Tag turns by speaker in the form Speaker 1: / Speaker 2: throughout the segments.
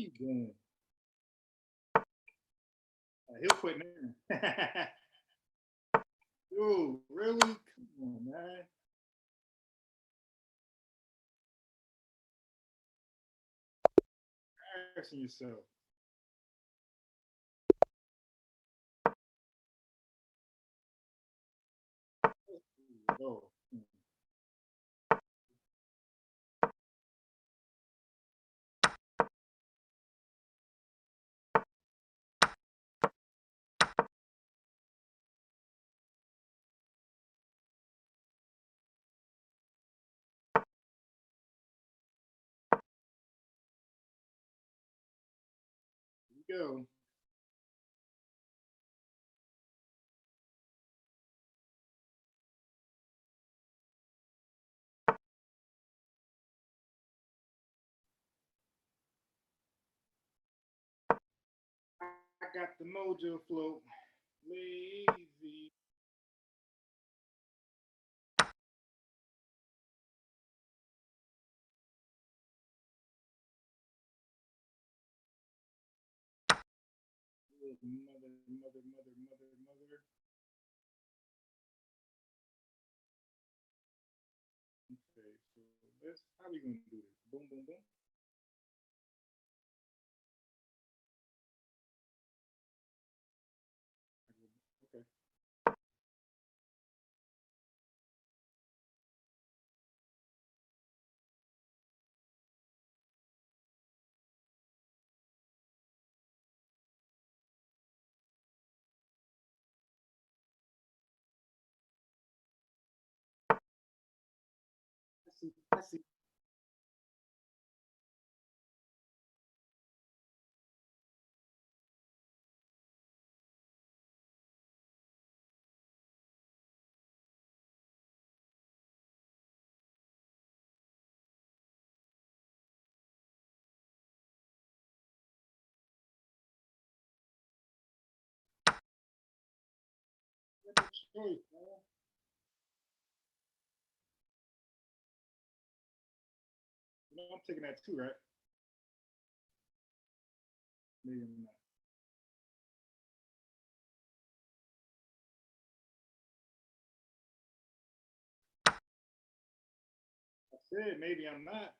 Speaker 1: you doing? He'll quit now. Dude, really? Come on, man. Embarrassing yourself. Oh, here we go. I got the mojo float. Lazy. Mother, mother, mother, mother, mother. Okay, so let's, how we gonna do this? Boom, boom, boom. Okay. I see. I see. What a choice, man. You know, I'm taking that too, right? Maybe I'm not. I said maybe I'm not.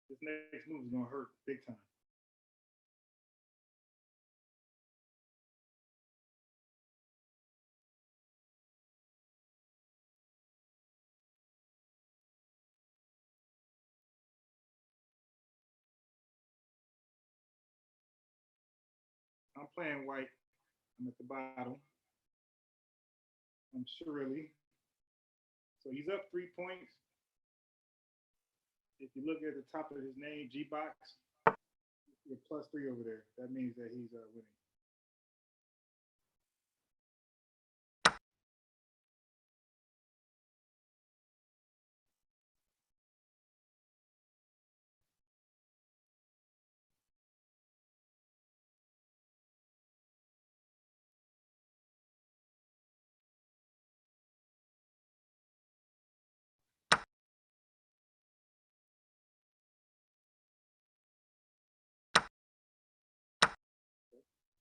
Speaker 1: This next move is gonna hurt big time. I'm playing white. I'm at the bottom. I'm surely. So he's up 3 points. If you look at the top of his name, G Box, you're +3 over there. That means that he's winning.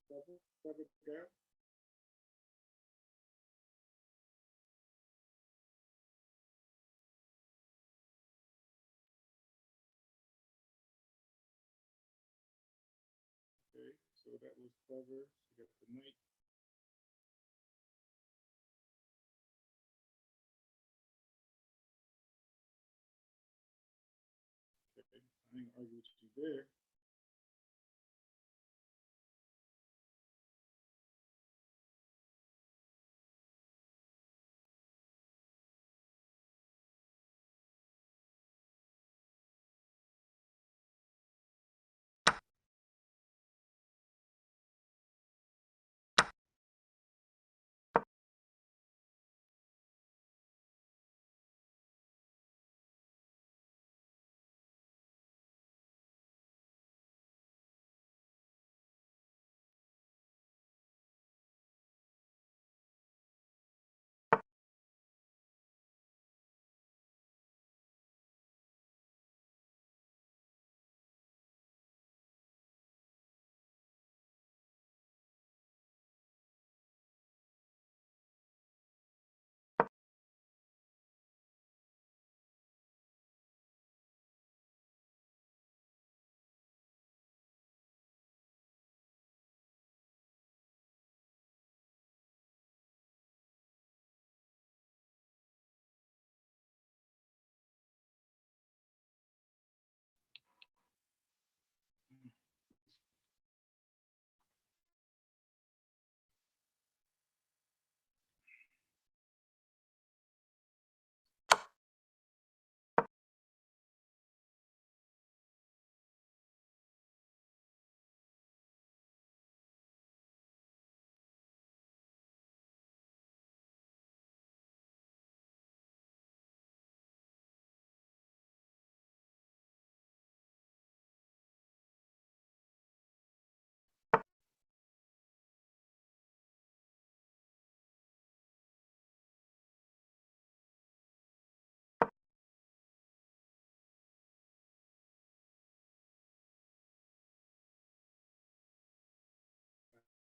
Speaker 1: Cover, cover there. Okay, so that was cover. So you got the knight. I ain't argue with you there.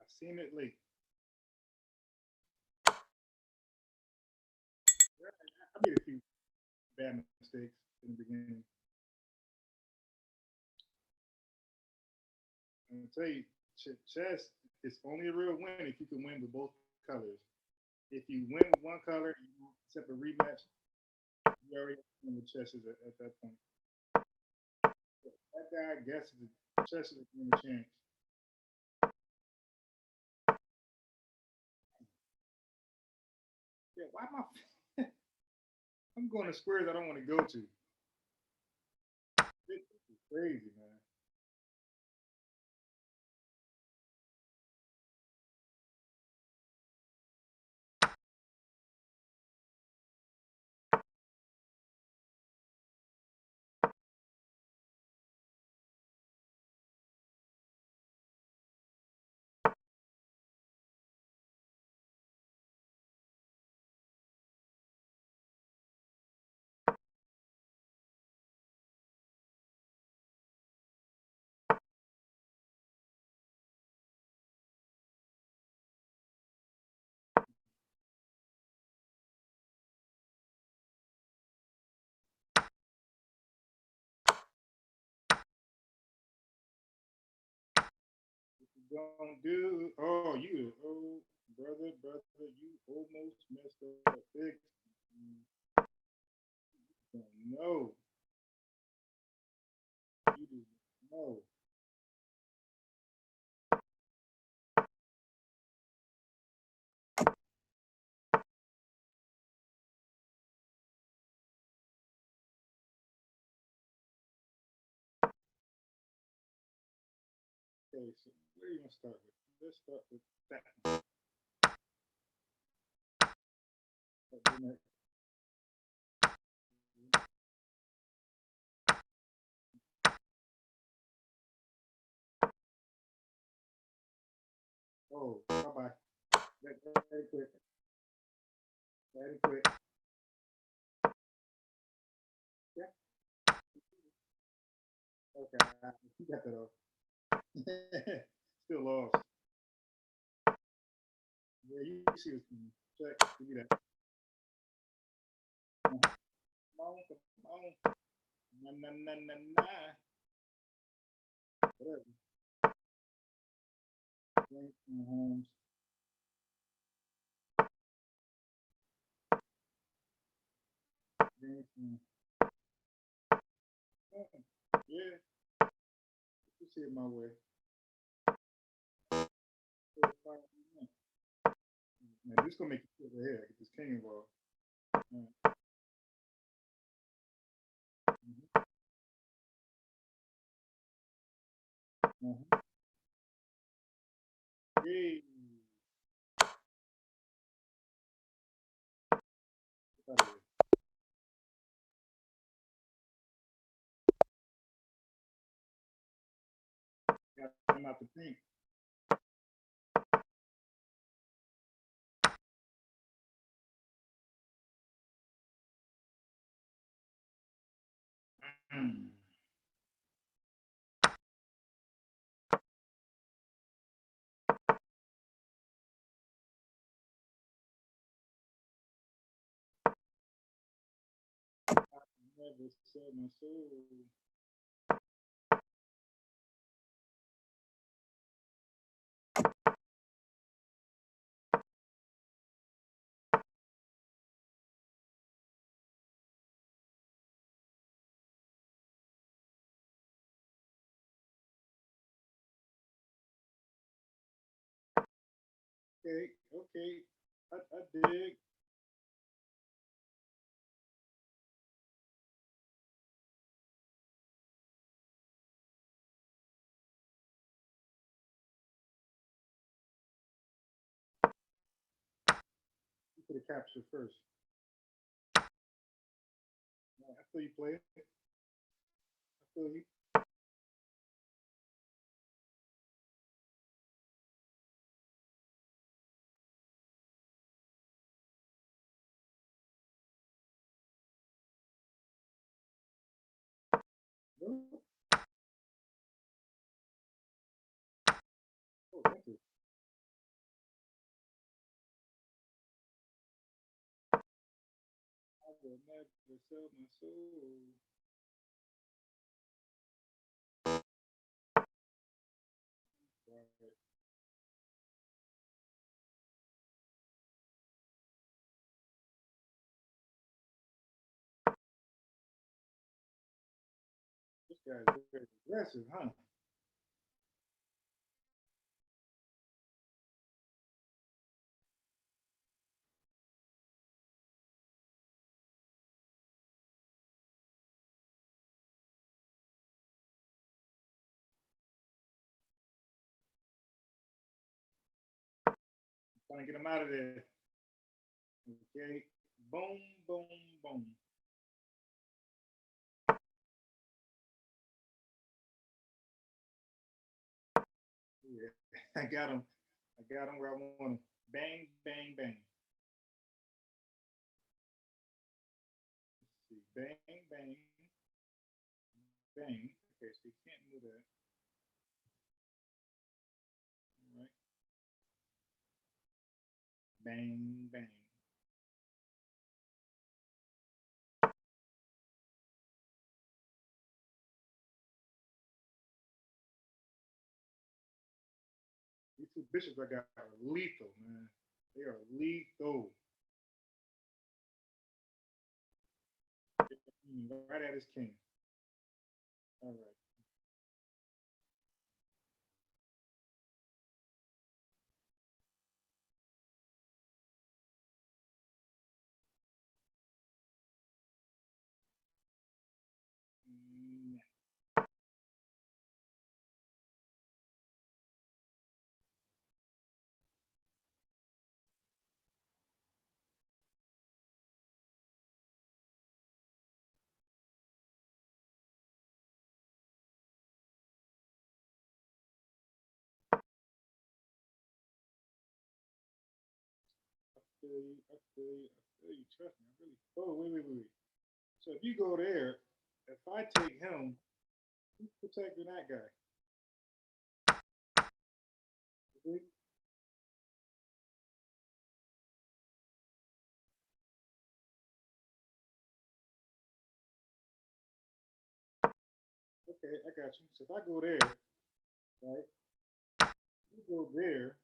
Speaker 1: I seen it late. I made a few bad mistakes in the beginning. I'm gonna tell you, chess is only a real win if you can win with both colors. If you win with one color and you accept a rematch, you already win with chess at that point. That guy guesses chess is a chance. Yeah, why am I? I'm going to squares I don't want to go to. This is crazy, man. Don't do. Oh, you. Oh, brother, you almost messed up big. No, you do no. Okay, so where are you gonna start with? Let's start with that. Oh, bye bye. Very quick. Very quick. Yeah. Okay. You got that off. Still lost. Yeah, you see what's coming. Check. Give me that. Come on, come on. Na na na na na. Whatever. Holmes. James Yeah, you see it my way. Man, this gonna make you feel the head. Get this king involved. Mm-hmm. Mm-hmm. Hey, get out of here. Got him out the pink. Mm. Never sell my soul. Okay, okay. I dig. You could have captured first. I feel you play it. I feel you. Oh, thank you. I will never sell my soul. Right. This guy is very aggressive, huh? Trying to get him out of there. Okay. Boom, boom, boom. Yeah. I got him. I got him where I want him. Bang, bang, bang. Let's see. Bang, bang, bang. Okay, so you can't move that. All right. Bang, bang. These two bishops I got are lethal, man. They are lethal. Right at his king. All right. Mm, I feel you. I feel you. I feel you. Trust me. I really. Oh, wait, wait, wait, wait. So if you go there, if I take him, who's protecting that guy? Okay, okay, I got you. So if I go there, right, you go there,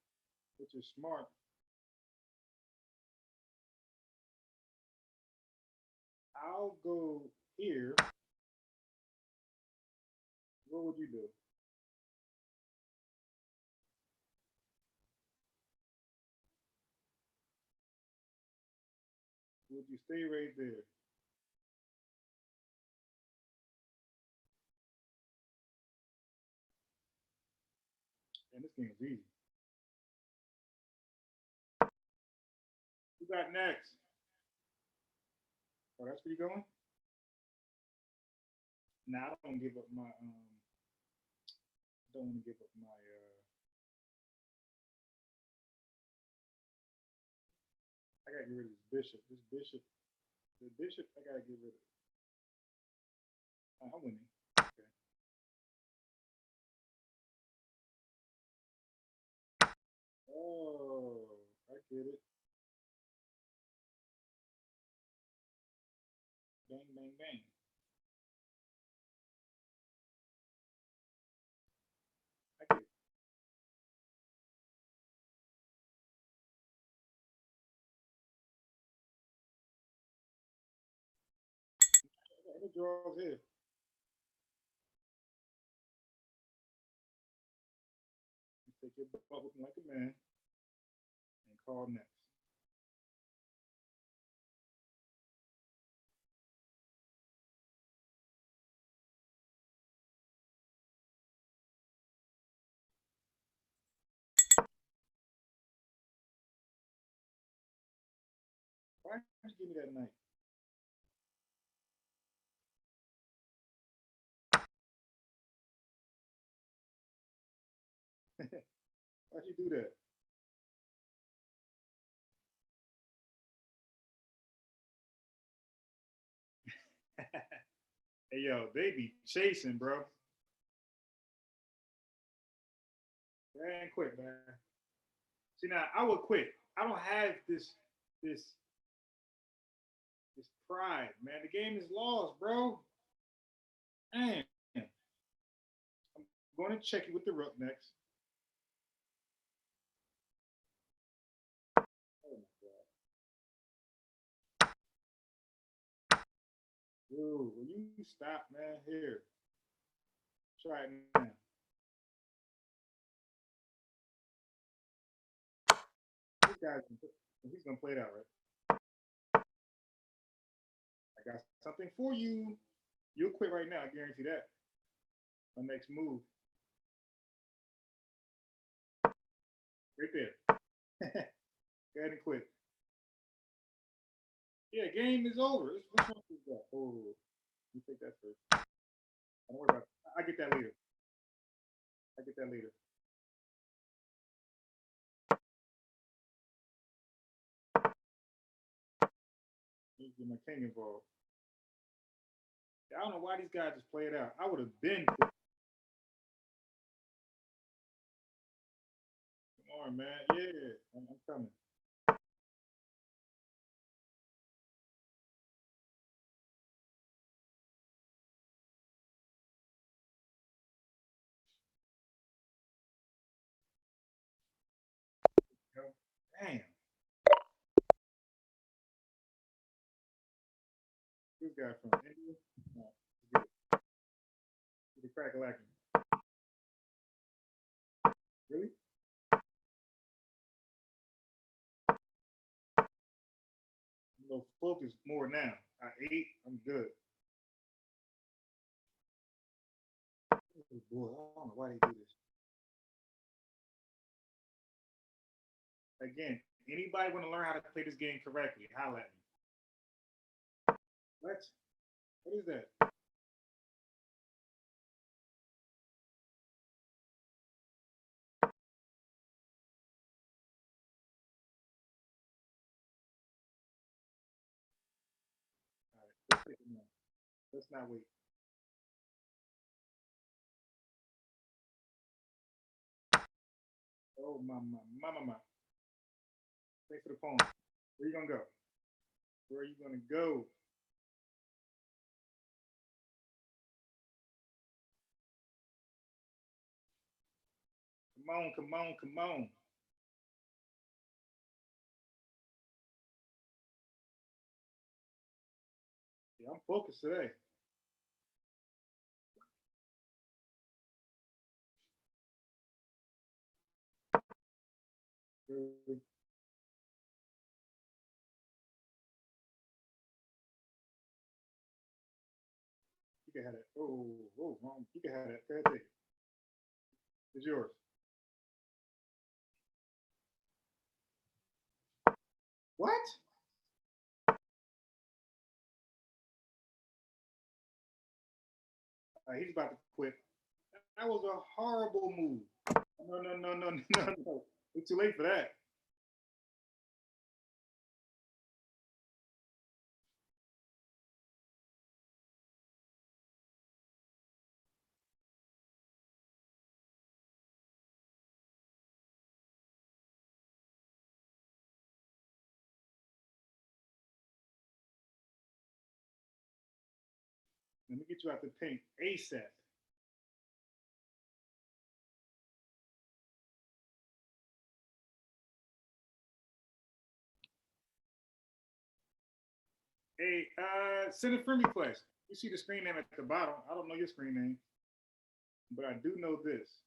Speaker 1: which is smart. I'll go here, What would you do? Would you stay right there? And this game's easy. Who got next? Oh, that's where you going? Nah, I don't give up my don't want to give up my I gotta get rid of this bishop. The bishop I gotta get rid of. I'm winning. Okay. Oh, I get it. Bang, bang, bang. I get it. Any draws here. You take your butt with like a man and call next. Why did you give me that knife? Why'd you do that? Hey yo, they be chasing, bro. They ain't quit, man. See now, I would quit. I don't have this this pride, man. The game is lost, bro. Man, I'm going to check you with the rook next. Oh my god, dude, will you stop, man? Here, try it now. This guy's he's gonna play it out, right? I got something for you. You'll quit right now. I guarantee that. My next move, right there. Go ahead and quit. Yeah, game is over. Which one is that? Oh, you take that first. Don't worry about it. I get that later. I get that later. Need to get my king involved. I don't know why these guys just play it out. I would have been. Come on, man. Yeah, I'm coming. Damn. This guy from India. No, get it. Get the crack a lacking. Really? I'm gonna focus more now. I ate. I'm good. Oh, boy, I don't know why they do this. Again, anybody want to learn how to play this game correctly? Holla at me. What? What is that? All right, let's take it now. Let's not wait. Oh my. Thanks for the poem. Where you gonna go? Where are you gonna go? Come on, come on, come on. Yeah, I'm focused today. You can have that. Oh, oh, wrong. You can have that. Go ahead, take it. It's yours. What? He's about to quit. That was a horrible move. No, no, no, no, no, no. It's too late for that. Let me get you out the paint ASAP. Hey, send a friend request. You see the screen name at the bottom. I don't know your screen name, but I do know this.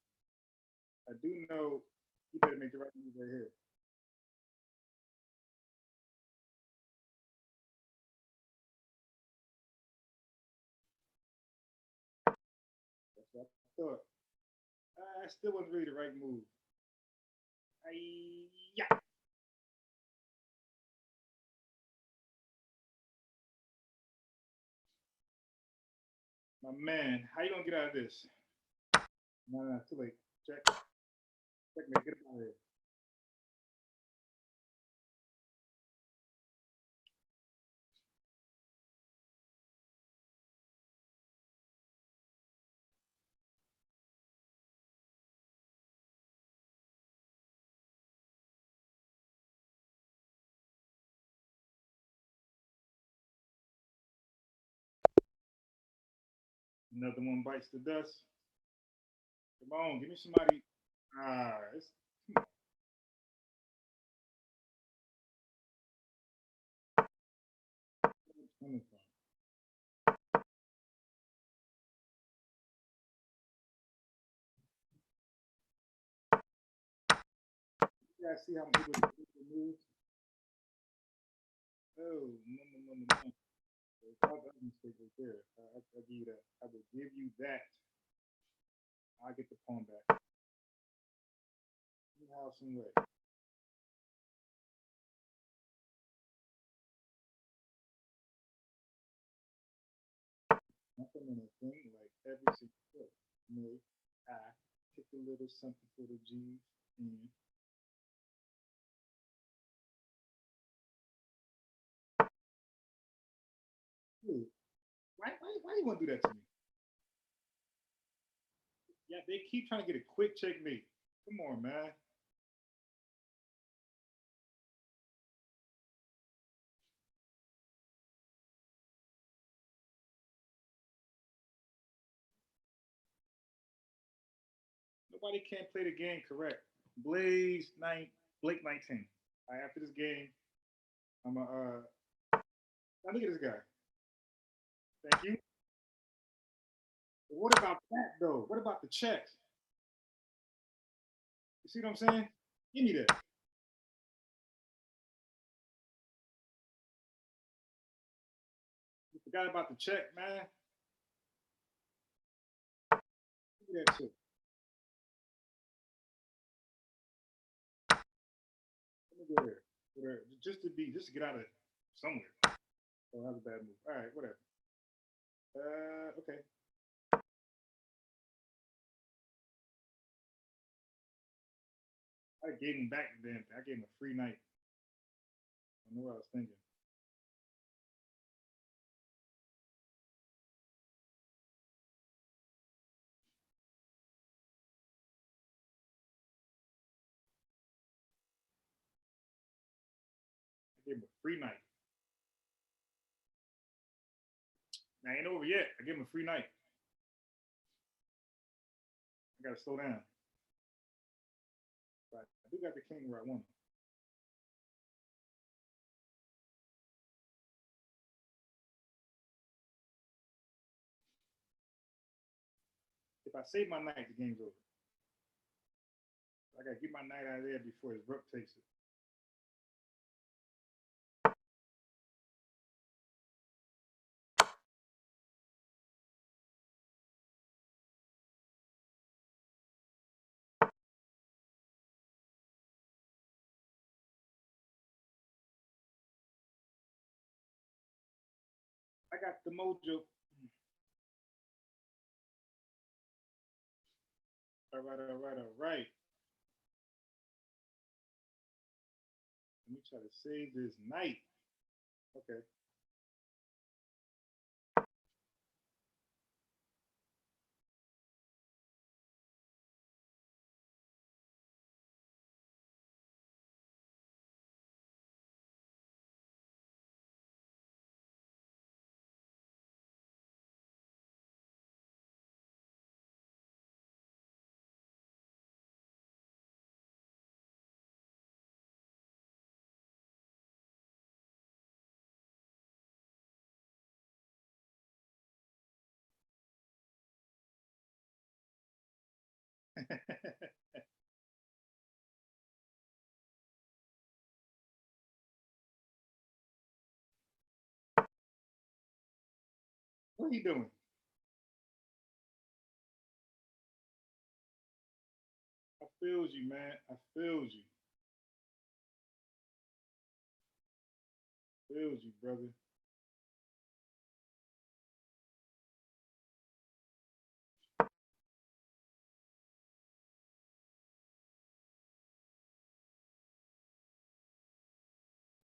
Speaker 1: I do know you better make the right move right here. That's what I thought. I still wasn't really the right move. Yeah. My man, how you gonna get out of this? No, no, too late. Check. Checkmate. Get out of here. Another one bites the dust. Come on, give me somebody. It's coming from. You guys see how many people move? Oh, no, no, no, no, no. That was a mistake right there. I'll give you that. I will give you that. I'll get the pawn back. Somehow, some way. Nothing in a thing like every single day. May I take a little something for the G's and dude, why you want to do that to me? Yeah, they keep trying to get a quick checkmate. Come on, man. Nobody can't play the game correct. Blaze nine, Blake 19. All right, after this game, I'm a now look at this guy. Thank you. But what about that though? What about the checks? You see what I'm saying? Give me that. You forgot about the check, man. Give me that shit. Let me go there. Just to be, just to get out of somewhere. Oh, that was a bad move. All right, whatever. Okay. I gave him back the damn thing. I gave him a free night. I know what I was thinking. I gave him a free night. Now ain't over yet. I gave him a free night. I gotta slow down. But I do got the king where I want him. If I save my knight, the game's over. I gotta get my knight out of there before his rook takes it. I got the mojo. All right, all right, all right. Let me try to save this knight. Okay. What are you doing? I feels you, man. I feels you. Feels you, brother.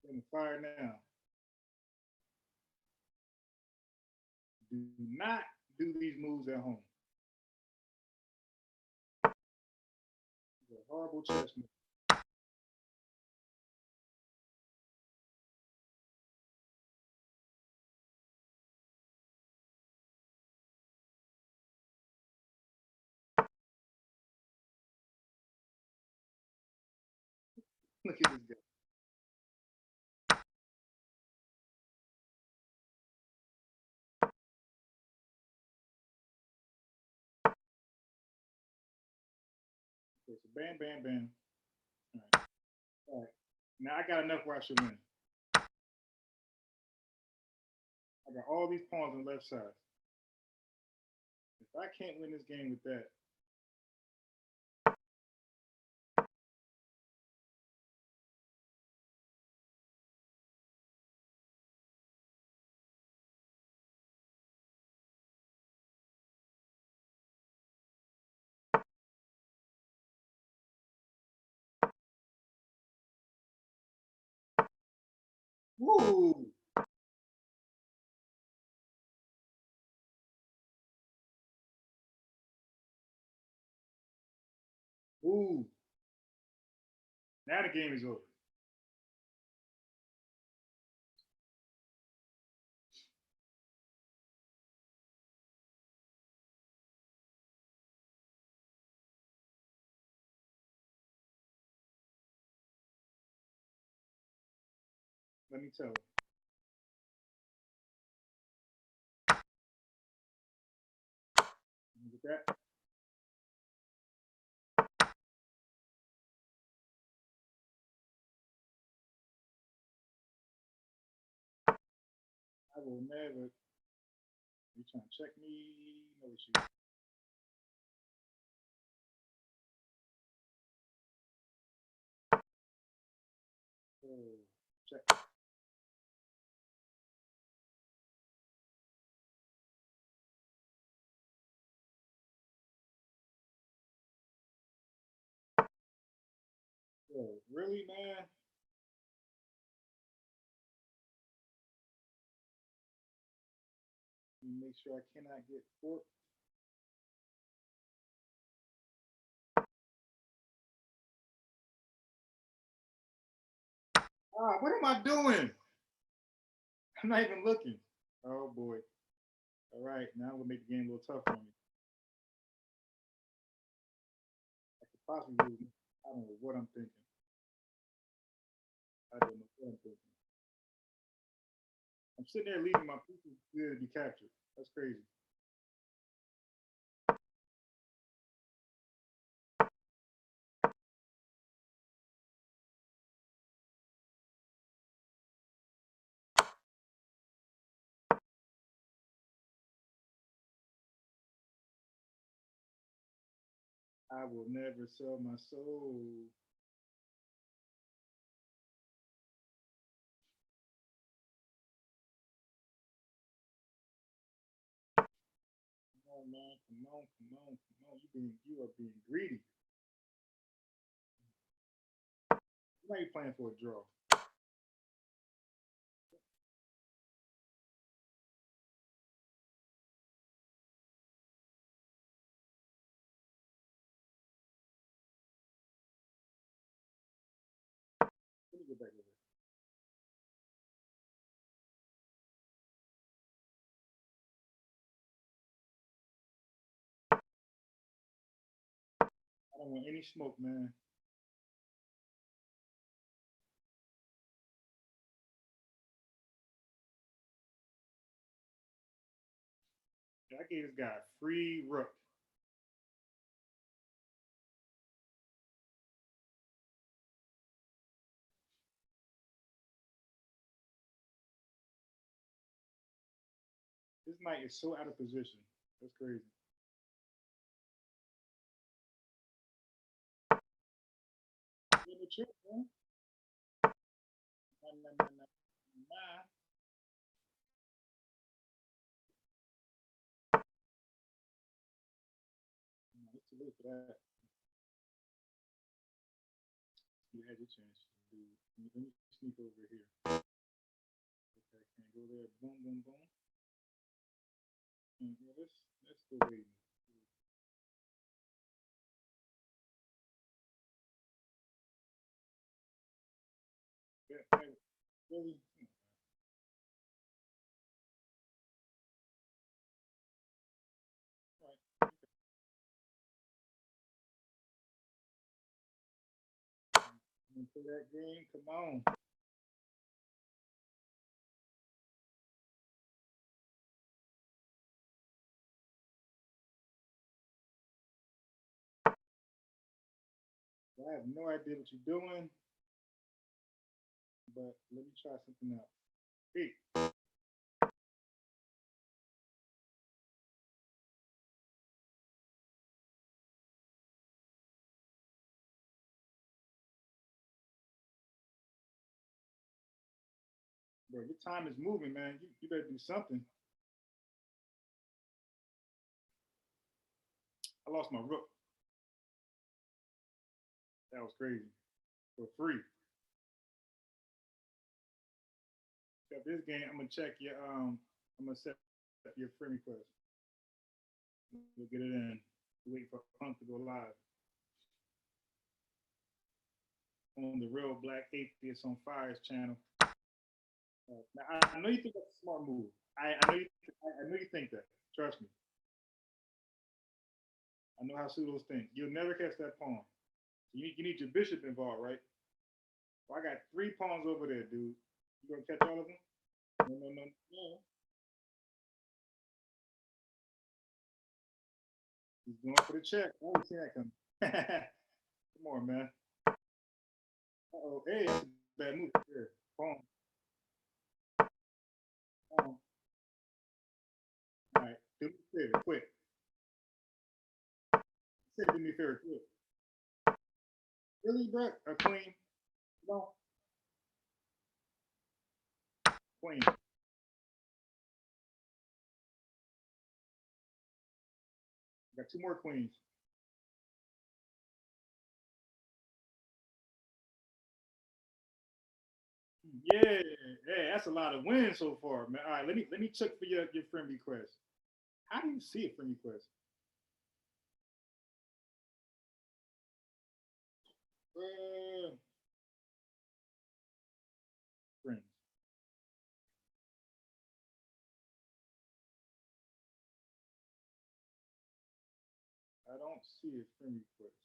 Speaker 1: I'm on fire now. Do not do these moves at home. It's a horrible chess move. Look at this guy. Okay, so bam, bam, bam. All right. All right. Now I got enough where I should win. I got all these pawns on the left side. If I can't win this game with that, woo, woo. Now the game is over. Let me tell you. Look at that. I will never. You trying to check me? No issue. Oh, check. Oh, really, man? Make sure I cannot get forked. Ah, what am I doing? I'm not even looking. Oh boy. All right, now I'm gonna make the game a little tough for me. I could possibly lose. I don't know what I'm thinking. I don't know what I'm thinking. I'm sitting there leaving my pieces good to be captured. That's crazy. I will never sell my soul. Come on, man. Come on, come on, come on. You are being greedy. You might be playing for a draw. Let me go back over. I don't want any smoke, man. I gave this guy free rook. This knight is so out of position. That's crazy. Yeah, the trick, man. Nah, nah, nah, nah, nah. Nah, it's too late for that. You had your chance, dude. Let me sneak over here. Okay, can't go there. Boom, boom, boom. Yeah, let's go waiting. Yeah, hey, really? All right. Play that game. Come on. I have no idea what you're doing, but let me try something else. Hey, bro, your time is moving, man. You better do something. I lost my rook. That was crazy. For free. Got this game. I'm gonna check your I'm gonna set up your friend request. We'll get it in. Wait for Punk to go live on the Real Black Atheist on Fire's channel. Now I know you think that's a smart move. I know you think that. Trust me. I know how pseudos think. You'll never catch that pawn. You need your bishop involved, right? Well, I got three pawns over there, dude. You gonna catch all of them? No, no, no, no. He's going for the check. I always see that coming. Come on, man. Oh, hey, that's a bad move. Here, pawn, pawn. All right, do me a favor, quick. Say, do me a favor, quick. Really, bro? A queen? No, queen. Got two more queens. Yeah, yeah, that's a lot of wins so far, man. All right, let me check for your friend request. How do you see a friend request? Uh, friends. I don't see a friend request.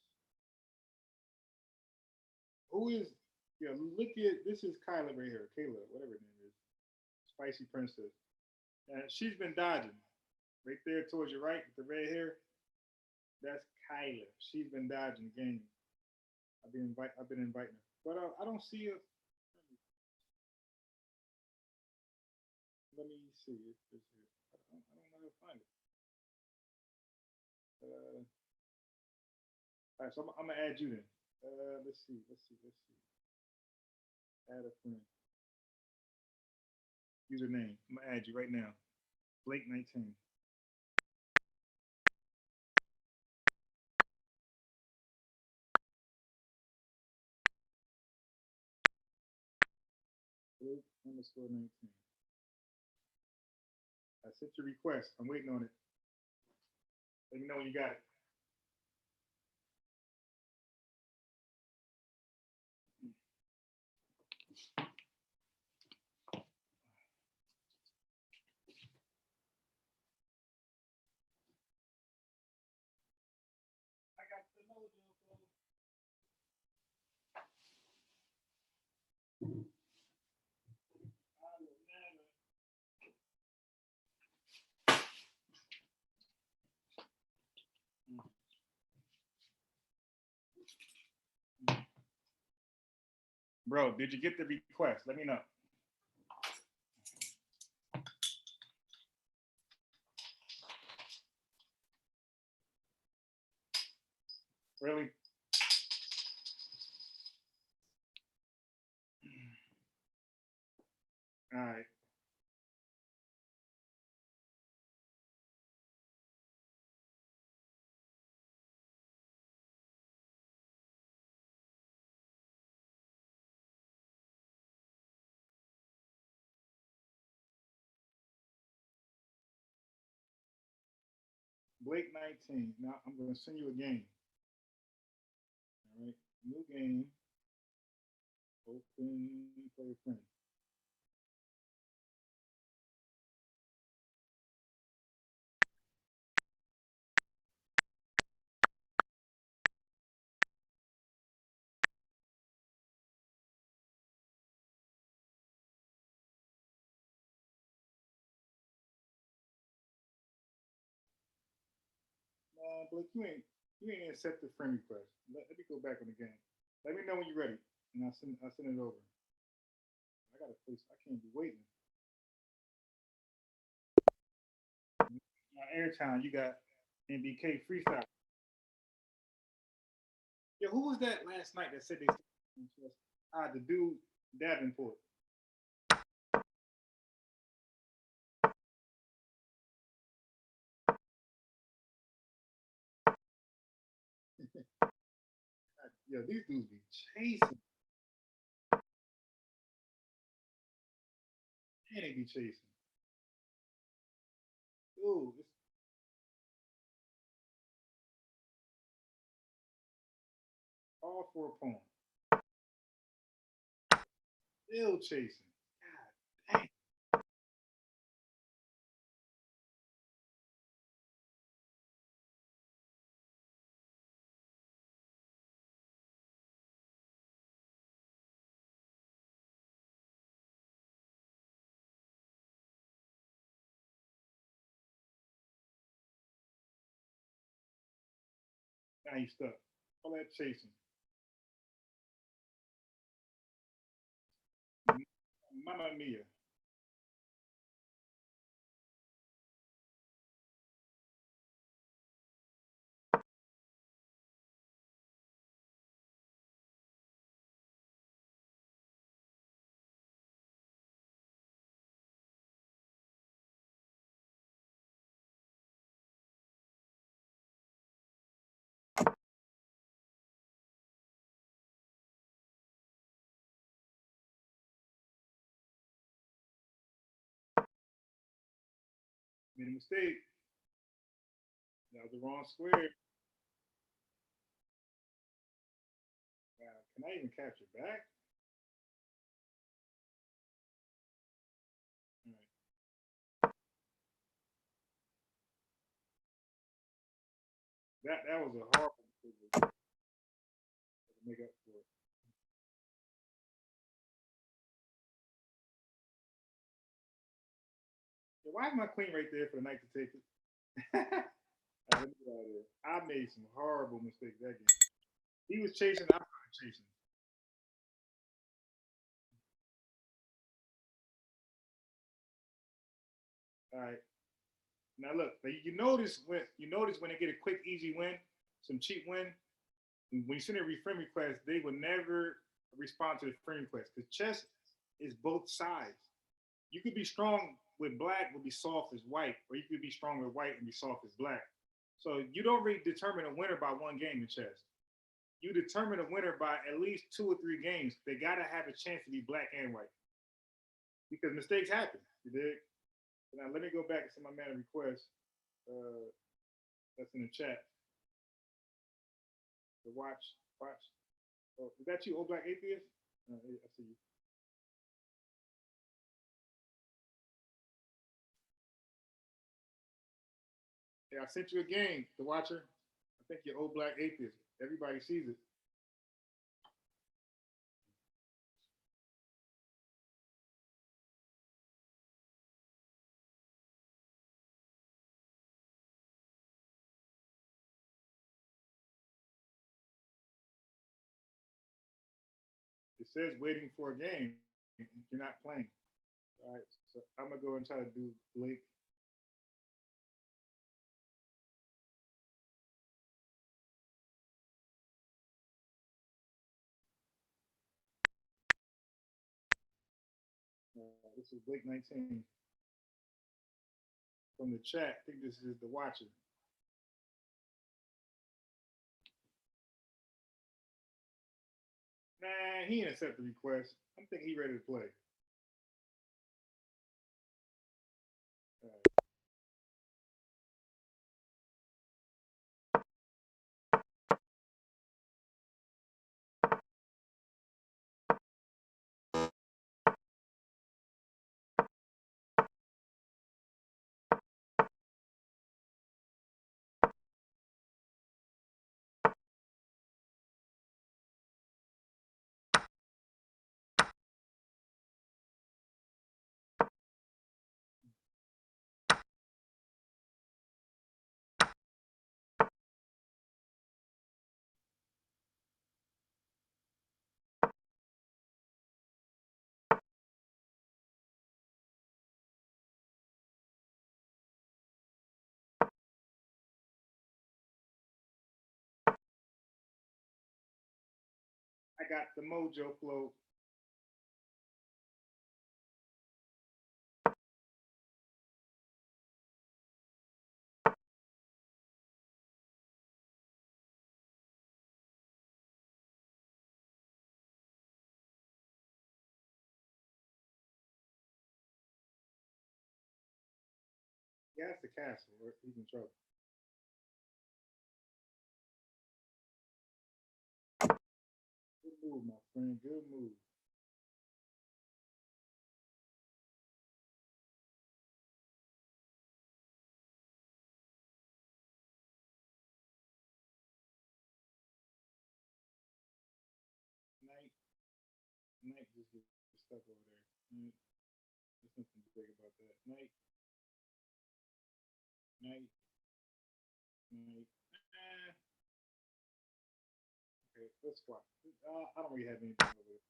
Speaker 1: Who is? Yeah, look at this is Kyla right here, Kayla, whatever her name is, Spicy Princess. And she's been dodging right there towards your right with the red hair. That's Kyla. She's been dodging the game. I've been inviting her, but I don't see her. Let me see if this is. I don't know how to find it. Uh, right, so I'm gonna add you then. Let's see. Add a friend. Username. I'm gonna add you right now. Blake19. Blake_19. I sent your request. I'm waiting on it. Let me know when you got it. I got the mojo, bro, did you get the request? Let me know. Really? All right. Blake19. Now I'm going to send you a game. All right. New game. Open play friend. Blake, you ain't accepted friend request. Let me go back on the game. Let me know when you're ready, and I'll send it over. I got a place. I can't be waiting. Airtime, you got NBK freestyle. Yeah, who was that last night that said they? The dude Davenport. Yeah, these dudes be chasing. Man, they be chasing. Ooh, it's all for a poem. Still chasing. God dang. Now you stuck. All that chasing. Mamma mia. Made a mistake. That was the wrong square. Can I even capture back? All right. That was a horrible mistake to make up for it. Yeah, why is my queen right there for the knight to take it? Let me get out of there. I made some horrible mistakes that game. He was chasing, I started chasing. All right. Now look, you notice when they get a quick, easy win, some cheap win, When you send a friend request, they will never respond to the friend request because chess is both sides. You could be strong with black, but be soft as white, or you could be strong with white and be soft as black. So you don't really determine a winner by one game in chess. You determine a winner by at least 2 or 3 games. They gotta have a chance to be black and white because mistakes happen. You dig? So now let me go back to my man request. Uh, that's in the chat. To watch. Oh, is that you, old black atheist? I see you. Hey, I sent you a game, the watcher. I think you're old black atheist. Everybody sees it. It says waiting for a game. You're not playing. All right, so I'm gonna go and try to do Blake. This is Blake 19 from the chat. I think this is the watcher. Nah, he didn't accept the request. I'm thinking he ready to play. All I got the mojo flow. Yeah, that's the castle. He's in trouble. Good move, my friend. Good move. Knight, Knight just gets stuck over there. There's nothing big about that. Knight, Knight. Okay, let's fly. I don't really have anything over there.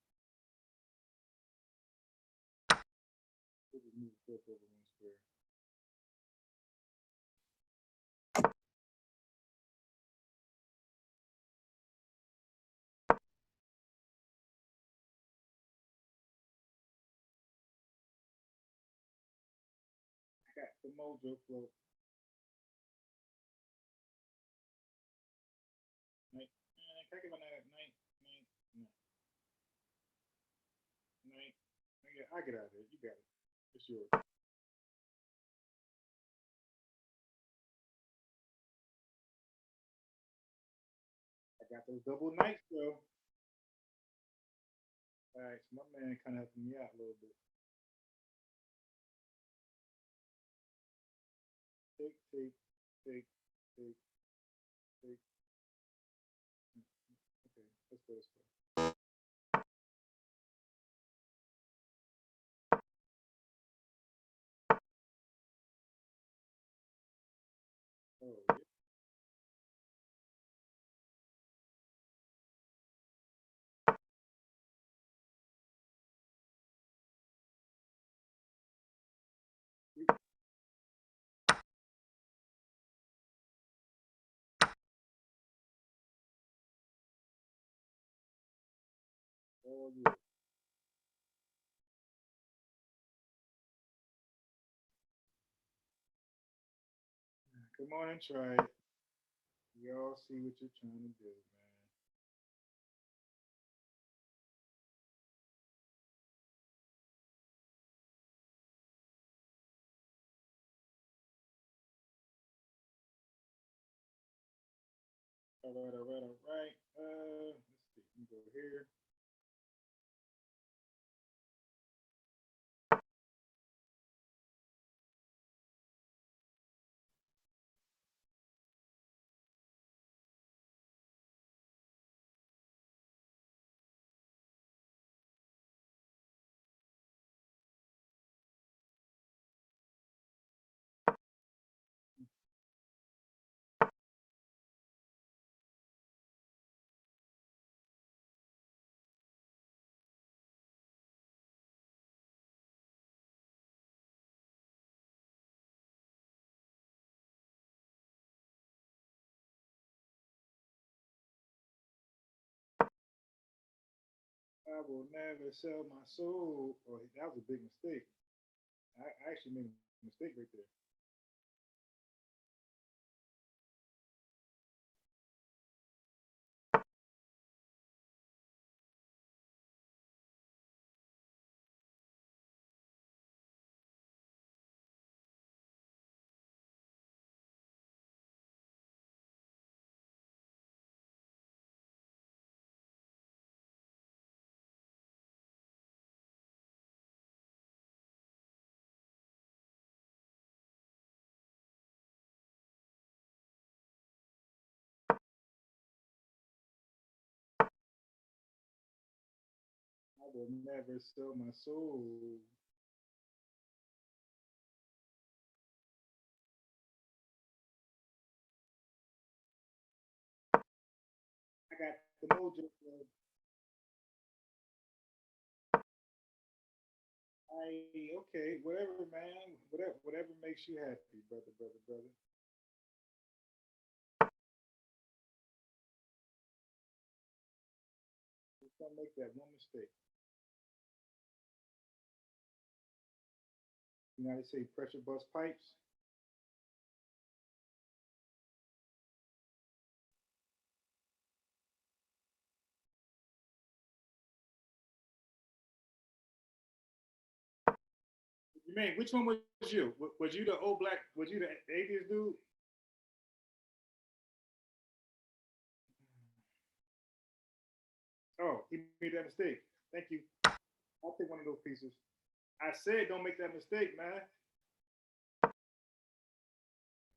Speaker 1: We'll just move the over one square. I got the mojo flow. Knight. Can I get my knight? Knight. Knight. I get out of there. You got it. It's yours. I got those double knights though. All right, so my man kind of helping me out a little bit. Take, take, take, take, take. Okay, let's go. Let's go. Oh, yeah. Oh yeah. Come on and try it. We all see what you're trying to do, man. All right, all right, all right. Let's see. Let me go here. I will never sell my soul. Oh, that was a big mistake. I actually made a mistake right there. I will never sell my soul. I got the mojo. Okay, whatever, man. Whatever makes you happy, brother, brother, brother. Just don't make that one mistake. You know how they say pressure bust pipes? You mean which one was you? Was you the old black? Was you the atheist dude? Oh, he made that mistake. Thank you. I'll take one of those pieces. I said don't make that mistake, man.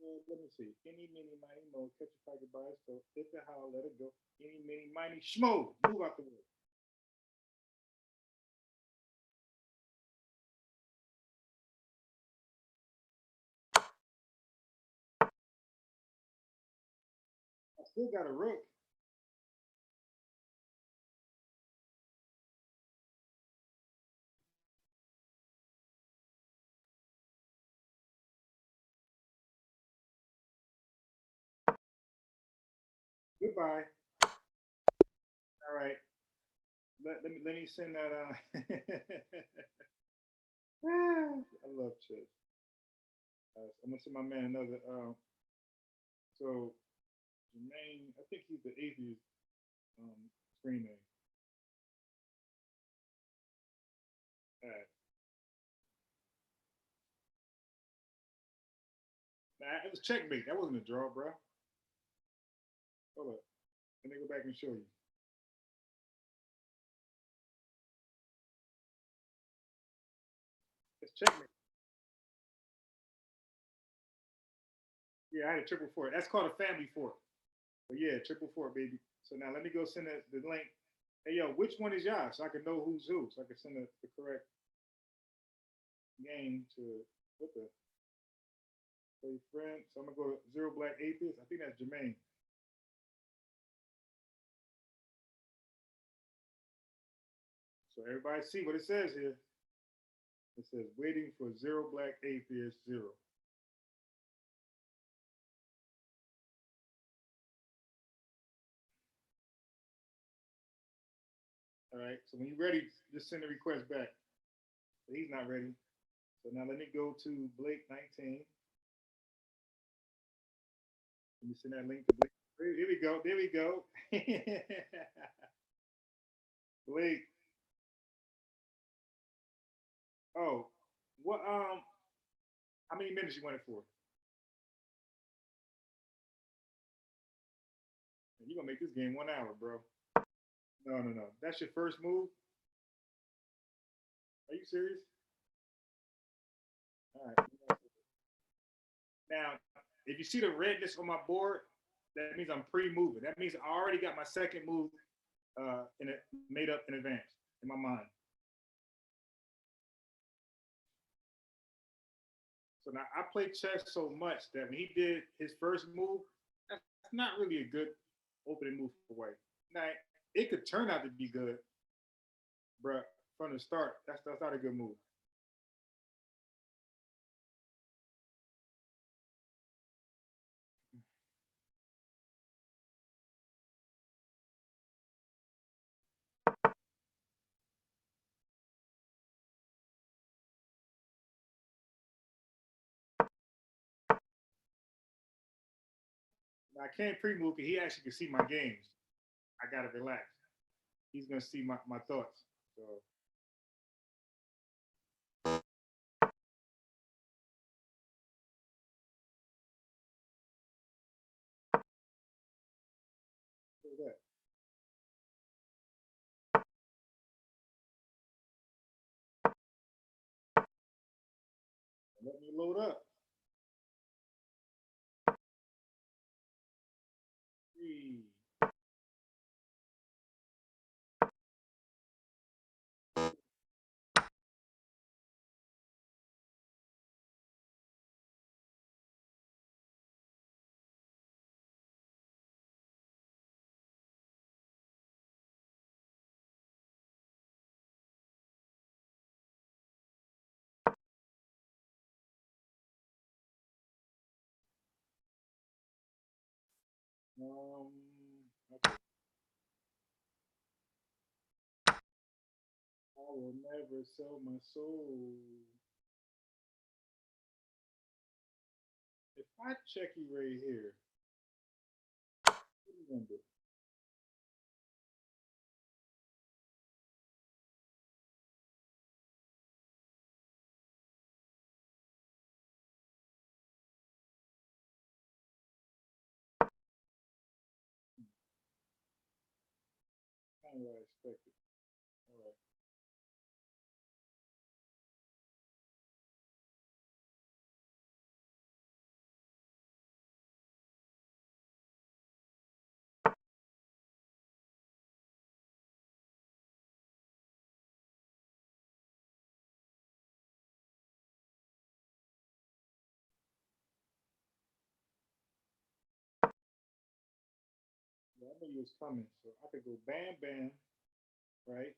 Speaker 1: Let me see. Any, mini, miny, mo, catch a tiger by its toe, hit the howl, let it go. Any, mini, miny, schmo, move out the way. I still got a rook. Goodbye. All right. Let me send that. I love chess. I'm gonna send my man another. So Jermaine, I think he's the atheist screen name. Uh, nah, it was checkmate. That wasn't a draw, bro. Hold up. Let me go back and show you. It's checkmate. Yeah, I had a triple four. That's called a family four. But yeah, triple four, baby. So now let me go send the link. Hey yo, which one is y'all? So I can know who's who. So I can send the correct game to what the play friend. So I'm gonna go zero black atheist. I think that's Jermaine. So everybody see what it says here. It says waiting for zero black atheist zero. All right. So when you're ready, just send the request back. But he's not ready. So now let me go to Blake 19. Let me send that link to Blake. Here we go. There we go. Blake. Oh, what? How many minutes you want it for? You gonna make this game 1 hour, bro? No, no, no. That's your first move. Are you serious? All right. Now, if you see the redness on my board, that means I'm pre-moving. That means I already got my second move in it made up in advance in my mind. So now I play chess so much that when he did his first move, that's not really a good opening move for white. Now it could turn out to be good, but from the start, that's not a good move. Now, I can't pre-move because he actually can see my games. I gotta relax. He's gonna see my thoughts. So what that? Let me load up. Three. Okay. I will never sell my soul. If I check you right here, what are you gonna do? Kind of what I expected. All right. Yeah, I knew you was coming, so I could go bam bam, right?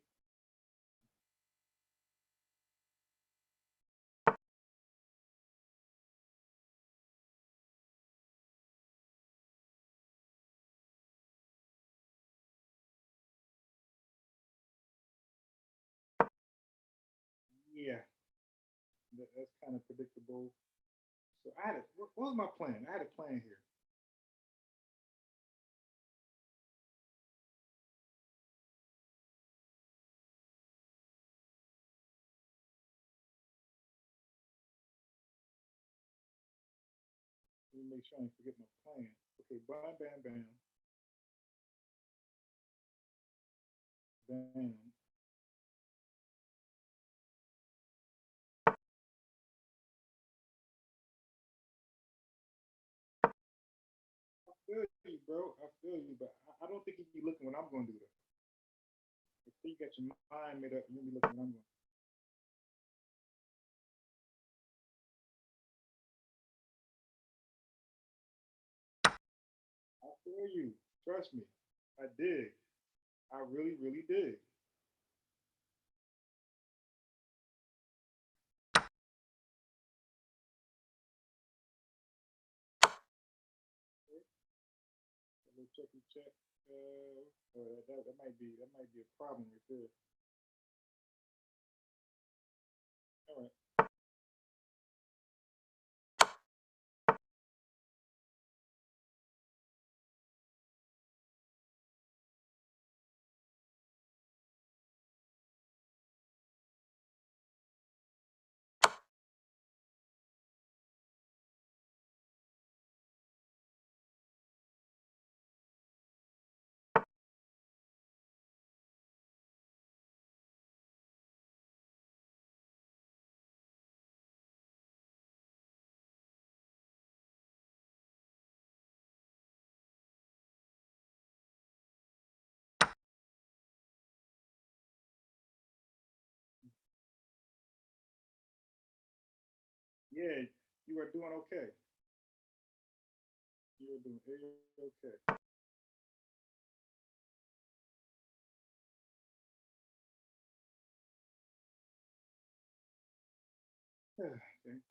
Speaker 1: Yeah, that's kind of predictable. So I had what was my plan? I had a plan here. Let me make sure I don't forget my plan. Okay, bam bam bam bam. I feel you, bro. I feel you, but I don't think you'd be looking when I'm going to do that. If you got your mind made up, you'll be looking when I'm going. I feel you. Trust me. I did. I really, really did. Okay, check, check. that might be a problem right there. All right. Yeah, you are doing okay. You are doing okay. Okay.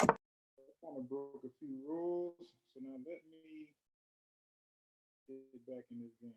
Speaker 1: I kind of broke a few rules, so now let me get back in this game.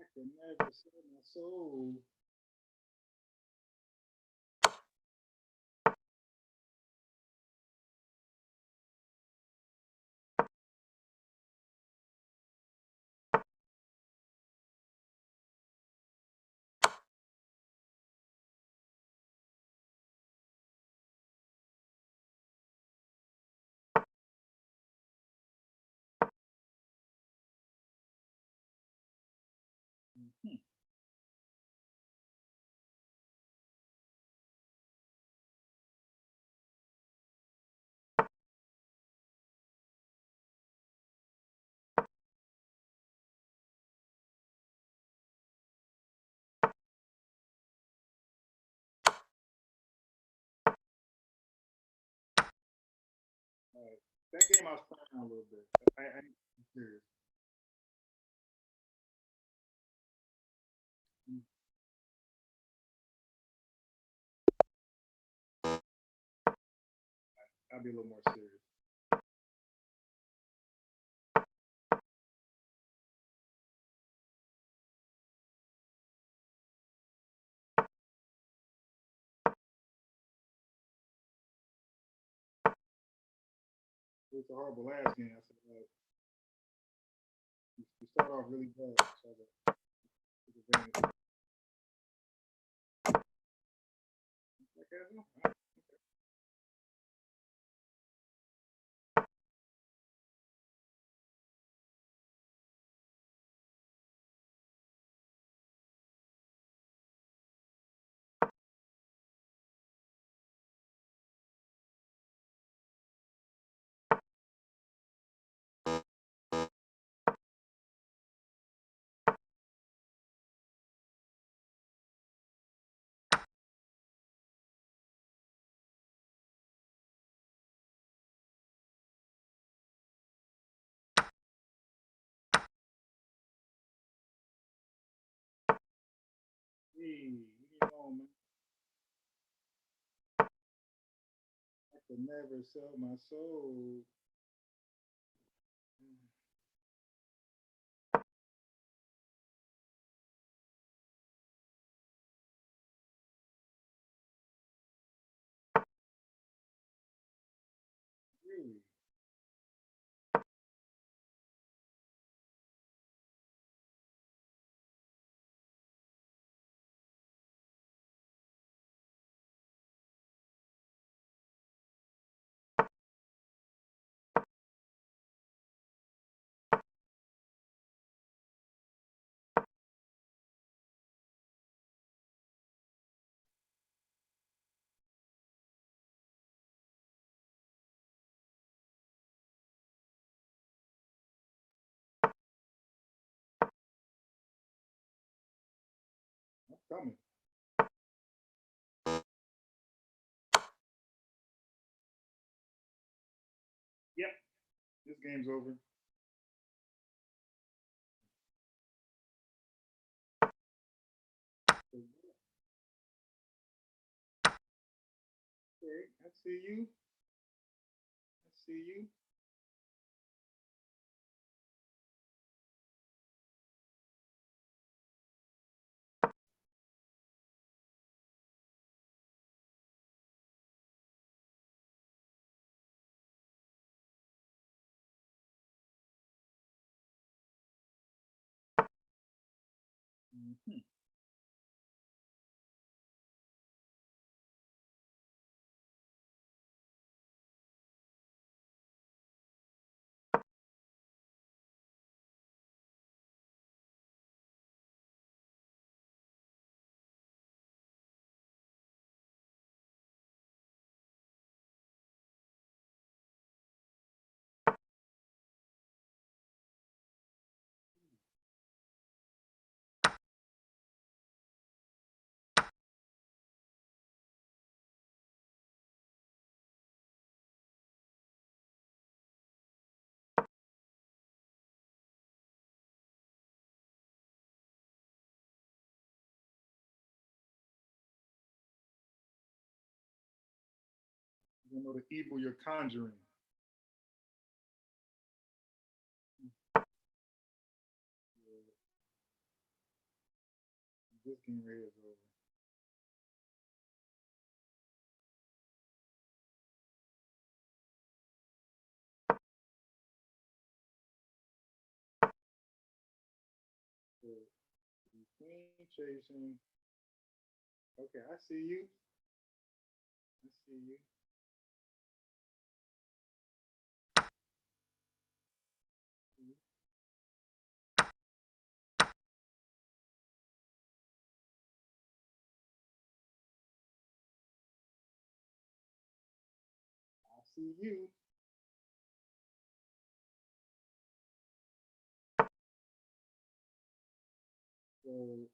Speaker 1: I can never sell my soul. Hmm. All right. That game I was playing around a little bit. I'm serious. Mm, I'll be a little more serious. was a horrible last game. I said, you start off really bad. So I was like, took advantage. Like, okay. Hey, leave me alone, man. I could never sell my soul. Really? I'm coming. Yep, this game's over. Okay, I see you. I see you. Mm-hmm. You don't know the evil you're conjuring. Yeah, this game right here is over. So, queen chasing. Okay, I see you. I see you. I see you. So you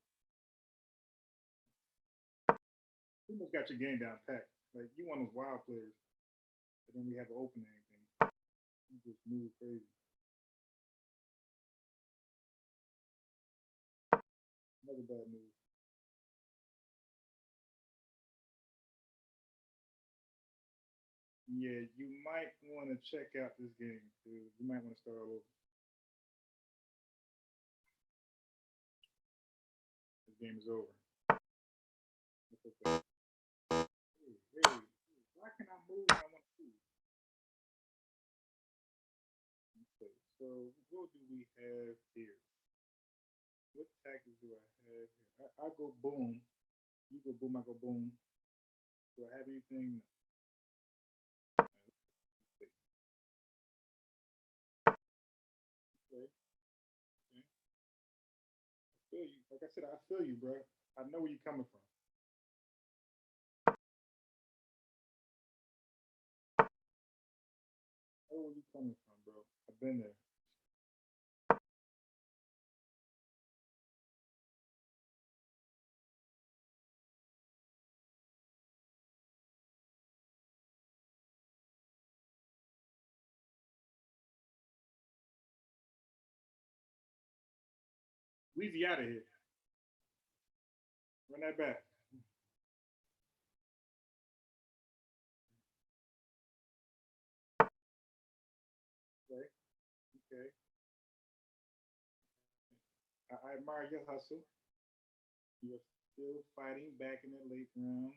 Speaker 1: almost got your game down packed. Like you one of those wild players, but then we have an open anything. You just move crazy. Another bad move. Yeah, you might want to check out this game too. You might want to start all over. This game is over. It's okay. Hey, hey, why can I move when I want to move? So what do we have here? What tactics do I have here? I go boom. You go boom. I go boom. Do I have anything? Okay. Okay. I feel you. Like I said, I feel you, bro. I know where you're coming from. I know where you're coming from, bro. I've been there. Weezy out of here. Run that back. Okay. Okay. I admire your hustle. You're still fighting back in the late rounds.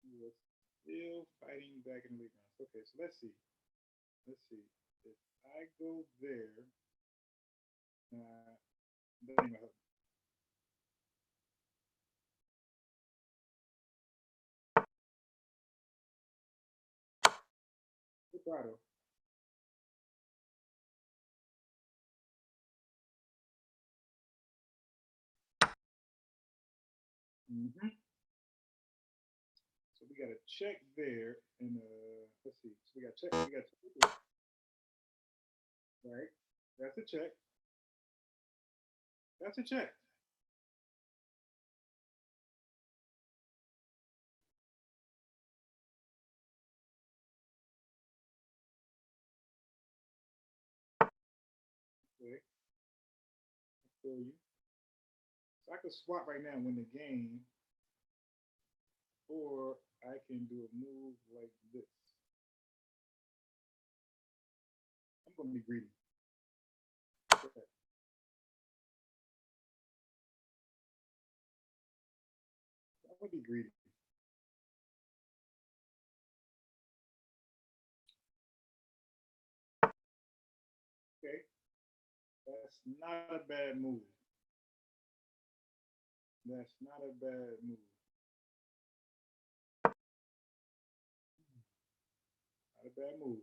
Speaker 1: You're still fighting back in the late rounds. Okay, so let's see. Let's see. If I go there, that ain't gonna help. Ricardo. Mm-hmm. So we got a check there, and let's see. So we got check. We got check. Right. That's a check. That's a check. Okay. I feel you. So I could swap right now and win the game, or I can do a move like this. I'm gonna be greedy. Okay. I'm gonna be greedy. Okay. That's not a bad move. That's not a bad move. Not a bad move.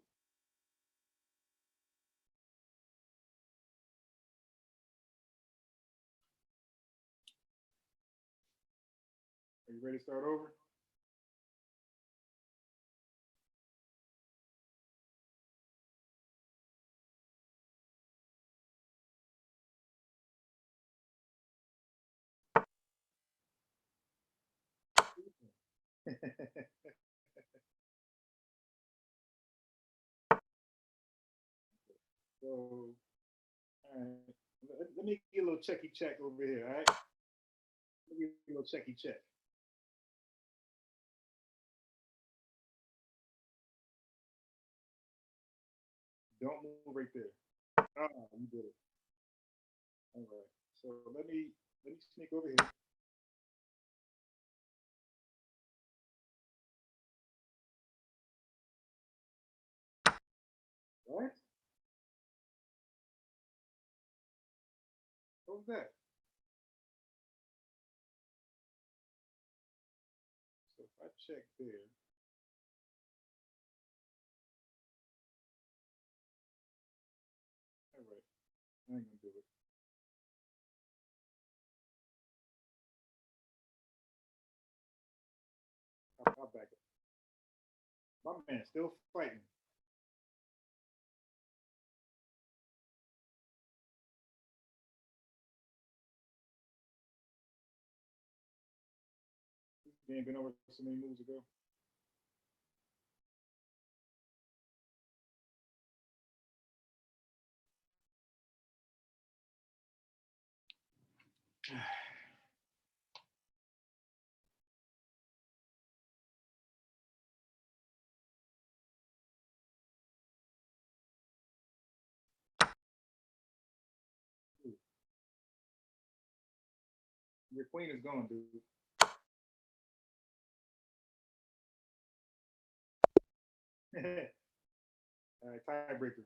Speaker 1: Are you ready to start over? So, all right. Let me get a little checky check over here, all right? Let me get a little checky check. Don't move right there. Ah, you did it. All right. So let me sneak over here. All right. What was that? So if I check there, all right. I ain't gonna do it. I'll back up. My man still fighting. This game been over so many moves ago. Your queen is gone, dude. All right, tiebreaker.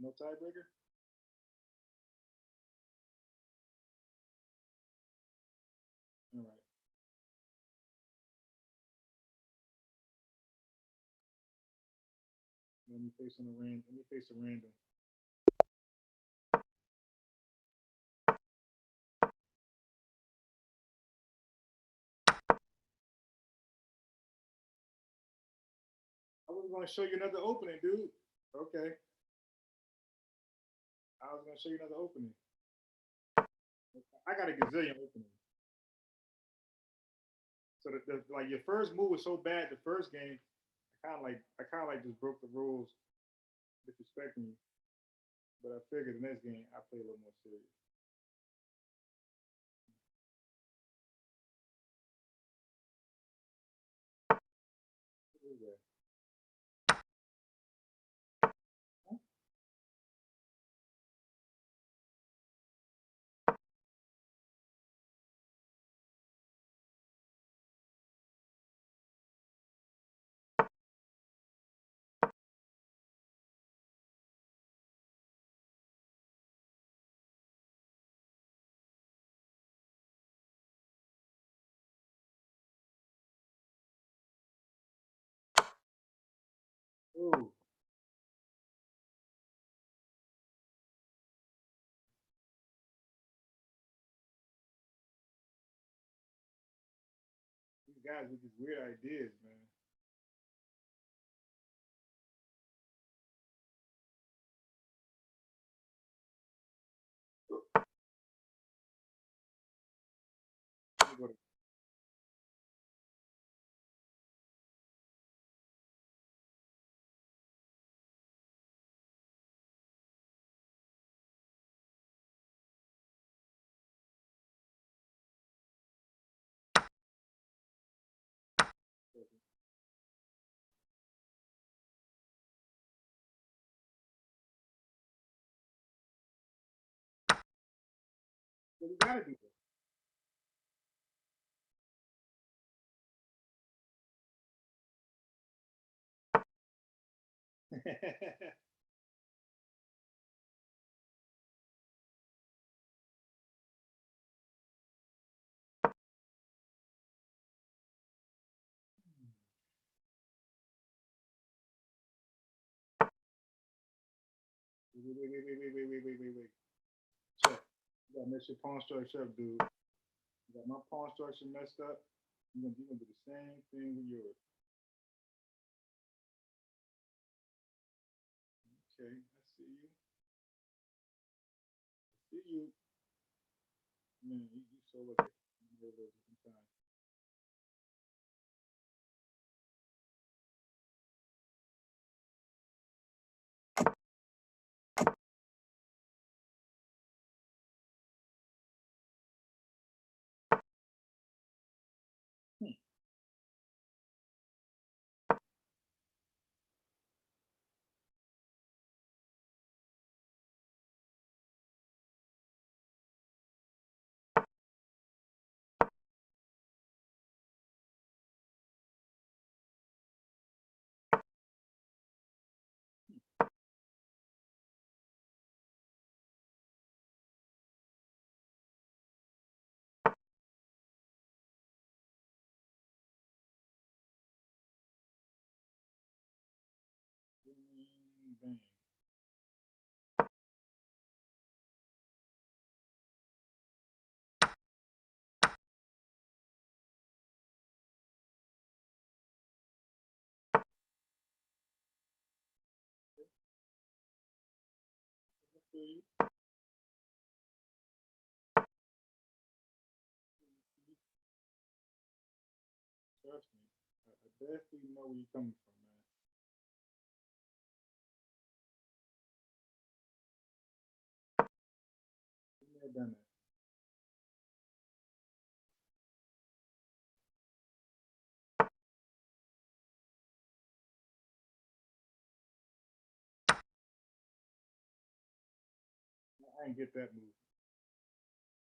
Speaker 1: No tiebreaker. All right. Let me face on a random. Let me face a random. I was gonna show you another opening, dude. Okay. I was gonna show you another opening. I got a gazillion openings. So like your first move was so bad the first game, I kind of like just broke the rules, disrespecting you. But I figured the next game I play a little more serious. What is that? Ooh, these guys with these weird ideas, man. Let me go to, so we gotta do this. Wait. Check. You gotta mess your pawn structure up, dude. You got my pawn structure messed up. You gonna do the same thing with yours. Okay, I see you. I see you. Man, you so lucky. Sometimes. Bang. I feel you. Trust me. I definitely know where you're coming from, man. Been there, done that. I didn't get that move.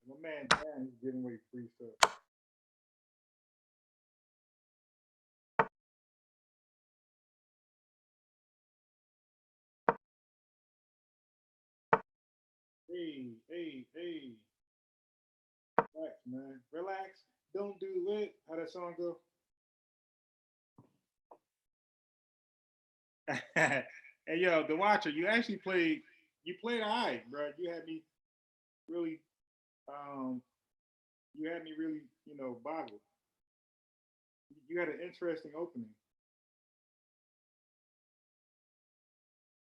Speaker 1: My man Dan, he's giving away free stuff. Hey. Relax, man. Relax. Don't do it. How that song go? Hey, yo, the Watcher, you actually played. You played all right, bro. You had me really. Um, you had me really, boggled. You had an interesting opening.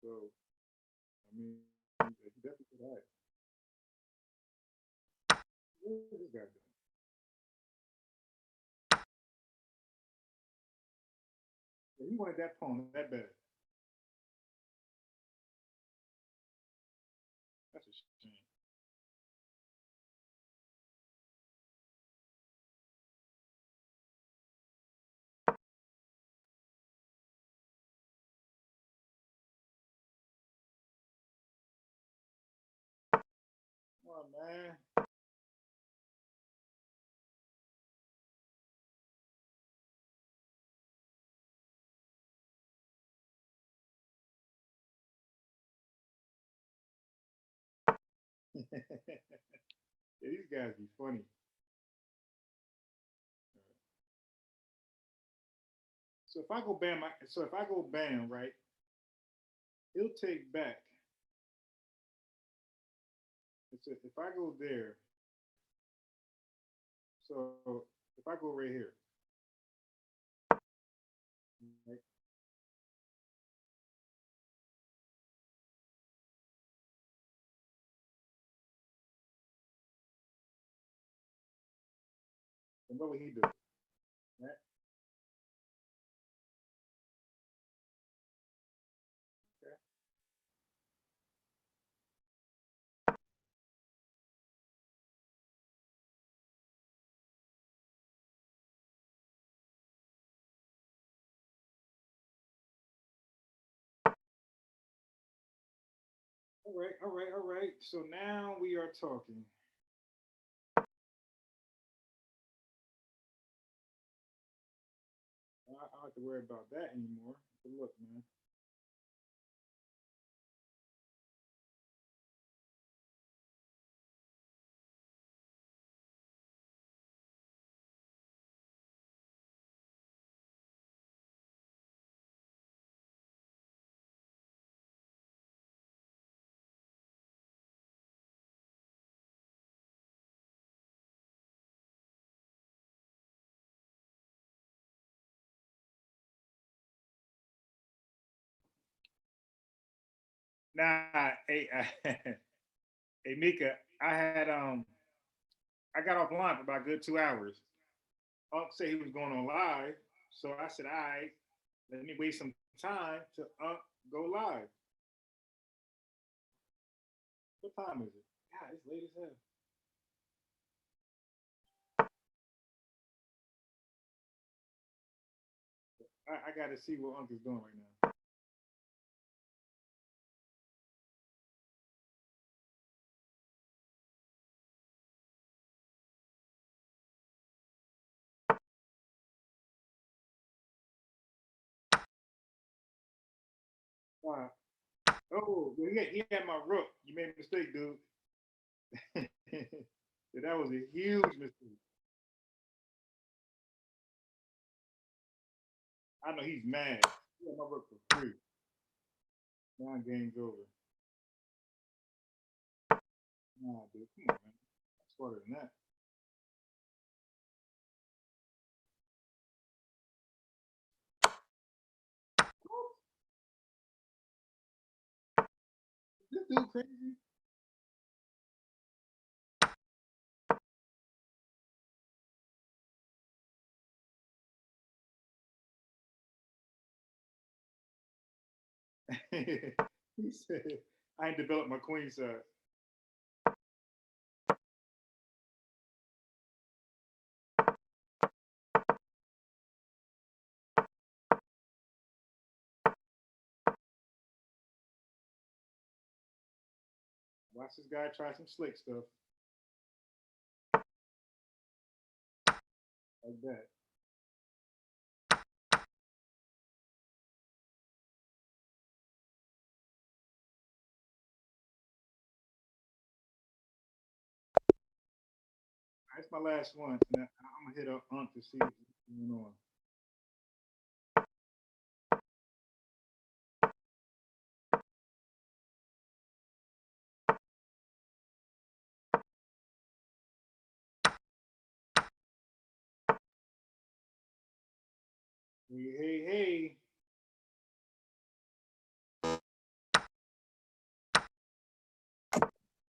Speaker 1: So, I mean, you definitely did all right. What is this guy doing? Yeah, he wanted that pawn that bad. That's a shame. Come on, man. Yeah, these guys be funny. So if I go bam, right, he'll take back. If I go there, so if I go right here, right, then what would he do? Right? Okay. All right. So now we are talking. I don't have to worry about that anymore. But look, man. Nah, hey, hey, Mika, I got offline for about a good 2 hours. Unc said he was going on live, so I said, all right, let me waste some time to go live. What time is it? God, it's late as hell. I got to see what Unc is doing right now. Uh, oh, well, he had my rook. You made a mistake, dude. Yeah, that was a huge mistake. I know he's mad. He had my rook for free. Now game's over. Nah, dude, come on, man. I'm smarter than that. This dude crazy. He said, I ain't developed my queen side. Watch this guy try some slick stuff like that. That's my last one. And I'm gonna hit up Ankh to see what's going on. Hey, hey, hey.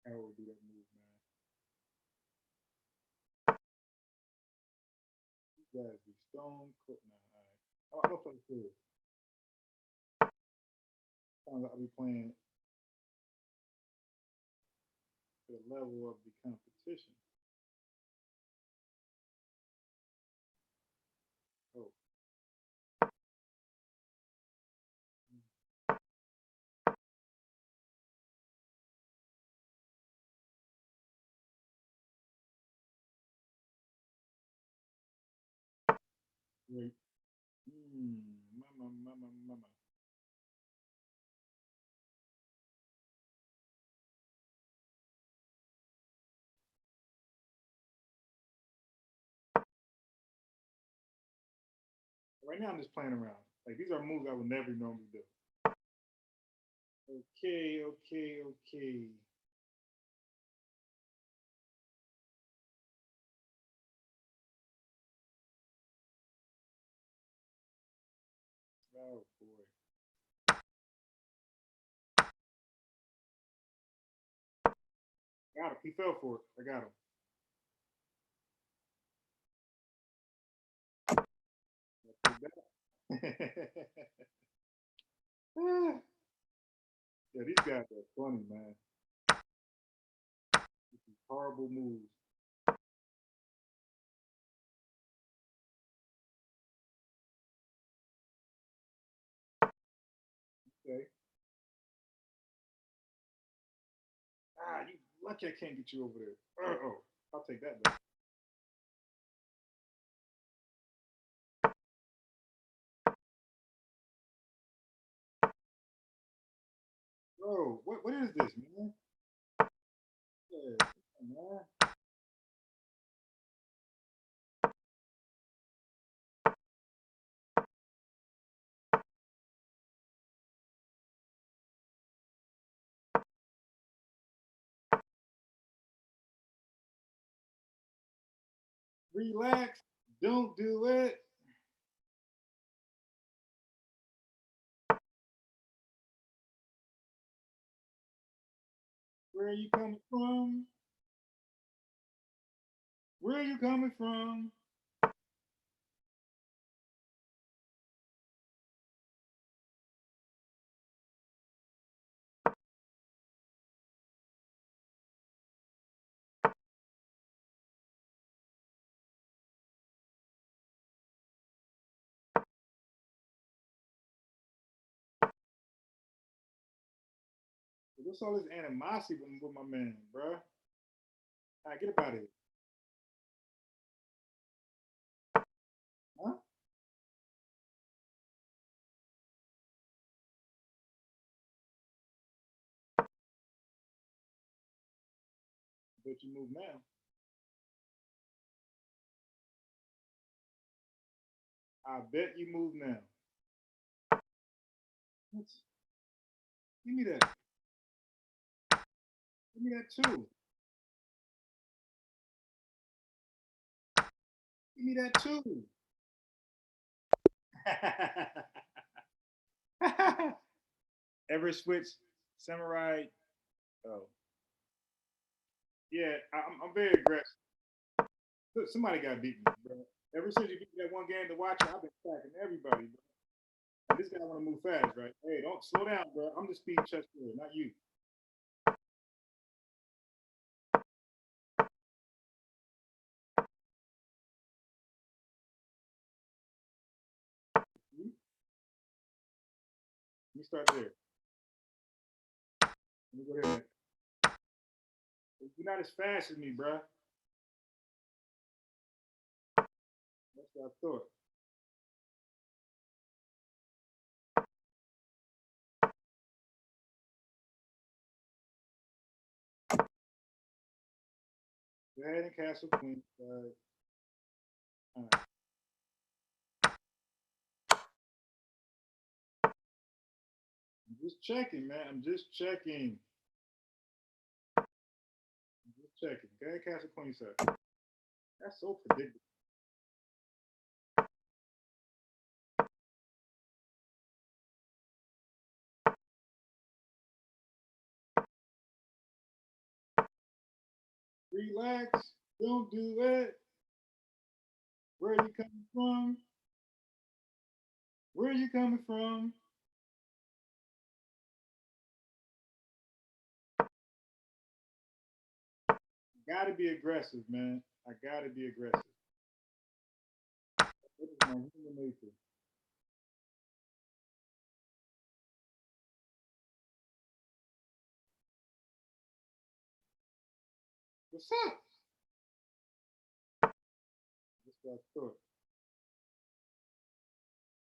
Speaker 1: How would do that move, man? You guys be stone cold now. All right. I'm gonna play through. Sometimes I'll be playing to the level of the competition. Oh, wait. Mama, mama, mama. Right now, I'm just playing around. Like these are moves I would never normally do. Okay, okay, okay. Oh boy. Got him. He fell for it. I got him. Yeah, these guys are funny, man. These horrible moves. Okay. Ah, you lucky I can't get you over there. Oh, I'll take that back. Bro, what is this, man? Yeah, come on, man. Relax. Don't do it. Where are you coming from? Where are you coming from? What's all this animosity with my man, bro? All right, get up out of here. Huh? Bet you move now. I bet you move now. What? Give me that. Give me that too. Give me that too. Ever switch samurai? Oh, yeah. I'm very aggressive. Look, somebody got beat me, bro. Ever since you beat me that one game to watch, I've been attacking everybody, bro. And this guy want to move fast, right? Hey, don't slow down, bro. I'm the speed chess player, not you. Let me start there. Let me go there. You're not as fast as me, bruh. That's what I thought. Go ahead and castle queen. All right. I'm just checking, man. I'm just checking. I'm just checking. Go ahead, castle queen, sir. That's so predictable. Relax. Don't do it. Where are you coming from? Where are you coming from? Gotta be aggressive, man. I gotta be aggressive. That is my human nature. What's up? That's what I thought.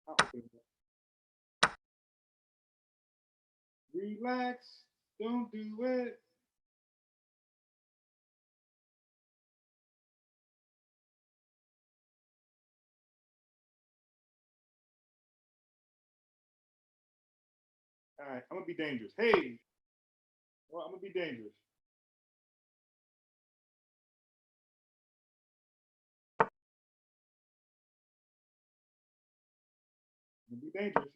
Speaker 1: I'll open it up. Relax. Don't do it. All right, I'm gonna be dangerous. Hey, well, I'm gonna be dangerous. I'm gonna be dangerous.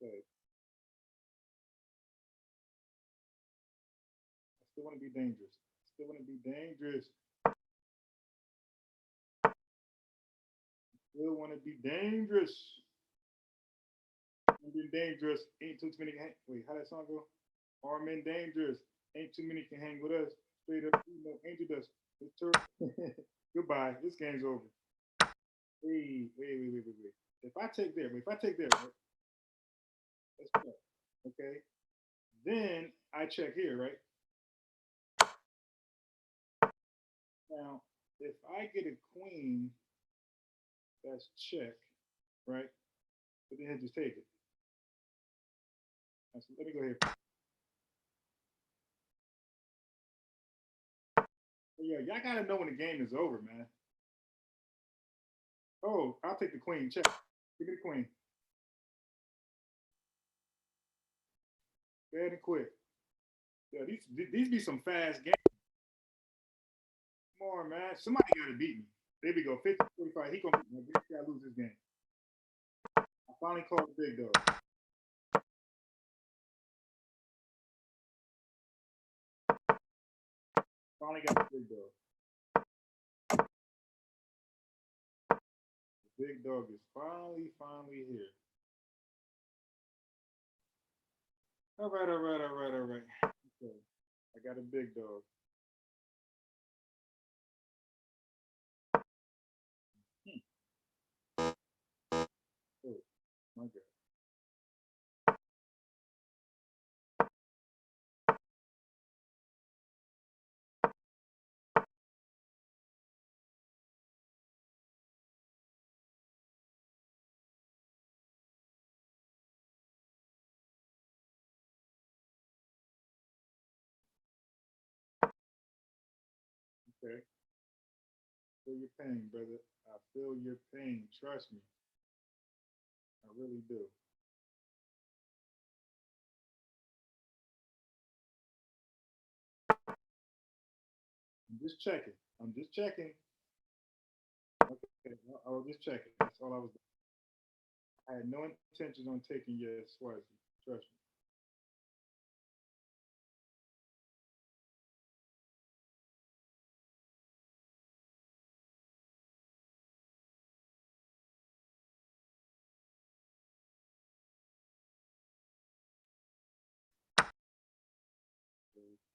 Speaker 1: Okay. I still want to be dangerous. I still want to be dangerous. Still want to be dangerous. Being dangerous. Ain't too many. Wait, how that song go? Arm in dangerous. Ain't too many can hang with us. Straight up, you know, angel dust. Goodbye. This game's over. Wait. If I take there, right? Let's go. Okay. Then I check here, right? Now, if I get a queen, that's check, right? But then just take it. So let me go here. But yeah, y'all gotta know when the game is over, man. Oh, I'll take the queen. Check. Give me the queen. Go ahead and quit. Yeah, these be some fast games. Come on, man. Somebody gotta beat me. There we go. 50-45. He gonna beat me. He gotta lose this game. I finally called the big dog. Finally got the big dog. The big dog is finally here. All right. Okay. I got a big dog. Hmm. Oh, my God. Okay. Feel your pain, brother. I feel your pain. Trust me. I really do. I'm just checking. I'm just checking. Okay. I was just checking. That's all I was doing. I had no intentions on taking your Swazi. Trust me.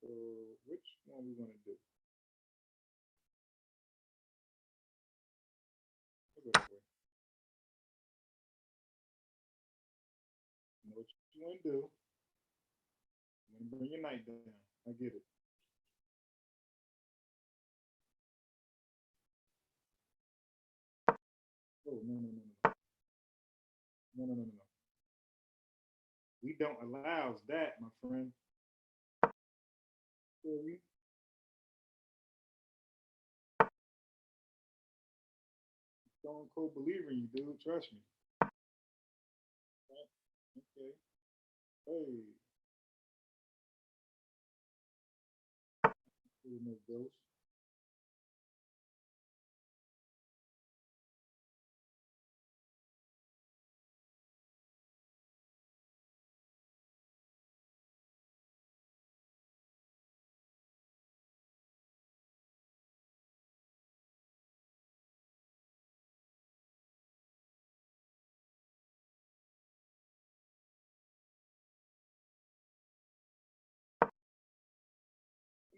Speaker 1: So which one we want to do? We'll go that way. You know what you want to do? You want to bring your knight down. I get it. Oh no no no no no no no no no. We don't allow that, my friend. So we stone cold believer in you, dude. Trust me. Right? Okay. Hey, no ghost.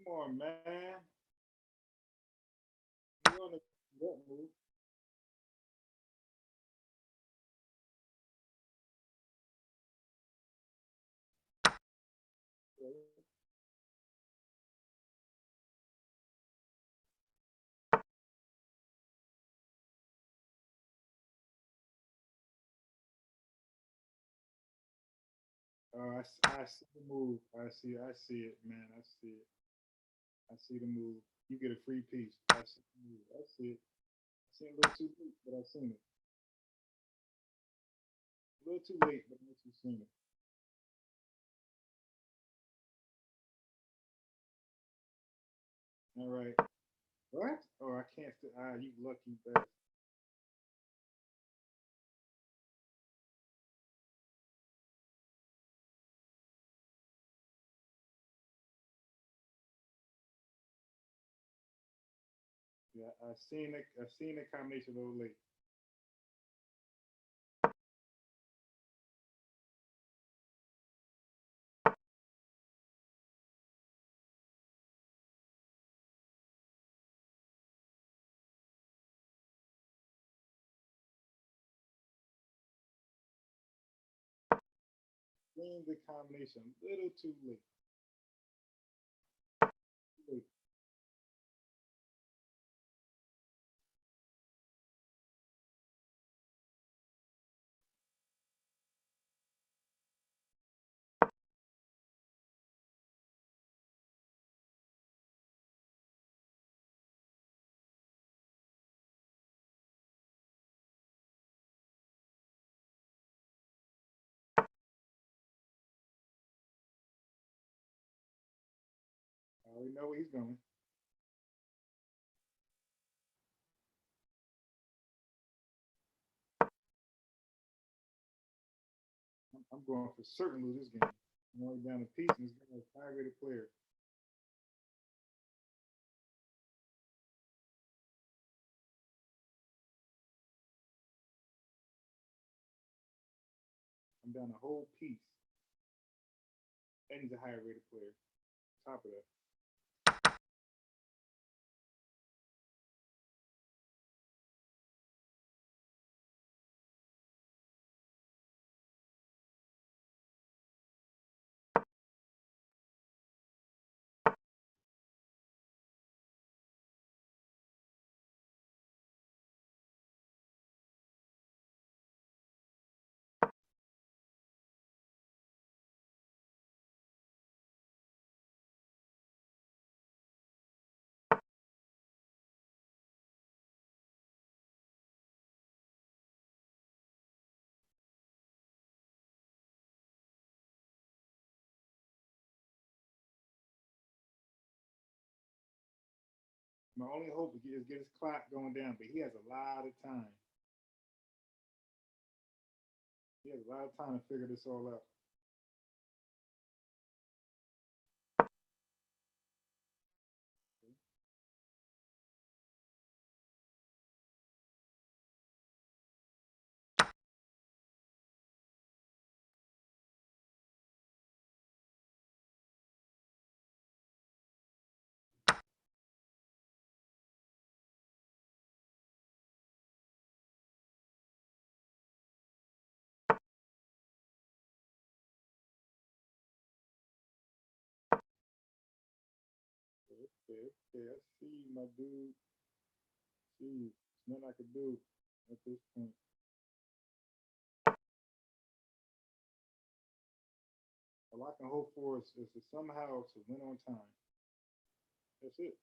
Speaker 1: Come on, man. You want to that move? I see the move. I see it, man. I see it. I see the move. You get a free piece. I see the move. I see it. I seen it a little too late, but I seen it. A little too late, but I actually seen it. All right. What? Oh, I can't. You lucky bastard. Yeah, I seen it. I seen the combination a little late. Seen the combination a little too late. Too late. I already know where he's going. I'm going for certain lose this game. I'm only down a piece, and this guy is a high rated player. I'm down a whole piece, and he's a higher rated player. Top of that. My only hope is get his clock going down, but he has a lot of time. He has a lot of time to figure this all out. Okay, okay, I see you, my dude. See you. There's nothing I can do at this point. All I can hope for is to somehow to win on time. That's it.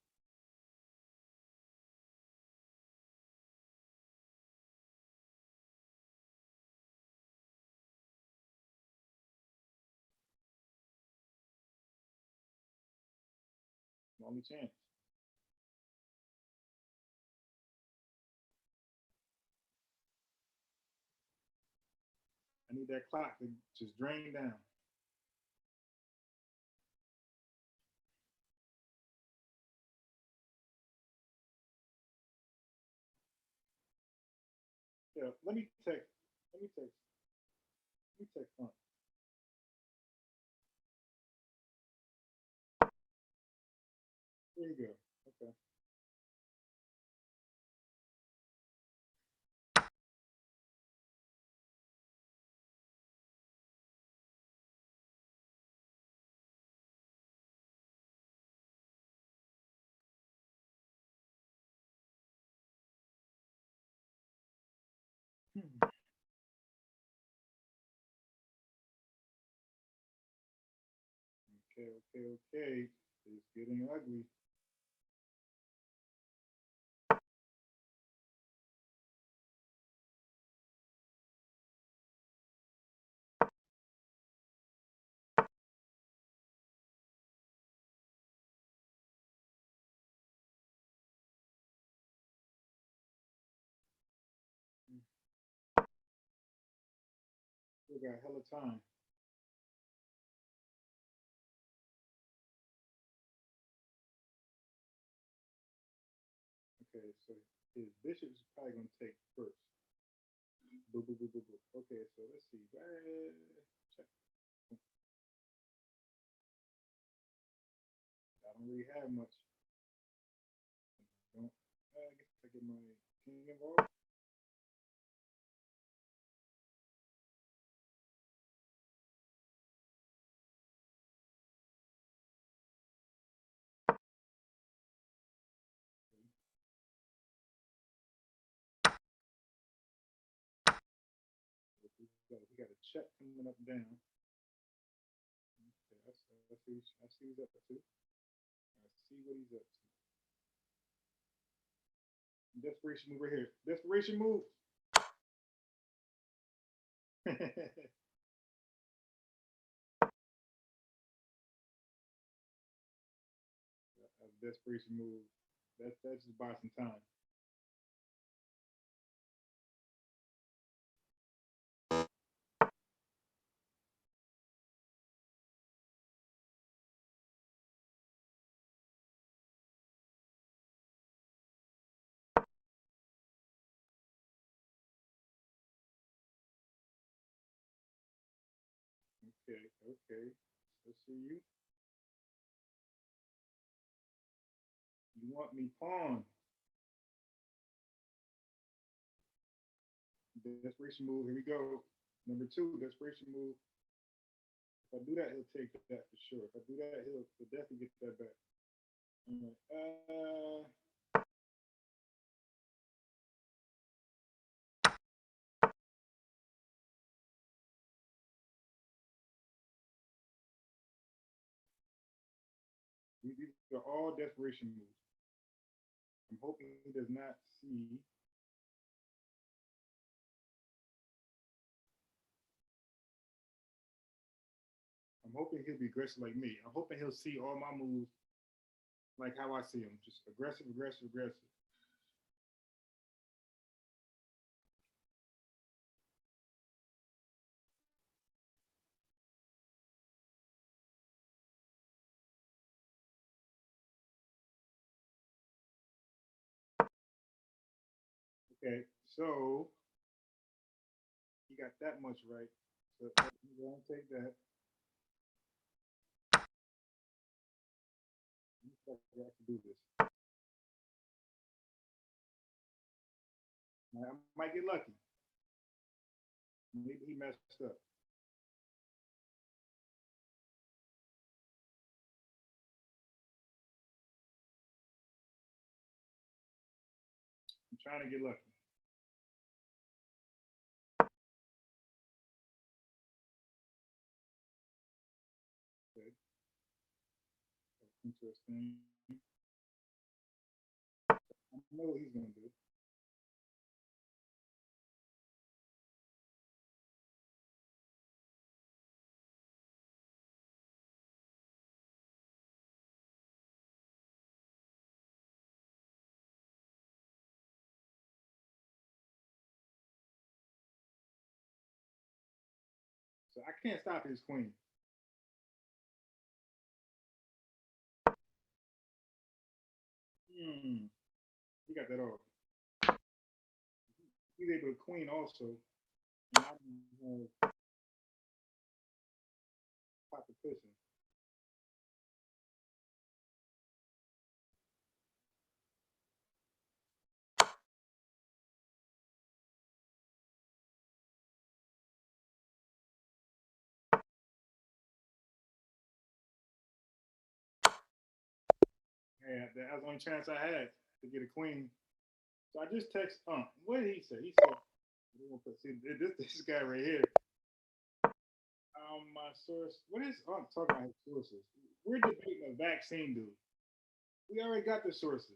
Speaker 1: My only chance. I need that clock to just drain down. Yeah, let me text. Let me text. Let me text on. There you go. Okay. Hmm. Okay, okay, okay. It's getting ugly. Still got hella time. Okay, so his bishop is probably gonna take first. Boo, boo, boo, boo, boo. Okay, so let's see. Check. I don't really have much. Don't. I guess I get my king involved. We got a check coming up down. Okay, I see he's up to. I see what he's up to. Desperation move right here. Desperation move. A desperation move. That's just buy some time. Okay, okay. Let's see you. You want me pawn? Desperation move. Here we go. Number two, desperation move. If I do that, he'll take that for sure. If I do that, he'll definitely get that back. All right. These are all desperation moves. I'm hoping he does not see. I'm hoping he'll be aggressive like me. I'm hoping he'll see all my moves like how I see them. Just aggressive, aggressive, aggressive. Okay, so he got that much right. So we're gonna take that. Looks like I can do this. I might get lucky. Maybe he messed up. trying to get lucky. Okay. Interesting. I know what he's gonna do. So I can't stop his queen. Hmm. He got that off. He's able to queen also. And I have competition. Yeah, that was the only chance I had to get a queen. So I just text What did he say? He said, see, this guy right here. My source. What is talking about his sources? We're debating a vaccine, dude. We already got the sources.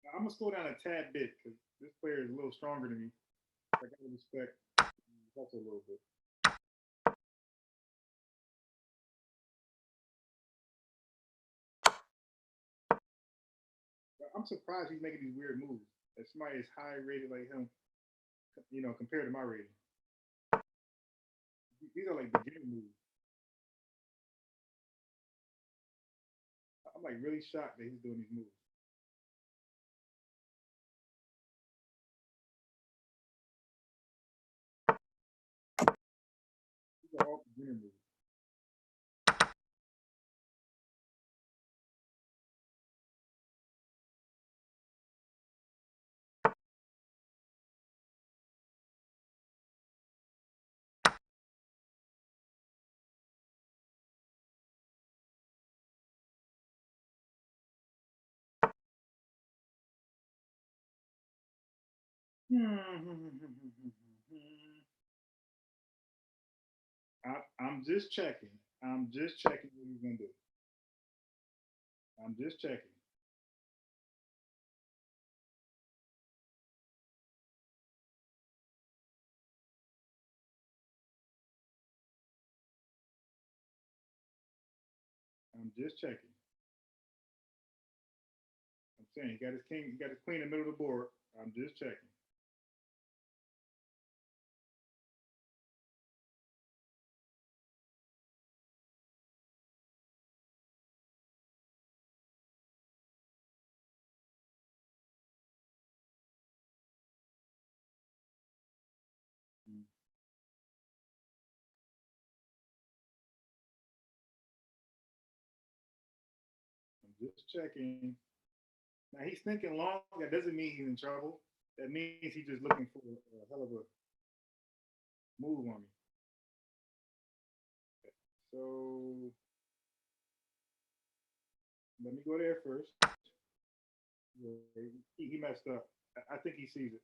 Speaker 1: Now, I'm gonna slow down a tad bit because this player is a little stronger than me. I gotta respect that's a little bit. But I'm surprised he's making these weird moves. That somebody is high rated like him, compared to my rating. These are like beginner moves. I'm like really shocked that he's doing these moves. These are all beginner moves. I'm just checking. I'm just checking what he's gonna do. I'm just checking. I'm just checking. I'm saying he got his king, he got his queen in the middle of the board. I'm just checking. Mm, I'm just checking. Now he's thinking long. That doesn't mean he's in trouble. That means he's just looking for a hell of a move on me. So let me go there first. Yeah, he messed up. I think he sees it.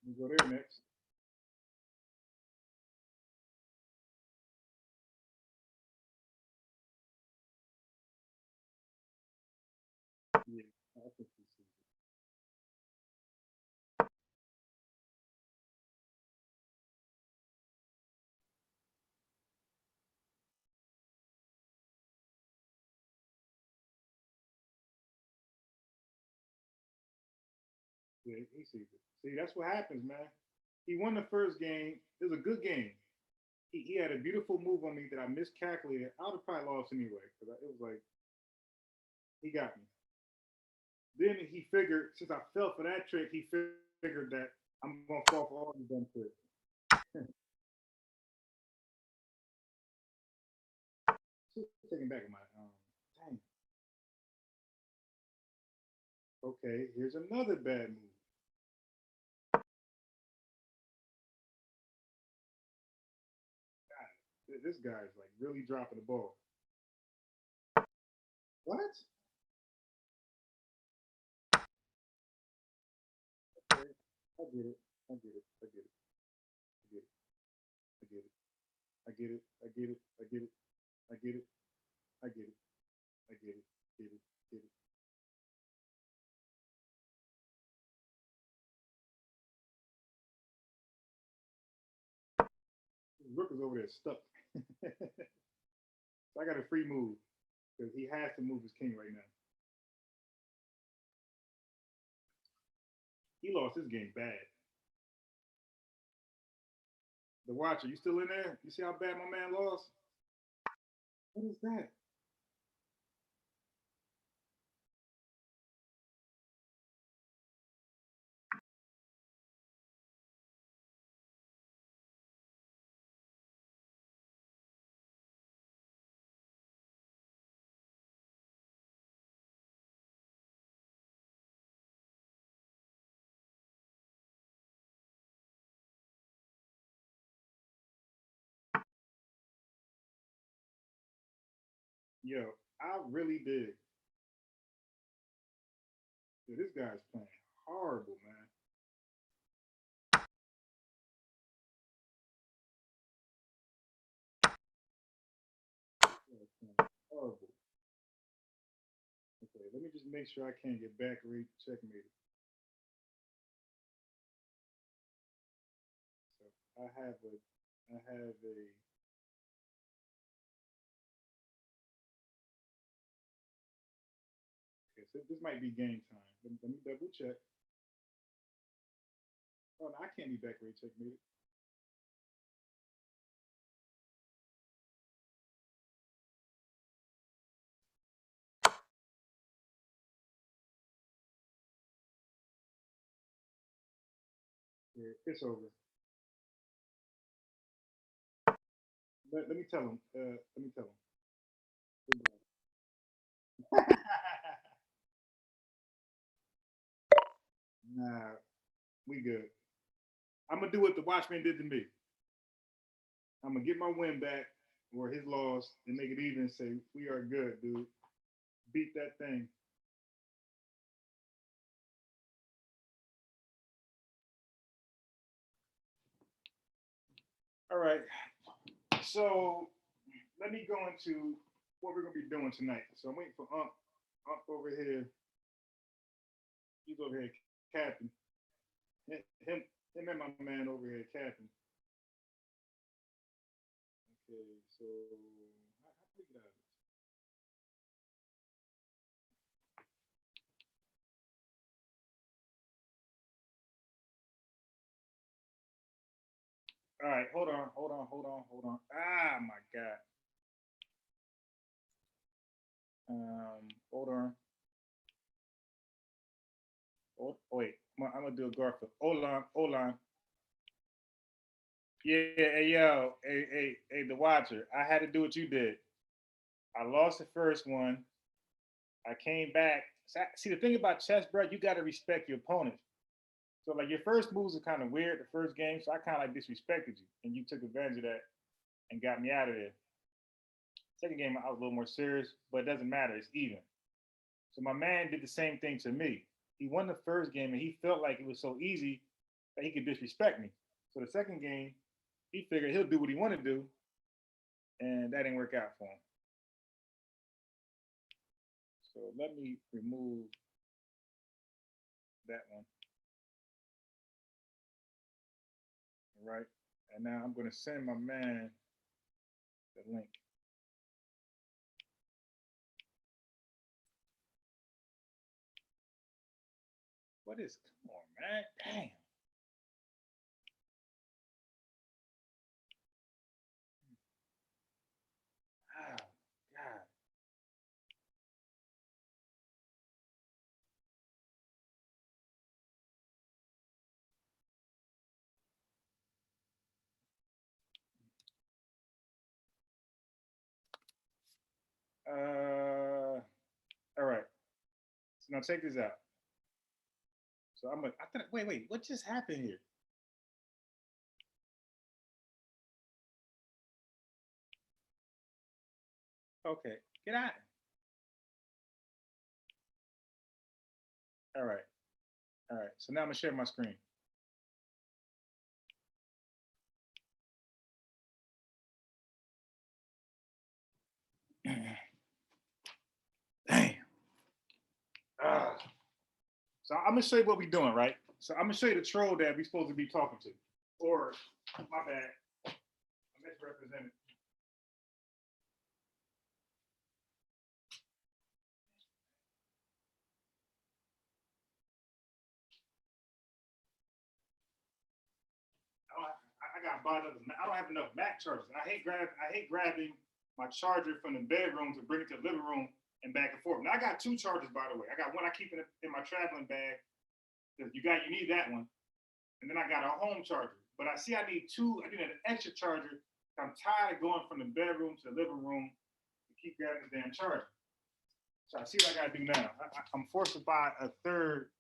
Speaker 1: Let me go there next. Yeah, I think he sees it. Yeah, he sees it. See, that's what happens, man. He won the first game. It was a good game. He had a beautiful move on me that I miscalculated. I would have probably lost anyway because it was like he got me. Then he figured since I fell for that trick, he figured that I'm gonna fall for all these dumb tricks. Just taking back my dang. Okay, here's another bad move. God, this guy is like really dropping the ball. What? Okay. I get it. I get it. I get it. I get it. I get it. I get it. I get it. I get it. I get it. I get it. I get it. Get it. Get it. Rook is over there stuck. So I got a free move because he has to move his king right now. He lost his game bad. The Watcher, you still in there? You see how bad my man lost? What is that? Yo, I really did. Yo, this guy's playing horrible, man. This guy's playing horrible. Okay, let me just make sure I can't get back rate checkmated. So I have a okay, so this might be game time. Let me double check. Oh, no, I can't be back rate checkmated. Yeah, it's over. Let me tell him. Let me tell him. Nah, we good. I'm gonna do what the Watchman did to me. I'm gonna get my win back or his loss and make it even. And say we are good, dude. Beat that thing. All right. So let me go into what we're gonna be doing tonight. So I'm waiting for Unc. Unc over here. He's over here, Captain. Him, him and my man over here, Captain. Okay. So how do we get out of this? All right. Hold on. Hold on. Hold on. Hold on. Ah, my God. Hold on. Oh, wait. I'm gonna do a Garfield. Hold on. Hold on. Yeah, hey yo, hey, the Watcher. I had to do what you did. I lost the first one. I came back. See, the thing about chess, bro, you got to respect your opponent. So, like, your first moves are kind of weird, the first game. So, I kind of like disrespected you, and you took advantage of that and got me out of there. Second game, I was a little more serious, but it doesn't matter. It's even. So, my man did the same thing to me. He won the first game, and he felt like it was so easy that he could disrespect me. So, the second game, he figured he'll do what he wanted to do, and that didn't work out for him. So let me remove that one. All right. And now I'm going to send my man the link. What is, come on, man. Damn. Oh, God. All right. So now check this out. So I'm going to, I thought, wait, what just happened here? Okay. Get out. All right. All right. So now I'm gonna share my screen. Dang. So I'm gonna show you what we're doing, right? So I'm gonna show you the troll that we're supposed to be talking to. Or my bad, I misrepresented. I got bought up. I don't have enough Mac chargers. I hate grabbing my charger from the bedroom to bring it to the living room and back and forth. Now I got two chargers, by the way. I got one I keep in my traveling bag. You need that one, and then I got a home charger. But I see I need two. I need an extra charger. I'm tired of going from the bedroom to the living room to keep grabbing the damn charger. So I see what I gotta do now. I'm forced to buy a third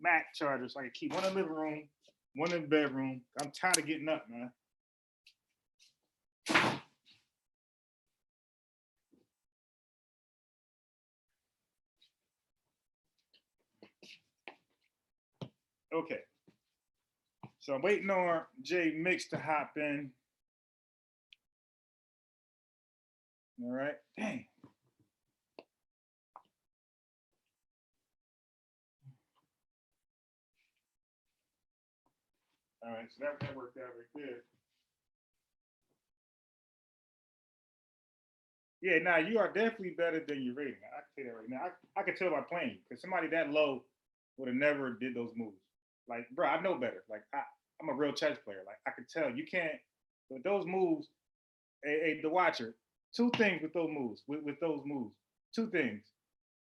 Speaker 1: Mac charger so I can keep one in the living room, one in the bedroom. I'm tired of getting up, man. Okay. So I'm waiting on Jay Mix to hop in. All right. Dang. All right. So that worked out right there. Yeah, now you are definitely better than your rating. I can tell you that right now. I can tell by playing you because somebody that low would have never did those moves. Like, bro, I know better. Like, I'm a real chess player. Like, I can tell you can't with those moves. The watcher. Two things with those moves. With those moves, two things.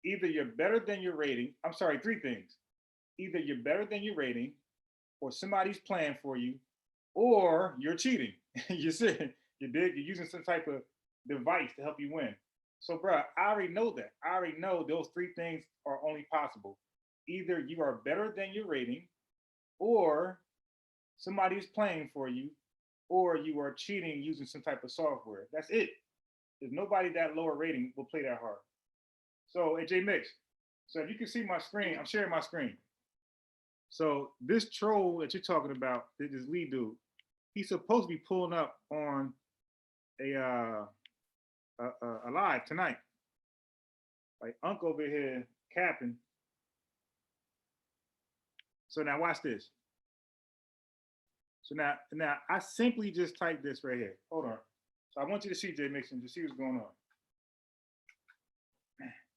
Speaker 1: Either you're better than your rating. I'm sorry, three things. Either you're better than your rating, or somebody's playing for you, or you're cheating. You see, you're using some type of device to help you win. So, bro, I already know that. I already know those three things are only possible. Either you are better than your rating, or somebody's playing for you, or you are cheating using some type of software. That's it. There's nobody that lower rating will play that hard. So, AJ Mix. So if you can see my screen, I'm sharing my screen. So this troll that you're talking about, this lead dude, he's supposed to be pulling up on a live tonight. Like Unc over here capping. So now watch this. So now I simply just typed this right here. Hold on. So I want you to see Jay Mixon to see what's going on.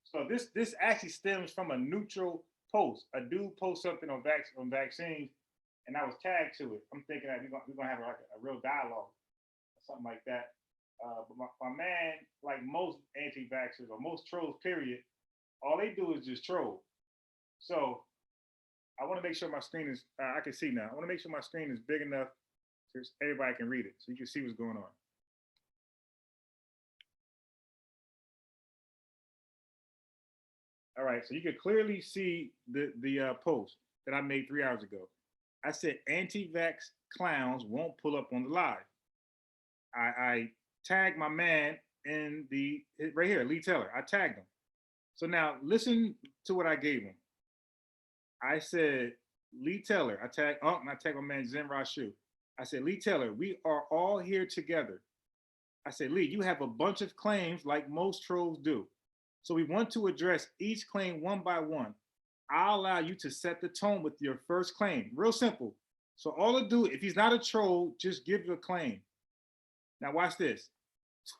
Speaker 1: So this actually stems from a neutral post. A dude post something on vaccines, and I was tagged to it. I'm thinking that we're gonna have like a real dialogue or something like that. But my man, like most anti-vaxxers or most trolls, period, all they do is just troll. So I want to make sure my screen is. I can see now. I want to make sure my screen is big enough so everybody can read it, so you can see what's going on. All right, so you can clearly see the post that I made 3 hours ago. I said anti-vax clowns won't pull up on the live. I tagged my man in the right here, Lee Taylor. I tagged him. So now listen to what I gave him. I said, Lee Taylor. I tagged Unc and I tagged my man Zen Rashu. I said, Lee Taylor, we are all here together. I said, Lee, you have a bunch of claims like most trolls do. So we want to address each claim one by one. I'll allow you to set the tone with your first claim. Real simple. So all to do, if he's not a troll, just give your claim. Now watch this.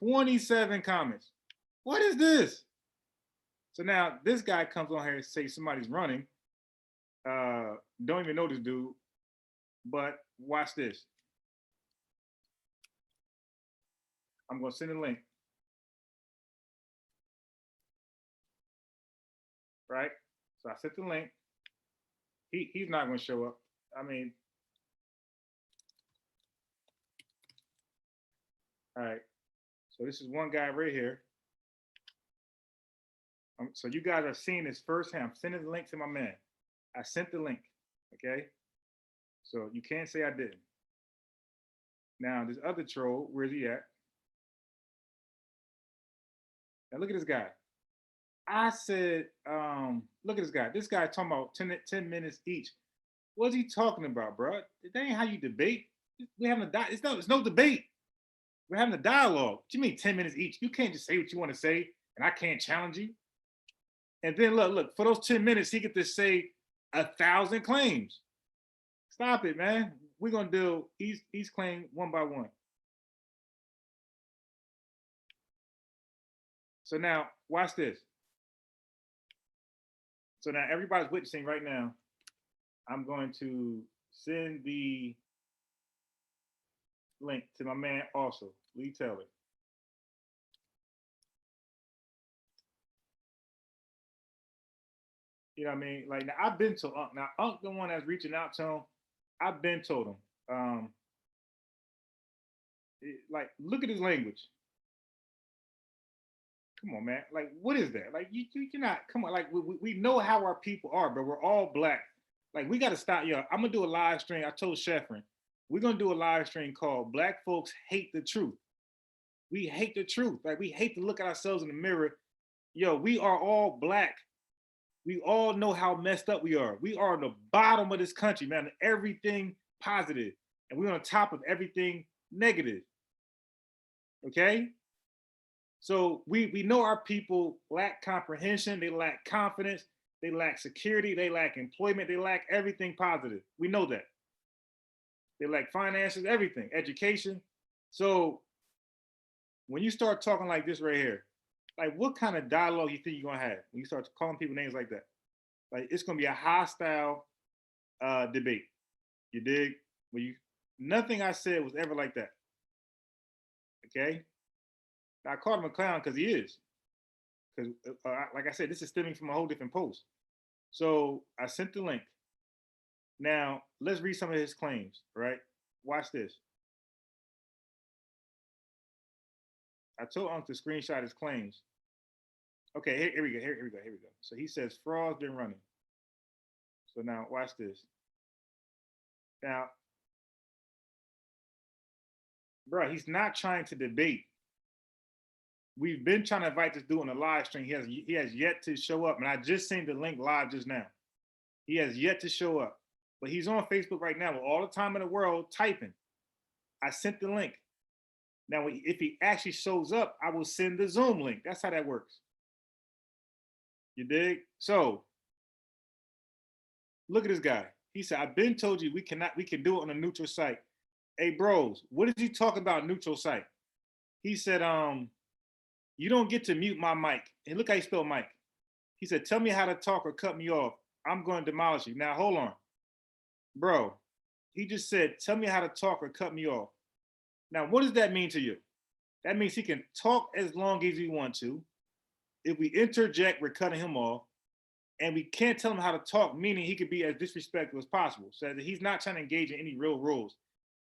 Speaker 1: 27 comments. What is this? So now this guy comes on here and says somebody's running. Don't even know this dude. But watch this. I'm going to send a link. Right? So I sent the link. He's not going to show up. I mean, all right. So this is one guy right here. So you guys are seeing this firsthand. I'm sending the link to my man. I sent the link. Okay. So you can't say I didn't. Now this other troll, where's he at? Now look at this guy. I said, look at this guy. This guy talking about 10 minutes each. What's he talking about, bro? That ain't how you debate. We having a it's no debate. We're having a dialogue. What you mean 10 minutes each? You can't just say what you want to say, and I can't challenge you. And then look, for those 10 minutes, he get to say 1,000 claims. Stop it, man. We're gonna do each claim one by one. So now watch this. So now everybody's witnessing right now. I'm going to send the link to my man also, Lee Taylor. You know what I mean? Like now I've been to Unc. Now Unc the one that's reaching out to him. I've been told him. Like look at his language. Come on, man. Like what is that? Like you're not. Come on. Like we know how our people are, but we're all black. Like we got to stop. Yo, I'm gonna do a live stream. I told Sheffrin, we're gonna do a live stream called "Black Folks Hate the Truth." We hate the truth. Like we hate to look at ourselves in the mirror. Yo, we are all black. We all know how messed up we are. We are on the bottom of this country, man. Everything positive, and we're on top of everything negative. Okay? So we know our people lack comprehension, they lack confidence, they lack security, they lack employment, they lack everything positive. We know that. They lack finances, everything, education. So when you start talking like this right here, like what kind of dialogue you think you're gonna have when you start calling people names like that? Like it's gonna be a hostile debate. You dig? When you nothing I said was ever like that. Okay. Now, I called him a clown because he is. Because, like I said, this is stemming from a whole different post. So I sent the link. Now let's read some of his claims. Right? Watch this. I told Unc to screenshot his claims. Okay, here we go. Here we go. Here we go. So he says fraud's been running. So now watch this. Now, bro, he's not trying to debate. We've been trying to invite this dude on a live stream. He has yet to show up, and I just seen the link live just now. He has yet to show up, but he's on Facebook right now with all the time in the world typing. I sent the link. Now, if he actually shows up, I will send the Zoom link. That's how that works. You dig? So look at this guy. He said, I've been told you we can do it on a neutral site. Hey, bros, what did you talk about neutral site? He said, you don't get to mute my mic. And look how he spelled Mike. He said, tell me how to talk or cut me off. I'm going to demolish you. Now, hold on. Bro, he just said, tell me how to talk or cut me off. Now, what does that mean to you? That means he can talk as long as he wants to. If we interject, we're cutting him off. And we can't tell him how to talk, meaning he could be as disrespectful as possible. So that he's not trying to engage in any real rules.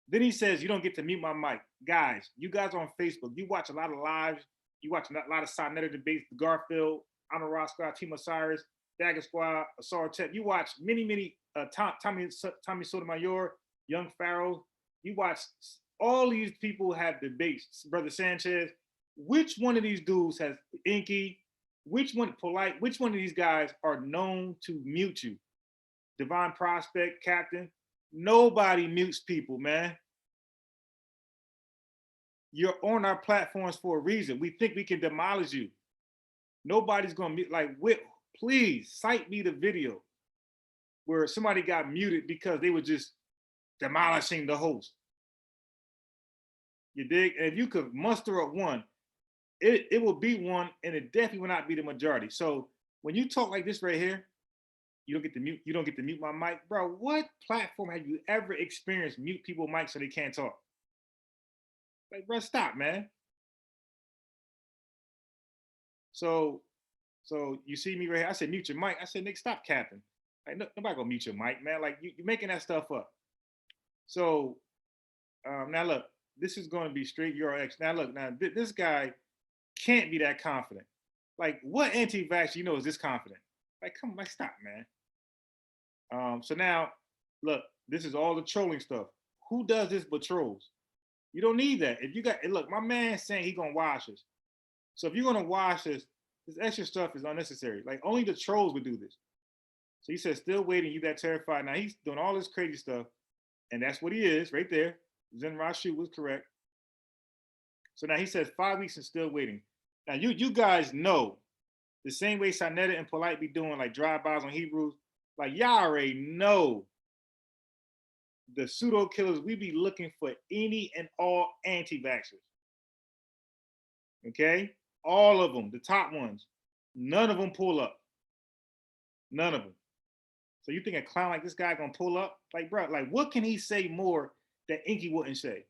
Speaker 1: Then he says, you don't get to mute my mic. Guys, you guys on Facebook, you watch a lot of lives. You watch a lot of Sinetta debates, Garfield, Amara Squad, Team Osiris, Dagger Squad, Asar Tech. You watch many Tommy Sotomayor, Young Pharaoh. You watch all these people have debates. Brother Sanchez. Which one of these dudes has Inky? Which one Polite? Which one of these guys are known to mute you? Divine Prospect, Captain. Nobody mutes people, man. You're on our platforms for a reason. We think we can demolish you. Nobody's gonna mute. Like, please cite me the video where somebody got muted because they were just demolishing the host. You dig? And if you could muster up one, it will be one, and it definitely will not be the majority. So when you talk like this right here, you don't get to mute. You don't get to mute my mic, bro. What platform have you ever experienced mute people mic so they can't talk? Like, bro, stop, man. So you see me right here. I said mute your mic. I said, Nick, stop capping. Like, nobody gonna mute your mic, man. Like you're making that stuff up. So now look, this is going to be straight URX. Now look, this guy can't be that confident. Like, what anti-vax you know is this confident? Like, come on, like, stop, man. So now, look, this is all the trolling stuff. Who does this but trolls? You don't need that. If you got, look, my man saying he gonna wash us. So if you're gonna wash us, This extra stuff is unnecessary. Like only the trolls would do this. So he said, still waiting, you that terrified. Now he's doing all this crazy stuff. And that's what he is right there. Zen Rashu was correct. So now he says 5 weeks and still waiting. Now you guys know the same way Sanetta and Polite be doing like drive-bys on Hebrews. Like y'all already know the pseudo killers, we be looking for any and all anti-vaxxers. Okay? All of them, the top ones. None of them pull up. None of them. So you think a clown like this guy gonna pull up? Like, bro, like what can he say more that Inky wouldn't say?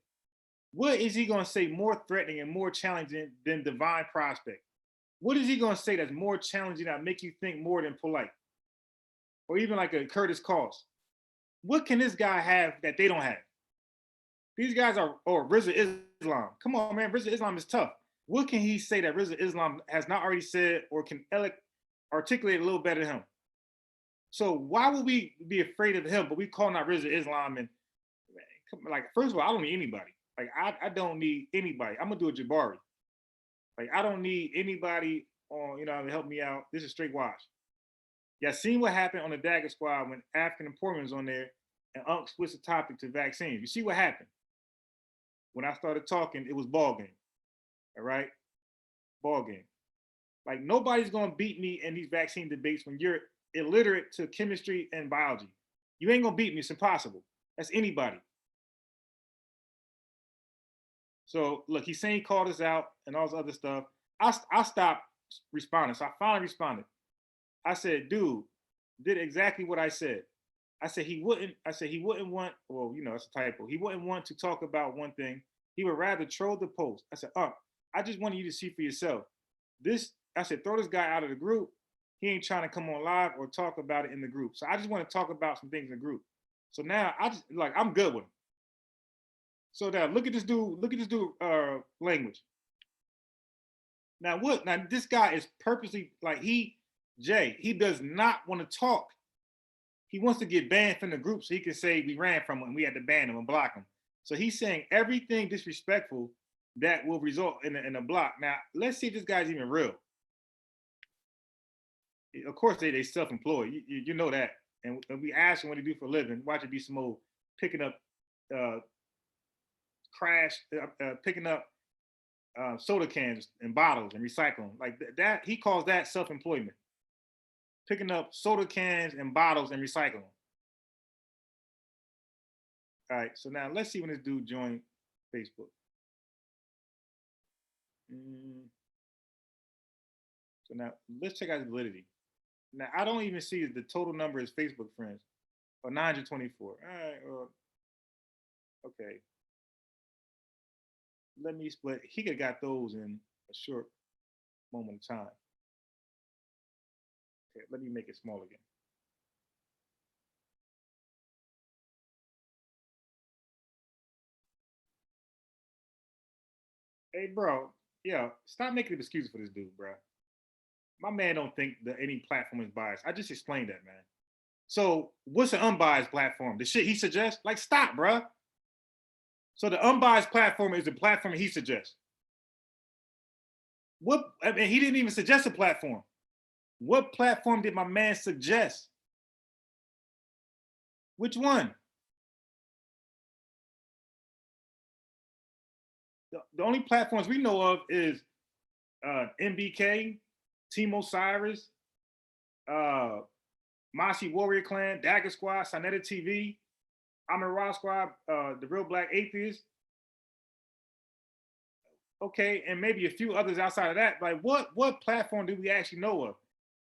Speaker 1: What is he gonna say more threatening and more challenging than Divine Prospect? What is he gonna say that's more challenging that make you think more than Polite? Or even like a Curtis Cost? What can this guy have that they don't have? These guys are, or RZA Islam. Come on, man, RZA Islam is tough. What can he say that RZA Islam has not already said or can articulate a little better than him? So why would we be afraid of him, but we calling out RZA Islam and like, first of all, I don't need anybody. Like, I don't need anybody. I'm gonna do a Jabari. Like, I don't need anybody on, to help me out. This is straight wash. Y'all seen what happened on the Dagger Squad when African Employment was on there and Unc switched the topic to vaccines. You see what happened? When I started talking, it was ball game. All right? Ball game. Like, nobody's gonna beat me in these vaccine debates when you're illiterate to chemistry and biology. You ain't gonna beat me. It's impossible. That's anybody. So look, he's saying he called us out and all this other stuff. I stopped responding. So I finally responded. I said, dude, did exactly what I said. I said he wouldn't want, well, it's a typo. He wouldn't want to talk about one thing. He would rather troll the post. I said, I just wanted you to see for yourself. I said, throw this guy out of the group. He ain't trying to come on live or talk about it in the group. So I just want to talk about some things in the group. So now I'm good with him. So now look at this dude language. Now this guy is purposely he does not want to talk. He wants to get banned from the group so he can say we ran from him and we had to ban him and block him. So he's saying everything disrespectful that will result in a block. Now let's see if this guy's even real. Of course they self-employed. You know that. And we ask him what he do for a living. Watch it be some old picking up picking up soda cans and bottles and recycling like that. He calls that self-employment. Picking up soda cans and bottles and recycling. All right, so now let's see when this dude joined Facebook. So now let's check out his validity. Now I don't even see the total number of his Facebook friends, or 924. All right, okay. Let me split. He could have got those in a short moment of time. Okay, let me make it small again. Hey, bro, stop making excuses for this dude, bro. My man don't think that any platform is biased. I just explained that, man. So what's an unbiased platform? The shit he suggests? Like, stop, bro. So the unbiased platform is the platform he suggests. He didn't even suggest a platform. What platform did my man suggest? Which one? The only platforms we know of is MBK, Team Osiris, Mashi Warrior Clan, Dagger Squad, Sanetta TV, Amin Ra Squad, The Real Black Atheist. Okay, and maybe a few others outside of that. Like, what platform do we actually know of?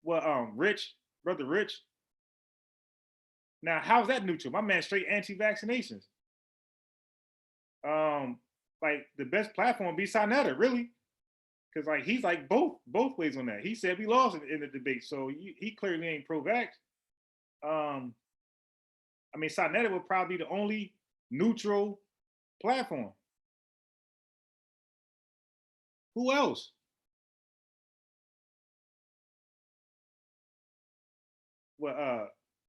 Speaker 1: Well, Brother Rich. Now, how's that neutral? My man straight anti-vaccinations. Like the best platform would be Sanetta, really, because he's both ways on that. He said we lost in the debate, so he clearly ain't pro-vax. I mean, Sanetta would probably be the only neutral platform. Who else? Well,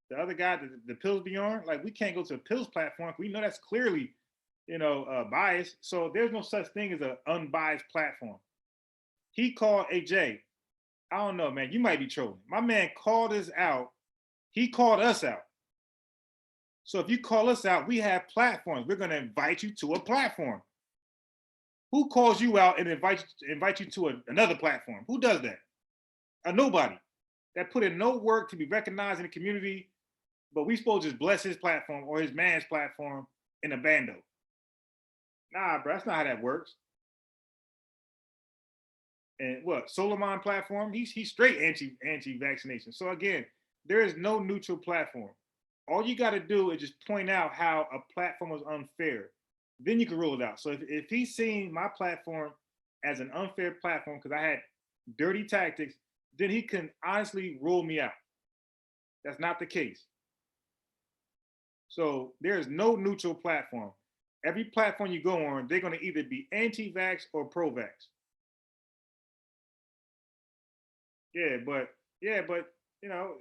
Speaker 1: the other guy, the Pills Beyond, we can't go to a Pills platform. We know that's clearly, biased. So there's no such thing as an unbiased platform. He called AJ. I don't know, man. You might be trolling. My man called us out. He called us out. So if you call us out, we have platforms. We're going to invite you to a platform. Who calls you out and invite you to another platform? Who does that? Nobody. That put in no work to be recognized in the community, but we supposed to just bless his platform or his man's platform in a bando. Nah, bro, that's not how that works. And what Solomon platform? He's straight anti-vaccination. So again, there is no neutral platform. All you got to do is just point out how a platform was unfair. Then you can rule it out. So if he's seeing my platform as an unfair platform because I had dirty tactics, then he can honestly rule me out. That's not the case. So there is no neutral platform. Every platform you go on, they're going to either be anti-vax or pro-vax. But you know,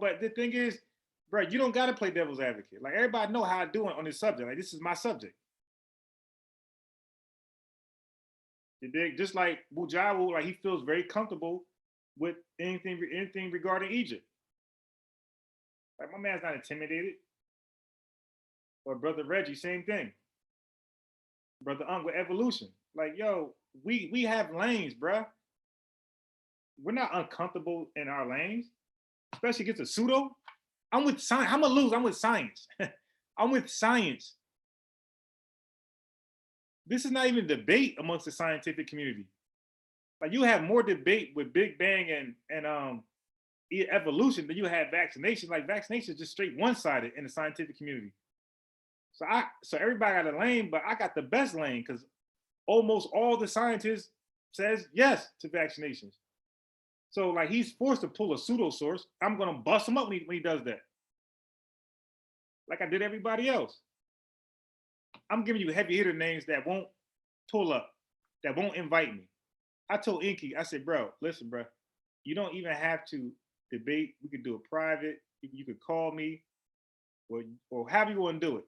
Speaker 1: but the thing is, bro, you don't got to play devil's advocate. Like everybody know how I do it on this subject. Like this is my subject. You dig? Just like Bujawu, like he feels very comfortable with anything regarding Egypt. Like my man's not intimidated. Or brother Reggie, same thing. Brother Unc with evolution. Like yo, we have lanes, bro. We're not uncomfortable in our lanes, especially against a pseudo. I'm with science. I'm gonna lose. I'm with science. I'm with science. This is not even a debate amongst the scientific community. Like you have more debate with Big Bang and evolution than you have vaccination. Like vaccination is just straight one-sided in the scientific community. So everybody got a lane, but I got the best lane because almost all the scientists says yes to vaccinations. So like he's forced to pull a pseudo source. I'm gonna bust him up when he does that. Like I did everybody else. I'm giving you heavy hitter names that won't pull up, that won't invite me. I told Inky, I said, bro, listen, bro, you don't even have to debate. We could do a private. You could call me or however you want to do it.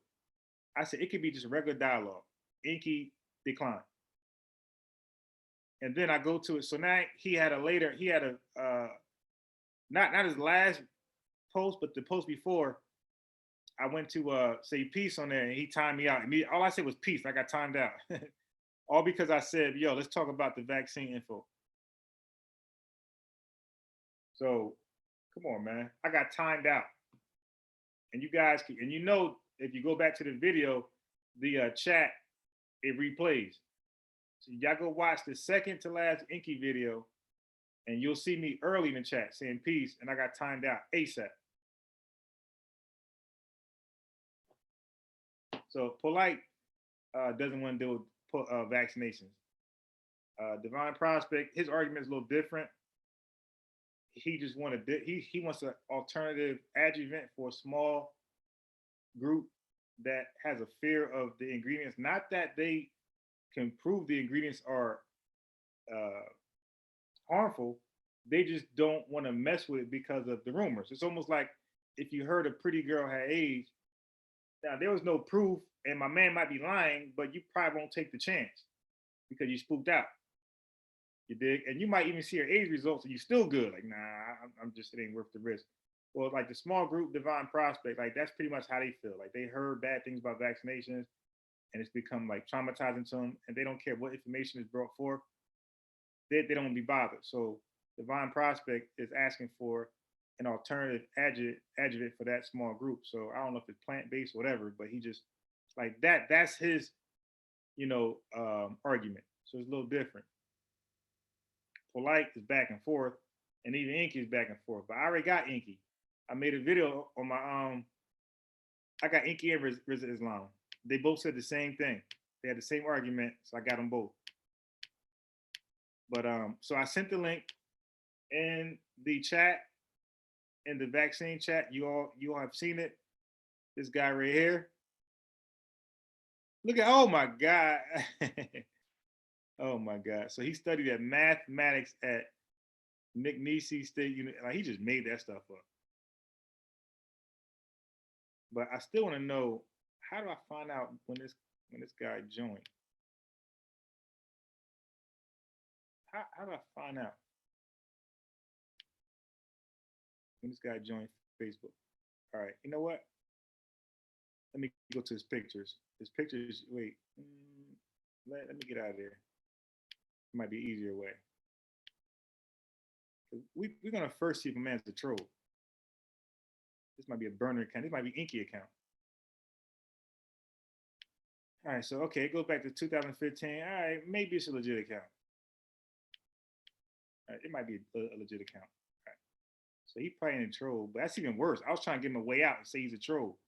Speaker 1: I said, it could be just a regular dialogue. Inky declined. And then I go to it. So now he had a not his last post, but the post before, I went to say peace on there and he timed me out. All I said was peace. I got timed out. All because I said, yo, let's talk about the vaccine info. So come on, man. I got timed out. And you guys can, and you know, if you go back to the video, the chat, it replays. So y'all go watch the second to last Inky video and you'll see me early in the chat saying peace and I got timed out ASAP. So Polite doesn't want to deal with vaccinations. Divine Prospect, his argument is a little different. He just wanted he wants an alternative adjuvant for a small group that has a fear of the ingredients. Not that they can prove the ingredients are harmful. They just don't want to mess with it because of the rumors. It's almost like if you heard a pretty girl had AIDS. Now there was no proof, and my man might be lying, but you probably won't take the chance because you spooked out. You dig? And you might even see your AIDS results and you still good. Like, nah, I'm just, it ain't worth the risk. Well, like the small group Divine Prospect, like that's pretty much how they feel. Like they heard bad things about vaccinations and it's become like traumatizing to them and they don't care what information is brought forth. They don't want to be bothered. So Divine Prospect is asking for an alternative adjuvant for that small group. So I don't know if it's plant-based or whatever, but he just like that's his, argument. So it's a little different. Polite is back and forth, and even Inky is back and forth. But I already got Inky. I made a video on my I got Inky and Riz Islam. They both said the same thing. They had the same argument, so I got them both. But so I sent the link in the chat, in the vaccine chat. You all have seen it. This guy right here. Look at, oh my God. Oh my God. So he studied at mathematics at McNeese State University. Like he just made that stuff up. But I still want to know, how do I find out when this guy joined? How do I find out? When this guy joined Facebook. All right, you know what? Let me go to his pictures. His pictures. Wait, let me get out of there. It might be an easier way. We're gonna first see if a man's a troll. This might be a burner account. This might be Inky account. All right, so okay, it goes back to 2015. All right, maybe it's a legit account. All right, it might be a legit account. All right. So he probably a troll, but that's even worse. I was trying to give him a way out and say he's a troll.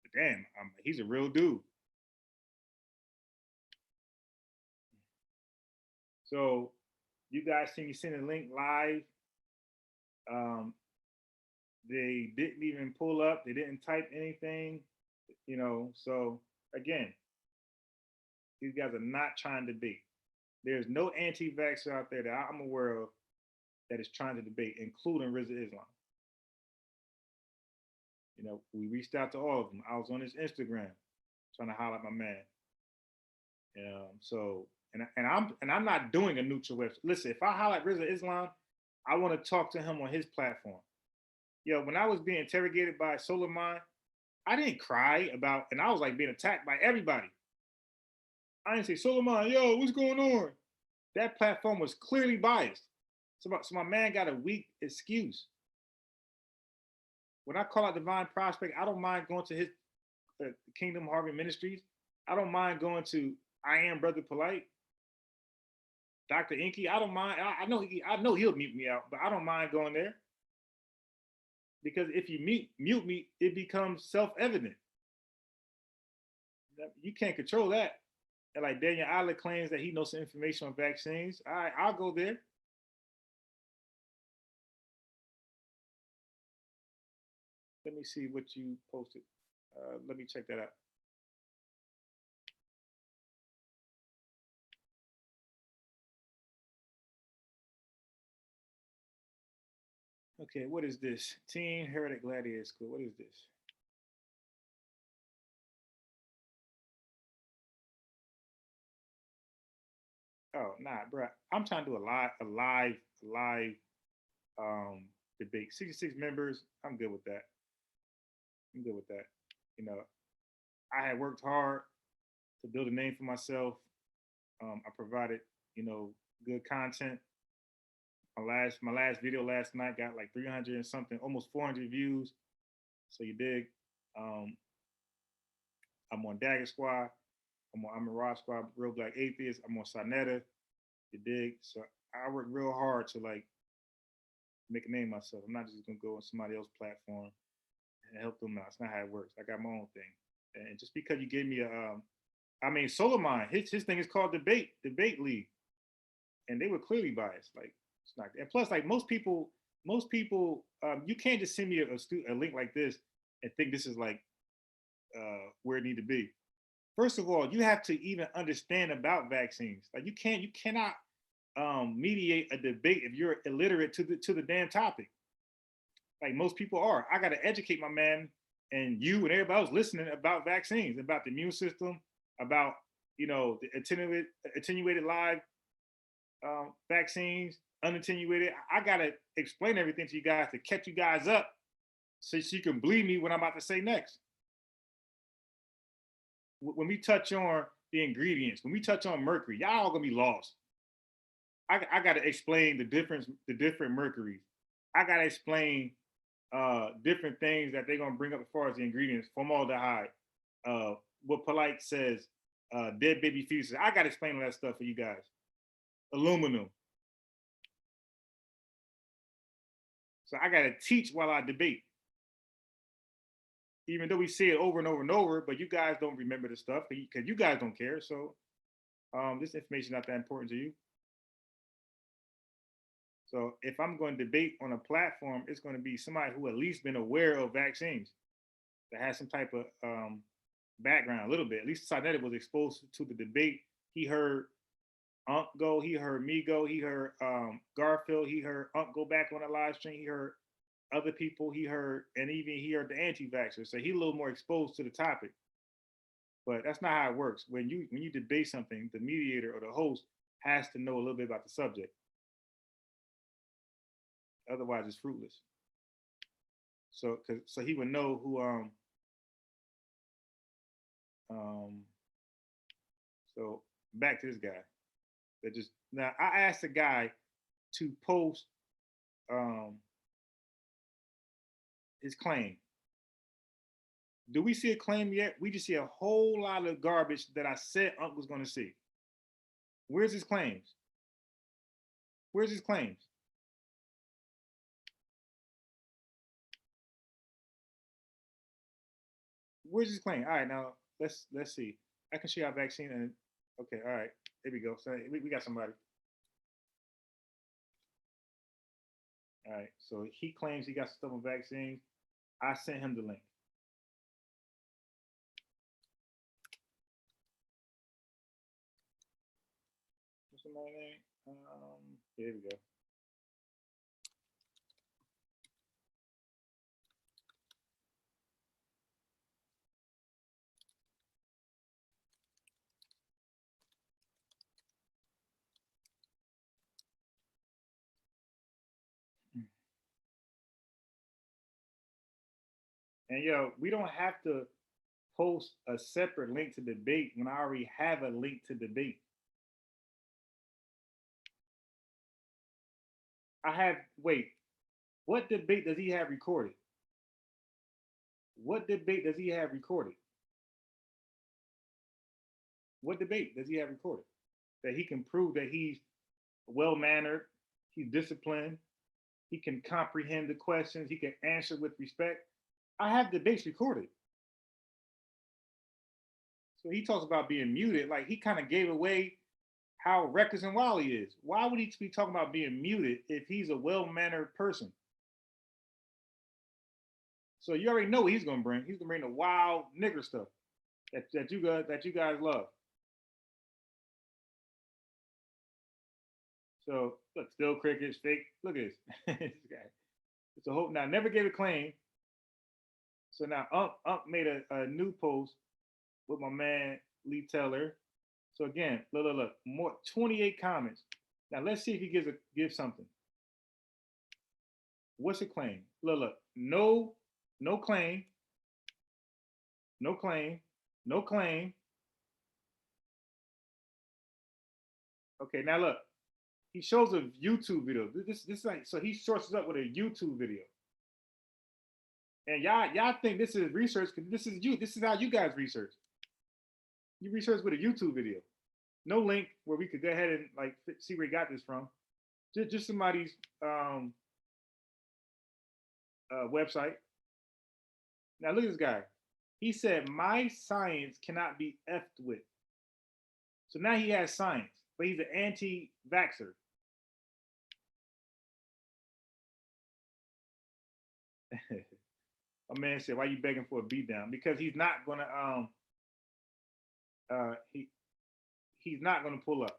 Speaker 1: But damn, he's a real dude. So you guys see me send a link live. Um, they didn't even pull up. They didn't type anything. So again, these guys are not trying to debate. There's no anti-vaxxer out there that I'm aware of that is trying to debate, including Rizza Islam. We reached out to all of them. I was on his Instagram trying to highlight my man. So I'm not doing a neutral website. Listen, if I highlight Rizza Islam, I want to talk to him on his platform. When I was being interrogated by Soleimani, I didn't cry about, and I was like being attacked by everybody. I didn't say, Soleimani, yo, what's going on? That platform was clearly biased. So my man got a weak excuse. When I call out Divine Prospect, I don't mind going to his Kingdom Harvey Ministries. I don't mind going to I Am Brother Polite, Dr. Inky. I don't mind. I know he'll mute me out, but I don't mind going there. Because if you mute me, it becomes self-evident. You can't control that. And like Daniel Isla claims that he knows some information on vaccines. All right, I'll go there. Let me see what you posted. Let me check that out. Okay, what is this? Teen Heretic Gladiator School. What is this? Oh, nah, bro. I'm trying to do a live debate. 66 members. I'm good with that. I'm good with that. You know, I had worked hard to build a name for myself. I provided, good content. My last video last night got like 300 and something, almost 400 views. So you dig. Um, I'm on Dagger Squad. I'm a Rock Squad, Real Black Atheist. I'm on Sonetta. You dig. So I work real hard to like make a name myself. I'm not just gonna go on somebody else's platform and help them out. It's not how it works. I got my own thing. And just because you gave me Solomon, his thing is called Debate League, and they were clearly biased. Like it's not. And plus, like most people, you can't just send me a link like this and think this is like where it need to be. First of all, you have to even understand about vaccines. Like you cannot mediate a debate if you're illiterate to the damn topic. Like most people are. I got to educate my man and you and everybody else listening about vaccines, about the immune system, about the attenuated live vaccines, unattenuated. I got to explain everything to you guys to catch you guys up, so you can believe me when I'm about to say next. When we touch on the ingredients, when we touch on mercury, y'all gonna be lost. I got to explain the different mercuries. I got to explain different things that they're gonna bring up as far as the ingredients, formaldehyde, what Polite says, dead baby fetuses. I got to explain all that stuff for you guys. Aluminum. So I got to teach while I debate. Even though we say it over and over and over, but you guys don't remember the stuff because you guys don't care. So this information is not that important to you. So if I'm going to debate on a platform, it's going to be somebody who at least been aware of vaccines, that has some type of background a little bit. At least Sonetta was exposed to the debate. He heard Unc go, he heard me go, he heard Garfield, he heard Unc go back on a live stream, he heard other people, he heard, and even he heard the anti-vaxxers. So he's a little more exposed to the topic. But that's not how it works. When you debate something, the mediator or the host has to know a little bit about the subject. Otherwise, it's fruitless. So he would know who um so back to this guy that just now I asked the guy to post um his claim. Do we see a claim yet? We just see a whole lot of garbage that I said Unc was going to see. Where's his claims? Where's his claims? Where's his claim? All right, now let's see. I can show you our vaccine and okay, all right, here we go. So we got somebody. All right, so he claims he got stuff on vaccines. I sent him the link. What's my name? Here we go. And yo, we don't have to post a separate link to debate when I already have a link to debate. I have, wait, what debate does he have recorded? What debate does he have recorded? What debate does he have recorded? That he can prove that he's well mannered, he's disciplined, he can comprehend the questions, he can answer with respect. I have debates recorded. So he talks about being muted, like he kind of gave away how reckless and wild he is. Why would he be talking about being muted if he's a well mannered person? So you already know what he's gonna bring. He's gonna bring the wild nigger stuff that you guys love. So look, still crickets, fake. Look at this. This guy. It's a hope now. Never gave a claim. So now Unc made a new post with my man Lee Teller. So again, look, more 28 comments. Now let's see if he gives something. What's a claim? Look, no claim, no claim, no claim. Okay, now look, he shows a YouTube video. This like so he sources up with a YouTube video. And y'all think this is research because this is you. This is how you guys research. You research with a YouTube video. No link where we could go ahead and like see where he got this from. Just somebody's website. Now look at this guy. He said my science cannot be effed with. So now he has science, but he's an anti-vaxxer. A man said, "Why are you begging for a beatdown?" Because he's not gonna uh he he's not gonna pull up.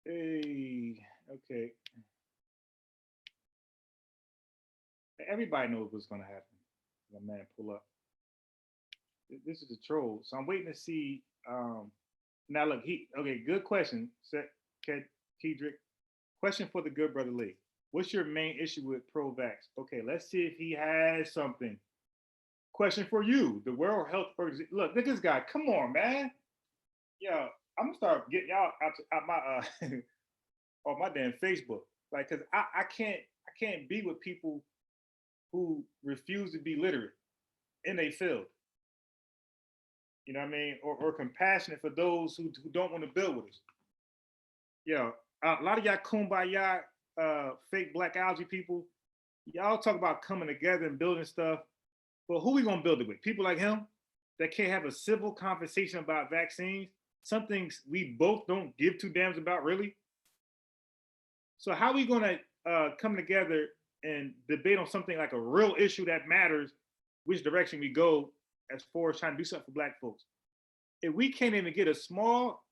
Speaker 1: Hey, okay. Everybody knows what's gonna happen. The man pull up. This is a troll. So I'm waiting to see. Now look, he okay. Good question, Kedrick. Question for the good brother Lee. What's your main issue with pro-vax? Okay, let's see if he has something. Question for you, the World Health Organization. Look at this guy. Come on, man. Yo, I'm gonna start getting y'all out my on my damn Facebook. Like, cause I can't be with people who refuse to be literate in a field. You know what I mean? Or compassionate for those who don't want to build with us. Yeah, a lot of y'all kumbaya, fake black algae people, y'all talk about coming together and building stuff. But who we gonna build it with? People like him that can't have a civil conversation about vaccines, some things we both don't give two damns about, really. So how are we gonna come together and debate on something like a real issue that matters, which direction we go, as far as trying to do something for Black folks. If we can't even get a small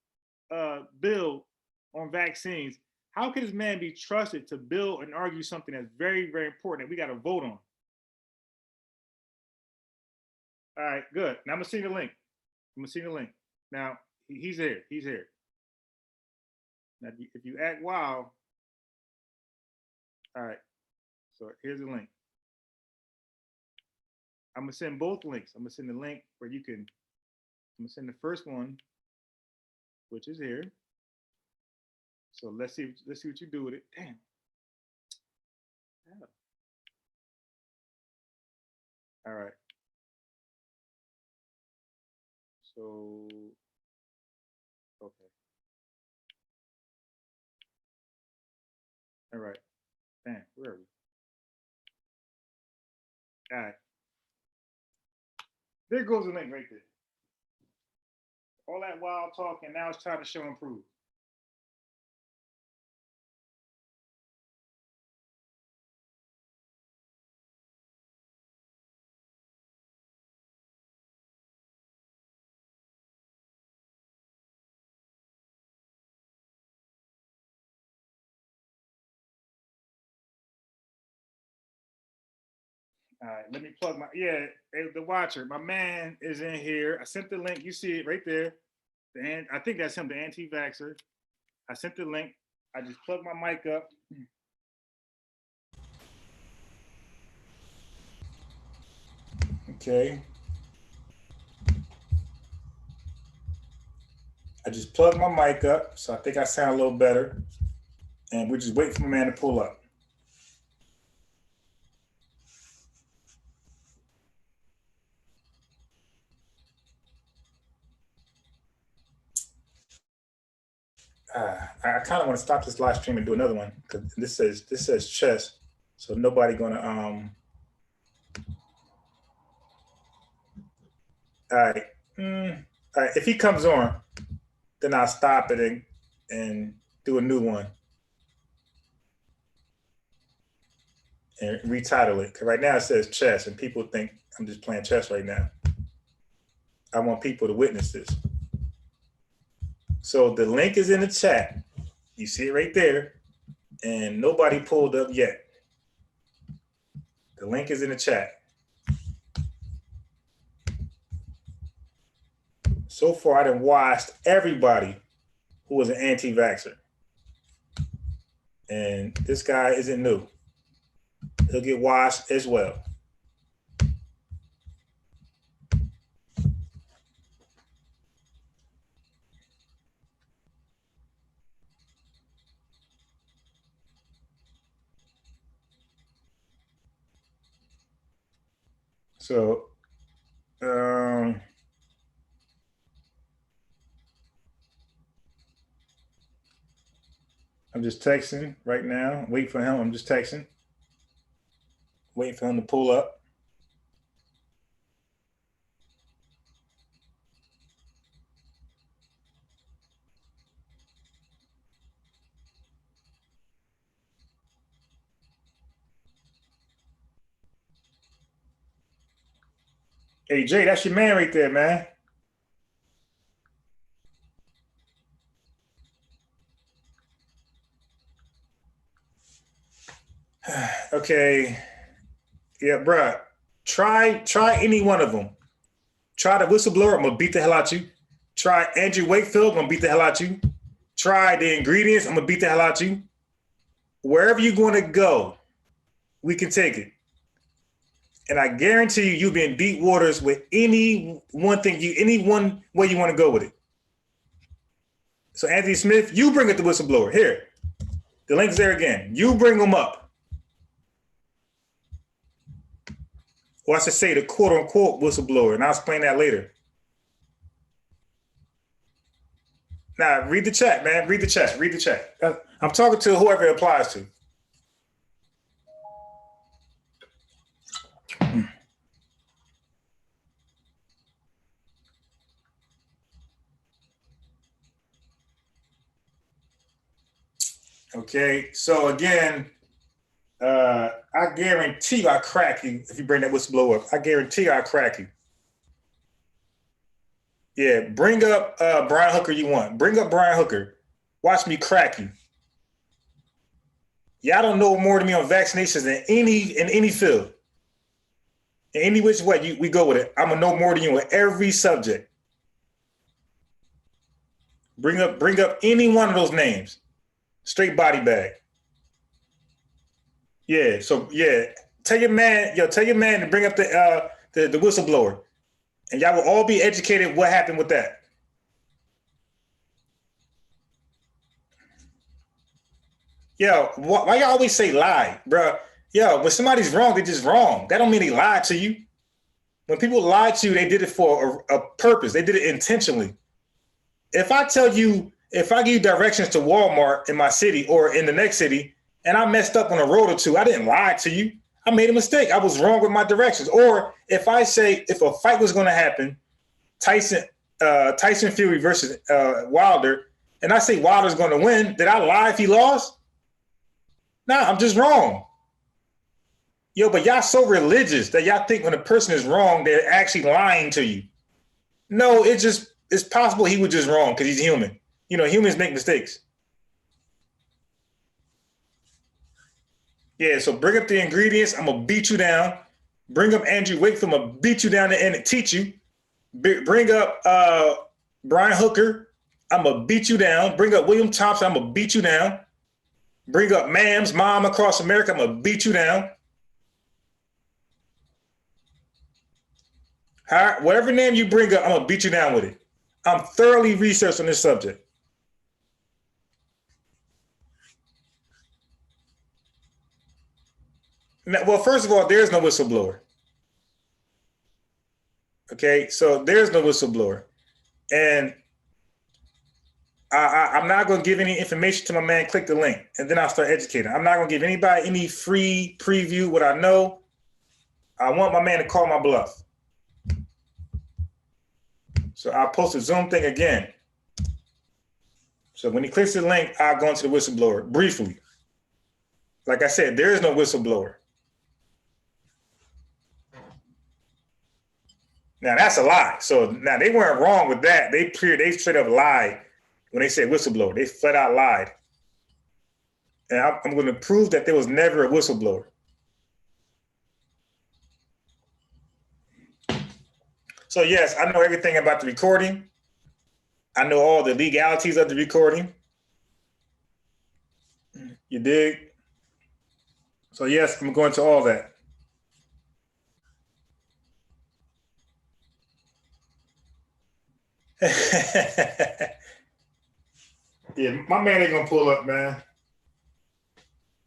Speaker 1: bill on vaccines, how can this man be trusted to build and argue something that's very, very important that we got to vote on? All right, good. Now I'm gonna see the link. I'm gonna see the link. Now he's here. He's here. Now if you act wild, all right. So here's the link. I'm gonna send both links. I'm gonna send the link where you can. I'm gonna send the first one, which is here. So let's see what you do with it. Damn. Yeah. All right. So okay. All right. Damn, where are we? All right. There goes the link right there. All that wild talk, and now it's time to show and prove. All right, let me plug my the watcher. My man is in here. I sent the link. You see it right there. And I think that's him, the anti-vaxxer. I sent the link. I just plugged my mic up. Okay. I just plugged my mic up, so I think I sound a little better. And we're just waiting for my man to pull up. I kind of want to stop this live stream and do another one because this says chess, so nobody gonna All right. All right. If he comes on, then I'll stop it and do a new one and retitle it. Because right now it says chess, and people think I'm just playing chess right now. I want people to witness this. So the link is in the chat. You see it right there, and nobody pulled up yet. The link is in the chat. So far, I done watched everybody who was an anti-vaxxer. And this guy isn't new. He'll get washed as well. So, I'm just texting right now. Wait for him. I'm just texting. Waiting for him to pull up. Hey, Jay, that's your man right there, man. Okay. Yeah, bruh. Try any one of them. Try the whistleblower, I'm gonna beat the hell out you. Try Andrew Wakefield, I'm gonna beat the hell out you. Try the ingredients, I'm gonna beat the hell out you. Wherever you're gonna go, we can take it. And I guarantee you, you'll be in deep waters with any one way you want to go with it. So Anthony Smith, you bring it the whistleblower. Here, the link's there again. You bring them up. Or I should say the quote unquote whistleblower, and I'll explain that later. Now, read the chat, man. Read the chat. Read the chat. I'm talking to whoever it applies to. Okay, so again, I guarantee you I crack you if you bring that whistleblower up. I guarantee you I crack you.
Speaker 2: Yeah, bring up Brian Hooker. You want? Bring up Brian Hooker. Watch me crack you. Y'all don't know more than me on vaccinations than any field. In any which way we go with it, I'm gonna know more than you on every subject. Bring up any one of those names. Straight body bag. Yeah. So yeah, tell your man to bring up the whistleblower, and y'all will all be educated what happened with that. Yo, why y'all always say lie, bro? Yo, when somebody's wrong, they're just wrong. That don't mean they lied to you. When people lie to you, they did it for a purpose. They did it intentionally. If I give you directions to Walmart in my city or in the next city, and I messed up on a road or two, I didn't lie to you. I made a mistake. I was wrong with my directions. Or if I say if a fight was going to happen, Tyson Fury versus Wilder, and I say Wilder's going to win, did I lie if he lost? Nah, I'm just wrong. Yo, but y'all so religious that y'all think when a person is wrong, they're actually lying to you. No, it's possible he was just wrong because he's human. You know, humans make mistakes. Yeah, so bring up the ingredients. I'm gonna beat you down. Bring up Andrew Wakefield. I'm gonna beat you down and teach you. Bring up Brian Hooker. I'm gonna beat you down. Bring up William Thompson. I'm gonna beat you down. Bring up Mam's Mom Across America. I'm gonna beat you down. Whatever name you bring up, I'm gonna beat you down with it. I'm thoroughly researched on this subject. Now, well, first of all, there's no whistleblower. Okay, so there's no whistleblower, and I'm not going to give any information to my man. Click the link, and then I'll start educating. I'm not going to give anybody any free preview what I know. I want my man to call my bluff. So I'll post a Zoom thing again. So when he clicks the link, I'll go into the whistleblower briefly. Like I said, there is no whistleblower. Now that's a lie. So now they weren't wrong with that. They straight up lied when they said whistleblower. They flat out lied. And I'm going to prove that there was never a whistleblower. So yes, I know everything about the recording. I know all the legalities of the recording. You dig? So yes, I'm going to all that. Yeah, my man ain't gonna pull up, man.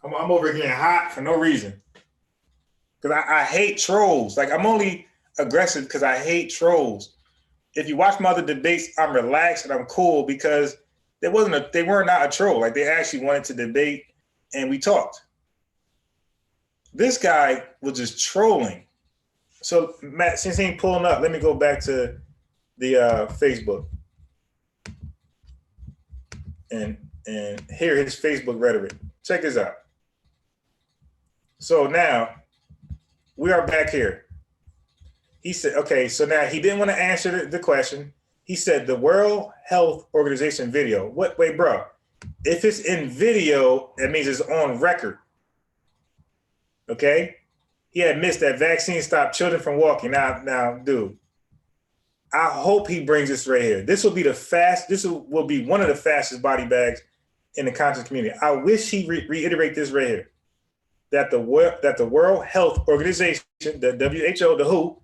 Speaker 2: I'm over here getting hot for no reason. Because I hate trolls. Like I'm only aggressive because I hate trolls. If you watch my other debates, I'm relaxed and I'm cool because they were not a troll. Like they actually wanted to debate and we talked. This guy was just trolling. So Matt, since he ain't pulling up, let me go back to the Facebook and hear his Facebook rhetoric. Check this out. So now we are back here. He said, okay, so now he didn't want to answer the question. He said the World Health Organization video. Wait, bro. If it's in video, that means it's on record. Okay? He admits that vaccines stop children from walking. Now, dude, I hope he brings this right here. This will be will be one of the fastest body bags in the conscious community. I wish he reiterate this right here. That the World Health Organization, the WHO, the WHO,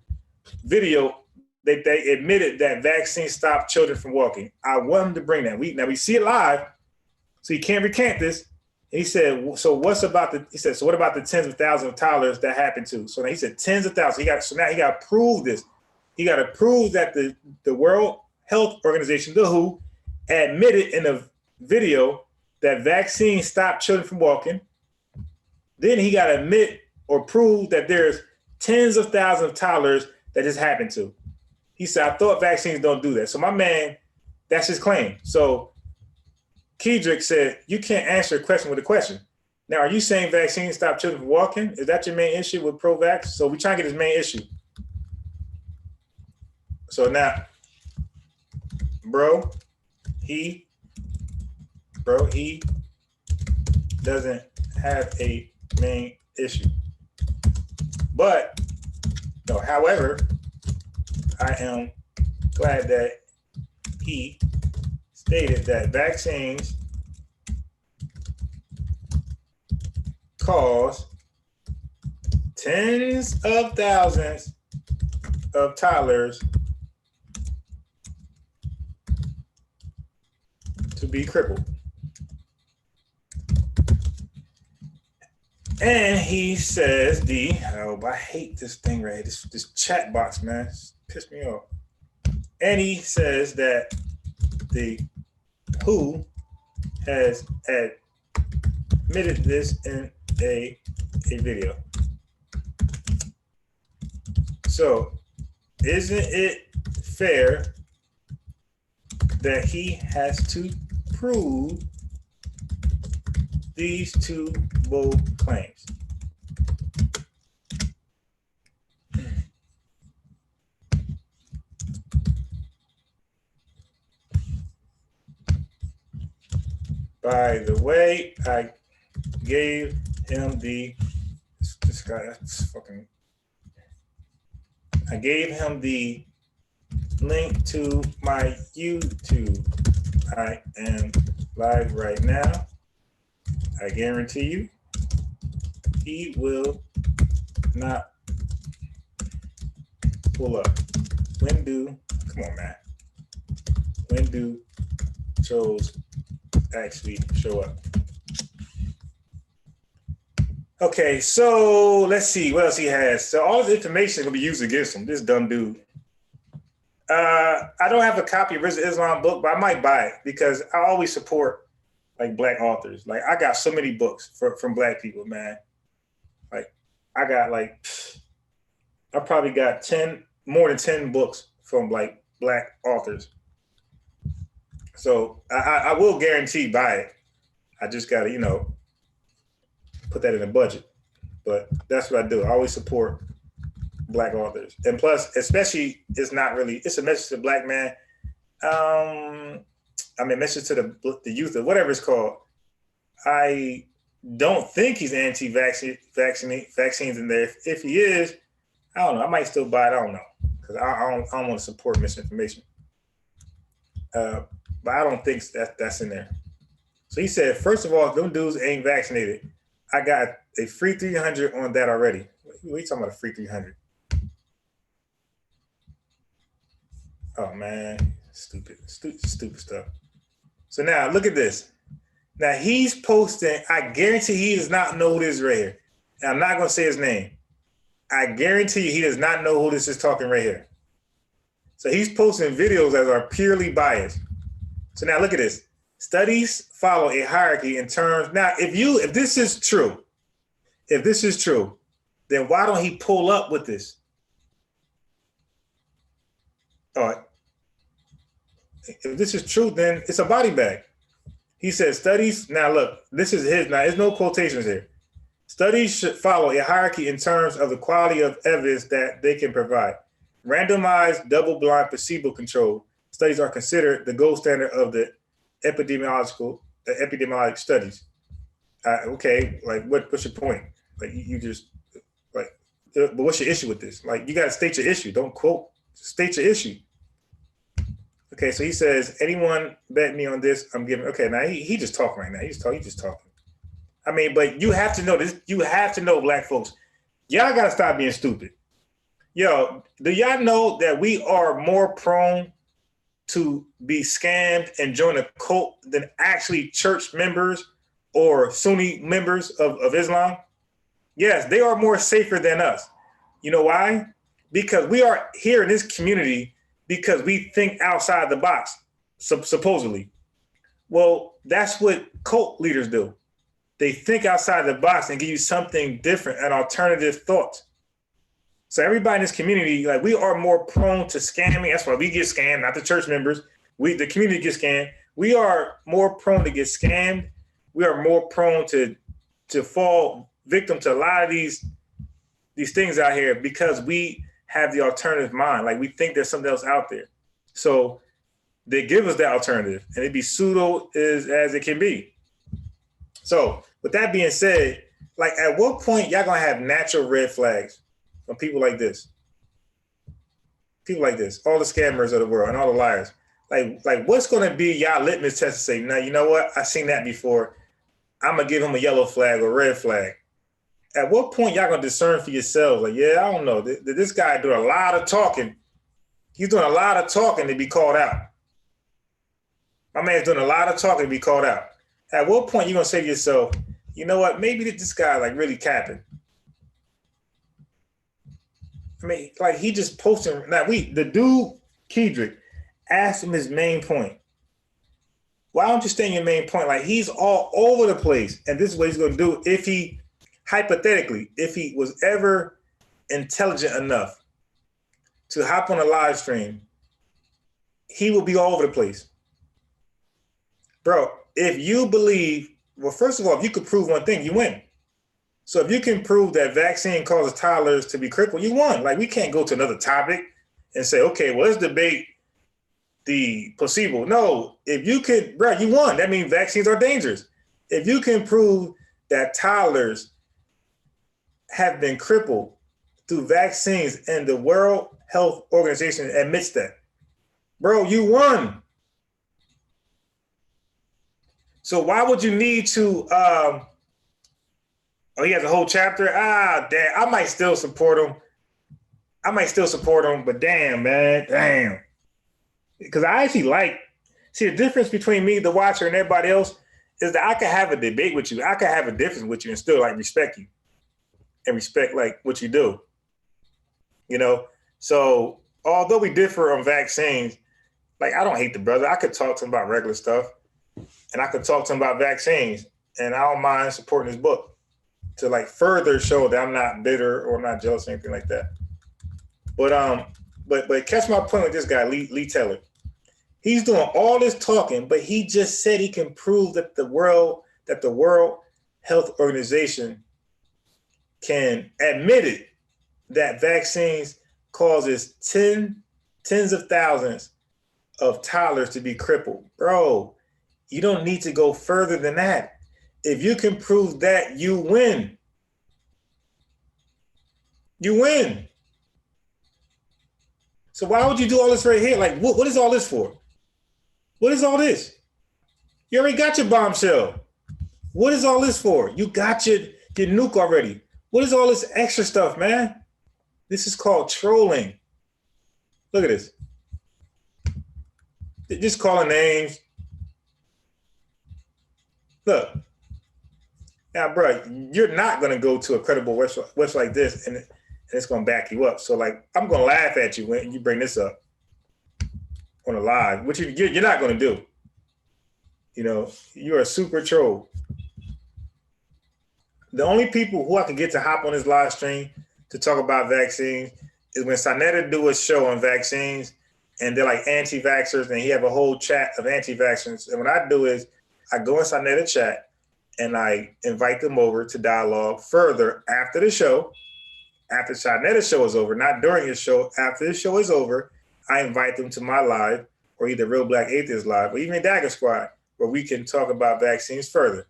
Speaker 2: video, they admitted that vaccines stop children from walking. I want him to bring that. We see it live, so he can't recant this. And he said, so what about the tens of thousands of toddlers that happened to? So now he said tens of thousands. So now he got to prove this. He got to prove that the World Health Organization, the WHO, admitted in a video that vaccines stop children from walking. Then he got to admit or prove that there's tens of thousands of toddlers that this happened to. He said, I thought vaccines don't do that. So my man, that's his claim. So Kedrick said, you can't answer a question with a question. Now, are you saying vaccines stop children from walking? Is that your main issue with pro-vax? So we try to get his main issue. So now, bro, he doesn't have a main issue. But no, however, I am glad that he stated that vaccines cause tens of thousands of toddlers to be crippled. And he says I hate this thing right here, this chat box, man. It's pissed me off. And he says that the WHO has admitted this in a video. So, isn't it fair that he has to prove these two bold claims? By the way, I gave him this guy, that's fucking, I gave him the link to my YouTube. I am live right now. I guarantee you, he will not pull up. Come on, man. When do trolls actually show up? Okay, so let's see what else he has. So all this information is gonna be used against him, this dumb dude. I don't have a copy of Rizal Islam book, but I might buy it because I always support like Black authors. Like I got so many books from Black people, man. Like I probably got more than 10 books from like Black authors. So I will guarantee buy it. I just gotta, put that in a budget. But that's what I do. I always support Black authors. And plus, especially, it's a message to the Black man. Message to the youth or whatever it's called. I don't think he's anti-vaccines in there. If he is, I don't know. I might still buy it. I don't know. Because I don't want to support misinformation. But I don't think that's in there. So he said, first of all, if them dudes ain't vaccinated, I got a free 300 on that already. What are you talking about, a free 300? Oh, man. Stupid stuff. So now, look at this. Now, he's posting, I guarantee he does not know who this right here. And I'm not going to say his name. I guarantee you he does not know who this is talking right here. So he's posting videos that are purely biased. So now look at this. Studies follow a hierarchy in terms. Now, if this is true, then why don't he pull up with this? All right. If this is true, then it's a body bag. He says studies. Now look, this is his. Now there's no quotations here. Studies should follow a hierarchy in terms of the quality of evidence that they can provide. Randomized, double-blind, placebo-controlled studies are considered the gold standard of the epidemiologic studies. Okay, like what's your point? Like you just like, but what's your issue with this? Like you got to state your issue. Don't quote. State your issue. Okay, so he says, anyone bet me on this, I'm giving. Okay, now he just talking right now. He's just talking. I mean, but you have to know this. You have to know, Black folks. Y'all got to stop being stupid. Yo, do y'all know that we are more prone to be scammed and join a cult than actually church members or Sunni members of Islam? Yes, they are more safer than us. You know why? Because we are here in this community because we think outside the box, supposedly. Well, that's what cult leaders do. They think outside the box and give you something different, an alternative thought. So everybody in this community, like we are more prone to scamming. That's why we get scammed, not the church members. The community gets scammed. We are more prone to get scammed. We are more prone to fall victim to a lot of these things out here because we have the alternative mind. Like we think there's something else out there. So they give us that alternative, and it be pseudo as it can be. So with that being said, like at what point y'all gonna have natural red flags from people like this? People like this, all the scammers of the world and all the liars. Like what's gonna be y'all litmus test to say, now you know what? I've seen that before. I'm gonna give him a yellow flag or red flag. At what point y'all gonna discern for yourselves? Like, yeah, I don't know. This guy doing a lot of talking. He's doing a lot of talking to be called out. My man's doing a lot of talking to be called out. At what point you gonna say to yourself, you know what? Maybe this guy like really capping. I mean, like he just posting. Now the dude Kedrick asked him his main point. Why don't you stay in your main point? Like he's all over the place, and this is what he's gonna do if he, hypothetically, if he was ever intelligent enough to hop on a live stream, he will be all over the place. Bro, if you believe, well, first of all, if you could prove one thing, you win. So if you can prove that vaccine causes toddlers to be crippled, you won. Like we can't go to another topic and say, okay, well, let's debate the placebo. No, if you could, bro, you won. That means vaccines are dangerous. If you can prove that toddlers have been crippled through vaccines and the World Health Organization admits that, bro, you won. So why would you need to, oh, he has a whole chapter? Ah, damn, I might still support him. But damn, man, damn. Because I actually see the difference between me, the watcher, and everybody else is that I can have a debate with you. I can have a difference with you and still like respect you and respect like what you do, you know? So although we differ on vaccines, like I don't hate the brother. I could talk to him about regular stuff and I could talk to him about vaccines, and I don't mind supporting his book to like further show that I'm not bitter or I'm not jealous or anything like that. But catch my point with this guy, Lee Taylor. He's doing all this talking, but he just said he can prove that the World Health Organization can admit it, that vaccines causes tens of thousands of toddlers to be crippled. Bro, you don't need to go further than that. If you can prove that, you win. You win. So why would you do all this right here? Like, what is all this for? What is all this? You already got your bombshell. What is all this for? You got your nuke already. What is all this extra stuff, man? This is called trolling. Look at this. They're just calling names. Look. Now, bro, you're not going to go to a credible website like this and it's going to back you up. So, like, I'm going to laugh at you when you bring this up on a live, which you're not going to do. You know, you're a super troll. The only people who I can get to hop on this live stream to talk about vaccines is when Sanetta do a show on vaccines and they're like anti-vaxxers and he have a whole chat of anti-vaxxers. And what I do is I go in Sanetta chat and I invite them over to dialogue further after the show. After Sanetta's show is over, not during his show, after the show is over, I invite them to my live or either Real Black Atheist Live or even Dagger Squad, where we can talk about vaccines further.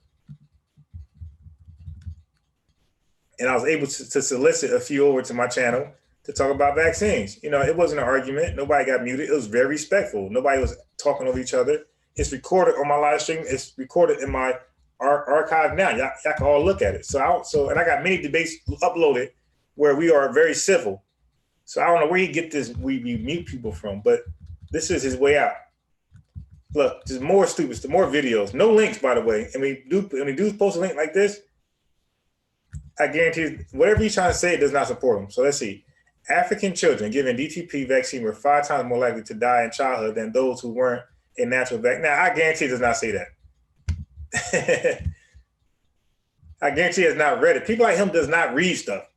Speaker 2: And I was able to solicit a few over to my channel to talk about vaccines. You know, it wasn't an argument. Nobody got muted. It was very respectful. Nobody was talking over each other. It's recorded on my live stream. It's recorded in my archive now. Y'all can all look at it. And I got many debates uploaded where we are very civil. So I don't know where he get this we mute people from, but this is his way out. Look, just more stupid, more videos. No links, by the way. And when we do post a link like this, I guarantee whatever he's trying to say, it does not support him. So let's see. African children given DTP vaccine were 5 times more likely to die in childhood than those who weren't a natural vaccine. Now, I guarantee it does not say that. I guarantee he has not read it. People like him does not read stuff.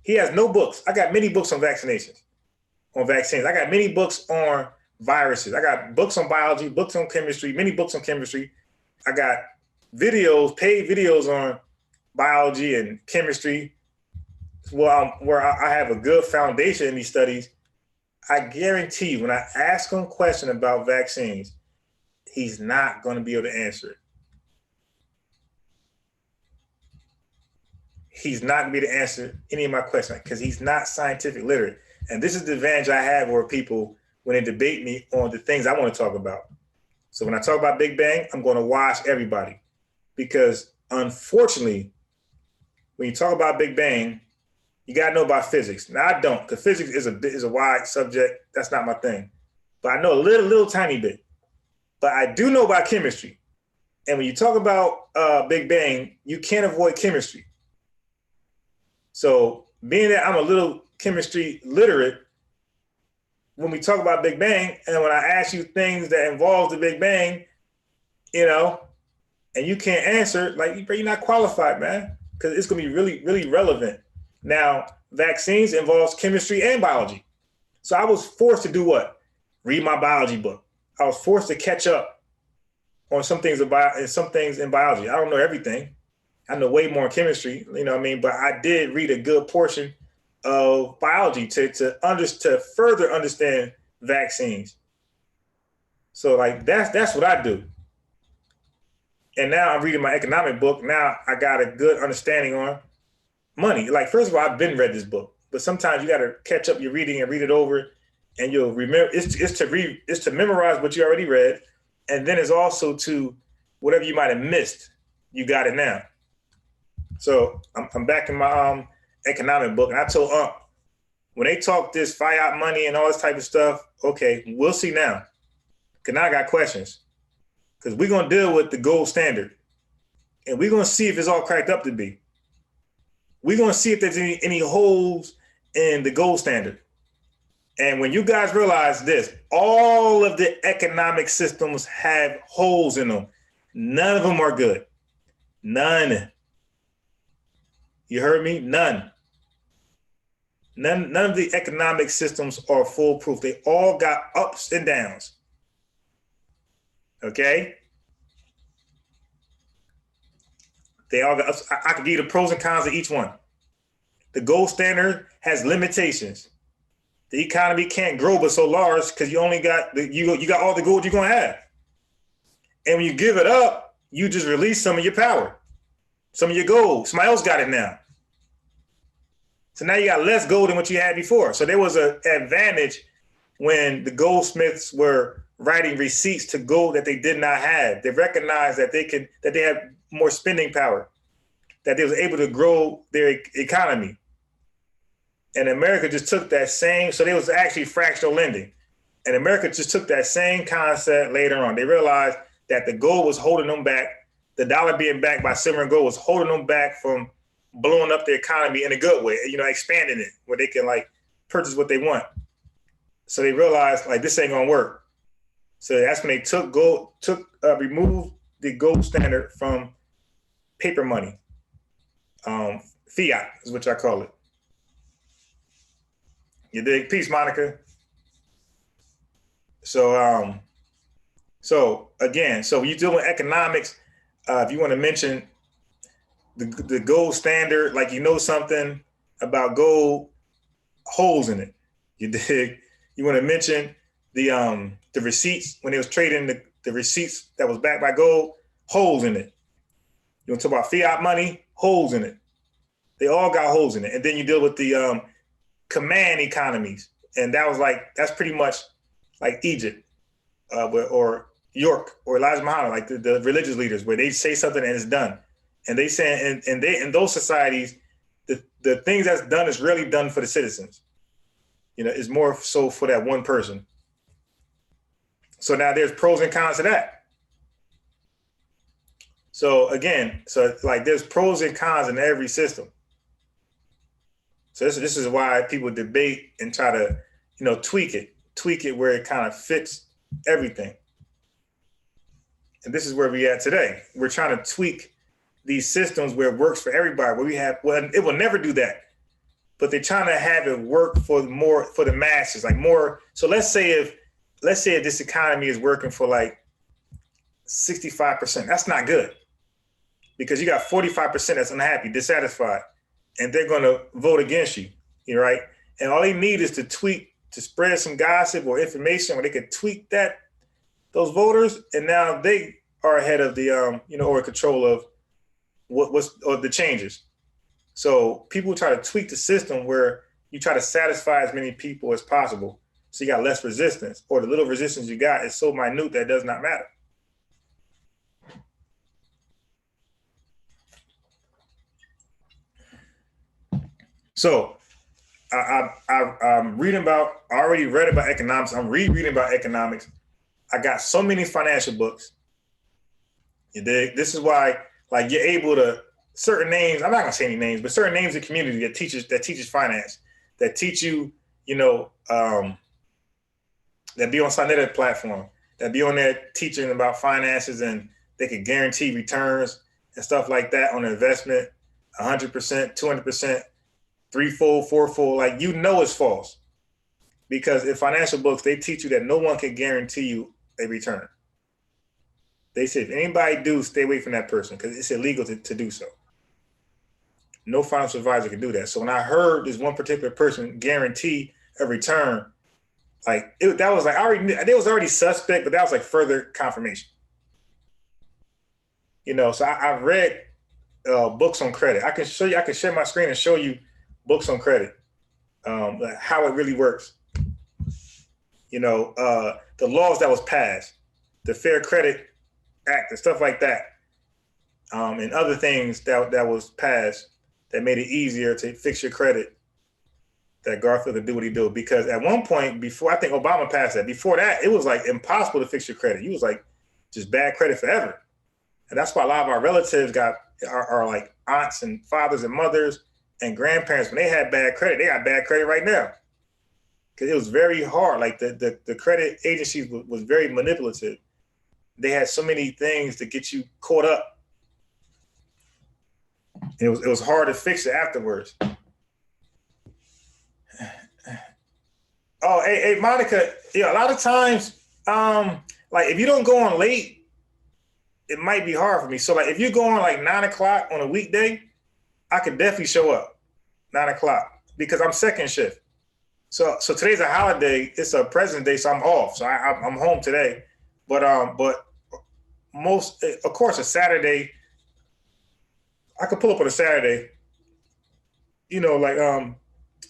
Speaker 2: He has no books. I got many books on vaccinations, on vaccines. I got many books on viruses. I got books on biology, books on chemistry, many books on chemistry. I got videos, paid videos on biology and chemistry. Well, where I have a good foundation in these studies. I guarantee you, when I ask him a question about vaccines, he's not going to be able to answer it. He's not going to be able to answer any of my questions because he's not scientific literate. And this is the advantage I have over people when they debate me on the things I want to talk about. So when I talk about Big Bang, I'm going to wash everybody because unfortunately, when you talk about Big Bang, you got to know about physics. Now I don't, because physics is a wide subject. That's not my thing. But I know a little tiny bit. But I do know about chemistry. And when you talk about Big Bang, you can't avoid chemistry. So being that I'm a little chemistry literate, when we talk about Big Bang, and when I ask you things that involve the Big Bang, you know, and you can't answer, like, you're not qualified, man, because it's going to be really, really relevant. Now, vaccines involves chemistry and biology. So I was forced to do what? Read my biology book. I was forced to catch up on some things in biology. I don't know everything. I know way more in chemistry, you know what I mean? But I did read a good portion of biology to further understand vaccines. So like that's what I do. And now I'm reading my economic book. Now I got a good understanding on money. Like, first of all, I've been read this book, but sometimes you got to catch up your reading and read it over, and you'll remember. It's to memorize what you already read, and then it's also to whatever you might have missed. You got it now. So I'm back in my economic book, and I told when they talk this fiat money and all this type of stuff, okay, we'll see now. Because now I got questions. Because we're going to deal with the gold standard. And we're going to see if it's all cracked up to be. We're going to see if there's any holes in the gold standard. And when you guys realize this, all of the economic systems have holes in them. None of them are good. None. You heard me? None. None of the economic systems are foolproof. They all got ups and downs. Okay? They all got ups. I can give you the pros and cons of each one. The gold standard has limitations. The economy can't grow but so large because you only got you got all the gold you're gonna have. And when you give it up, you just release some of your power, some of your gold. Somebody else got it now. So now you got less gold than what you had before. So there was an advantage when the goldsmiths were writing receipts to gold that they did not have. They recognized that they had more spending power, that they was able to grow their economy. And America just took that same, so there was actually fractional lending. And America just took that same concept later on. They realized that the gold was holding them back. The dollar being backed by silver and gold was holding them back from blowing up the economy in a good way, expanding it where they can like purchase what they want. So they realized like this ain't gonna work. So that's when they removed the gold standard from paper money. Fiat is what I call it. You dig? Peace, Monica. So again, when you deal with economics, if you want to mention the gold standard, like something about gold, holes in it. You dig? You want to mention the receipts when they was trading the receipts that was backed by gold, holes in it. You want to talk about fiat money, holes in it. They all got holes in it. And then you deal with the command economies, and that's pretty much like Egypt or York or Elijah Muhammad, like the religious leaders, where they say something and it's done. And they say, and they in those societies, the things that's done is rarely done for the citizens. It's more so for that one person. So now there's pros and cons to that. So again, there's pros and cons in every system. So this is why people debate and try to, tweak it where it kind of fits everything. And this is where we at today. We're trying to tweak these systems where it works for everybody. It will never do that, but they're trying to have it work for the masses, like more. So let's say if this economy is working for like 65%, that's not good because you got 45% that's unhappy, dissatisfied, and they're going to vote against you, right? And all they need is to tweak to spread some gossip or information where they could tweak those voters, and now they are ahead of the or control of or the changes. So people try to tweak the system where you try to satisfy as many people as possible, so you got less resistance, or the little resistance you got is so minute that it does not matter. So I'm reading about, I already read about economics. I'm rereading about economics. I got so many financial books. You dig? This is why, like, you're able to, certain names, I'm not gonna say any names, but certain names in the community that teaches finance, that teach you, that be on Sonetta platform, that be on there teaching about finances, and they can guarantee returns and stuff like that on an investment, 100%, 200%, threefold, fourfold, like, it's false. Because in financial books, they teach you that no one can guarantee you a return. They say, if anybody do, stay away from that person because it's illegal to do so. No financial advisor can do that. So when I heard this one particular person guarantee a return, like, that was like, it was already suspect, but that was like further confirmation. So I've read books on credit. I can share my screen and show you books on credit, how it really works. The laws that was passed, the Fair Credit Act and stuff like that, and other things that was passed that made it easier to fix your credit, that Garfield could do what he do. Because at one point, before, I think Obama passed that, before that, it was like impossible to fix your credit. You was like just bad credit forever. And that's why a lot of our relatives are like aunts and fathers and mothers and grandparents. When they had bad credit, they got bad credit right now. Because it was very hard. Like the credit agencies was very manipulative. They had so many things to get you caught up. It was hard to fix it afterwards. Oh, hey, Monica. Yeah, a lot of times, like, if you don't go on late, it might be hard for me. So, like, if you go on like 9 o'clock on a weekday, I could definitely show up 9 o'clock because I'm second shift. So today's a holiday. It's a President's Day, so I'm off. So I'm home today. But most, of course, a Saturday, I could pull up on a Saturday,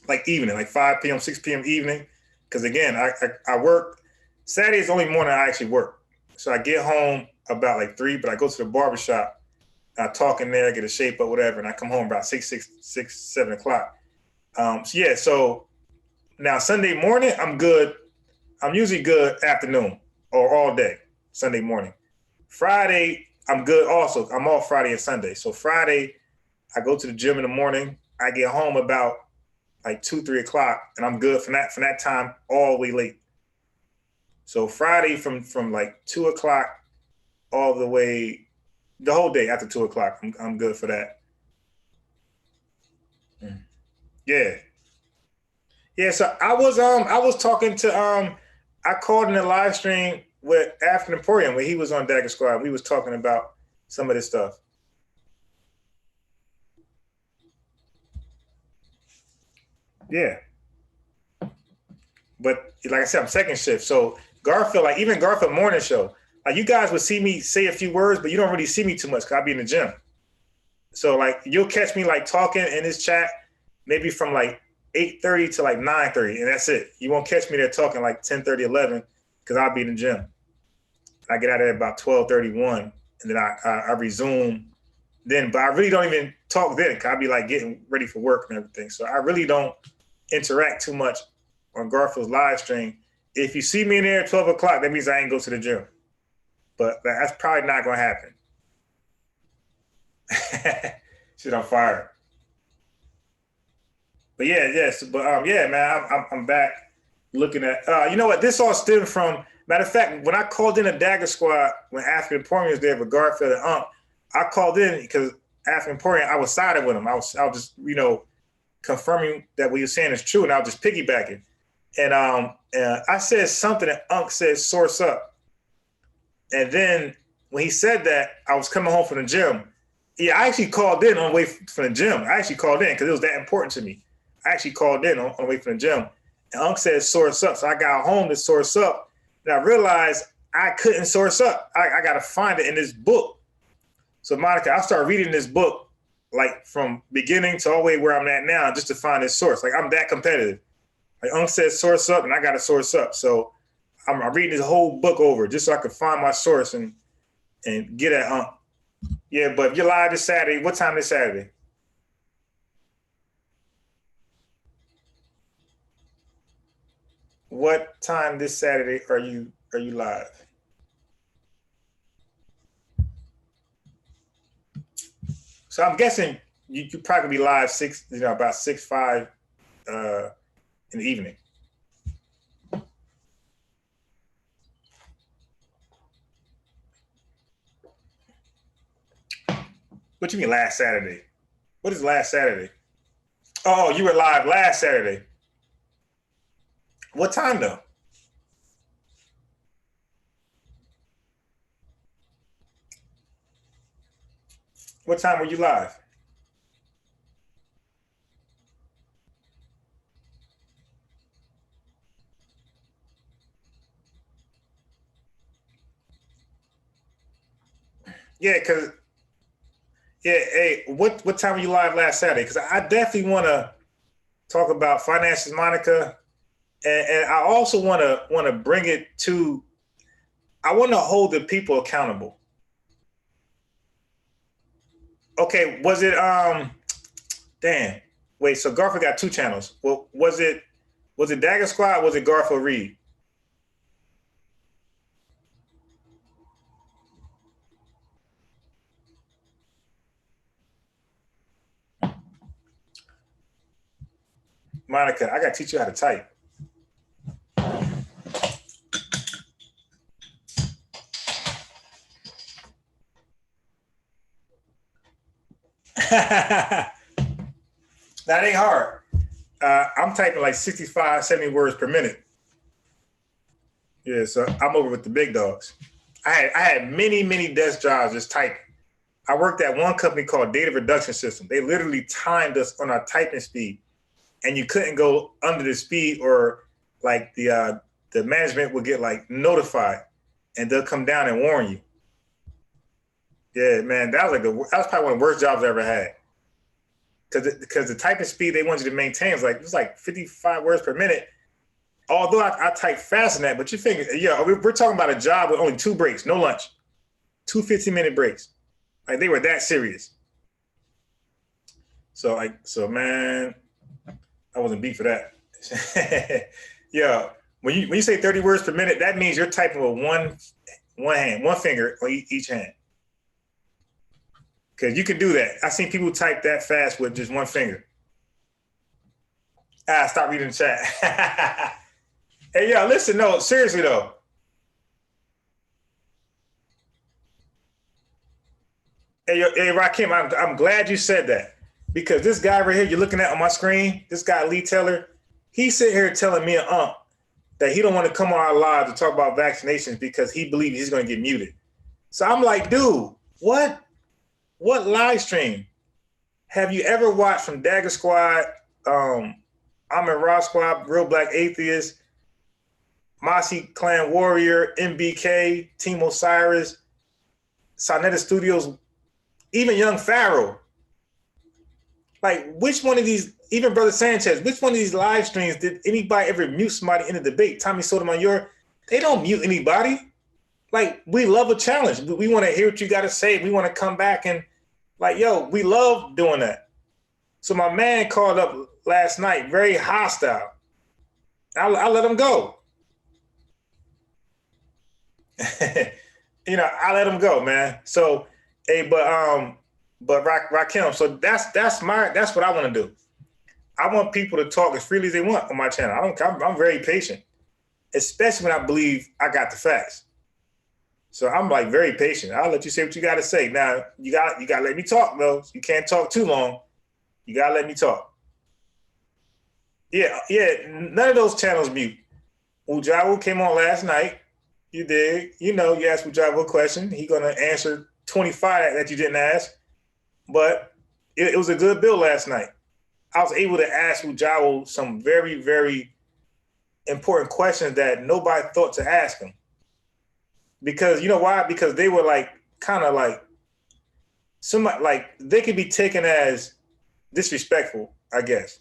Speaker 2: like evening, like 5 p.m., 6 p.m. evening. Because again, I work. Saturday is the only morning I actually work. So I get home about like 3, but I go to the barbershop. I talk in there, get a shape up, whatever, and I come home about 6, 7 o'clock. So now Sunday morning, I'm good. I'm usually good afternoon or all day, Sunday morning. Friday, I'm good also. I'm off Friday and Sunday. So Friday, I go to the gym in the morning. I get home about like 2, 3 o'clock, and I'm good from that time all the way late. So Friday from like 2 o'clock all the way, the whole day after 2 o'clock, I'm good for that. Yeah. So I was talking to I called in a live stream with African Emporium where he was on Dagger Squad. We was talking about some of this stuff. Yeah. But like I said, I'm second shift. So Garfield, like even Garfield morning show, like you guys would see me say a few words, but you don't really see me too much because I'll be in the gym. So like you'll catch me like talking in this chat, maybe from like 8:30 to like 9:30, and that's it. You won't catch me there talking like 10:30, 11, because I'll be in the gym. I get out of there about 12:31, and then I resume then. But I really don't even talk then, because I'll be like getting ready for work and everything. So I really don't interact too much on Garfield's live stream. If you see me in there at 12 o'clock, that means I ain't go to the gym. But that's probably not going to happen. Shit on fire. But man, I'm back looking at, you know what, this all stemmed from, matter of fact, when I called in a Dagger Squad, when African Emporium was there with Garfield and Ankh, I called in because African Emporium, I was siding with him. I was just, confirming that what you're saying is true, and I was just piggybacking. And I said something, and Ankh said, source up. And then when he said that, I was coming home from the gym. Yeah, I actually called in on the way from the gym. I actually called in because it was that important to me. I actually called in on the way from the gym. And Unc said source up. So I got home to source up. And I realized I couldn't source up. I got to find it in this book. So Monica, I started reading this book like from beginning to all the way where I'm at now just to find this source. Like I'm that competitive. Like Unc says source up and I got to source up. So I'm reading this whole book over just so I could find my source and get at Unc. Yeah, but if you're live this Saturday, what time this Saturday? What time this Saturday are you live? So I'm guessing you probably be live about 6-5 in the evening. What you mean last Saturday? What is last Saturday? Oh, you were live last Saturday. What time though? What time were you live? Yeah, hey, what time were you live last Saturday? Because I definitely want to talk about finances, Monica, and I also want to bring it to. I want to hold the people accountable. Okay, was it damn. Wait, so Garfield got 2 channels. Well, was it Dagger Squad or was it Garfield Reed? Monica, I gotta teach you how to type. That ain't hard. I'm typing like 65, 70 words per minute. Yeah, so I'm over with the big dogs. I had many desk jobs just typing. I worked at one company called Data Reduction System. They literally timed us on our typing speed, and you couldn't go under the speed, or like the management would get like notified, and they'll come down and warn you. Yeah, man, that was probably one of the worst jobs I ever had. Because the typing speed they want you to maintain was like 55 words per minute. Although I type fast than that, but you think, yeah, we're talking about a job with only 2 breaks, no lunch, 2 15-minute breaks. Like they were that serious. So man, I wasn't beat for that. Yeah, when you say 30 words per minute, that means you're typing with one finger on each hand. Because you can do that. I've seen people type that fast with just one finger. Stop reading the chat. Hey, yo, listen, no, seriously though. Hey, Rakim, I'm glad you said that. Because this guy right here you're looking at on my screen, this guy, Lee Taylor, he's sitting here telling me that he don't want to come on our live to talk about vaccinations because he believes he's going to get muted. So I'm like, dude, what live stream have you ever watched from Dagger Squad, I'm in Raw Squad, Real Black Atheist, Mossy Clan Warrior, MBK, Team Osiris, Sonetta Studios, even Young Pharaoh? Like, which one of these, even Brother Sanchez, which one of these live streams did anybody ever mute somebody in a debate? Tommy Sotomayor, they don't mute anybody. Like, we love a challenge. We want to hear what you got to say. We want to come back and, like, yo, we love doing that. So my man called up last night, very hostile. I let him go. I let him go, man. So, hey, but Rakim, so that's what I want to do. I want people to talk as freely as they want on my channel. I'm very patient, especially when I believe I got the facts. So I'm like very patient. I'll let you say what you got to say. Now you got to let me talk though. You can't talk too long. You got to let me talk. Yeah. None of those channels mute. Ujawu came on last night. You did. You asked Ujawu a question. He gonna answer 25 that you didn't ask. But it was a good bill last night. I was able to ask Ujawu some very, very important questions that nobody thought to ask him. Because you know why? Because they were like kind of like somebody like they could be taken as disrespectful, I guess.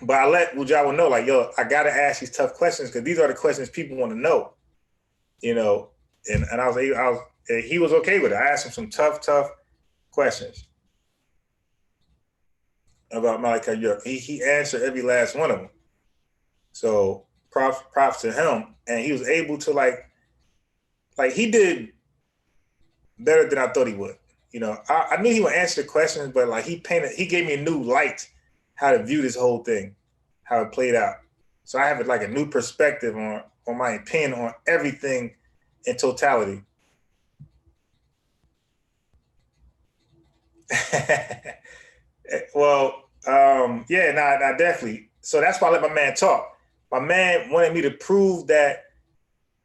Speaker 2: But I let Wujawa know, like, yo, I gotta ask these tough questions because these are the questions people want to know, you know. And and he was okay with it. I asked him some tough questions about Malachi York. He answered every last one of them. So props to him, and he was able to like he did better than I thought he would. You know, I knew he would answer the questions, but like he gave me a new light how to view this whole thing, how it played out. So I have like a new perspective on my opinion on everything in totality. Well, yeah, nah, definitely. So that's why I let my man talk. My man wanted me to prove that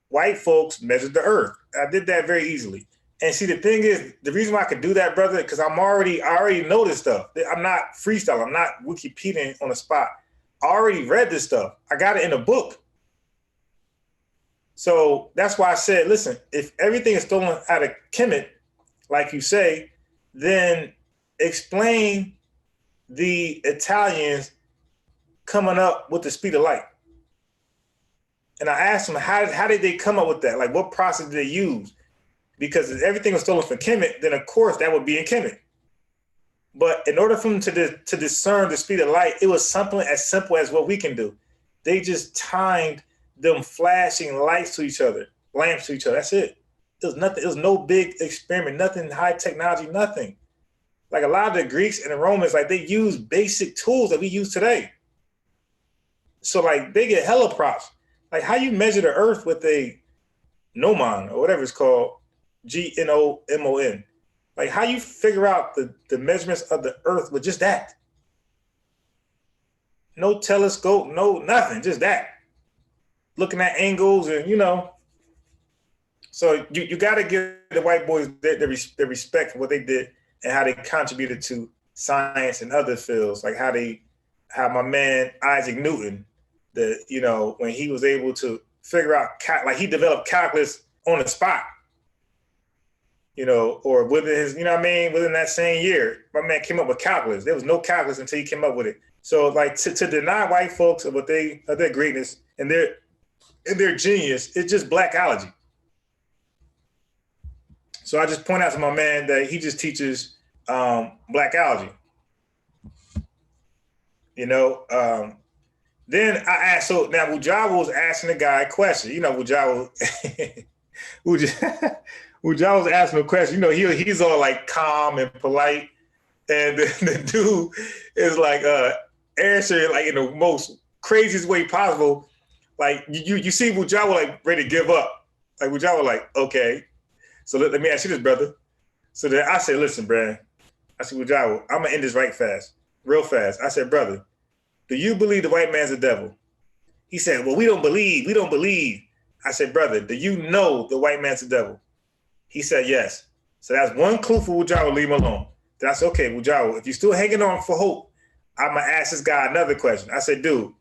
Speaker 2: white folks measured the earth. I did that very easily. And see, the thing is, the reason why I could do that, brother, because I already know this stuff. I'm not freestyle. I'm not Wikipediaing on the spot. I already read this stuff. I got it in a book. So that's why I said, listen, if everything is stolen out of Kemet, like you say, then explain the Italians coming up with the speed of light. And I asked them, how did they come up with that? Like, what process did they use? Because if everything was stolen from Kemet, then of course that would be in Kemet. But in order for them to discern the speed of light, it was something as simple as what we can do. They just timed them flashing lights to each other, lamps to each other. That's it. It was nothing. It was no big experiment, nothing high technology, nothing. Like a lot of the Greeks and the Romans, like they use basic tools that we use today. So like they get hella props. Like how you measure the earth with a gnomon or whatever it's called, GNOMON. Like how you figure out the measurements of the earth with just that. No telescope, no nothing, just that. Looking at angles and, you know. So you got to give the white boys their respect for what they did and how they contributed to science and other fields, like how my man Isaac Newton, when he was able to figure out, like he developed calculus on the spot, or within his, within that same year, my man came up with calculus. There was no calculus until he came up with it. So like to deny white folks of their greatness and their genius, it's just blackology. So I just point out to my man that he just teaches blackology. Then I asked, so now Wujawa was asking the guy a question. Wujawa was asking a question. He's all like calm and polite. And the dude is like answering like in the most craziest way possible. Like you see Wujawa like ready to give up. Like Wujawa like, okay. So let me ask you this, brother. So then I said, listen, Brad. I said, Wujawa, I'm gonna end this real fast. I said, brother, do you believe the white man's a devil? He said, well, we don't believe. I said, brother, do you know the white man's a devil? He said, yes. So that's one clue for Wujawa, leave him alone. That's okay, Wujawa. If you're still hanging on for hope, I'm gonna ask this guy another question. I said, dude,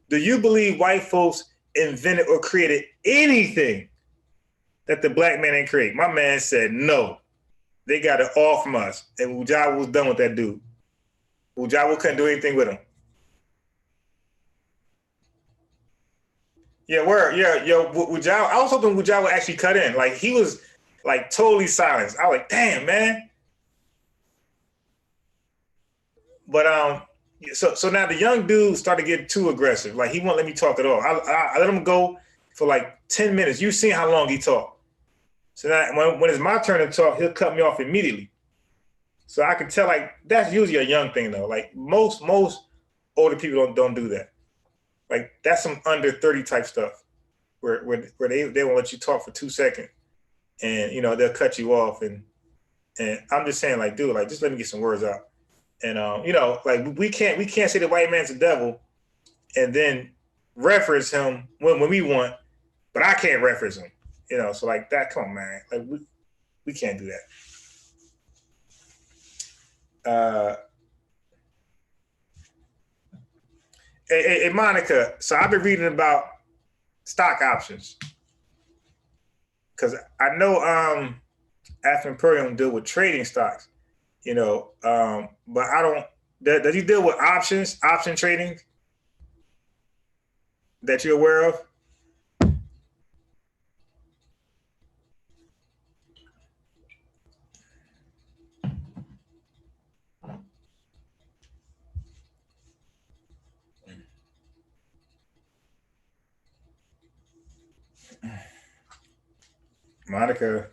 Speaker 2: do you believe white folks invented or created anything that the black man ain't create? My man said, no. They got it all from us. And Wujawa was done with that dude. Wujawa couldn't do anything with him. Yeah, Wujawa. I was hoping Wujawa would actually cut in. Like he was like totally silenced. I was like, damn, man. But so now the young dude started getting too aggressive. Like he won't let me talk at all. I let him go for like 10 minutes. You've seen how long he talked. So now when it's my turn to talk, he'll cut me off immediately. So I can tell like that's usually a young thing though. Like most older people don't do that. Like that's some under 30 type stuff where they won't let you talk for 2 seconds and they'll cut you off and I'm just saying like, dude, like just let me get some words out. And like we can't say the white man's a devil and then reference him when we want, but I can't reference him. So like that, come on, man. Like we can't do that. Hey, Monica. So I've been reading about stock options because I know After Imperium deal with trading stocks, but I don't. Does he deal with option trading that you're aware of? Monica.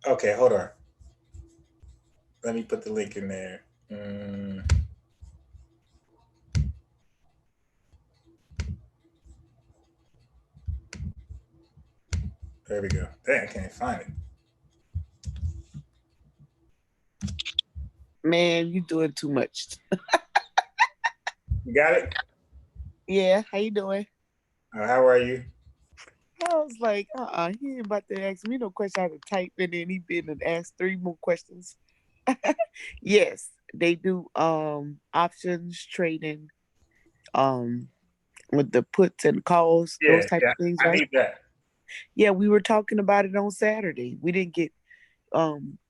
Speaker 2: Okay, hold on. Let me put the link in there. There we go. Dang, I can't find it.
Speaker 3: Man, you doing too much.
Speaker 2: You got it?
Speaker 3: Yeah, how you doing?
Speaker 2: How are you?
Speaker 3: I was like, he ain't about to ask me no question. I had to type in and he been and ask 3 more questions. Yes, they do options trading, um with the puts and calls, those type
Speaker 2: Yeah.
Speaker 3: of things,
Speaker 2: I
Speaker 3: right?
Speaker 2: need that.
Speaker 3: Yeah, we were talking about it on Saturday. We didn't get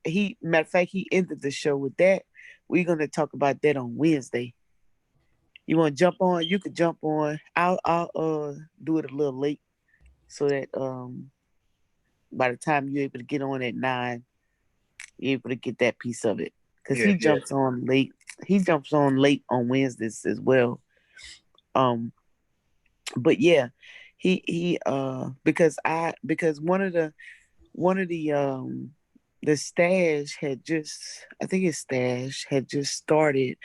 Speaker 3: he matter of fact he ended the show with that. We're gonna talk about that on Wednesday. You wanna jump on? You could jump on. I'll do it a little late so that by the time you're able to get on at 9, you're able to get that piece of it. Cause
Speaker 2: Yeah,
Speaker 3: he
Speaker 2: yeah.
Speaker 3: jumps on late. He jumps on late on Wednesdays as well. But yeah, he because one of the the stash had just, I think his stash had just started.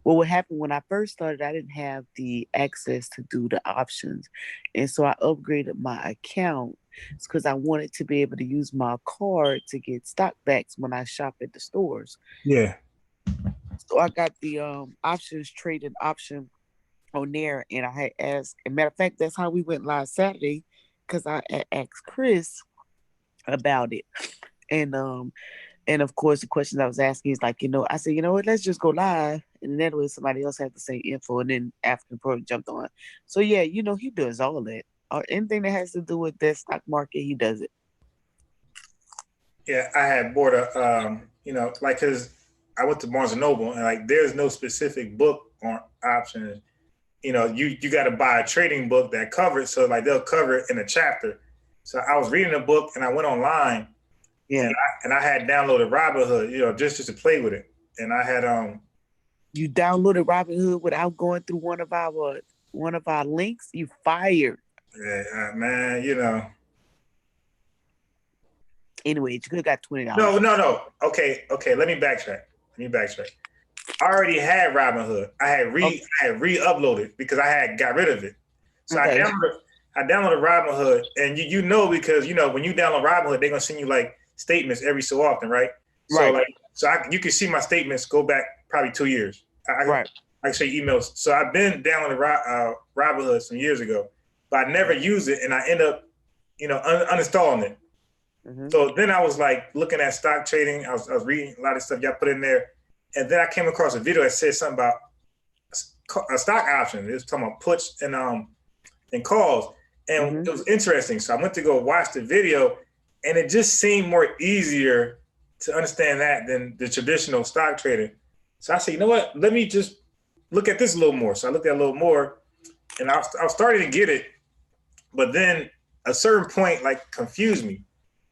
Speaker 3: Well, what happened when I first started, I didn't have the access to do the options. And so I upgraded my account because I wanted to be able to use my card to get stock backs when I shop at the stores.
Speaker 2: Yeah.
Speaker 3: So I got the options trading option on there, and I had asked. As a matter of fact, that's how we went live Saturday, because I asked Chris about it, and of course the questions I was asking is like, I said, you know what, let's just go live, and that way somebody else had the same info, and then African Pro jumped on. So yeah, he does all that, or anything that has to do with that stock market, he does it.
Speaker 2: Yeah, I had bought like, cause I went to Barnes and Noble, and like, there's no specific book on options. You got to buy a trading book that covers, so like they'll cover it in a chapter. So I was reading a book, and I went online,
Speaker 3: Yeah.
Speaker 2: and I had downloaded Robinhood, just to play with it, and I had
Speaker 3: You downloaded Robinhood without going through one of our links. You fired.
Speaker 2: yeah, man,
Speaker 3: Anyway, you could have got $20.
Speaker 2: No. Okay. Let me backtrack. I already had Robinhood. I had re-uploaded because I had got rid of it. So
Speaker 3: Okay.
Speaker 2: I downloaded Robinhood, and because when you download Robinhood, they're gonna send you like statements every so often, right?
Speaker 3: Right.
Speaker 2: You can see my statements go back probably 2 years.
Speaker 3: Right.
Speaker 2: I can show you emails. So I've been downloading Robinhood some years ago, but I never used it, and I end up, uninstalling it.
Speaker 3: Mm-hmm.
Speaker 2: So then I was like looking at stock trading. I was reading a lot of stuff y'all put in there, and then I came across a video that said something about a stock option. It was talking about puts and calls, and
Speaker 3: Mm-hmm.
Speaker 2: it was interesting. So I went to go watch the video, and it just seemed more easier to understand that than the traditional stock trading. So I said, you know what? Let me just look at this a little more. So I looked at it a little more, and I was starting to get it, but then a certain point like confused me.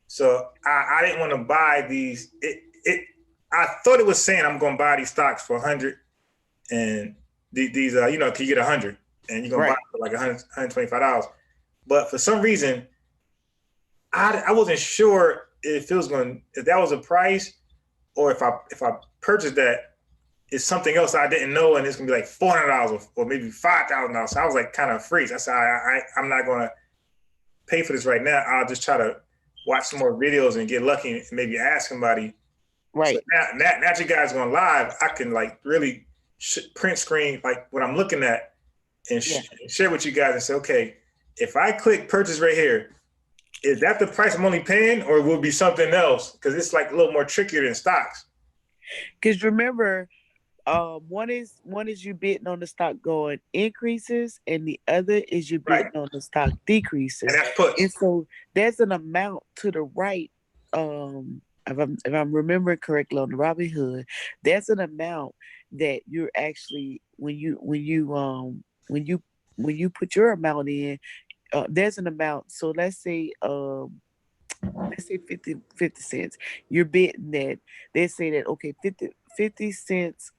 Speaker 2: So I didn't want to buy these. I thought it was saying I'm going to buy these stocks for 100, and these you get 100, and you're going to buy it for like $125. But for some reason, I wasn't sure if that was a price, or if I purchased that, it's something else I didn't know, and it's gonna be like $400 or maybe $5,000. So I was like kind of freeze. I said I'm not going to pay for this right now. I'll just try to watch some more videos and get lucky and maybe ask somebody.
Speaker 3: Right.
Speaker 2: So now you guys going live, I can like really print screen like what I'm looking at and
Speaker 3: Yeah.
Speaker 2: share with you guys and say, okay, if I click purchase right here, is that the price I'm only paying, or will it be something else? Because it's like a little more trickier than stocks.
Speaker 3: Because remember, one is you bidding on the stock going increases, and the other is you
Speaker 2: Right.
Speaker 3: bidding on the stock decreases.
Speaker 2: And that's puts.
Speaker 3: And so there's an amount to the right. If I'm remembering correctly on the Robinhood, there's an amount that you're actually when you put your amount in, there's an amount. So let's say 50 cents. You're bidding that they say that okay, 50 cents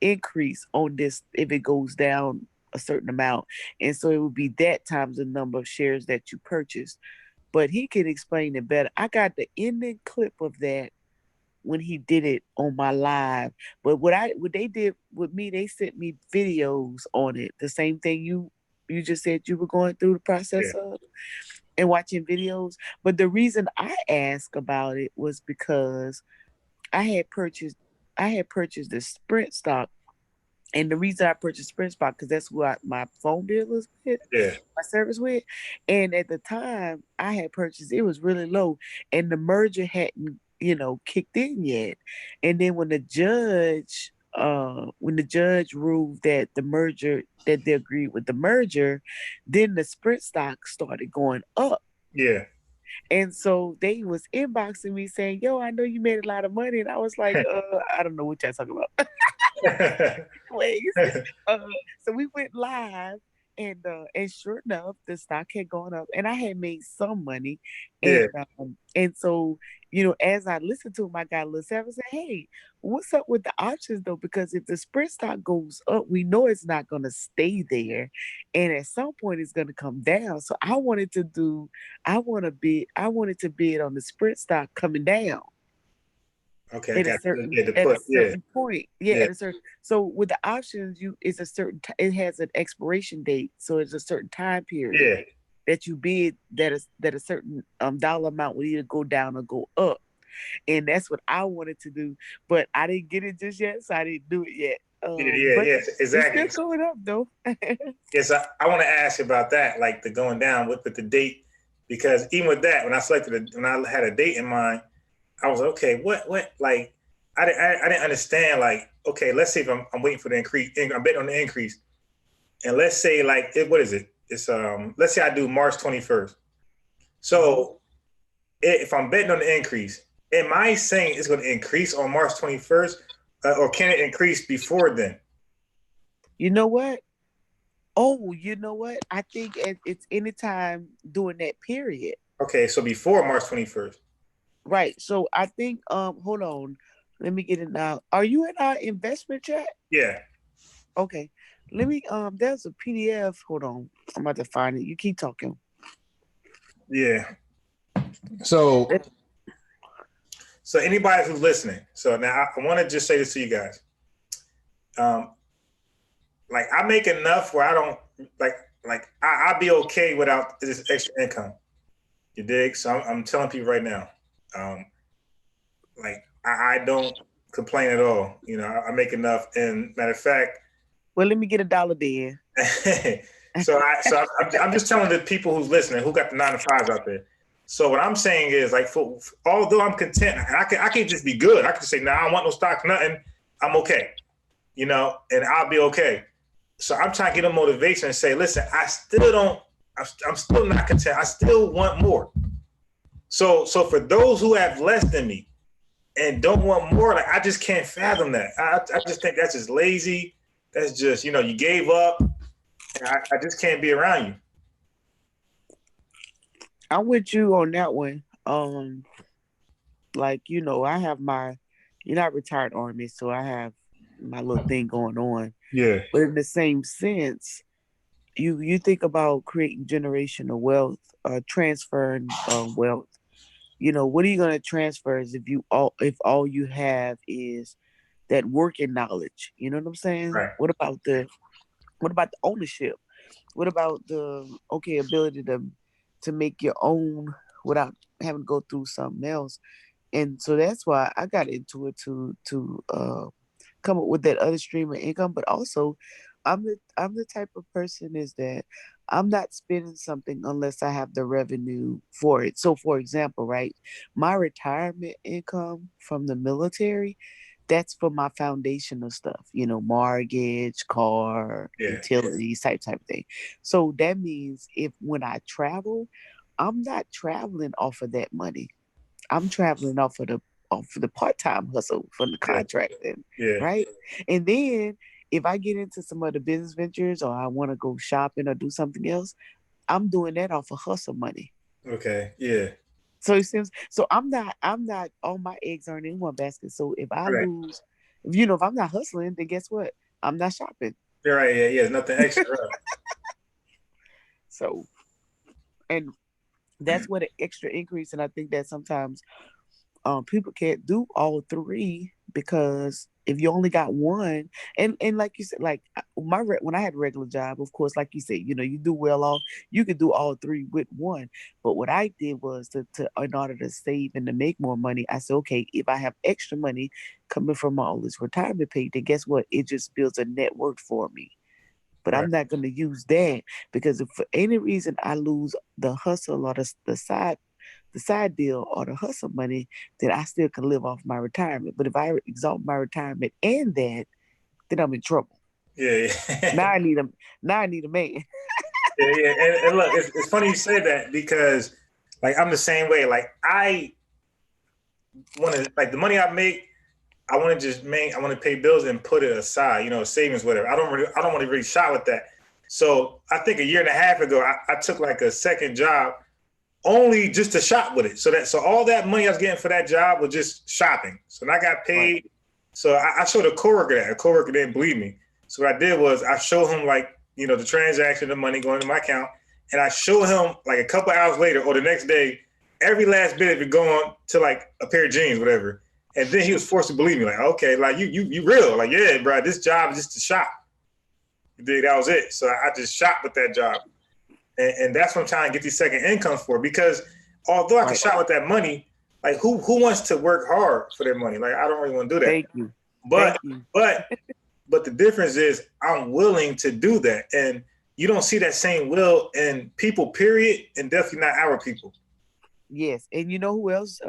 Speaker 3: increase on this if it goes down a certain amount. And so it would be that times the number of shares that you purchased. But he can explain it better. I got the ending clip of that when he did it on my live. But what they did with me, they sent me videos on it. The same thing you just said you were going through the process
Speaker 2: Yeah.
Speaker 3: of and watching videos. But the reason I asked about it was because I had purchased the Sprint stock. And the reason I purchased Sprint stock because that's what my phone bill was with,
Speaker 2: Yeah.
Speaker 3: my service with. And at the time I had purchased, it was really low, and the merger hadn't, kicked in yet. And then when the judge ruled that they agreed with the merger, then the Sprint stock started going up.
Speaker 2: Yeah.
Speaker 3: And so they was inboxing me saying, "Yo, I know you made a lot of money." And I was like, I don't know what y'all talking about. Anyways, uh, so we went live, and sure enough, the stock had gone up, and I had made some money,
Speaker 2: Yeah.
Speaker 3: and so as I listened to him, I got a little sad and said, "Hey, what's up with the options though? Because if the Sprint stock goes up, we know it's not going to stay there, and at some point it's going to come down. So I wanted to bid on the Sprint stock coming down."
Speaker 2: Okay, I
Speaker 3: At a
Speaker 2: got
Speaker 3: certain
Speaker 2: yeah, the
Speaker 3: at a
Speaker 2: put. Yeah.
Speaker 3: certain point, yeah,
Speaker 2: Yeah.
Speaker 3: at a certain. So with the options, it's a certain. It has an expiration date, so it's a certain time period
Speaker 2: Yeah.
Speaker 3: that you bid that a certain dollar amount will either go down or go up, and that's what I wanted to do, but I didn't get it just yet, so I didn't do it yet.
Speaker 2: Yeah. Yeah.
Speaker 3: But
Speaker 2: Yes.
Speaker 3: it's still
Speaker 2: Exactly.
Speaker 3: going up though.
Speaker 2: Yes, I want to ask you about that, like the going down with the date, because even with that, when I had a date in mind, I was like, okay, what, like, I didn't understand, like, okay, let's say if I'm waiting for the increase, I'm betting on the increase, and let's say like, what is it? It's let's say I do March 21st. So if I'm betting on the increase, am I saying it's going to increase on March 21st, or can it increase before then?
Speaker 3: You know what? Oh, you know what? I think it's anytime during that period.
Speaker 2: Okay, so before March 21st.
Speaker 3: Right. So I think hold on. Let me get it now. Are you in our investment chat?
Speaker 2: Yeah.
Speaker 3: Okay. Let me there's a PDF. Hold on. I'm about to find it. You keep talking.
Speaker 2: Yeah. So anybody who's listening, so now I want to just say this to you guys. Like I make enough where I don't I'll be okay without this extra income. You dig? So I'm telling people right now, like I don't complain at all. You know, I make enough. And matter of fact,
Speaker 3: well, let me get $1 then.
Speaker 2: I'm just telling the people who's listening, who got the 9 to 5s out there. So what I'm saying is, like, although I'm content, and I can just be good. I can say, nah, I don't want no stock, nothing. I'm okay, you know, and I'll be okay. So I'm trying to get a motivation and say, listen, I'm still not content. I still want more. So for those who have less than me and don't want more, like I just can't fathom that. I just think that's just lazy. That's just, you gave up. And I just can't be around you.
Speaker 3: I'm with you on that one. I have I retired Army, so I have my little thing going on.
Speaker 2: Yeah.
Speaker 3: But in the same sense, you think about creating generational wealth, transferring wealth. What are you going to transfer if all you have is that working knowledge? You know what I'm saying?
Speaker 2: Right.
Speaker 3: What about the ownership? What about the ability to make your own without having to go through something else? And so that's why I got into it to come up with that other stream of income. But also, I'm the type of person is that I'm not spending something unless I have the revenue for it. So, for example, right, my retirement income from the military, that's for my foundational stuff, mortgage, car,
Speaker 2: Yeah.
Speaker 3: utilities, type thing. So that means if when I travel, I'm not traveling off of that money. I'm traveling off of the part-time hustle from the
Speaker 2: Yeah.
Speaker 3: contracting,
Speaker 2: Yeah.
Speaker 3: right? And then if I get into some other business ventures or I want to go shopping or do something else, I'm doing that off of hustle money.
Speaker 2: Okay. Yeah.
Speaker 3: So it seems so I'm not all my eggs aren't in one basket. So if I
Speaker 2: Right.
Speaker 3: lose, if I'm not hustling, then guess what? I'm not shopping.
Speaker 2: You're right. Yeah. Yeah. There's nothing extra. Right.
Speaker 3: So and that's what an extra increase. And I think that sometimes people can't do all three because if you only got one, and like you said, like when I had a regular job, of course, like you said, you do well off, you could do all three with one. But what I did was to in order to save and to make more money, I said, okay, if I have extra money coming from all this retirement pay, then guess what? It just builds a net worth for me. But
Speaker 2: Right.
Speaker 3: I'm not going to use that because if for any reason I lose the hustle or the side deal or the hustle money, then I still can live off my retirement. But if I exalt my retirement and that, then I'm in trouble.
Speaker 2: Yeah.
Speaker 3: Now
Speaker 2: Yeah.
Speaker 3: I need a man.
Speaker 2: Yeah. Yeah. And look, it's funny you said that because like I'm the same way. Like I want to like the money I make. I want to pay bills and put it aside, savings, whatever. I don't want to really shop with that. So I think a year and a half ago, I took like a second job only just to shop with it. So all that money I was getting for that job was just shopping. So when I got
Speaker 3: Right.
Speaker 2: paid, so I showed a coworker that. A coworker didn't believe me. So what I did was I showed him like, the transaction, the money going to my account. And I showed him like a couple hours later or the next day, every last bit of it going to like a pair of jeans, whatever. And then he was forced to believe me, like, okay, like you real, like, yeah, bro, this job is just to shop. That was it. So I just shop with that job, and that's what I'm trying to get these second incomes for. Because although I can
Speaker 3: Right.
Speaker 2: shop with that money, like who wants to work hard for their money? Like I don't really want to do that.
Speaker 3: Thank you.
Speaker 2: But
Speaker 3: Thank you.
Speaker 2: but the difference is I'm willing to do that, and you don't see that same will in people, period, and definitely not our people.
Speaker 3: Yes. And you know who else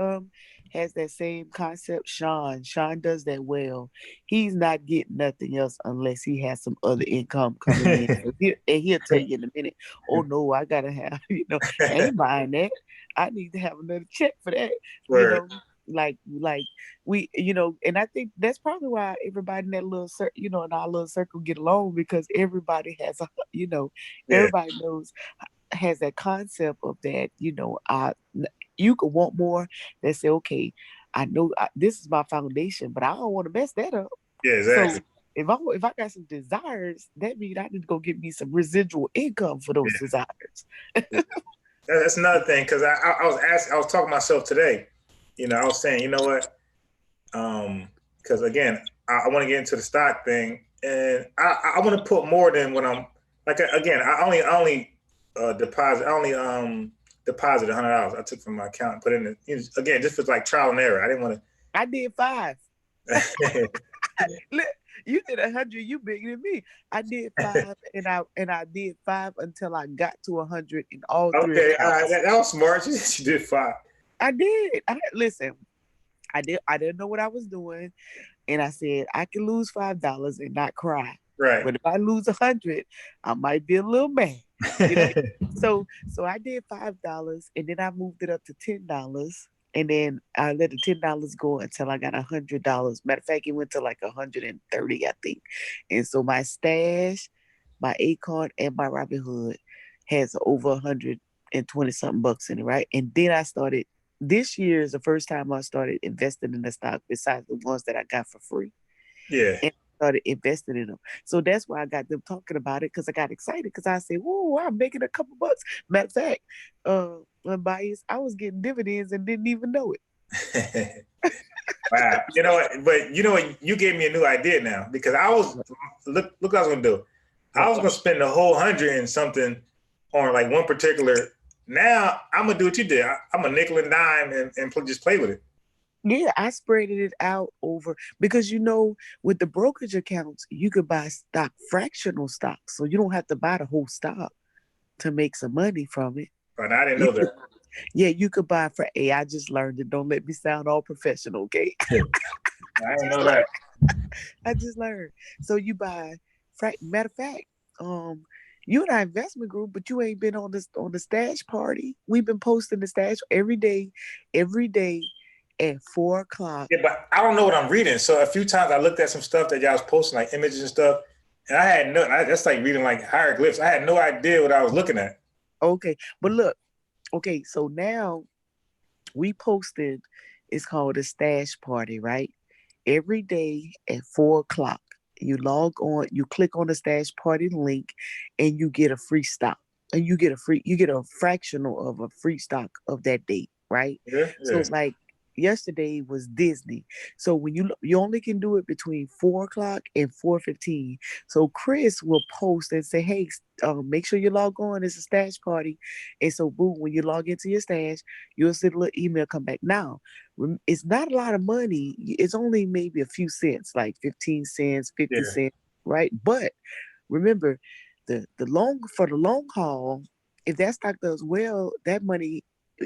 Speaker 3: has that same concept? Sean. Sean does that well. He's not getting nothing else unless he has some other income coming in. And he'll tell you in a minute, oh no, I gotta have, I ain't buying that. I need to have another check for that. You
Speaker 2: Word.
Speaker 3: know, like we, and I think that's probably why everybody in that little circle, in our little circle get along because everybody has
Speaker 2: Yeah.
Speaker 3: everybody knows has that concept of that, you could want more. They say, okay, I know this is my foundation, but I don't want to mess that up.
Speaker 2: Yeah.
Speaker 3: So
Speaker 2: Exactly.
Speaker 3: if I got some desires, that means I need to go get me some residual income for those
Speaker 2: Yeah.
Speaker 3: desires.
Speaker 2: That's another thing because I was talking to myself today. I was saying, you know what? Because again, I want to get into the stock thing, and I want to put more than what I'm like. Again, I only deposit $100. I took from my account and put it in. Again, just for like trial and error. I didn't want
Speaker 3: I did 5.
Speaker 2: to.
Speaker 3: Look, you did 100. You bigger than me. I did 5, and I did 5 until I got to 100 in all 3
Speaker 2: Okay, all right,
Speaker 3: accounts.
Speaker 2: that was smart. She did fine.
Speaker 3: I did. Listen. I didn't know what I was doing, and I said I can lose $5 and not cry.
Speaker 2: Right.
Speaker 3: But if I lose 100, I might be a little mad. You know. So I did $5, and then I moved it up to $10, and then I let the $10 go until I got $100. Matter of fact, it went to like 130, I think. And so my stash, my Acorn, and my Robinhood has over 120 something bucks in it, right? And then I started. This year is the first time I started investing in the stock besides the ones that I got for free.
Speaker 2: Yeah.
Speaker 3: And started investing in them. So that's why I got them talking about it because I got excited because I said, whoa, I'm making a couple bucks. Matter of fact, unbiased, I was getting dividends and didn't even know it.
Speaker 2: Wow. You know what? But you know what? You gave me a new idea now because I was look what I was gonna do. I was gonna spend the whole 100 and something on like one particular. Now I'm gonna do what you did. I'm a nickel and dime and just play with it.
Speaker 3: Yeah, I spreaded it out over because with the brokerage accounts, you could buy stock, fractional stock. So you don't have to buy the whole stock to make some money from it.
Speaker 2: But I didn't
Speaker 3: You
Speaker 2: know
Speaker 3: could,
Speaker 2: that.
Speaker 3: yeah, you could buy for I just learned it. Don't let me sound all professional, okay?
Speaker 2: I didn't know that.
Speaker 3: I just learned. So you buy matter of fact, you and our investment group, but you ain't been on the stash party. We've been posting the stash every day at 4 o'clock.
Speaker 2: Yeah, but I don't know what I'm reading. So a few times I looked at some stuff that y'all was posting, like images and stuff, and that's like reading like hieroglyphs. I had no idea what I was looking at.
Speaker 3: Okay. But look, okay, so now we posted, it's called a stash party, right? Every day at 4 o'clock. You log on, you click on the stash party link, and you get a free stock. And you get a fractional of a free stock of that date, right?
Speaker 2: Yeah,
Speaker 3: So
Speaker 2: yeah.
Speaker 3: like yesterday was Disney. So when you only can do it between 4 o'clock and 4:15. So Chris will post and say, "Hey, make sure you log on. It's a stash party." And so boom, when you log into your stash, you'll see the little email come back. Now, it's not a lot of money. It's only maybe a few cents, like 15 cents, 50
Speaker 2: Yeah.
Speaker 3: cents, right? But remember, for the long haul, if that stock does well, that money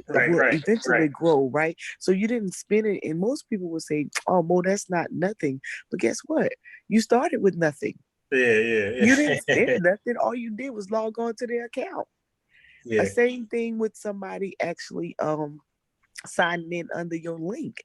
Speaker 3: will
Speaker 2: Right.
Speaker 3: eventually grow, right? So you didn't spend it, and most people will say, "Oh, Mo, that's not nothing." But guess what? You started with nothing. You didn't
Speaker 2: Yeah.
Speaker 3: spend nothing. All you did was log on to their account. A
Speaker 2: Yeah.
Speaker 3: same thing with somebody actually signing in under your link.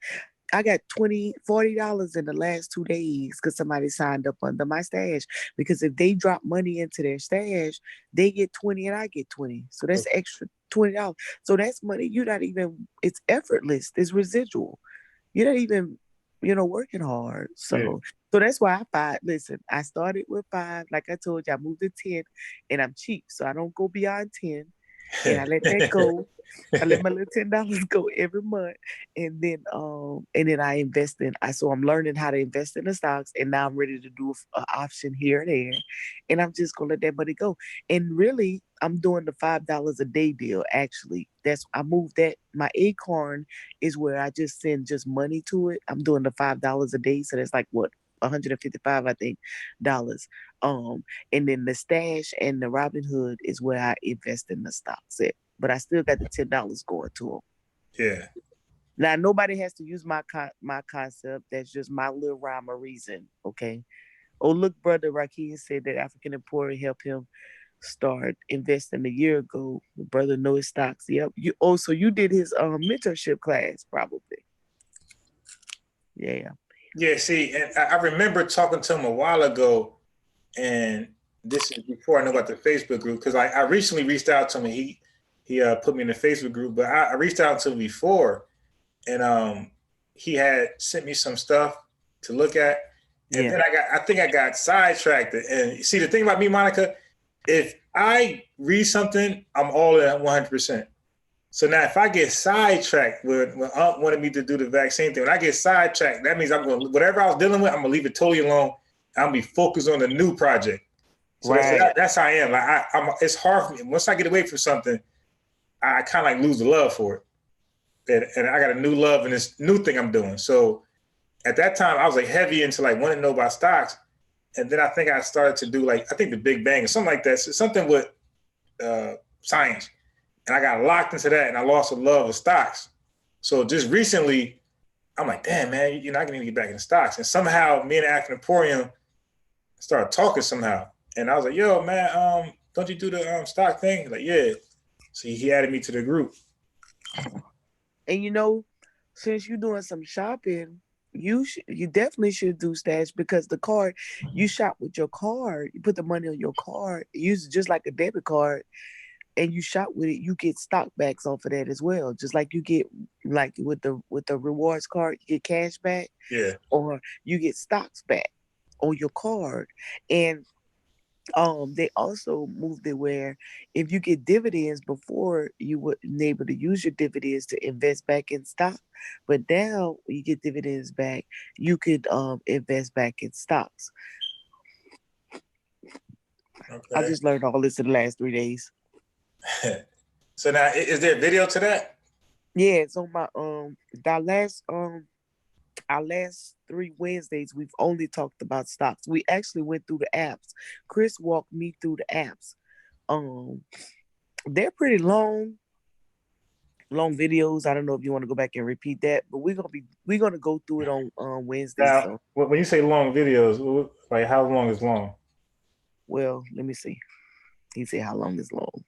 Speaker 3: I got $40 in the last 2 days because somebody signed up under my stash. Because if they drop money into their stash, they get 20 and I get 20. So that's extra $20. So that's money you're not even, it's effortless, it's residual. You're not even, working hard.
Speaker 2: Yeah.
Speaker 3: So that's why listen, I started with 5. Like I told you, I moved to 10 and I'm cheap. So I don't go beyond 10 and I let that go. I let my little $10 go every month, and then I invest so I'm learning how to invest in the stocks, and now I'm ready to do an option here and there, and I'm just gonna let that money go. And really, I'm doing the $5 a day deal. Actually, I moved that. My Acorn is where I just send just money to it. I'm doing the $5 a day, so that's like what 155, I think, dollars. And then the stash and the Robinhood is where I invest in the stocks at. But I still got the $10 going to them.
Speaker 2: Yeah.
Speaker 3: Now nobody has to use my concept. That's just my little rhyme or reason. Okay. Oh, look, brother Rakeem said that African Emporium helped him start investing a year ago. The brother knows his stocks. Yep. So you did his mentorship class probably. Yeah.
Speaker 2: Yeah. See, and I remember talking to him a while ago, and this is before I know about the Facebook group, because I recently reached out to him. And he put me in the Facebook group, but I reached out to him before, and he had sent me some stuff to look at, and then I think I got sidetracked. And see, the thing about me, Monica, if I read something, I'm all in 100%. So now, if I get sidetracked when Aunt wanted me to do the vaccine thing, when I get sidetracked, that means I'm going whatever I was dealing with, I'm gonna leave it totally alone. I'm gonna be focused on the new project. So
Speaker 3: right.
Speaker 2: that's how I am. Like it's hard for me. Once I get away from something, I kind of like lose the love for it, and I got a new love in this new thing I'm doing. So at that time, I was like heavy into like wanting to know about stocks, and then I think I started to do like I think the Big Bang or something like that, so something with science. And I got locked into that, and I lost a love of stocks. So just recently, I'm like, damn, man, I need to get back into stocks. And somehow, me and African Emporium started talking somehow. And I was like, yo, man, don't you do the stock thing? He's like, yeah. So he added me to the group.
Speaker 3: And since you're doing some shopping, you definitely should do stash because the card, you shop with your card, you put the money on your card, use it just like a debit card, and you shop with it, you get stock backs off of that as well. Just like you get like with the rewards card, you get cash back.
Speaker 2: Yeah.
Speaker 3: Or you get stocks back on your card. And they also moved it where if you get dividends before, you were able to use your dividends to invest back in stock, but now when you get dividends back, you could invest back in stocks.
Speaker 2: Okay.
Speaker 3: I just learned all this in the last 3 days.
Speaker 2: So now, is there a video to that?
Speaker 3: Yeah, it's on my that last our last 3 Wednesdays, we've only talked about stocks. We actually went through the apps. Chris walked me through the apps. Um, they're pretty long videos. I don't know if you want to go back and repeat that, but we're gonna go through it on Wednesday.
Speaker 2: Now,
Speaker 3: So,
Speaker 2: when you say long videos, like how long is long?
Speaker 3: well, let me see. He said, "How long is long?"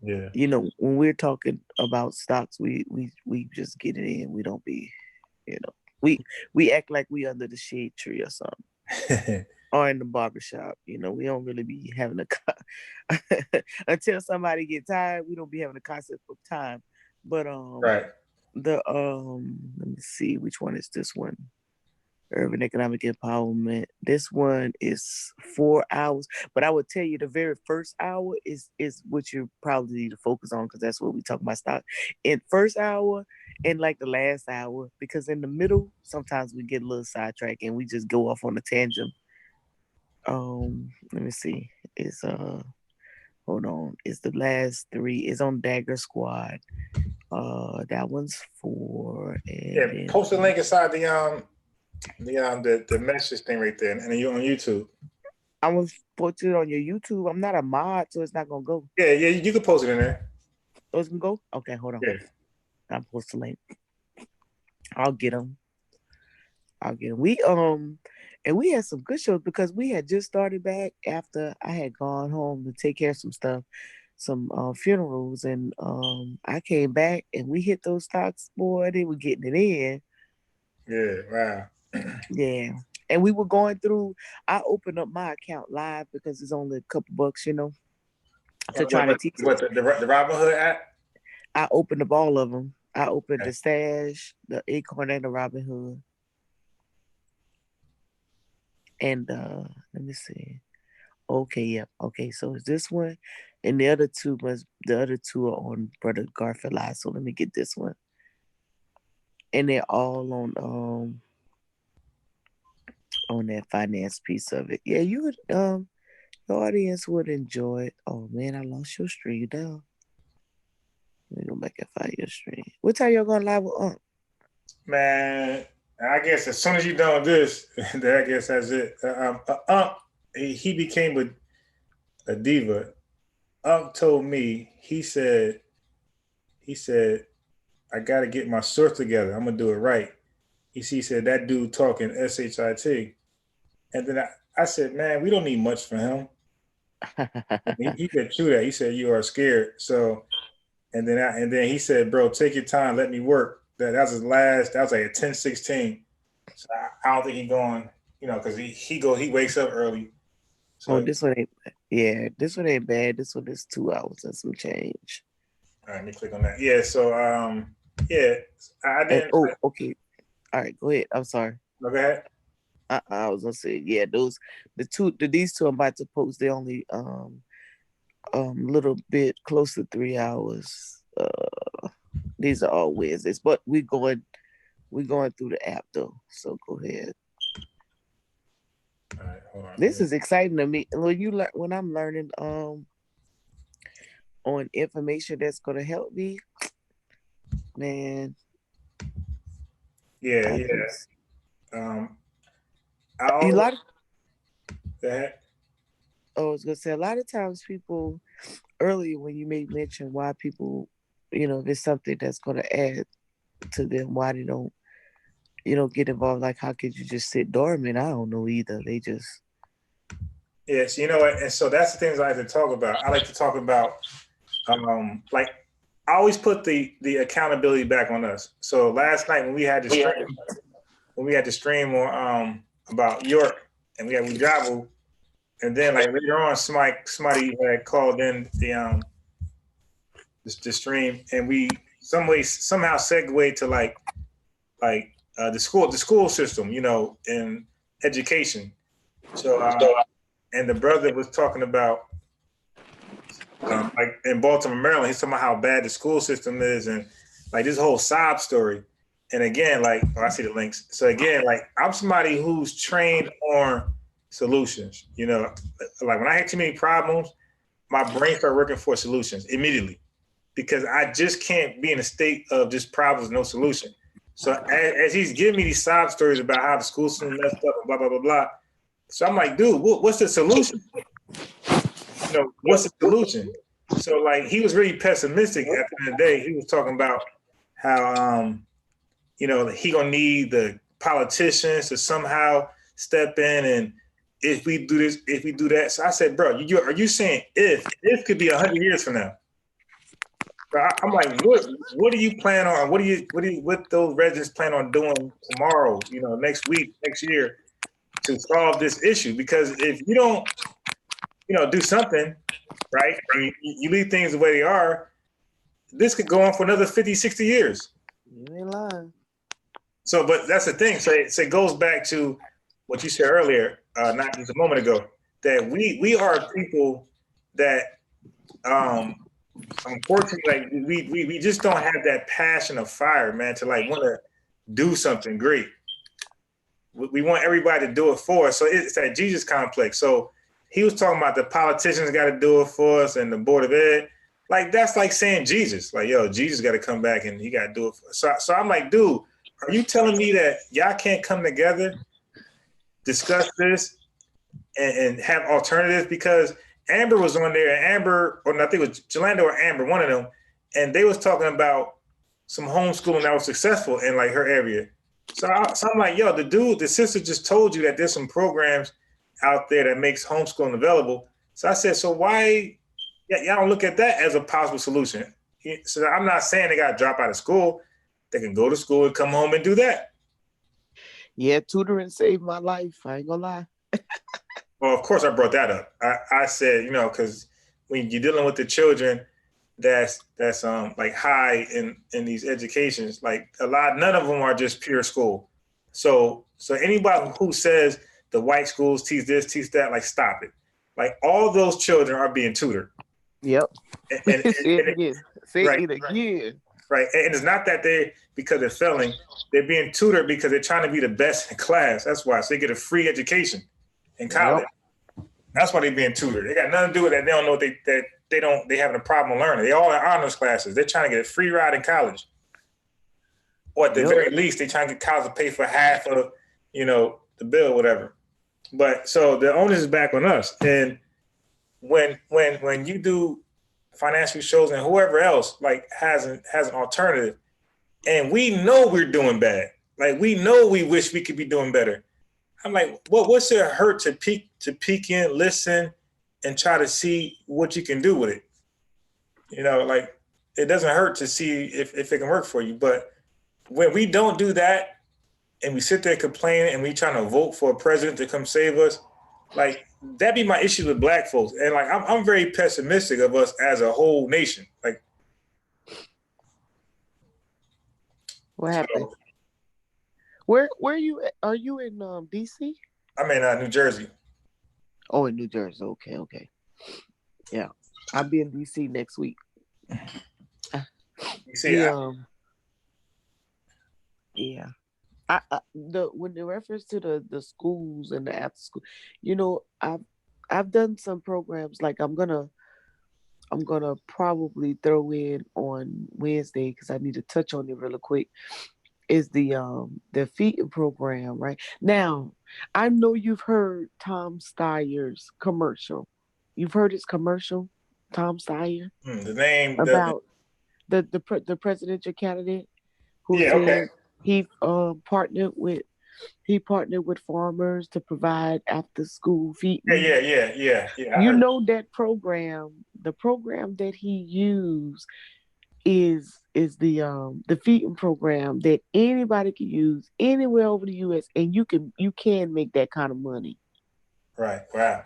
Speaker 2: Yeah.
Speaker 3: You know, when we're talking about stocks, we just get it in. We don't be, you know, we act like we under the shade tree or something, or in the barbershop. You know, we don't really be having until somebody get tired. We don't be having a concept of time. But
Speaker 2: Right.
Speaker 3: let me see, which one is this one? Urban Economic Empowerment. This one is 4 hours, but I would tell you the very first hour is what you probably need to focus on, because that's what we talk about stock. In first hour and like the last hour, because in the middle sometimes we get a little sidetracked and we just go off on a tangent. Let me see. It's hold on. It's the last three. It's on Dagger Squad. That one's 4. And
Speaker 2: Yeah.
Speaker 3: then
Speaker 2: Post the link inside the message thing right there, and then you're on YouTube.
Speaker 3: I'm gonna put it on your YouTube. I'm not a mod, so it's not gonna go.
Speaker 2: Yeah, you can post it in there.
Speaker 3: Oh, it's gonna go? Okay, hold on.
Speaker 2: Yeah.
Speaker 3: I'll post the link. I'll get them. And we had some good shows because we had just started back after I had gone home to take care of some stuff, some funerals, and I came back and we hit those stocks, boy. They were getting it in.
Speaker 2: Yeah. Wow.
Speaker 3: Yeah. And we were going through, I opened up my account live because it's only a couple bucks, to try to teach it.
Speaker 2: What the Robinhood app?
Speaker 3: I opened up all of them. I opened
Speaker 2: Okay.
Speaker 3: the Stash, the Acorn, and the Robinhood. And let me see. Okay, yeah. Okay, so it's this one, and the other two are on Brother Garfield Live. So let me get this one. And they're all on that finance piece of it. Yeah, you would the audience would enjoy it. Oh man, I lost your stream down. Let me go back and find your stream. What time y'all going live with
Speaker 2: Man, I guess as soon as you done this, I guess that's it. He became a diva. Told me, he said, I got to get my source together. I'm gonna do it right. He said that dude talking shit, and then I said, man, we don't need much from him. He said, true that. He said you are scared. So, and then he said, bro, take your time, let me work. That was his last. That was like a 10-16. So I don't think he going, because he wakes up early. So
Speaker 3: this one ain't. This one ain't bad. This one is 2 hours and some change.
Speaker 2: all right, let me click on that. Yeah. So yeah, I didn't.
Speaker 3: Okay. All right, go ahead. I'm sorry.
Speaker 2: Go ahead.
Speaker 3: I was gonna say, yeah, these two I'm about to post. They only little bit close to 3 hours. These are all Wednesdays, but we're going through the app though. So go ahead.
Speaker 2: All right, hold on.
Speaker 3: This is exciting to me. When I'm learning on information that's gonna help me, man.
Speaker 2: Yeah. I
Speaker 3: was gonna say a lot of times people earlier when you may mention why people, if it's something that's gonna add to them, why they don't, get involved. Like, how could you just sit dormant? I don't know either. They just.
Speaker 2: Yes, you know what, and so that's the things I like to talk about. I like to talk about, like, I always put the accountability back on us. So last night when we had the stream on about York, and we traveled, and then like later on, somebody had called in the stream, and we somehow segued to like the school system, in education. So and the brother was talking about like in Baltimore, Maryland, he's talking about how bad the school system is, and like this whole sob story. And again, like I see the links. So again, like I'm somebody who's trained on solutions. Like when I have too many problems, my brain starts working for solutions immediately, because I just can't be in a state of just problems, no solution. So as he's giving me these sob stories about how the school system messed up and blah blah blah blah, so I'm like, dude, what's the solution? What's the solution? So like he was really pessimistic at the end of the day. He was talking about how he gonna need the politicians to somehow step in, and if we do this, if we do that. So I said, bro, are you saying if could be 100 years from now? So I'm like, what do you plan on? What those residents plan on doing tomorrow? Next week, next year, to solve this issue? Because if you don't, do something, right, and you leave things the way they are, this could go on for another 50, 60 years.
Speaker 3: You ain't lying.
Speaker 2: So, but that's the thing. So it goes back to what you said earlier, not just a moment ago, that we are people that, unfortunately, we just don't have that passion of fire, man, to like want to do something great. We want everybody to do it for us. So it's that Jesus complex. So he was talking about the politicians got to do it for us and the board of ed. Like, that's like saying Jesus. Like, yo, Jesus got to come back and he got to do it for us. So I'm like, dude, are you telling me that y'all can't come together, discuss this, and have alternatives? Because Amber was on there, and I think it was Jelanda or Amber, one of them, and they was talking about some homeschooling that was successful in like her area. So I'm like, yo, the sister just told you that there's some programs out there that makes homeschooling available. So I said, so why y'all don't look at that as a possible solution? So I'm not saying they got to drop out of school. They can go to school and come home and do that.
Speaker 3: Yeah, tutoring saved my life. I ain't gonna lie.
Speaker 2: Well, of course I brought that up. I said, because when you're dealing with the children that's like high in these educations, like none of them are just pure school. So anybody who says the white schools teach this, teach that, like, stop it. Like, all those children are being tutored.
Speaker 3: Yep.
Speaker 2: And
Speaker 3: Say it again. Say it again.
Speaker 2: Right. And it's not that because they're failing, they're being tutored because they're trying to be the best in class. That's why. So they get a free education in college. Yep. That's why they're being tutored. They got nothing to do with that. They don't know they having a problem learning. They all in honors classes. They're trying to get a free ride in college. Or at the very least, they're trying to get college to pay for half of, the bill, whatever. But so the onus is back on us. And when you do financial shows and whoever else like has an alternative, and we know we're doing bad, like we know we wish we could be doing better, I'm like, what's it hurt to peek in, listen, and try to see what you can do with it? Like, it doesn't hurt to see if it can work for you. But when we don't do that and we sit there complaining and we trying to vote for a president to come save us, like, that'd be my issue with Black folks. And like, I'm very pessimistic of us as a whole nation. Like,
Speaker 3: what happened? Where are you at? Are you in DC?
Speaker 2: I'm in New Jersey.
Speaker 3: Oh, in New Jersey. Okay. Yeah, I'll be in DC next week.
Speaker 2: You see,
Speaker 3: yeah. When the reference to the schools and the after school, I've done some programs. Like, I'm gonna probably throw in on Wednesday, because I need to touch on it really quick, is the feeding program. Right now, I know you've heard Tom Steyer's commercial. You've heard his commercial, Tom Steyer,
Speaker 2: the name
Speaker 3: about the presidential candidate who said,
Speaker 2: okay.
Speaker 3: He partnered with farmers to provide after school feeding.
Speaker 2: Yeah.
Speaker 3: You know that program. The program that he used is the feeding program that anybody can use anywhere over the U.S. and you can make that kind of money.
Speaker 2: Right. Wow.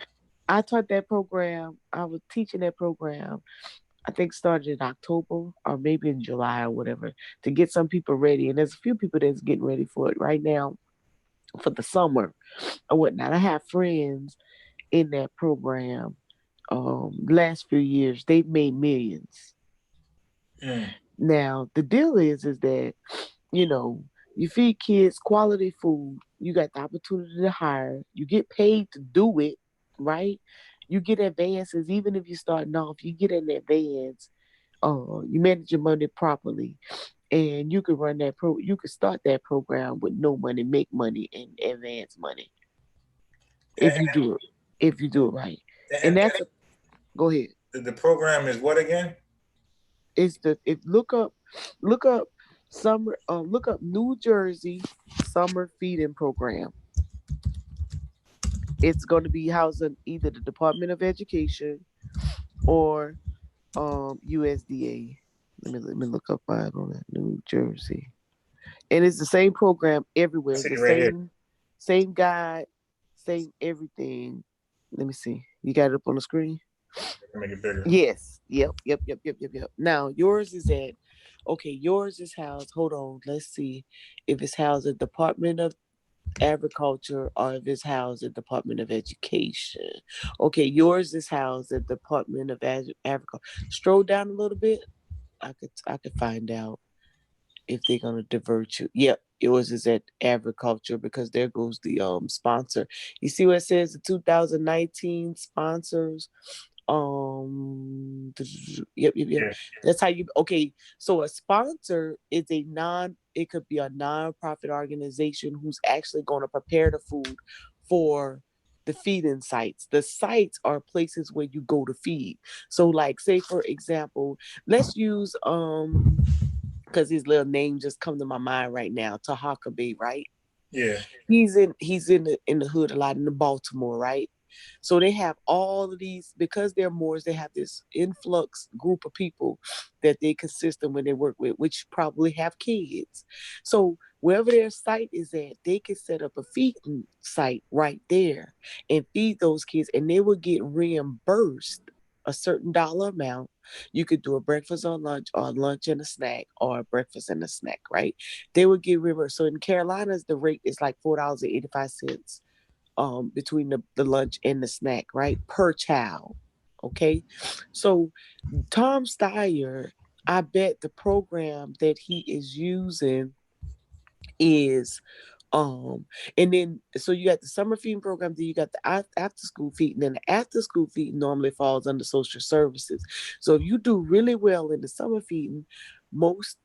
Speaker 3: I taught that program. I was teaching that program, I think started in October or maybe in July or whatever, to get some people ready. And there's a few people that's getting ready for it right now for the summer or whatnot. I have friends in that program. Last few years, they've made millions. Now, the deal is that, you feed kids quality food. You got the opportunity to hire. You get paid to do it, right? You get advances. Even if you're starting off, you get an advance. You manage your money properly. and you could run that you could start that program with no money, make money, and advance money if you
Speaker 2: And,
Speaker 3: do it right. And
Speaker 2: and
Speaker 3: that's a go ahead.
Speaker 2: the program is what again?
Speaker 3: It's the if look up summer look up New Jersey summer feeding program. It's going to be housed in either the Department of Education or USDA. Let me look up mine on that. New Jersey, and it's the same program
Speaker 2: I
Speaker 3: everywhere.
Speaker 2: see
Speaker 3: The
Speaker 2: it right here.
Speaker 3: same guide, same everything. Let me see. You got it up on the screen.
Speaker 2: Make it bigger.
Speaker 3: Yes. Yep. Now yours is at okay. Yours is housed. Hold on. Let's see if it's housed at Department of Agriculture or if it's housed at Department of Education. Okay, yours is housed at Department of Agriculture. Stroll down a little bit. I could find out if they're gonna divert you. Yep, yours is at Agriculture because there goes the sponsor. You see what it says? The 2019 sponsors. Yep.
Speaker 2: Yeah.
Speaker 3: That's how you okay. So a sponsor is a non it could be a non-profit organization who's actually going to prepare the food for the feeding sites. The sites are places where you go to feed. So like say for example, let's use because his little name just come to my mind right now, Tahaka Bay, right?
Speaker 2: Yeah.
Speaker 3: He's in the hood a lot in the Baltimore, right? So they have all of these because they're Moors. They have this influx group of people that they consistent when they work with, which probably have kids. So wherever their site is at, they can set up a feeding site right there and feed those kids, and they will get reimbursed a certain dollar amount. You could do a breakfast or lunch and a snack, or a breakfast and a snack, right? They would get reimbursed. So in Carolinas, the rate is like $4.85 between the lunch and the snack, right? Per child. Okay. So Tom Steyer, I bet the program that he is using is and then so you got the summer feeding program, then you got the after school feeding, and the after school feeding normally falls under social services. So if you do really well in the summer feeding, most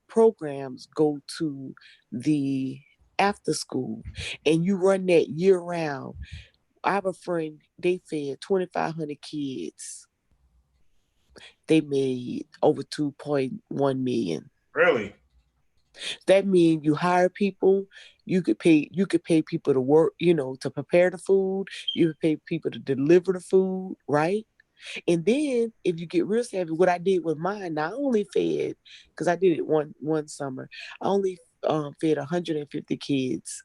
Speaker 3: programs go to the after school, and you run that year round. I have a friend, they fed 2,500 kids. They made over 2.1 million.
Speaker 2: Really?
Speaker 3: That means you hire people, you could pay people to work, to prepare the food, you could pay people to deliver the food, right? And then if you get real savvy, what I did with mine, I only fed because I did it one summer. I only fed 150 kids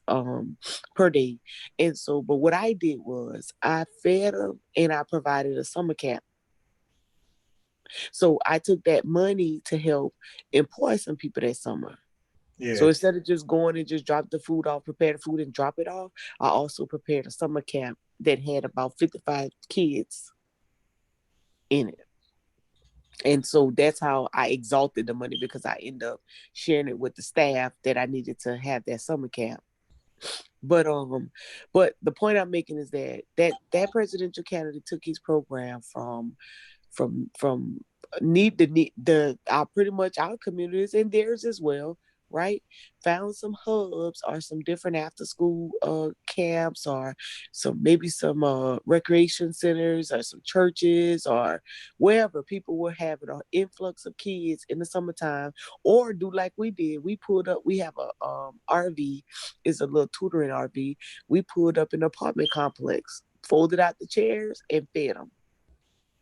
Speaker 3: per day. And so, but what I did was I fed them and I provided a summer camp. So I took that money to help employ some people that summer. So
Speaker 2: Yeah.
Speaker 3: instead of just going and just drop the food off, prepare the food and drop it off, I also prepared a summer camp that had about 55 kids in it. And so that's how I exalted the money because I end up sharing it with the staff that I needed to have that summer camp. But but the point I'm making is that presidential candidate took his program from need the our pretty much our communities and theirs as well, right? Found some hubs or some different after school camps or some recreation centers or some churches or wherever people will have it, or influx of kids in the summertime, or do like we did. We pulled up. We have a RV, is a little tutoring RV. We pulled up an apartment complex, folded out the chairs and fed them,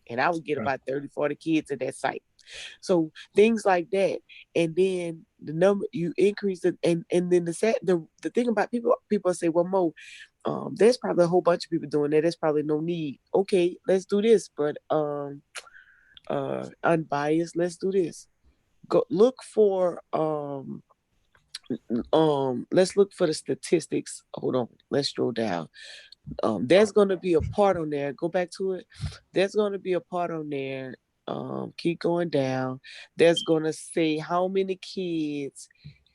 Speaker 3: and I would get about 30, 40 kids at that site. So things like that. And then the number you increase it, and then the thing about people say, well, Mo, there's probably a whole bunch of people doing that. There's probably no need. Okay, let's do this, but unbiased, let's do this. Go look for let's look for the statistics. Hold on, let's scroll down. There's going to be a part on there. Go back to it. There's going to be a part on there. Keep going down. There's going to say how many kids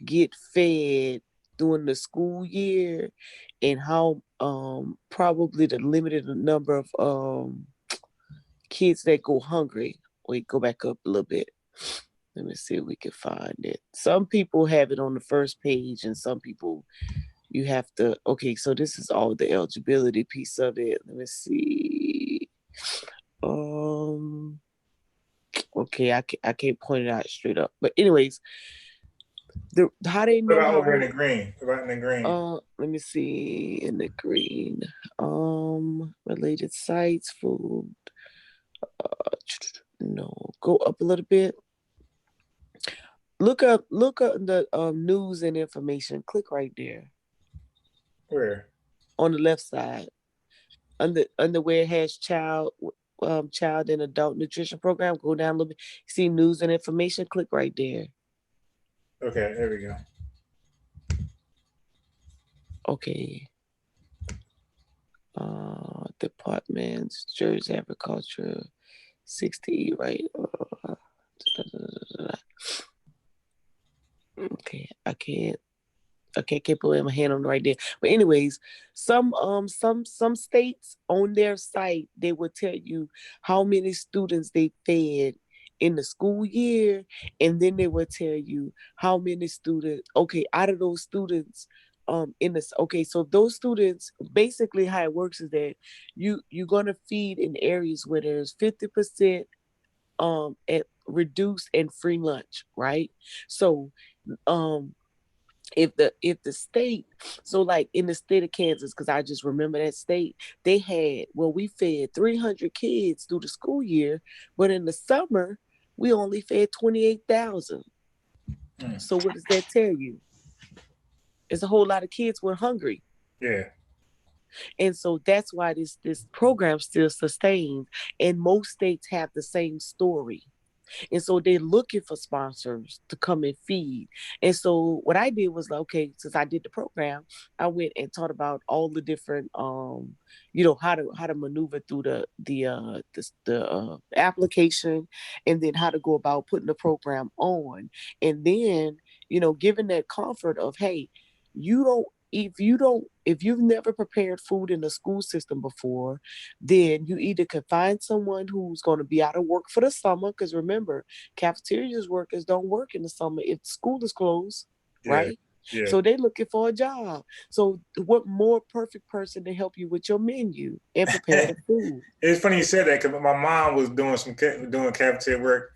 Speaker 3: get fed during the school year, and how probably the limited number of kids that go hungry. Wait, go back up a little bit. Let me see if we can find it. Some people have it on the first page, and some people you have to. Okay, so this is all the eligibility piece of it. Let me see. Um. Okay, I can't point it out straight up, but anyways, how they
Speaker 2: What
Speaker 3: know
Speaker 2: about
Speaker 3: how
Speaker 2: over in
Speaker 3: old?
Speaker 2: the green? What about in the green?
Speaker 3: Let me see in the green. Related sites, food. No, go up a little bit. Look up the news and information. Click right there
Speaker 2: Where?
Speaker 3: on the left side, under where it has child and adult nutrition program. Go down a little bit. See news and information. Click right there.
Speaker 2: Okay, there we go.
Speaker 3: Okay. Departments, Jersey Agriculture, 60, right? Okay, I can't put my hand on it right there. But anyways, some states on their site they will tell you how many students they fed in the school year, and then they will tell you how many students. Okay, out of those students, in this. Okay, so those students basically how it works is that you're gonna feed in areas where there's 50% at reduced and free lunch, right? So um if the state, so like in the state of Kansas, because I just remember that state, they had, well, we fed 300 kids through the school year, but in the summer we only fed 28,000.
Speaker 2: Mm.
Speaker 3: So what does that tell you? It's a whole lot of kids were hungry.
Speaker 2: Yeah.
Speaker 3: And so that's why this program still sustains, and most states have the same story. And so they're looking for sponsors to come and feed. And so what I did was like, okay, since I did the program, I went and taught about all the different how to maneuver through the application, and then how to go about putting the program on. And then, given that comfort of, hey, you don't if you've never prepared food in the school system before, then you either can find someone who's going to be out of work for the summer, because remember, cafeterias workers don't work in the summer if school is closed,
Speaker 2: Yeah.
Speaker 3: right?
Speaker 2: Yeah.
Speaker 3: So they're looking for a job. So what more perfect person to help you with your menu and prepare the food?
Speaker 2: It's funny you said that because my mom was doing cafeteria work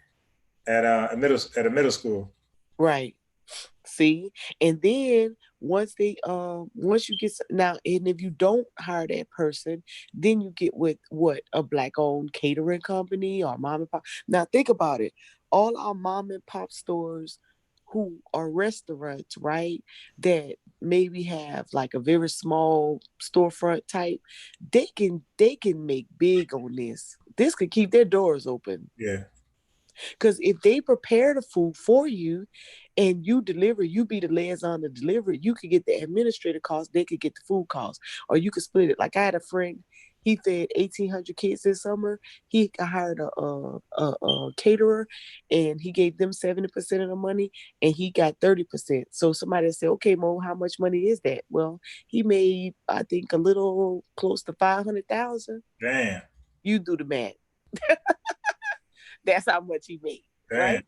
Speaker 2: at a middle school.
Speaker 3: Right. See, and then once you get now, and if you don't hire that person, then you get with what, a black owned catering company or mom and pop. Now think about it. All our mom and pop stores who are restaurants, right, that maybe have like a very small storefront type, they can make big on this. This could keep their doors open.
Speaker 2: Yeah.
Speaker 3: Because if they prepare the food for you and you deliver, you be the liaison to deliver it, you could get the administrative cost, they could get the food cost, or you could split it. Like I had a friend, he fed 1,800 kids this summer. He hired a caterer, and he gave them 70% of the money, and he got 30%. So somebody said, okay, Mo, how much money is that? Well, he made, I think, a little close to 500,000.
Speaker 2: Damn.
Speaker 3: You do the math. That's how much he made,
Speaker 2: Damn.
Speaker 3: right?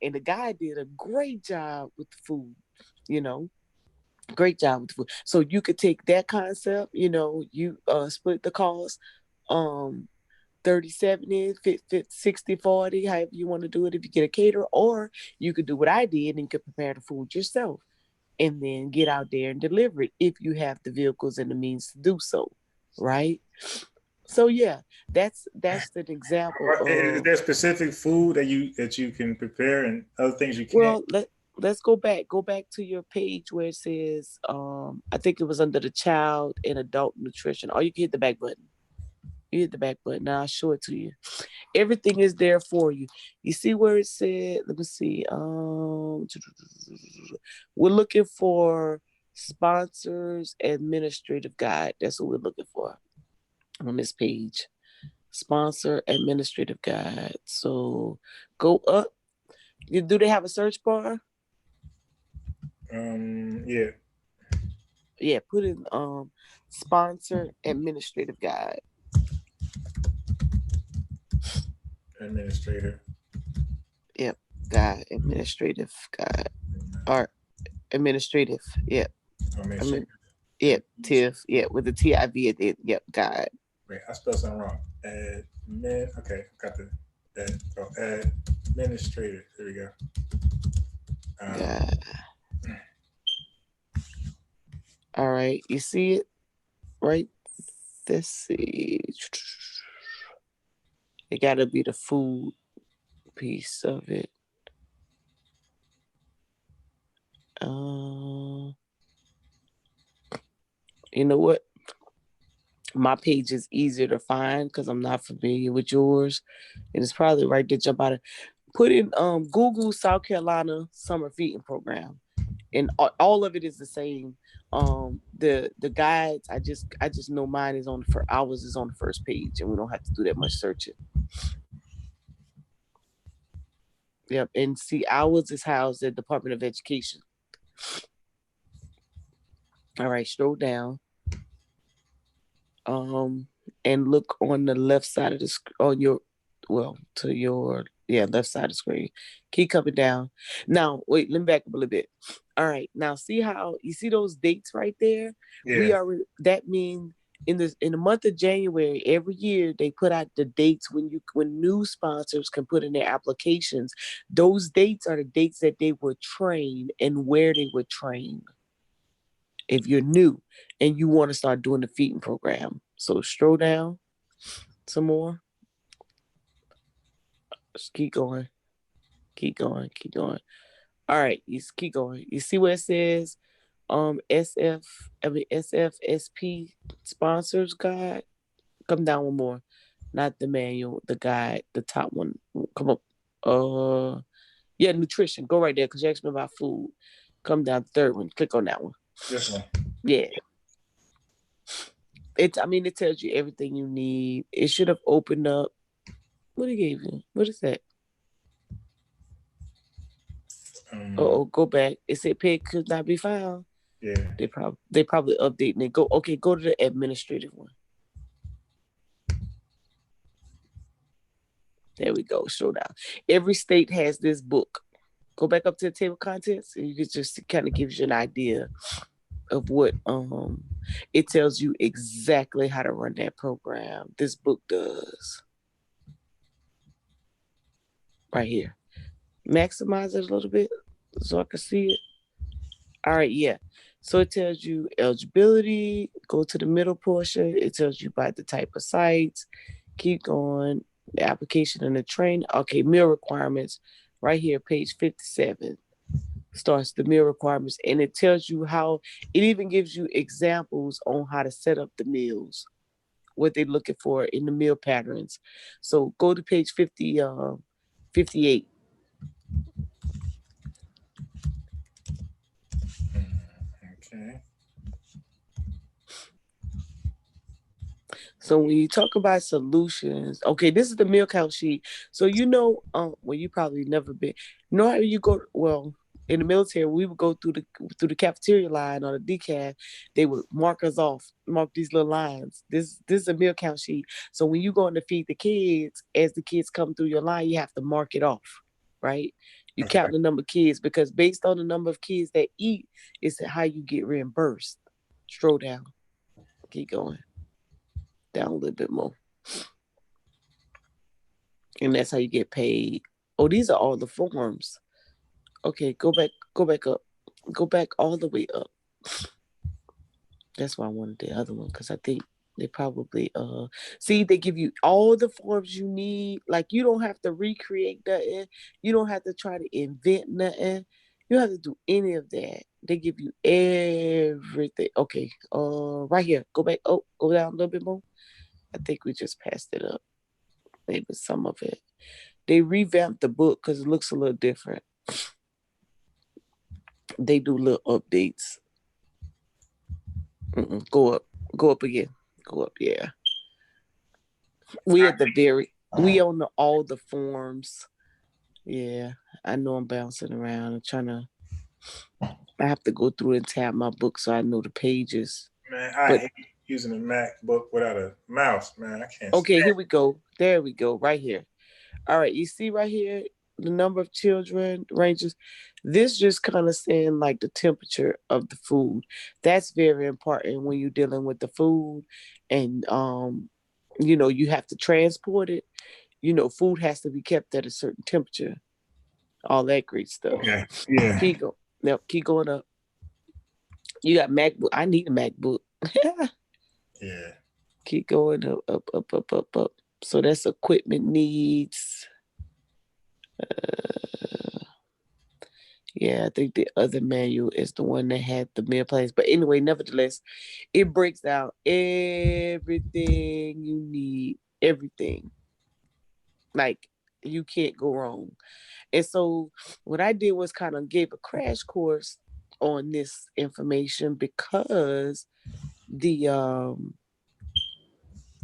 Speaker 3: And the guy did a great job with the food, you know, great job with the food. So you could take that concept, you split the cost, um, 30, 70, 50, 60, 40, however you want to do it if you get a caterer, or you could do what I did and you could prepare the food yourself and then get out there and deliver it if you have the vehicles and the means to do so, right? So yeah, that's an example
Speaker 2: Is
Speaker 3: of.
Speaker 2: there specific food that you can prepare and other things you can't?
Speaker 3: Well, let's go back. Go back to your page where it says, I think it was under the child and adult nutrition. Or you can hit the back button. You hit the back button. Now I'll show it to you. Everything is there for you. You see where it said, let me see. We're looking for sponsors administrative guide. That's what we're looking for on this page. Sponsor administrative guide. So go up. Do they have a search bar?
Speaker 2: Yeah.
Speaker 3: Yeah, put in sponsor administrative guide.
Speaker 2: Administrator.
Speaker 3: God, administrative, God, art, administrative. Yep.
Speaker 2: I mean,
Speaker 3: I mean, yep. Tiff. Yep. With the TIV at the end. Yep. God.
Speaker 2: wait, I spelled something wrong. Okay, got administrator. There we go.
Speaker 3: God. All right. You see it, right? Let's see. It got to be the food piece of it. You know what? My page is easier to find because I'm not familiar with yours, and it's probably right to jump out of. Put in Google South Carolina summer feeding program, and all of it is the same. The guides, I just know mine is on for ours is on the first page, and we don't have to do that much searching. Yep, and see, ours is housed at Department of Education. All right, scroll down. And look on the left side of the on your to your left side of the screen. Keep coming down. Now wait, let me back up a little bit. All right, now see how you see those dates right there. We
Speaker 2: Yeah.
Speaker 3: are that means in the month of January every year they put out the dates when new sponsors can put in their applications. Those dates are the dates that they were trained and where they were trained. If you're new and you want to start doing the feeding program. So scroll down some more. Just keep going. Keep going. Keep going. All right, you keep going. You see where it says SFSP sponsors guide? Come down one more. Not the manual, the guide, the top one. Come up. Nutrition. Go right there because you asked me about food. Come down, third one. Click on that one.
Speaker 2: This one.
Speaker 3: Yeah. It tells you everything you need. It should have opened up. What it gave you? What is that? Go back. It said pig could not be found.
Speaker 2: Yeah.
Speaker 3: They probably updating it. Go to the administrative one. There we go. Scroll down. Every state has this book. Go back up to the table of contents, and you can just kind of gives you an idea of what it tells you exactly how to run that program. This book does. Right here. Maximize it a little bit so I can see it. All right, yeah. So it tells you eligibility, go to the middle portion. It tells you about the type of sites. Keep going. The application and the train. Okay, meal requirements. Right here, page 57. Starts the meal requirements, and it tells you how, it even gives you examples on how to set up the meals, what they're looking for in the meal patterns. So go to page 58.
Speaker 2: Okay.
Speaker 3: So when you talk about solutions, okay, this is the meal count sheet. So well, you probably never been. You know how you go? Well, in the military, we would go through the cafeteria line on a decaf. They would mark us off, mark these little lines. This is a meal count sheet. So when you go in to feed the kids, as the kids come through your line, you have to mark it off, right? You count the number of kids because based on the number of kids that eat, is how you get reimbursed. Scroll down. Keep going. Down a little bit more. And that's how you get paid. Oh, these are all the forms. Okay, go back up. Go back all the way up. That's why I wanted the other one, because I think they probably see, they give you all the forms you need. Like, you don't have to recreate nothing. You don't have to try to invent nothing. You don't have to do any of that. They give you everything. Okay, right here. Go back. Oh, go down a little bit more. I think we just passed it up. Maybe some of it. They revamped the book because it looks a little different. They do little updates. Go up again. Go up, yeah. We at the we own all the forms. Yeah, I know I'm bouncing around. I'm trying to. I have to go through and tab my book so I know the pages.
Speaker 2: Man, I hate using a MacBook without a mouse, man. I can't.
Speaker 3: Okay, here we go. There we go. Right here. All right, you see right here, the number of children ranges. This just kind of saying like the temperature of the food. That's very important when you're dealing with the food, and you have to transport it. Food has to be kept at a certain temperature. All that great stuff.
Speaker 2: Okay. Yeah.
Speaker 3: Keep going up. You got MacBook. I need a MacBook.
Speaker 2: Yeah.
Speaker 3: Keep going up, up, up, up, up, up. So that's equipment needs. Yeah, I think the other manual is the one that had the meal plans. But anyway, nevertheless, it breaks down everything you need. Everything. Like, you can't go wrong. And so what I did was kind of gave a crash course on this information because the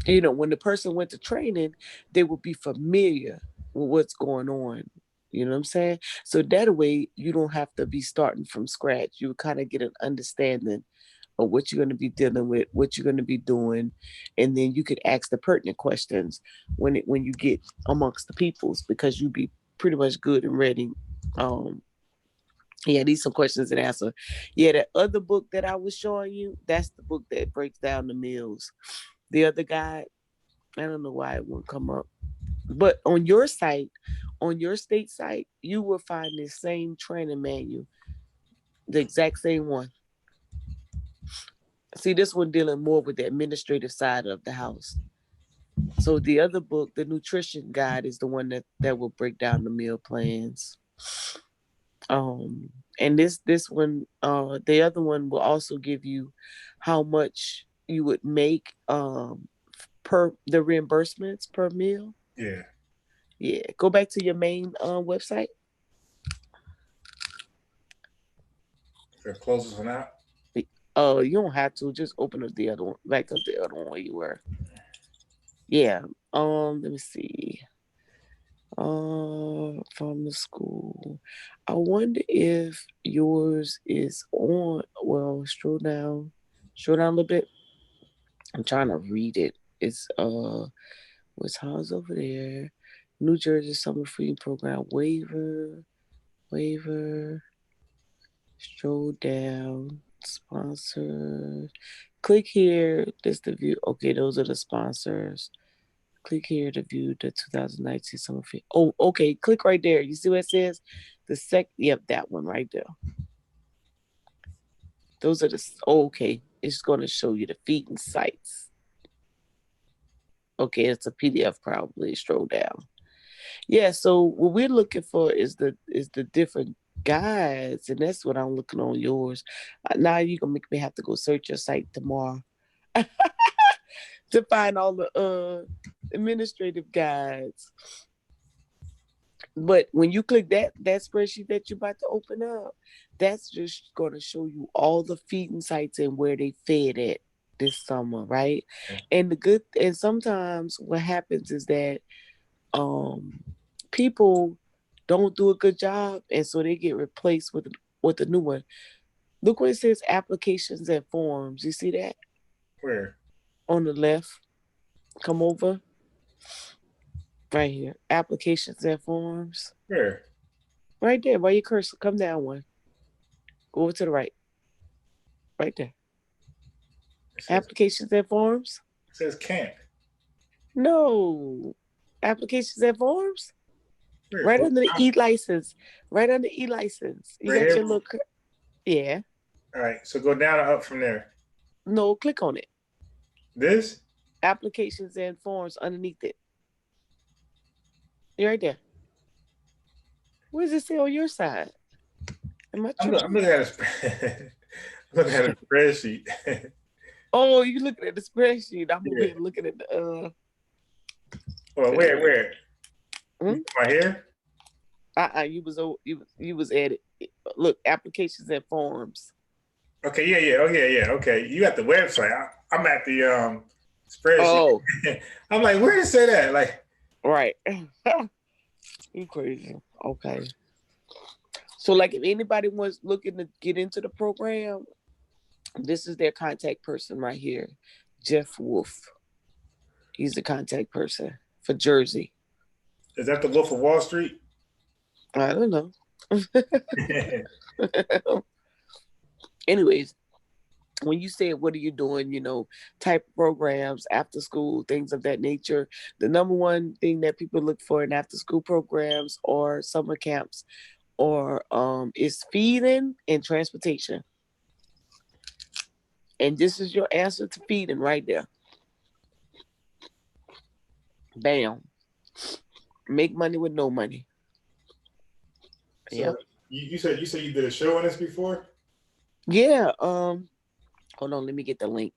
Speaker 3: when the person went to training, they would be familiar with what's going on. You know what I'm saying? So that way you don't have to be starting from scratch. You kind of get an understanding of what you're going to be dealing with, what you're going to be doing, and then you could ask the pertinent questions when you get amongst the peoples, because you be pretty much good and ready. Yeah, these some questions and answer. Yeah, that other book that I was showing you, that's the book that breaks down the meals. The other guy, I don't know why it won't come up. But on your site, on your state site, you will find this same training manual, the exact same one. See, this one dealing more with the administrative side of the house. So the other book, the nutrition guide, is the one that will break down the meal plans. And this one, the other one will also give you how much you would make per the reimbursements per meal.
Speaker 2: Yeah.
Speaker 3: Yeah, go back to your main website.
Speaker 2: Close this one out.
Speaker 3: You don't have to. Just open up the other one. Back up the other one where you were. Yeah. Let me see. From the school. I wonder if yours is on. Well, scroll down. Scroll down a little bit. I'm trying to read it. It's what's house over there? New Jersey Summer Free Program waiver. Scroll down. Sponsors. Click here. This the view. Okay, those are the sponsors. Click here to view the 2019 Summer Free. Oh, okay. Click right there. You see what it says? Yep, that one right there. Those are the. Oh, okay. It's going to show you the feeding sites. Okay, it's a PDF probably. Scroll down. Yeah, so what we're looking for is the different guides, and that's what I'm looking on yours. Now you're gonna make me have to go search your site tomorrow to find all the administrative guides. But when you click that spreadsheet that you're about to open up, that's just gonna show you all the feeding sites and where they fed at this summer, right? And sometimes what happens is that people don't do a good job, and so they get replaced with a new one. Look where it says applications and forms. You see that?
Speaker 2: Where?
Speaker 3: On the left. Come over. Right here. Applications and forms.
Speaker 2: Where?
Speaker 3: Right there. By your cursor. Come down one. Go over to the right. Right there. Applications and forms.
Speaker 2: It says camp.
Speaker 3: No. Applications and forms.
Speaker 2: Where?
Speaker 3: Right under the e-license. Right under e-license. You
Speaker 2: right
Speaker 3: got
Speaker 2: here?
Speaker 3: your little. Yeah.
Speaker 2: All right. So go down and up from there.
Speaker 3: No, click on it.
Speaker 2: This?
Speaker 3: Applications and forms underneath it. You're right there. What does it say on your side?
Speaker 2: I'm looking at a spreadsheet.
Speaker 3: Oh, you looking at the spreadsheet. I'm over here looking at the
Speaker 2: Well, where?
Speaker 3: Hmm?
Speaker 2: My hair?
Speaker 3: You was at it. Look, applications and forms.
Speaker 2: Okay, yeah. Oh, yeah. Okay, you got the website. I'm at the spreadsheet.
Speaker 3: Oh.
Speaker 2: I'm like, where does it say that? Like,
Speaker 3: right. You crazy. Okay. So, like, if anybody wants looking to get into the program, this is their contact person right here, Jeff Wolf. He's the contact person for Jersey.
Speaker 2: Is that the Wolf of Wall Street?
Speaker 3: I don't know. Anyways, when you say what are you doing, type of programs, after school, things of that nature, the number one thing that people look for in after school programs or summer camps or is feeding and transportation. And this is your answer to feeding right there. Bam. Make money with no money.
Speaker 2: So
Speaker 3: Yep.
Speaker 2: you said you did a show on this before?
Speaker 3: Yeah. Hold on, let me get the link.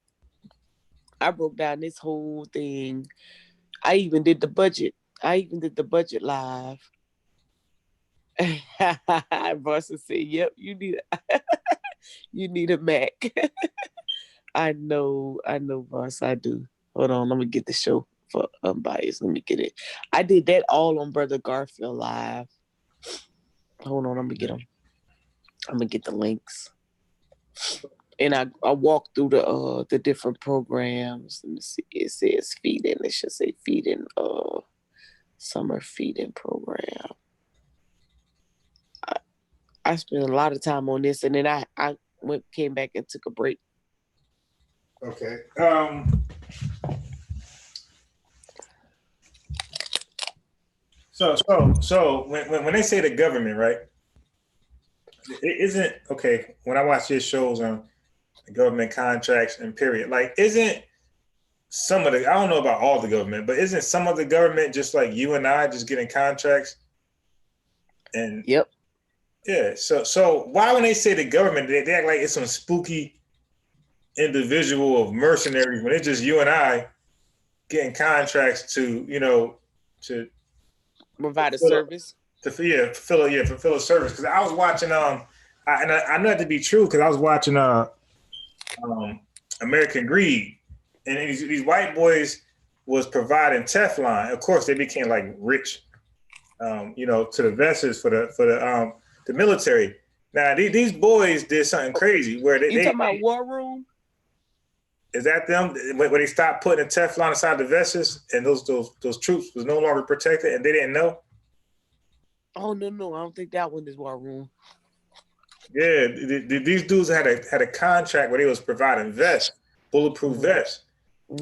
Speaker 3: I broke down this whole thing. I even did the budget. Live. Boston said, "Yep, you need a Mac." I know, boss. I do. Hold on, let me get the show for unbiased. Let me get it. I did that all on Brother Garfield Live. Hold on, let me get them. I'm gonna get the links. And I walked through the different programs. Let me see. It says feeding. It should say feeding. Summer feeding program. I spent a lot of time on this, and then I came back and took a break.
Speaker 2: Okay. So when they say the government, right? It isn't okay. When I watch your shows on government contracts and period, like isn't some of the I don't know about all the government, but isn't some of the government just like you and I just getting contracts? And
Speaker 3: Yep.
Speaker 2: yeah, so why when they say the government, they act like it's some spooky individual of mercenaries when it's just you and I getting contracts to to
Speaker 3: Provide a service.
Speaker 2: fulfill a service. Because I was watching I know that to be true because I was watching American Greed, and these white boys was providing Teflon. Of course, they became like rich, to the vessels for the military. Now these boys did something crazy where
Speaker 3: You talking about War Room?
Speaker 2: Is that them when they stopped putting the Teflon inside the vessels and those troops was no longer protected and they didn't know?
Speaker 3: Oh no, I don't think that one is War Room.
Speaker 2: Yeah, these dudes had a contract where they was providing vests, bulletproof vests for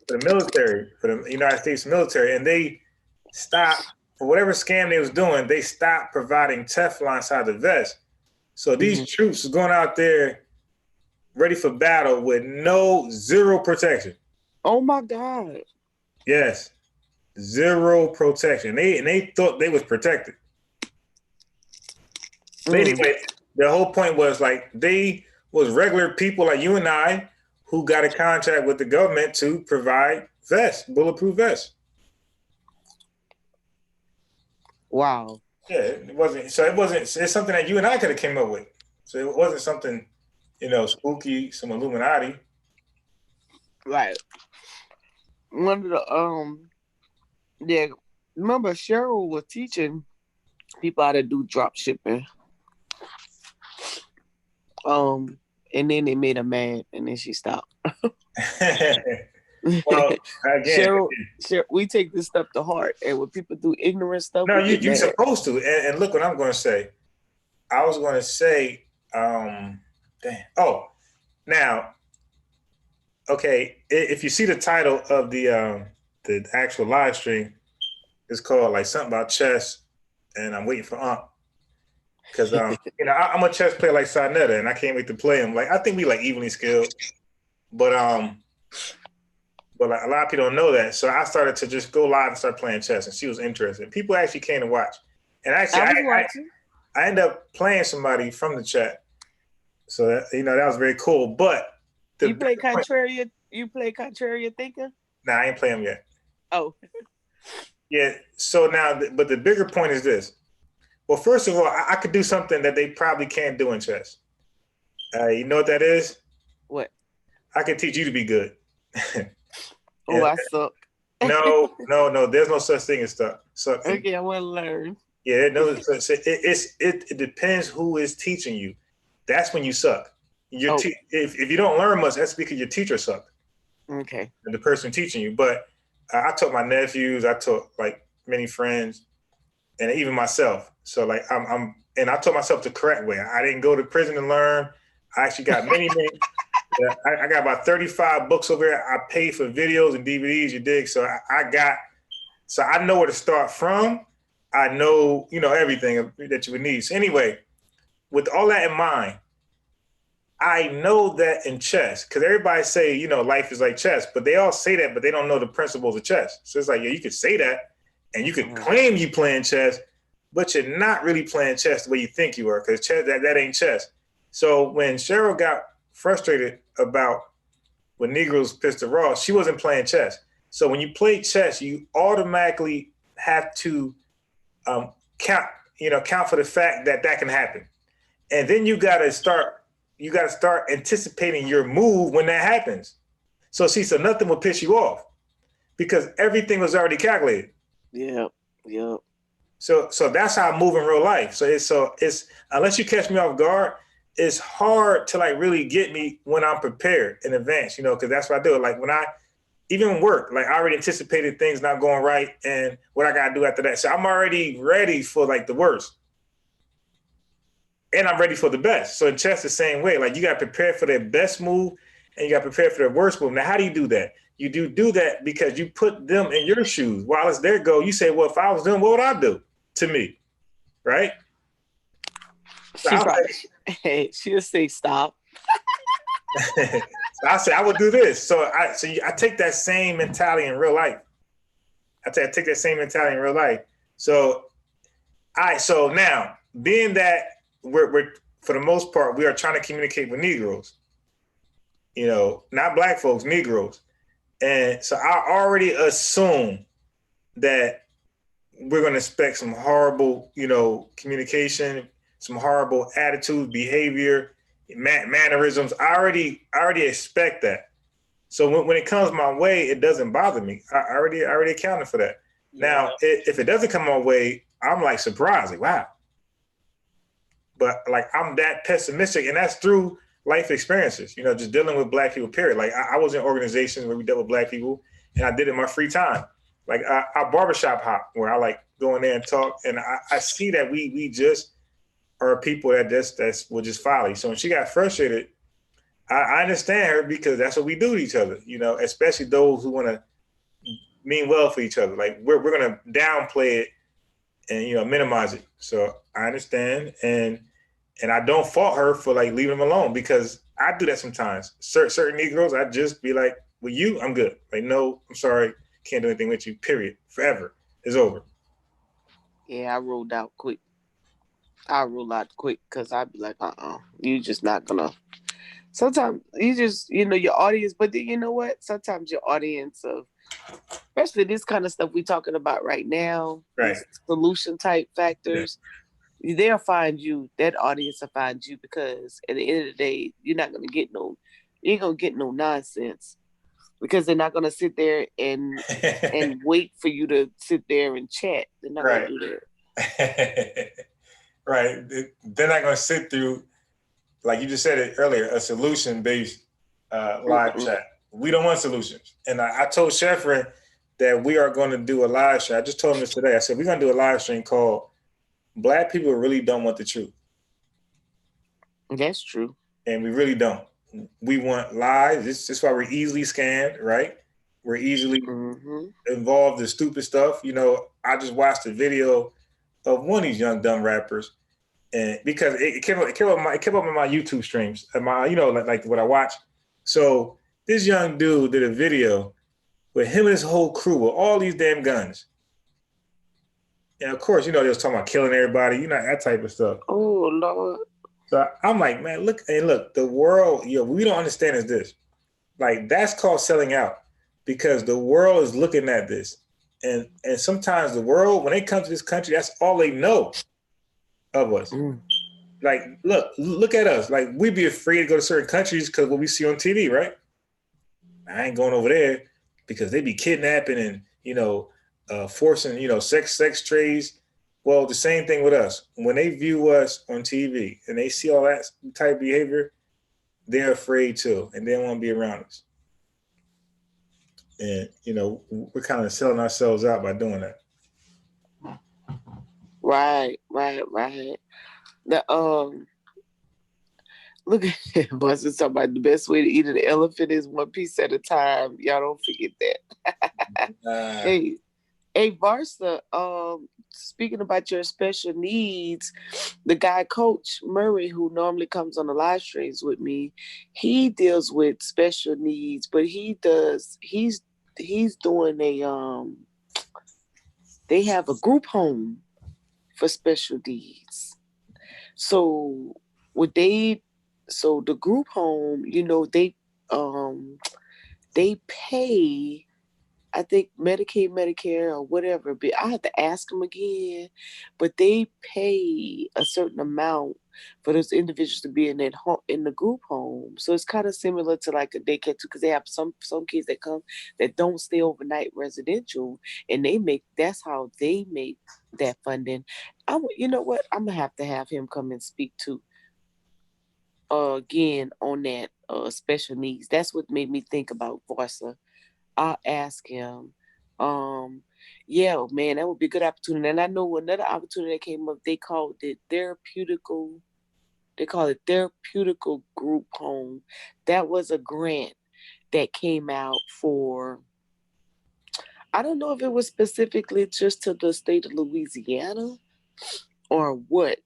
Speaker 2: the military, for the United States military, and they stopped for whatever scam they was doing. They stopped providing Teflon inside the vest, so these troops was going out there ready for battle with zero protection.
Speaker 3: Oh my God!
Speaker 2: Yes, zero protection. They thought they was protected. But anyway, the whole point was like they was regular people like you and I who got a contract with the government to provide vests, bulletproof vests.
Speaker 3: Wow.
Speaker 2: Yeah, it wasn't. It's something that you and I could have came up with. So it wasn't something, spooky, some Illuminati.
Speaker 3: Right. One of the yeah. Remember Cheryl was teaching people how to do drop shipping. And then they made her mad, and then she stopped.
Speaker 2: Well, again,
Speaker 3: Cheryl, we take this stuff to heart, and when people do ignorant stuff,
Speaker 2: no,
Speaker 3: we get
Speaker 2: you're
Speaker 3: mad.
Speaker 2: supposed to. And look what I'm going to say. I was going to say, damn. Oh, now, okay. If you see the title of the actual live stream, it's called like something about chess, and I'm waiting for Ankh. Because I'm a chess player like Sarnetta, and I can't wait to play him. Like I think we like evenly skilled, but like, a lot of people don't know that. So I started to just go live and start playing chess, and she was interested. People actually came to watch, and actually I ended up playing somebody from the chat. So that was very cool. But
Speaker 3: you play Contraria? You play Contraria Thinker?
Speaker 2: Nah, I ain't playing him yet.
Speaker 3: Oh,
Speaker 2: yeah. So now, but the bigger point is this. Well, first of all, I could do something that they probably can't do in chess. You know what that is?
Speaker 3: What?
Speaker 2: I can teach you to be good.
Speaker 3: Oh, I suck.
Speaker 2: No. There's no such thing as suck.
Speaker 3: Okay, I want to learn.
Speaker 2: Yeah, no. It depends who is teaching you. That's when you suck. If you don't learn much, that's because your teacher sucked.
Speaker 3: Okay.
Speaker 2: And the person teaching you. But I taught my nephews. I taught like many friends, and even myself. So like and I told myself the correct way. I didn't go to prison to learn. I actually got many. Yeah, I got about 35 books over here. I paid for videos and DVDs, you dig? So so I know where to start from. I know, everything that you would need. So anyway, with all that in mind, I know that in chess, because everybody say, life is like chess, but they all say that, but they don't know the principles of chess. So it's like, yeah, you could say that, and you could claim you playing chess, but you're not really playing chess the way you think you are, because chess, that ain't chess. So when Cheryl got frustrated about when Negroes pissed her off, she wasn't playing chess. So when you play chess, you automatically have to count for the fact that can happen, and then you got to start anticipating your move when that happens. So nothing will piss you off because everything was already calculated.
Speaker 3: Yeah.
Speaker 2: So that's how I move in real life. So it's unless you catch me off guard, it's hard to like really get me when I'm prepared in advance, because that's what I do. Like when I even work, like I already anticipated things not going right and what I gotta do after that. So I'm already ready for like the worst. And I'm ready for the best. So in chess, the same way. Like you got to prepare for the best move and you got to prepare for the worst move. Now, how do you do that? You do that because you put them in your shoes. While it's their goal, you say, well, if I was them, what would I do to me? Right?
Speaker 3: She'll say stop.
Speaker 2: So I say I would do this. So I take that same mentality in real life. I take that same mentality in real life. So now being that we're for the most part we are trying to communicate with Negroes, not Black folks, Negroes, and so I already assume that we're going to expect some horrible, communication, some horrible attitude, behavior, mannerisms. I already expect that. So when it comes my way, it doesn't bother me. I already accounted for that. Yeah. Now, if it doesn't come my way, I'm like surprised, like, wow. But like I'm that pessimistic, and that's through life experiences, just dealing with Black people, period. Like I was in organizations where we dealt with Black people, and I did it in my free time. Like I barbershop hop, where I like go in there and talk, and I see that we just are people that will just follow. So when she got frustrated, I understand her because that's what we do to each other, especially those who want to mean well for each other. Like we're going to downplay it and, minimize it. So I understand. And I don't fault her for like leaving them alone because I do that sometimes. Certain Negroes, I just be like, with you, I'm good. Like, no, I'm sorry. Can't do anything with you, period. Forever. It's over.
Speaker 3: Yeah, I rolled out quick. Because I'd be like, you just not gonna. Sometimes you just, your audience, but then you know what? Sometimes your audience of, especially this kind of stuff we're talking about right now,
Speaker 2: right?
Speaker 3: Solution type factors, they'll find you. That audience will find you because at the end of the day, you ain't gonna get no nonsense because they're not gonna sit there and wait for you to sit there and chat. They're not gonna do
Speaker 2: that. Right. They're not gonna sit through, like you just said it earlier, a solution-based live chat. We don't want solutions. And I told Sheffrin that we are going to do a live stream. I just told him this today. I said, we're going to do a live stream called Black People Really Don't Want the Truth.
Speaker 3: That's true.
Speaker 2: And we really don't. We want lies. This is why we're easily scammed, right? We're easily involved in stupid stuff. I just watched a video of one of these young dumb rappers, and because it came up in my YouTube streams, like what I watch. So this young dude did a video with him and his whole crew with all these damn guns. And of course, they was talking about killing everybody, that type of stuff.
Speaker 3: Oh Lord.
Speaker 2: So I'm like, man, look, the world, we don't understand is this. Like that's called selling out because the world is looking at this. And sometimes the world, when they come to this country, that's all they know of us. Like, look at us. Like, we'd be afraid to go to certain countries because what we see on TV, right? I ain't going over there because they be kidnapping and, forcing, sex trades. Well, the same thing with us. When they view us on TV and they see all that type of behavior, they're afraid too, and they don't want to be around us. And, we're kind of selling ourselves out by doing that.
Speaker 3: Right. The look at Buster talking about the best way to eat an elephant is one piece at a time. Y'all don't forget that.
Speaker 2: Uh,
Speaker 3: Hey, Varsa, speaking about your special needs, the guy Coach Murray, who normally comes on the live streams with me, he deals with special needs, but he's doing they have a group home for special needs. So would they so the group home, they pay, I think, Medicaid, Medicare, or whatever, but I have to ask them again. But they pay a certain amount for those individuals to be in that home, in the group home. So it's kind of similar to like a daycare too, because they have some kids that come that don't stay overnight residential, and that's how they make that funding. You know what? I'm gonna have him come and speak to again on that special needs. That's what made me think about Voice. I'll ask him. Um, yeah, man, that would be a good opportunity. And I know another opportunity that came up. They called it therapeutical. They call it therapeutical group home. That was a grant that came out for. I don't know if it was specifically just to the state of Louisiana or what.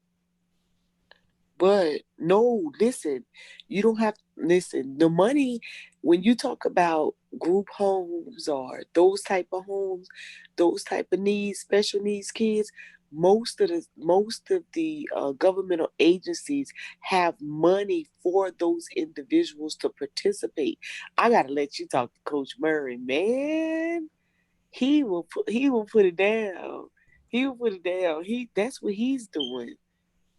Speaker 3: But no, listen, you don't have listen. The money when you talk about group homes or those type of homes, those type of needs, special needs kids, most of the governmental agencies have money for those individuals to participate. I gotta let you talk to Coach Murray, man. He will put it down. He will put it down. That's what he's doing,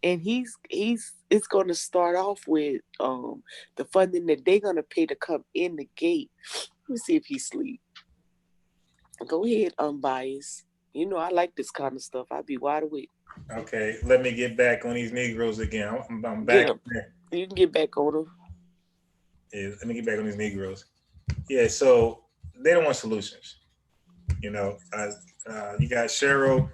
Speaker 3: and he's it's going to start off with the funding that they're going to pay to come in the gate. Let me see if he's asleep. Go ahead, unbiased. You know I like this kind of stuff. I'd be wide awake.
Speaker 2: okay, let me get back on these Negroes again. I'm
Speaker 3: Get
Speaker 2: back
Speaker 3: him.
Speaker 2: there.
Speaker 3: You can get back on him.
Speaker 2: Yeah, let me get back on these Negroes. Yeah, so they don't want solutions. You know, you got Cheryl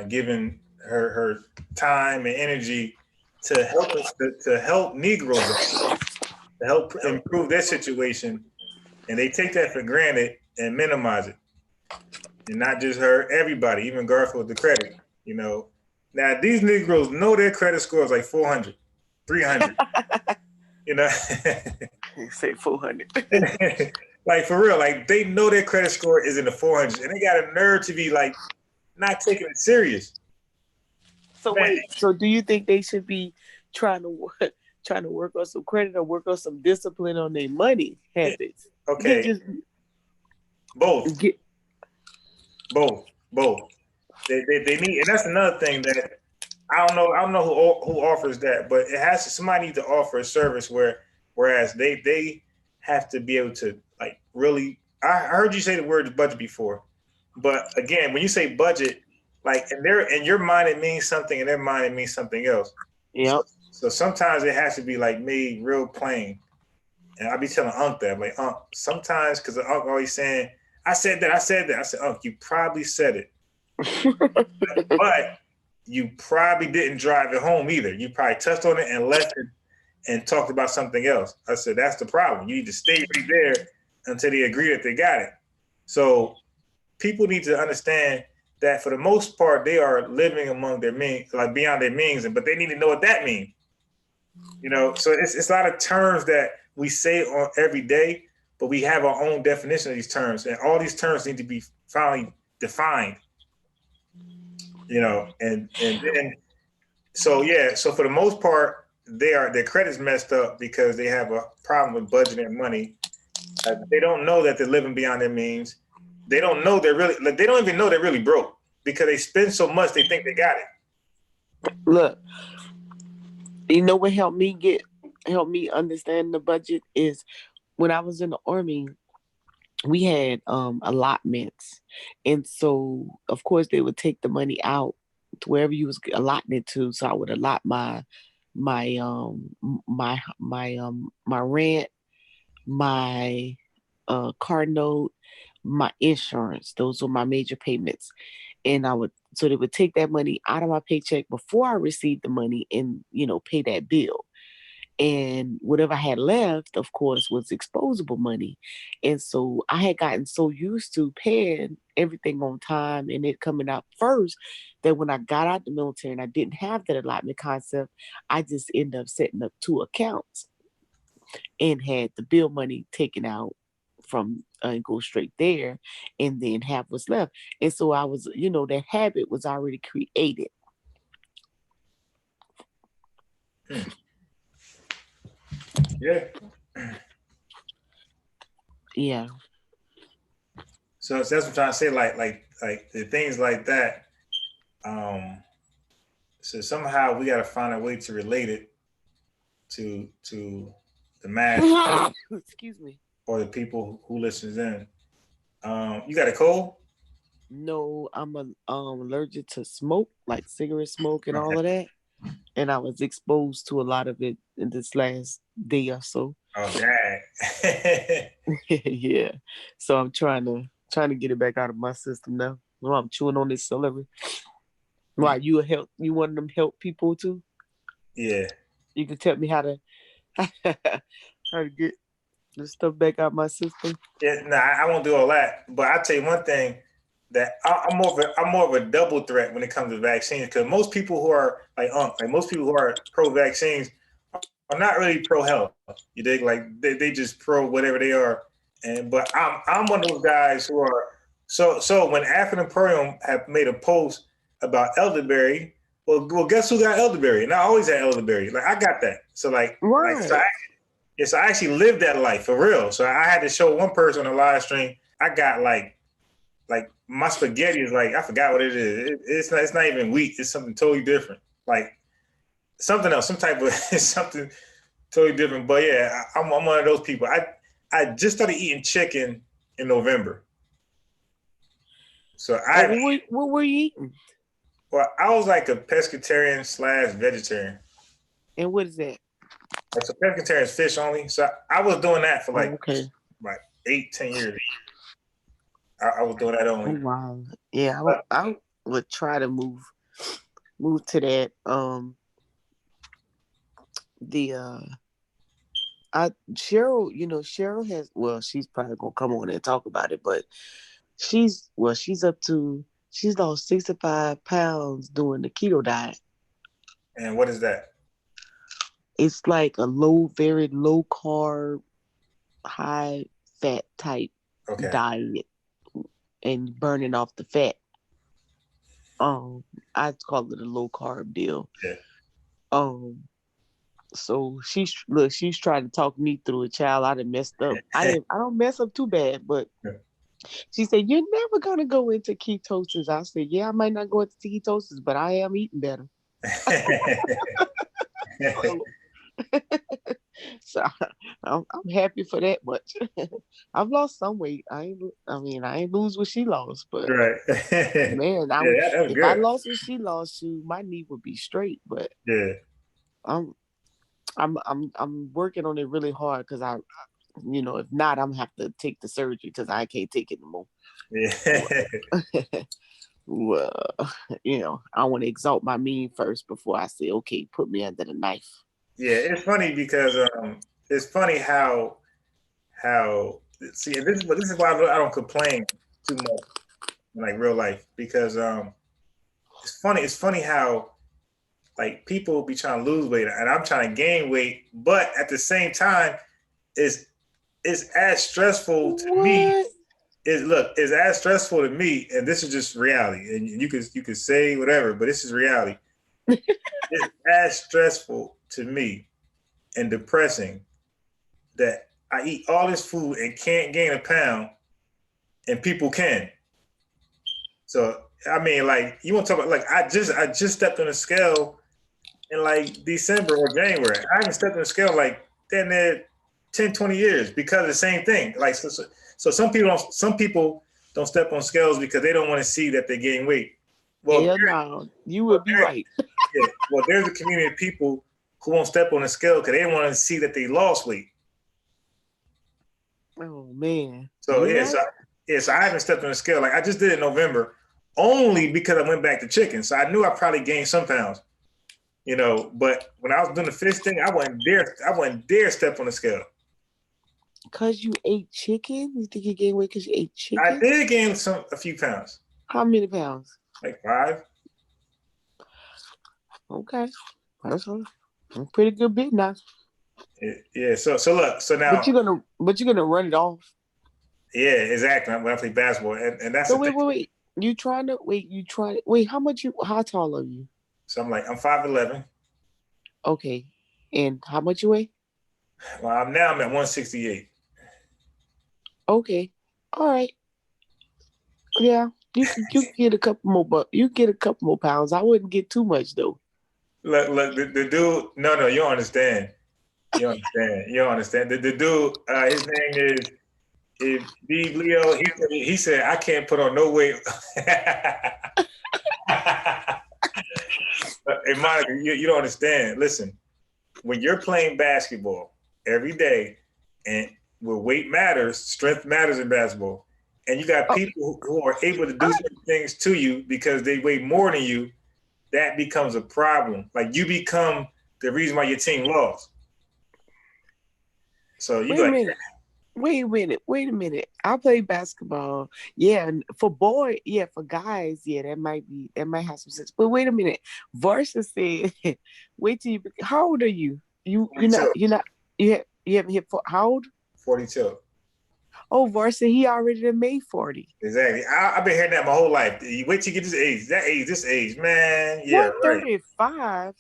Speaker 2: giving her time and energy to help us to help Negroes, to help improve their situation, and they take that for granted and minimize it. And not just her, everybody, even Garfield with the credit. You know, now these Negroes know their credit score is like 400, 300. You know,
Speaker 3: Say 400.
Speaker 2: like for real, like they know their credit score is in the 400s, and they got a nerve to be like not taking it serious.
Speaker 3: So
Speaker 2: Man,
Speaker 3: wait. So do you think they should be trying to work, trying to work on some credit or work on some discipline on their money habits?
Speaker 2: okay,
Speaker 3: Just
Speaker 2: both,
Speaker 3: get.
Speaker 2: both. They need, and that's another thing that I don't know who offers that, but it has to, somebody needs to offer a service whereas they have to be able to like really. I heard you say the word budget before, but again, when you say budget, like in your mind it means something, in their mind it means something else.
Speaker 3: Yep.
Speaker 2: So sometimes it has to be like made real plain. And I be telling Unc that, like, Unc, sometimes, because Unc always saying, I said that. I said, Unc, you probably said it, but you probably didn't drive it home either. You probably touched on it and left it and talked about something else. I said, that's the problem. You need to stay right there until they agree that they got it. So people need to understand that for the most part, they are living among their means, like beyond their means, but they need to know what that means. You know, so it's a lot of terms that we say on every day, but we have our own definition of these terms, and all these terms need to be finally defined. You know, and then so yeah, so for the most part, their credit's messed up because they have a problem with budgeting and money. They don't know that they're living beyond their means. They don't know they're really like, they don't even know they're really broke because they spend so much they think they got it.
Speaker 3: Look, you know what helped me understand the budget is when I was in the army, we had allotments, and so of course they would take the money out to wherever you was allotting it to. So I would allot my rent, my car note, my insurance. Those were my major payments. And so they would take that money out of my paycheck before I received the money and, pay that bill. And whatever I had left, of course, was exposable money. And so I had gotten so used to paying everything on time and it coming out first that when I got out the military and I didn't have that allotment concept, I just ended up setting up two accounts and had the bill money taken out from and go straight there, and then half was left. And so I was, that habit was already created.
Speaker 2: Yeah.
Speaker 3: Yeah.
Speaker 2: So that's what I'm trying to say. Like the things like that. So somehow we got to find a way to relate it to the mass.
Speaker 3: Excuse me.
Speaker 2: Or the people who listens in. You got a cold?
Speaker 3: No, I'm allergic to smoke, like cigarette smoke and all of that. And I was exposed to a lot of it in this last day or so.
Speaker 2: Oh, dang.
Speaker 3: Yeah. So I'm trying to get it back out of my system now. Well, I'm chewing on this celery. Why, you one of them help people too?
Speaker 2: Yeah.
Speaker 3: You can tell me how to get the stuff back out my system.
Speaker 2: Yeah, nah, I won't do all that. But I'll tell you one thing, that I'm more of a double threat when it comes to vaccines, because most people who are like most people who are pro vaccines are not really pro health. You dig? Like they just pro whatever they are. But I'm one of those guys who are so when African Imperium have made a post about elderberry, well guess who got elderberry? And I always had elderberry. Like I got that. So
Speaker 3: right.
Speaker 2: So I actually lived that life for real. So I had to show one person on the live stream. I got like my spaghetti is like, I forgot what it is. It's not even wheat. It's something totally different. Like something else, some type of something totally different. But yeah, I'm one of those people. I just started eating chicken in November. So
Speaker 3: what were you eating?
Speaker 2: Well, I was like a pescatarian / vegetarian.
Speaker 3: And what is that?
Speaker 2: So pescatarian is fish only. So I was doing that for like 8-10 years. I was doing that only.
Speaker 3: Oh, wow. Yeah, I would try to move to that. Cheryl, Cheryl has, well, she's probably gonna come on and talk about it, but she's lost 65 pounds doing the keto diet.
Speaker 2: And what is that?
Speaker 3: It's like a very low carb, high fat type diet and burning off the fat. I call it a low carb deal.
Speaker 2: Yeah.
Speaker 3: So she's trying to talk me through it, child. I done messed up. I don't mess up too bad, but she said, "You're never gonna go into ketosis." I said, "Yeah, I might not go into ketosis, but I am eating better." So I'm happy for that much. I've lost some weight. I ain't lose what she lost, but
Speaker 2: right.
Speaker 3: Man, if I lost what she lost, my knee would be straight. But
Speaker 2: yeah,
Speaker 3: I'm working on it really hard because if not, I'm gonna have to take the surgery because I can't take it anymore.
Speaker 2: Yeah.
Speaker 3: Well, I want to exalt my mean first before I say, okay, put me under the knife.
Speaker 2: Yeah, it's funny because it's funny how see, this is why I don't complain too much in like real life, because it's funny how like people be trying to lose weight and I'm trying to gain weight, but at the same time it's as stressful to me. It's as stressful to me, and this is just reality. And you could say whatever, but this is reality. It's as stressful to me and depressing that I eat all this food and can't gain a pound, and people can. So I mean, like, you want to talk about, like, I just stepped on a scale in like December or January. I haven't stepped on a scale like 10, 20 years because of the same thing. Like, so some people don't step on scales because they don't want to see that they gain weight. Well,
Speaker 3: no, you would be right.
Speaker 2: Yeah. Well, there's a community of people who won't step on the scale because they don't want to see that they lost weight.
Speaker 3: Oh man.
Speaker 2: So Yeah, so I haven't stepped on the scale. Like I just did in November, only because I went back to chicken. So I knew I probably gained some pounds. But when I was doing the fish thing, I wouldn't dare step on the scale.
Speaker 3: Cause you ate chicken? You think you gained weight because you ate
Speaker 2: I
Speaker 3: chicken?
Speaker 2: did gain a few pounds,
Speaker 3: How many pounds?
Speaker 2: like 5.
Speaker 3: Okay. That's a pretty good bit now.
Speaker 2: Yeah. So look. So
Speaker 3: But
Speaker 2: now,
Speaker 3: you're gonna run it off.
Speaker 2: yeah, exactly. When I play basketball, and that's
Speaker 3: So
Speaker 2: the thing.
Speaker 3: wait. How tall are you?
Speaker 2: So I'm 5'11".
Speaker 3: Okay. And how much you weigh?
Speaker 2: Well, I'm at 168.
Speaker 3: Okay. All right. Yeah. You get a couple more, but you get a couple more pounds. I wouldn't get too much though.
Speaker 2: Look, the dude. No, you don't understand. You don't understand. You don't understand. The dude, his name is B Leo. He said I can't put on no weight. Hey Monica, you don't understand. Listen, when you're playing basketball every day, and where weight matters, strength matters in basketball, and you got
Speaker 3: Oh,
Speaker 2: people who are able to do certain things to you because they weigh more than you, that becomes a problem. Like you become the reason why your team lost. So you
Speaker 3: wait a
Speaker 2: like,
Speaker 3: minute. Wait a minute. I play basketball. Yeah, and for guys, yeah, that might have some sense. But wait a minute. Varsha said, wait till you how old are you?42. You haven't hit how old?
Speaker 2: 42.
Speaker 3: Oh, Varsha, he already done made 40.
Speaker 2: Exactly. I've been hearing that my whole life. You wait till you get this age, man. Yeah, right.
Speaker 3: 135?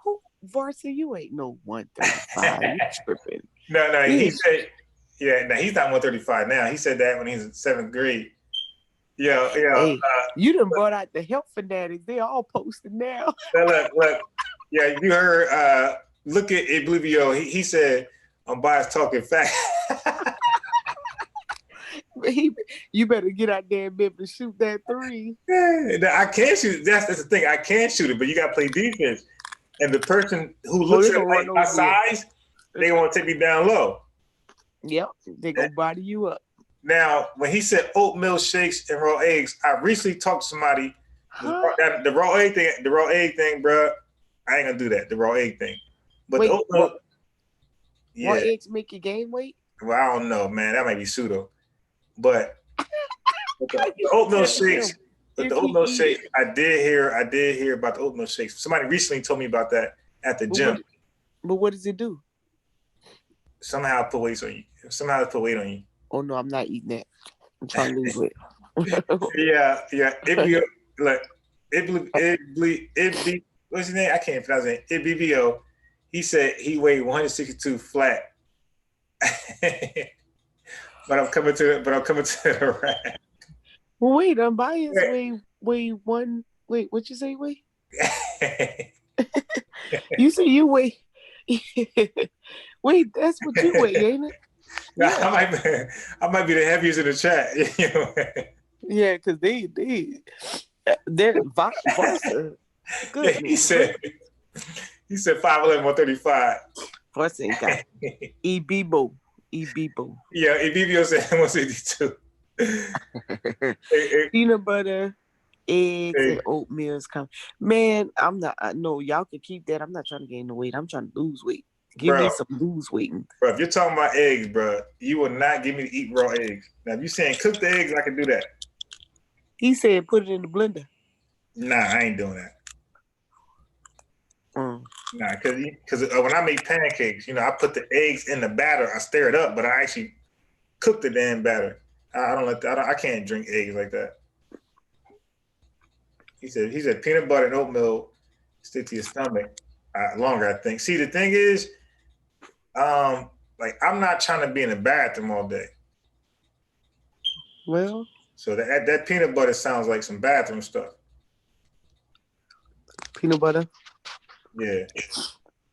Speaker 3: Who Varsha, you ain't no 135. You tripping.
Speaker 2: No,
Speaker 3: You
Speaker 2: he
Speaker 3: ain't
Speaker 2: said, yeah, no, he's not 135 now. He said that when he was in 7th grade. Yeah, yeah.
Speaker 3: Hey, you done brought out the health fanatics. They all posted now.
Speaker 2: Look. Yeah, you heard. Look at Oblivio. He said, "I'm biased talking fact."
Speaker 3: You better get out there and be able to shoot that three.
Speaker 2: I can't shoot. That's the thing. I can shoot it, but you got to play defense. And the person who looks
Speaker 3: They
Speaker 2: at
Speaker 3: gonna run
Speaker 2: my
Speaker 3: over you.
Speaker 2: size, they want to take me down low.
Speaker 3: Yep, they gonna body you up.
Speaker 2: Now, when he said oatmeal shakes and raw eggs, I recently talked to somebody.
Speaker 3: Huh?
Speaker 2: The raw egg thing, bro. I ain't gonna do that. The raw egg thing, but
Speaker 3: Wait,
Speaker 2: the oatmeal,
Speaker 3: raw
Speaker 2: yeah.
Speaker 3: eggs make you gain weight?
Speaker 2: Well, I don't know, man. That might be pseudo, but the
Speaker 3: You
Speaker 2: oatmeal
Speaker 3: tell him.
Speaker 2: shakes. But the oatmeal shakes, I did hear about the oatmeal shakes. Somebody recently told me about that at the gym.
Speaker 3: But what does it do?
Speaker 2: Somehow I put weight on you. Somehow I put weight on you.
Speaker 3: Oh no, I'm not eating that. I'm trying to lose weight.
Speaker 2: Yeah. It be like it be what's his name? I can't pronounce it. Ibbo. He said he weighed 162 flat. but I'm coming to the rack.
Speaker 3: Well, wait, unbiased weigh one. Wait, what you say? Wait, you say you weigh. Wait, that's what you weigh, ain't it?
Speaker 2: Yeah. I might be the heaviest in the chat.
Speaker 3: Yeah, because they're Varsa.
Speaker 2: Yeah, he said 5'11", 135.
Speaker 3: Varsa ain't got Ebebo.
Speaker 2: Yeah, Ibbo said 162.
Speaker 3: Peanut butter, eggs, and oatmeal is coming. Man, I'm not. No, y'all can keep that. I'm not trying to gain the weight. I'm trying to lose weight. Give me some lose weight.
Speaker 2: Bro, if you're talking about eggs, bro, you will not give me to eat raw eggs. Now, if you're saying cook the eggs, I can do that.
Speaker 3: He said put it in the blender.
Speaker 2: Nah, I ain't doing that.
Speaker 3: Mm.
Speaker 2: Nah, because when I make pancakes, I put the eggs in the batter. I stir it up, but I actually cook the damn batter. I don't like that. I can't drink eggs like that. He said peanut butter and oatmeal stick to your stomach longer, I think. See, the thing is, like I'm not trying to be in the bathroom all day.
Speaker 3: Well,
Speaker 2: so that peanut butter sounds like some bathroom stuff.
Speaker 3: Peanut butter.
Speaker 2: Yeah.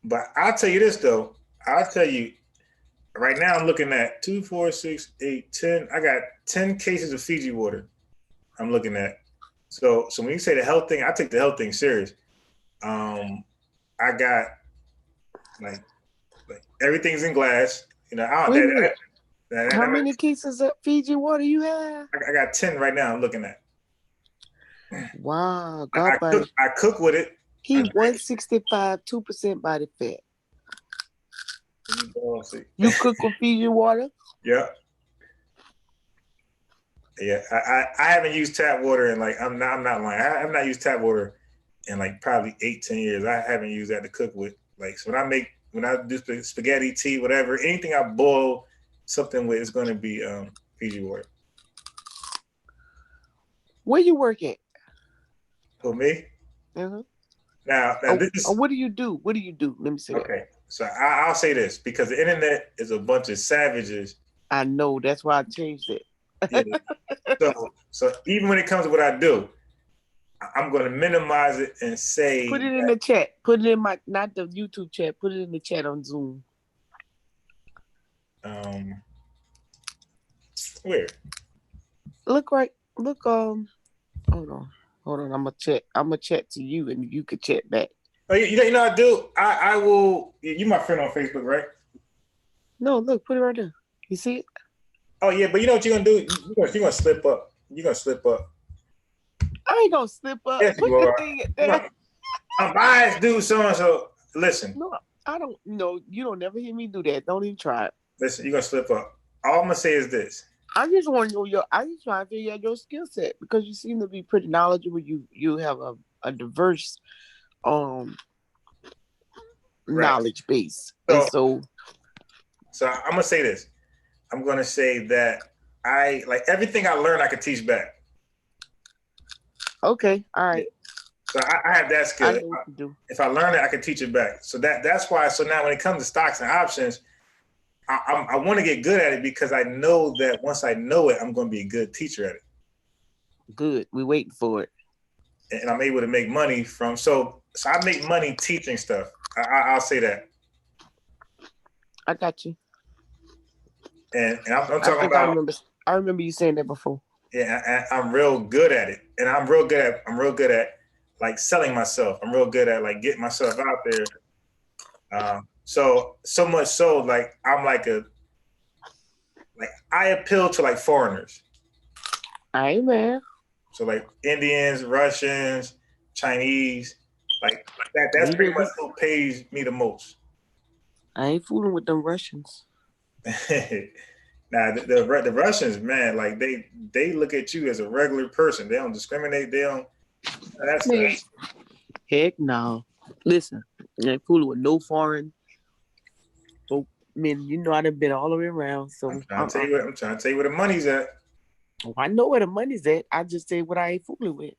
Speaker 2: But I'll tell you this though. Right now I'm looking at 2, 4, 6, 8, 10. I got 10 cases of Fiji water. I'm looking at. So when you say the health thing, I take the health thing serious. I got like everything's in glass. I don't.
Speaker 3: How many cases of Fiji water you have?
Speaker 2: I got 10 right now. I'm looking at.
Speaker 3: Wow,
Speaker 2: I cook with it.
Speaker 3: He 165, 2% body fat. You cook with Fiji water?
Speaker 2: Yeah. Yeah. I haven't used tap water in like I'm not lying. I have not used tap water in like probably 8-10 years. I haven't used that to cook with. Like so when I do spaghetti, tea, whatever, anything I boil something with is gonna be Fiji water.
Speaker 3: Where you work at?
Speaker 2: For me?
Speaker 3: Uh-huh.
Speaker 2: Now this is
Speaker 3: what do you do? What do you do? Let me see.
Speaker 2: Okay. So I'll say this because the internet is a bunch of savages.
Speaker 3: I know. That's why I changed it.
Speaker 2: Yeah. So even when it comes to what I do, I'm going to minimize it and say.
Speaker 3: Put it in the chat. Put it in not the YouTube chat. Put it in the chat on Zoom.
Speaker 2: Where?
Speaker 3: Look right. Look. Hold on. I'm gonna chat to you, and you could chat back.
Speaker 2: Oh, you know I do. I will. You my friend on Facebook, right?
Speaker 3: No, look. Put it right there. You see it?
Speaker 2: Oh yeah, but you know what you're gonna do? You're gonna slip up. You're gonna slip up.
Speaker 3: I ain't gonna slip up.
Speaker 2: Yes,
Speaker 3: Put
Speaker 2: you are.
Speaker 3: the thing there.
Speaker 2: I'm biased, dude. So and so. Listen.
Speaker 3: No, I don't. No, you don't never hear me do that. Don't even try it.
Speaker 2: Listen, you're gonna slip up. All I'm gonna say is this.
Speaker 3: I just want to know I just trying to figure out your skill set because you seem to be pretty knowledgeable. You have a diverse knowledge base. So
Speaker 2: I'm gonna say this. I'm gonna say that I like everything I learned I could teach back.
Speaker 3: Okay, all right.
Speaker 2: So I have that skill.
Speaker 3: I know what to do.
Speaker 2: If I learn it, I can teach it back. So that's why. So now when it comes to stocks and options, I want to get good at it because I know that once I know it, I'm going to be a good teacher at it.
Speaker 3: Good. We're waiting for it.
Speaker 2: And I'm able to make money from. So I make money teaching stuff. I'll say that.
Speaker 3: I got you.
Speaker 2: And I'm talking about.
Speaker 3: I remember you saying that before.
Speaker 2: Yeah, I'm real good at it, and I'm real good at like selling myself. I'm real good at like getting myself out there. So much so, like I'm like I appeal to like foreigners.
Speaker 3: Amen.
Speaker 2: So like Indians, Russians, Chinese, like that. That's pretty much what pays me the most.
Speaker 3: I ain't fooling with them Russians.
Speaker 2: Now the Russians, man, like they look at you as a regular person. They don't discriminate. They don't. That's
Speaker 3: heck no. Listen, I ain't fooling with no foreign. I mean, you know, I done been all the way around. So
Speaker 2: I'm trying to tell you where the money's at.
Speaker 3: Oh, I know where the money's at. I just say what I ain't fooling with.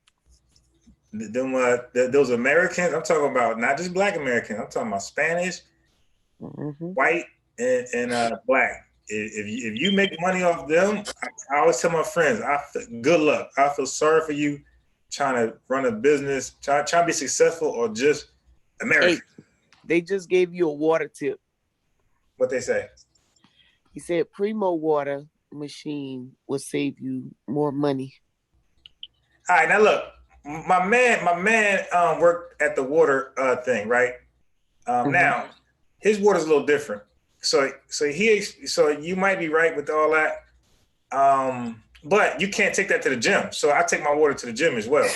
Speaker 2: Those Americans, I'm talking about not just Black Americans. I'm talking about Spanish, white, and Black. If you make money off them, I always tell my friends, good luck. I feel sorry for you trying to run a business, trying to be successful, or just American.
Speaker 3: Hey, they just gave you a water tip.
Speaker 2: What they say?
Speaker 3: He said Primo water machine will save you more money.
Speaker 2: All right, now look, my man worked at the water thing, right? Now his water's a little different. So you might be right with all that, but you can't take that to the gym. So I take my water to the gym as well.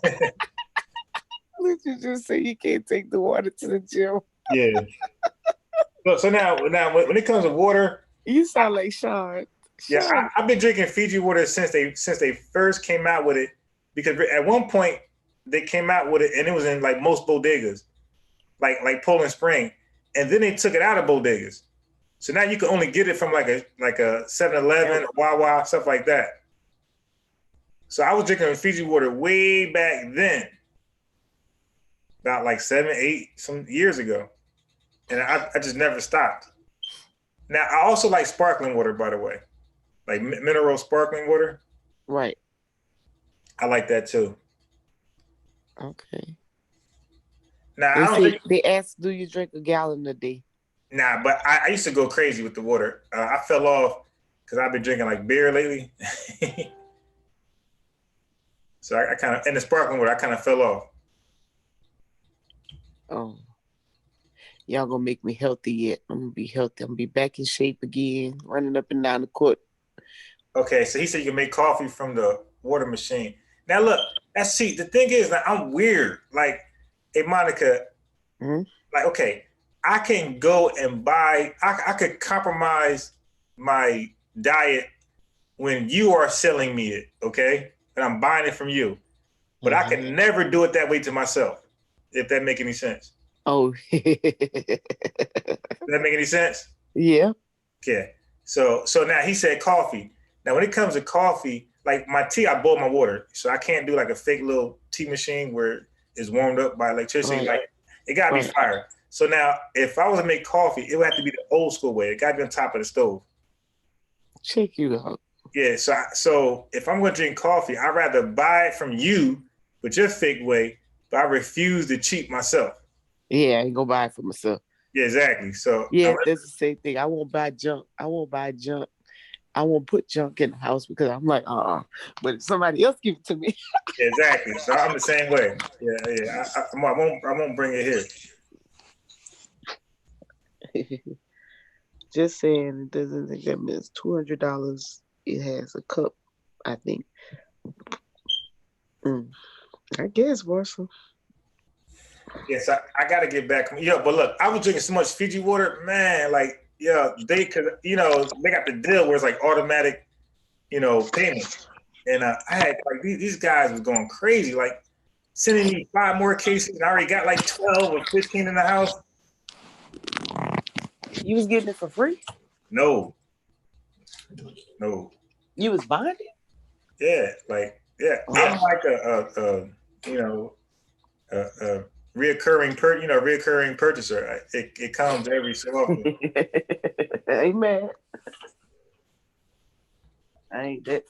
Speaker 3: Did you just say you can't take the water to the gym?
Speaker 2: Yeah. So now when it comes to water,
Speaker 3: you sound like Sean.
Speaker 2: Yeah, I've been drinking Fiji water since they first came out with it, because at one point they came out with it and it was in like most bodegas, like Poland Spring. And then they took it out of bodegas. So now you can only get it from like a 7-Eleven, Wawa, stuff like that. So I was drinking Fiji water way back then, about like 7-8 some years ago. And I just never stopped. Now, I also like sparkling water, by the way. Like mineral sparkling water.
Speaker 3: Right.
Speaker 2: I like that too.
Speaker 3: Okay.
Speaker 2: Now,
Speaker 3: they ask, do you drink a gallon a day?
Speaker 2: Nah, but I used to go crazy with the water. I fell off because I've been drinking like beer lately. So I kind of, and the sparkling water, I kind of fell off.
Speaker 3: Oh. Y'all gonna make me healthy yet. I'm gonna be healthy. I'm gonna be back in shape again, running up and down the court.
Speaker 2: Okay, so he said you can make coffee from the water machine. Now look, that's see. The thing is that I'm weird. Like, hey Monica,
Speaker 3: Mhm.
Speaker 2: like okay, I can go and buy. I could compromise my diet when you are selling me it. Okay, and I'm buying it from you, but I can never do it that way to myself. If that make any sense.
Speaker 3: Oh,
Speaker 2: Does that make any sense?
Speaker 3: yeah.
Speaker 2: Okay. So now he said coffee. Now when it comes to coffee, like my tea, I boil my water. So I can't do like a fake little tea machine where it's warmed up by electricity.
Speaker 3: Right.
Speaker 2: Like it gotta be
Speaker 3: Right.
Speaker 2: fire. So now if I was to make coffee, it would have to be the old school way. It gotta be on top of the stove.
Speaker 3: Check you out.
Speaker 2: Yeah. So if I'm gonna drink coffee, I'd rather buy it from you with your fake way, but I refuse to cheat myself.
Speaker 3: Yeah, I ain't gonna buy it for myself.
Speaker 2: Yeah, exactly. So
Speaker 3: Yeah, that's the same thing. I won't buy junk. I won't buy junk. I won't put junk in the house because I'm like, but if somebody else give it to me.
Speaker 2: exactly. So I'm the same way. Yeah. I won't bring it here.
Speaker 3: Just saying, it doesn't think that means $200. It has a cup, I think. I guess, Marshall.
Speaker 2: Yes, I got to get back. Yeah, but look, I was drinking so much Fiji water, man. Like, yeah, they could, they got the deal where it's like automatic, payment. And I had like these guys was going crazy, like sending me 5 more cases. And I already got like 12 or 15 in the house.
Speaker 3: You was getting it for free?
Speaker 2: No.
Speaker 3: You was buying it?
Speaker 2: Yeah, I'm like a reoccurring reoccurring purchaser. It comes every so often.
Speaker 3: Amen. I ain't that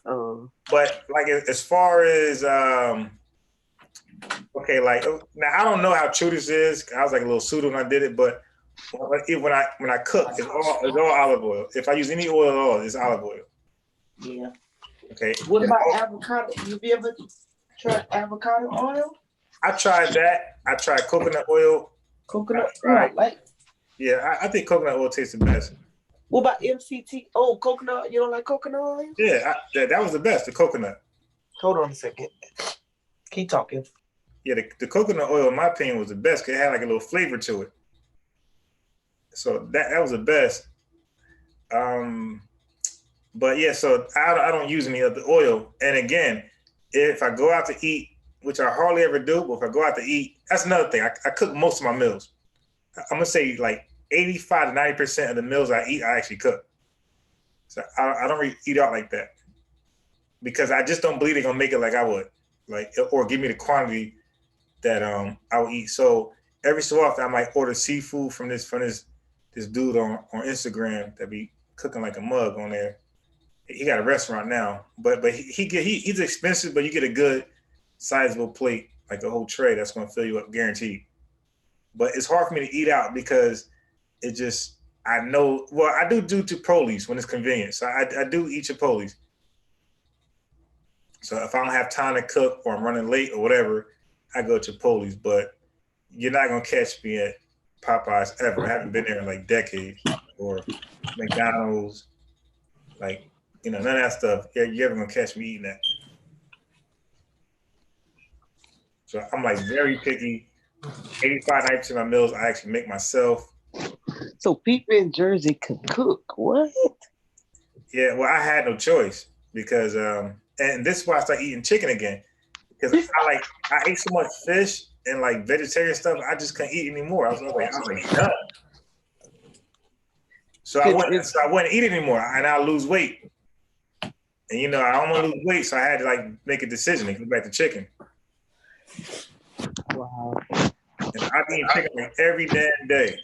Speaker 2: But like as far as okay, like now I don't know how true this is. I was like a little pseudo when I did it, but when I cook, it's all olive oil. If I use any oil at all, it's olive oil.
Speaker 3: Yeah.
Speaker 2: Okay.
Speaker 3: What about avocado? You ever tried avocado oil?
Speaker 2: I tried that. I tried coconut oil.
Speaker 3: Coconut oil,
Speaker 2: I think coconut oil tastes the best.
Speaker 3: What about MCT? Oh, coconut. You don't like coconut oil?
Speaker 2: Yeah, that was the best. The coconut.
Speaker 3: Hold on a second. Keep talking.
Speaker 2: Yeah, the coconut oil, in my opinion, was the best because it had like a little flavor to it. So that was the best. But yeah, so I don't use any of the oil. And again, if I go out to eat, which I hardly ever do, but if I go out to eat, that's another thing. I cook most of my meals. I'm gonna say like 85 to 90% of the meals I eat, I actually cook. So I don't really eat out like that because I just don't believe they're gonna make it like I would, like or give me the quantity that I would eat. So every so often I might order seafood from this dude on Instagram that be cooking like a mug on there. He got a restaurant now, but he's expensive, but you get a good sizable plate, like a whole tray that's gonna fill you up guaranteed. But it's hard for me to eat out because it just I know. Well, I do Chipotle's when it's convenient, so I do eat Chipotle's. So if I don't have time to cook or I'm running late or whatever, I go to Chipotle's. But you're not gonna catch me at Popeyes ever. I haven't been there in like decades. Or McDonald's, like none of that stuff. You're ever gonna catch me eating that. So I'm like very picky. 85-90% of my meals I actually make myself.
Speaker 3: So people in Jersey can cook. What?
Speaker 2: Yeah, well, I had no choice because, and this is why I started eating chicken again because I ate so much fish and like vegetarian stuff, I just couldn't eat anymore. I was like done. So I wouldn't eat anymore, and I lose weight. And I don't want to lose weight, so I had to like make a decision and go back to chicken.
Speaker 3: Wow.
Speaker 2: And I eat chicken like every damn day.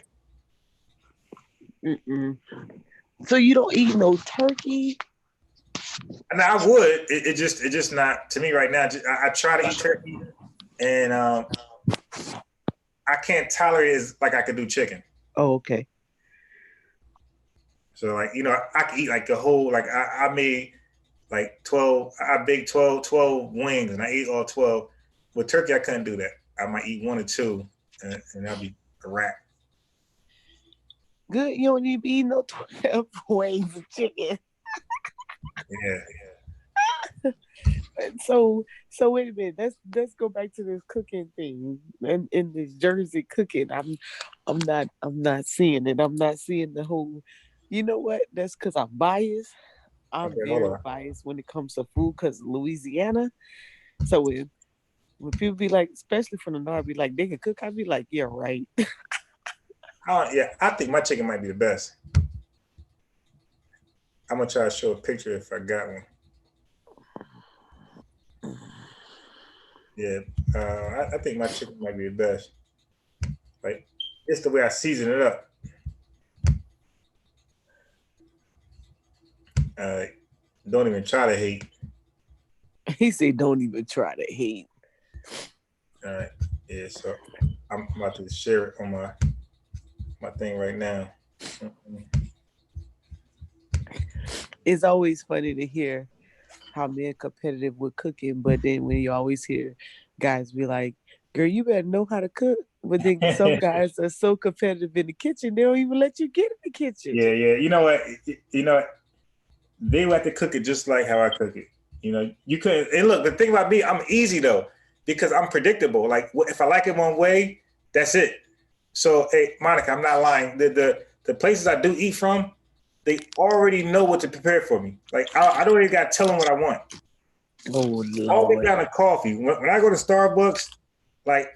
Speaker 3: So you don't eat no turkey?
Speaker 2: And I would. It just not to me right now. I try to eat turkey, and I can't tolerate it as like I could do chicken.
Speaker 3: Oh, okay.
Speaker 2: So like I could eat like a whole like I made like 12. I baked 12 wings, and I ate all 12. With turkey, I couldn't do that. I might eat 1 or 2, and that'd be a wrap.
Speaker 3: Good. You don't need to be eating no 12 wings of chicken.
Speaker 2: Yeah.
Speaker 3: So wait a minute. Let's go back to this cooking thing and in this Jersey cooking. I'm not seeing it. I'm not seeing the whole. You know what? That's because I'm biased. I'm
Speaker 2: Okay, hold
Speaker 3: very
Speaker 2: on.
Speaker 3: biased when it comes to food because Louisiana. So when people be like, especially from the north, be like they can cook. I be like, yeah, right.
Speaker 2: Yeah, I think my chicken might be the best. I'm gonna try to show a picture if I got one. Yeah, I think my chicken might be the best. Like it's the way I season it up. Uh, don't even try to hate.
Speaker 3: He said, don't even try to hate.
Speaker 2: All right, yeah. So I'm about to share it on my thing right now.
Speaker 3: It's always funny to hear how men competitive with cooking, but then when you always hear guys be like, "Girl, you better know how to cook," but then some guys are so competitive in the kitchen they don't even let you get in the kitchen.
Speaker 2: Yeah. You know what? You know they like to cook it just like how I cook it. You know, you could. And look, the thing about me, I'm easy though because I'm predictable. Like if I like it one way, that's it. So, hey, Monica, I'm not lying. The places I do eat from, they already know what to prepare for me. Like I don't even got to tell them what I want.
Speaker 3: Oh
Speaker 2: All the way
Speaker 3: Lord.
Speaker 2: down to coffee. When I go to Starbucks, like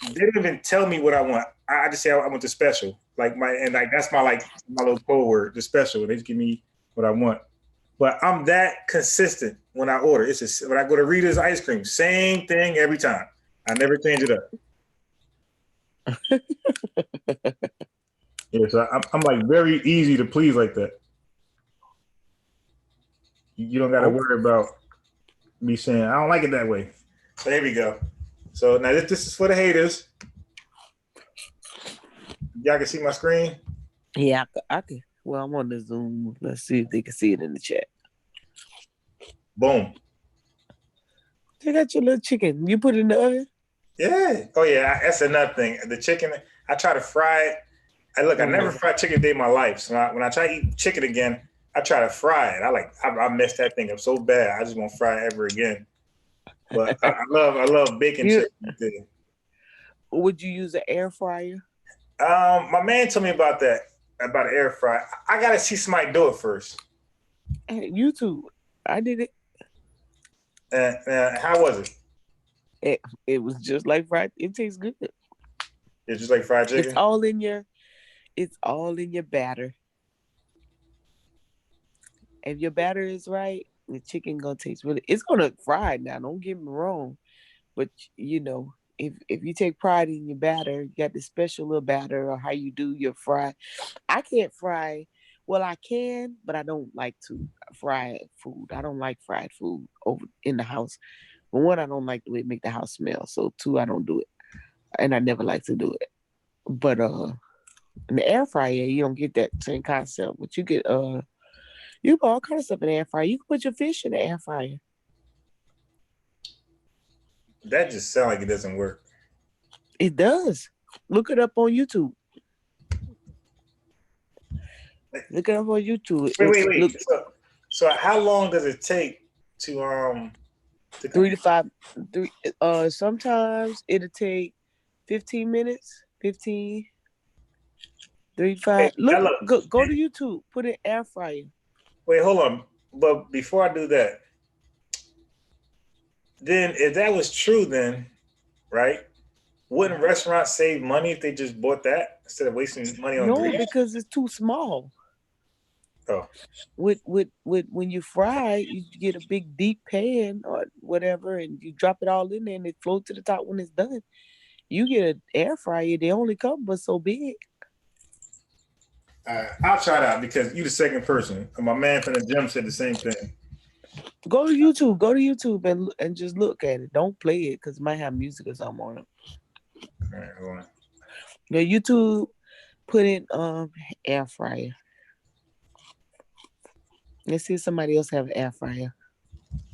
Speaker 2: they don't even tell me what I want. I just say I want the special. Like that's my little code word, the special. They just give me what I want. But I'm that consistent when I order. It's just when I go to Rita's ice cream, same thing every time. I never change it up. Yeah, so I'm like very easy to please like that. You don't got to
Speaker 3: Okay.
Speaker 2: worry about me saying I don't like it that way. So here we go. So now this is for the haters. Y'all can see my screen.
Speaker 3: Yeah, I can. Well, I'm on the Zoom. Let's see if they can see it in the chat.
Speaker 2: Boom.
Speaker 3: They got your little chicken. You put it in the oven?
Speaker 2: Yeah. Oh yeah. That's another thing. The chicken. I try to fry it. I never
Speaker 3: Mhm.
Speaker 2: fried chicken a day in my life. So when I try to eat chicken again, I try to fry it. I messed that thing up so bad. I just won't fry it ever again. But I love bacon
Speaker 3: You
Speaker 2: chicken.
Speaker 3: would you use an air fryer?
Speaker 2: My man told me about that about air fry. I gotta see somebody do it first.
Speaker 3: Hey, YouTube. I did it.
Speaker 2: How was it?
Speaker 3: It was just like fried. It tastes good.
Speaker 2: It's just like fried
Speaker 3: It's
Speaker 2: chicken.
Speaker 3: all in your. It's all in your batter. If your batter is right, the chicken gonna taste really. It's gonna fry now. Don't get me wrong, but you know, if you take pride in your batter, you got this special little batter or how you do your fry. I can't fry. Well, I can, but I don't like to fry food. I don't like fried food over in the house. For one, I don't like the way it make the house smell. So two, I don't do it, and I never like to do it. But in the air fryer, you don't get that same concept. But you put all kind of stuff in the air fryer. You can put your fish in the air fryer.
Speaker 2: That just sounds like it doesn't work.
Speaker 3: It does. Look it up on YouTube. Look it up on YouTube. Look
Speaker 2: Wait. So how long does it take to cook?
Speaker 3: 3 to 5. Three. Sometimes it'll take 15 minutes. 15, 3 to
Speaker 2: Wait,
Speaker 3: 5.
Speaker 2: now
Speaker 3: Look,
Speaker 2: look.
Speaker 3: go to YouTube. Put in air fryer.
Speaker 2: Wait, hold on. But before I do that, then if that was true, then right, wouldn't restaurants save money if they just bought that instead of wasting money on
Speaker 3: No,
Speaker 2: grease?
Speaker 3: because it's too small.
Speaker 2: Oh,
Speaker 3: With when you fry, you get a big deep pan or whatever, and you drop it all in there, and it floats to the top when it's done. You get an air fryer, they only come but so big.
Speaker 2: I'll try it out because you the second person. My man from the gym said the same thing.
Speaker 3: Go to YouTube. Go to YouTube and just look at it. Don't play it because it might have music or something on it.
Speaker 2: All right, hold on.
Speaker 3: Go YouTube. Put in air fryer. Let's see if somebody else have an air fryer.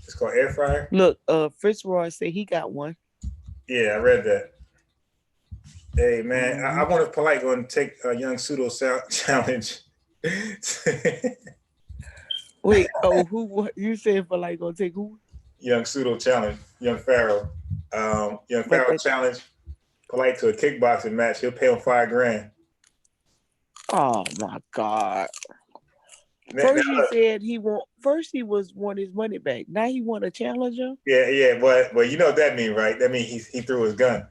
Speaker 2: It's called air fryer.
Speaker 3: Look, Fritz Roy said he got one.
Speaker 2: Yeah, I read that. Hey man, I wonder if Polite going to take a young pseudo challenge.
Speaker 3: Wait, oh, who? What you said for like gonna take who?
Speaker 2: Young pseudo challenge, young Pharaoh. Young
Speaker 3: But
Speaker 2: Pharaoh challenge Polite to a kickboxing match. He'll pay him $5,000.
Speaker 3: oh my God!
Speaker 2: Now,
Speaker 3: First he
Speaker 2: look,
Speaker 3: said he want. First he want his money back. Now he want a challenger.
Speaker 2: yeah, but you know what that means, right? That means he threw his gun.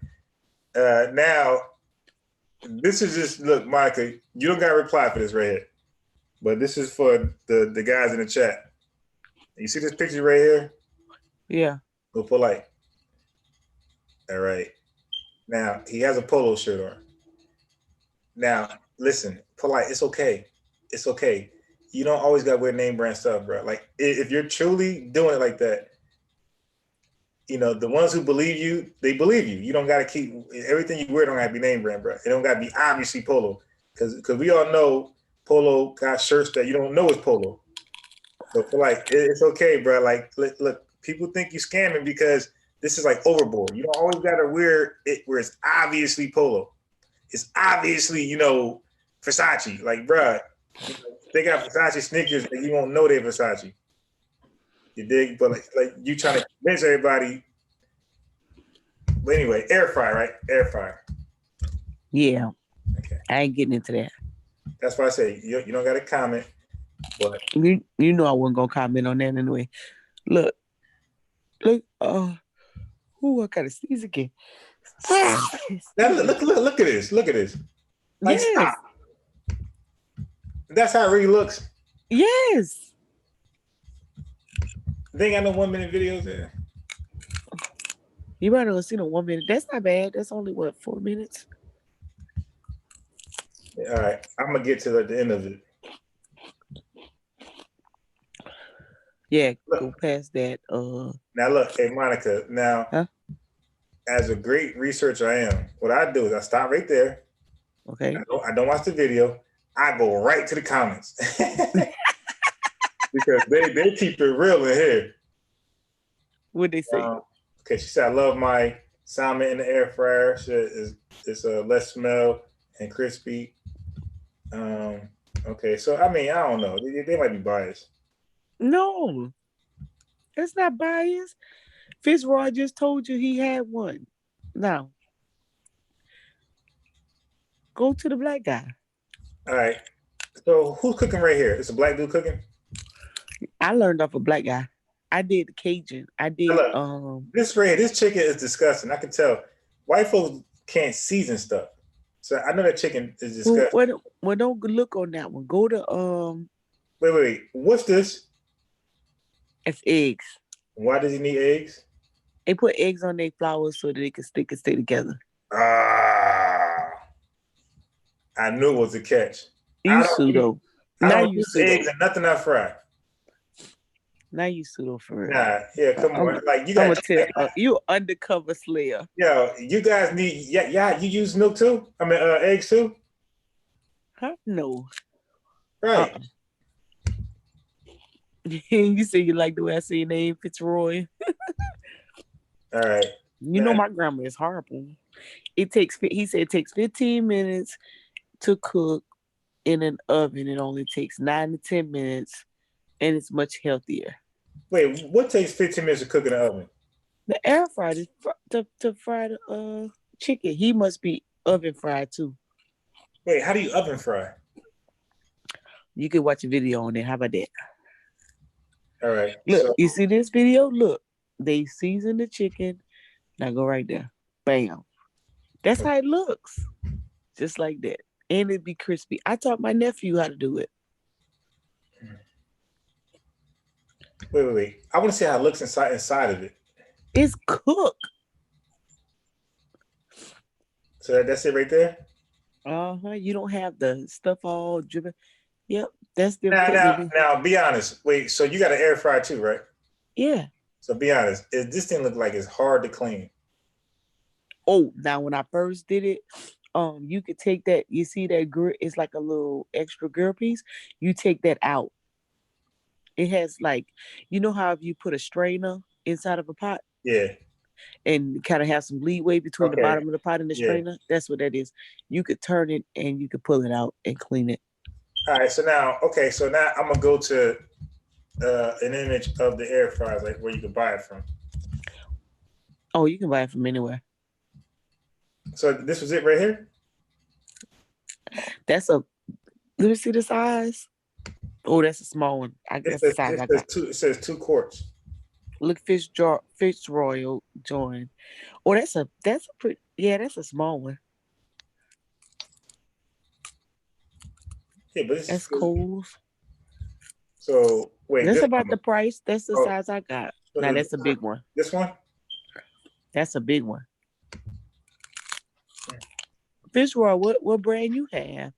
Speaker 2: Now this is just look, Monica. You don't got to reply for this right here, but this is for the guys in the chat. You see this picture right here?
Speaker 3: Yeah.
Speaker 2: Go Polite. All right. Now he has a polo shirt on. Now listen, Polite. It's okay. It's okay. You don't always got to wear name brand stuff, bro. Like if you're truly doing it like that, you know, the ones who believe you, they believe you. You don't got to keep everything you wear. Don't got to be name brand, bro. It don't got to be obviously polo, because we all know polo got shirts that you don't know is polo. So for like, it's okay, bro. Like, look, people think you scamming because this is like overboard. You don't always got to wear it where it's obviously polo. It's obviously, you know, Versace. Like, bro, you know, they got Versace sneakers and you won't know they're Versace. You dig? But like you trying to convince everybody. But anyway, air fryer, right? Air fryer.
Speaker 3: Yeah.
Speaker 2: Okay.
Speaker 3: I ain't getting into that.
Speaker 2: That's why I say you don't got to comment. But
Speaker 3: You know I wasn't gonna comment on that anyway. Look, who I gotta sneeze again.
Speaker 2: now look at this. Look at this. Like
Speaker 3: Yes.
Speaker 2: stop. That's how it really looks.
Speaker 3: Yes.
Speaker 2: They ain't got no 1 minute videos there.
Speaker 3: You might have seen a 1 minute. That's not bad. That's only what, 4 minutes?
Speaker 2: All right. I'm gonna get to the end of it.
Speaker 3: Yeah,
Speaker 2: Look.
Speaker 3: go past that.
Speaker 2: Now look, hey Monica, now as a great researcher I am, what I do is I stop right there.
Speaker 3: Okay.
Speaker 2: I don't watch the video. I go right to the comments. Because they keep it real in here.
Speaker 3: What'd they say?
Speaker 2: Okay, she said, I love my salmon in the air fryer. It's less smell and crispy. Okay, so I mean, I don't know. They might be biased.
Speaker 3: No, that's not biased. Fitzroy just told you he had one. Now, go to the black guy.
Speaker 2: All right. So who's cooking right here? It's a black dude cooking?
Speaker 3: I learned off a black guy. I did the Cajun. I did
Speaker 2: look, this chicken is disgusting. I can tell. White folks can't season stuff. So I know that chicken is disgusting.
Speaker 3: Well, don't look on that one. Go to
Speaker 2: Wait. What's this?
Speaker 3: It's eggs.
Speaker 2: Why does he need eggs?
Speaker 3: They put eggs on their flowers so that they can stick and stay together.
Speaker 2: Ah, I knew it was a catch.
Speaker 3: You pseudo.
Speaker 2: I don't use eggs and nothing I fry.
Speaker 3: Now you pseudo for real.
Speaker 2: Nah, yeah, come on. Like you
Speaker 3: got. You undercover slayer.
Speaker 2: Yo, you guys need. Yeah. You use milk too? I mean, eggs too?
Speaker 3: Huh? No.
Speaker 2: Right.
Speaker 3: You say you like the way I say your name, Fitzroy.
Speaker 2: All right.
Speaker 3: You know my grammar is horrible. He said it takes 15 minutes to cook in an oven. It only takes 9 to 10 minutes, and it's much healthier.
Speaker 2: Wait, what takes 15 minutes to cook in the oven?
Speaker 3: The air fryer to fry the chicken. He must be oven fried too.
Speaker 2: Wait, how do you oven fry?
Speaker 3: You can watch a video on it. How about that?
Speaker 2: All right.
Speaker 3: Look, you see this video? Look, they season the chicken. Now go right there. Bam. That's how it looks. Just like that. And it'd be crispy. I taught my nephew how to do it.
Speaker 2: Wait. I want to see how it looks inside of it.
Speaker 3: It's cooked.
Speaker 2: So that's it right there?
Speaker 3: You don't have the stuff all driven. Yep, that's the.
Speaker 2: Now, be honest. Wait, so you got an air fryer too, right?
Speaker 3: Yeah.
Speaker 2: So be honest. This thing look like it's hard to clean?
Speaker 3: Oh, now when I first did it, you could take that. You see that grill? It's like a little extra grill piece. You take that out. It has like, you know how if you put a strainer inside of a pot?
Speaker 2: Yeah.
Speaker 3: and kind of have some leeway between the
Speaker 2: Okay.
Speaker 3: bottom of the pot and the
Speaker 2: Yeah.
Speaker 3: strainer. That's what that is. You could turn it and you could pull it out and clean it.
Speaker 2: All right. So now I'm gonna go to an image of the air fryer, like where you can buy it from.
Speaker 3: Oh, you can buy it from anywhere.
Speaker 2: So this was it right here.
Speaker 3: That's a. Let me see the size. Oh, that's a small one. That's the size I got.
Speaker 2: It says 2 quarts.
Speaker 3: Look, Fish Royal join. Oh, that's a pretty. Yeah, that's a small one.
Speaker 2: Yeah, but
Speaker 3: That's cool.
Speaker 2: So wait,
Speaker 3: That's about the price. That's the size I got.
Speaker 2: So
Speaker 3: now that's a big one.
Speaker 2: This one?
Speaker 3: That's a big one. Fish Royal, what brand you have?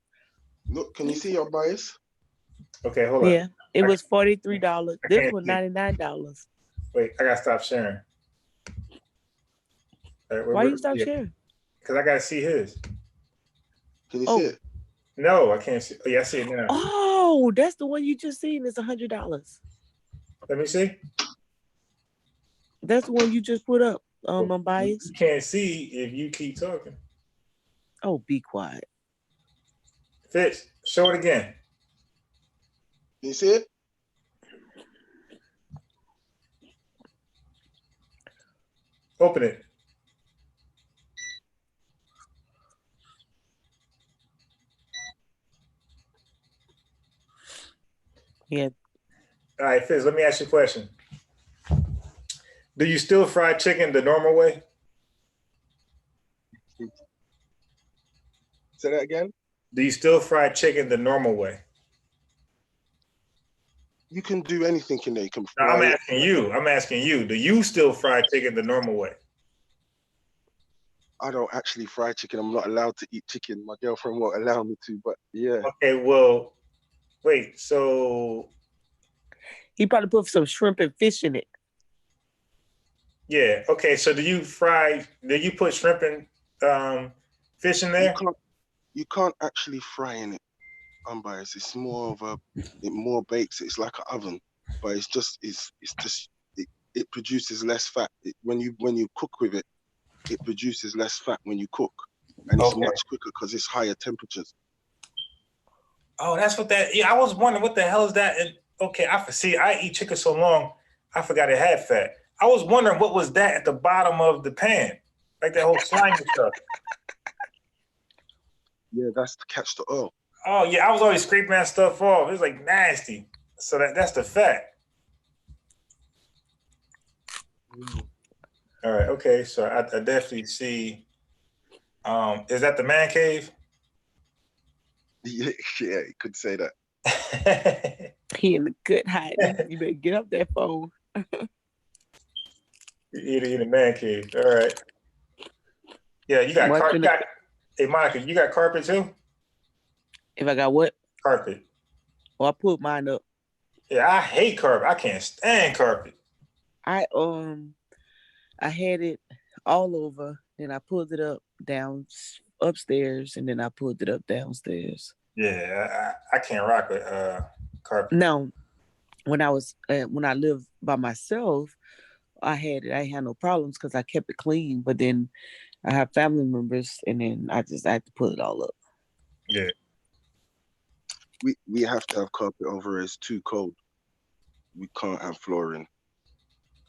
Speaker 4: Look, can you see your bias?
Speaker 2: Okay, hold on.
Speaker 3: Yeah, it was $43. This was $99.
Speaker 2: Wait, I gotta stop sharing. Right,
Speaker 3: why you stop sharing?
Speaker 2: Because I gotta see his.
Speaker 4: Can you see it?
Speaker 2: No, I can't see. Oh, yeah, I see it now.
Speaker 3: Oh, that's the one you just seen. It's $100.
Speaker 2: Let me see.
Speaker 3: That's the one you just put up. On bias.
Speaker 2: You can't see if you keep talking.
Speaker 3: Oh, be quiet.
Speaker 2: Fitch, show it again.
Speaker 4: Can you see it?
Speaker 2: Open it.
Speaker 3: Yeah.
Speaker 2: All right, Fitz, let me ask you a question. Do you still fry chicken the normal way?
Speaker 4: Say that again?
Speaker 2: Do you still fry chicken the normal way?
Speaker 4: You can do anything in there. You can
Speaker 2: No,
Speaker 4: fry
Speaker 2: I'm
Speaker 4: it.
Speaker 2: asking you. Do you still fry chicken the normal way?
Speaker 4: I don't actually fry chicken. I'm not allowed to eat chicken. My girlfriend won't allow me to, but yeah.
Speaker 2: Okay, well, wait, so...
Speaker 3: He probably put some shrimp and fish in it.
Speaker 2: Yeah, okay, so do you put shrimp and fish in there?
Speaker 4: You can't actually fry in it, unbiased. It's more of it more bakes. It's like an oven, but it produces less fat. When you cook with it, it produces less fat when you cook, and it's much quicker because it's higher temperatures.
Speaker 2: Oh, that's what that. Yeah, I was wondering what the hell is that. Okay, I eat chicken so long, I forgot it had fat. I was wondering what was that at the bottom of the pan, like that whole slimy stuff.
Speaker 4: Yeah, that's to catch the oil.
Speaker 2: Oh yeah, I was always scraping that stuff off. It was like nasty. So that's the fat. All right. Okay. So I definitely see. Is that the man cave?
Speaker 4: Yeah, you could say that.
Speaker 3: He in the good hiding. You better get up that phone.
Speaker 2: You're in the man cave. All right. Yeah, you got carpet. Hey, Monica, you got carpet too? If
Speaker 3: I got what?
Speaker 2: Carpet.
Speaker 3: Well, I put mine up.
Speaker 2: Yeah, I hate carpet. I can't stand carpet.
Speaker 3: I had it all over. Then I pulled it up upstairs, and then I pulled it up downstairs.
Speaker 2: Yeah, I can't rock with carpet.
Speaker 3: No, when I lived by myself, I had no problems because I kept it clean. But then I have family members, and then I had to put it all up.
Speaker 2: Yeah.
Speaker 4: We have to have carpet over. It's too cold. We can't have flooring.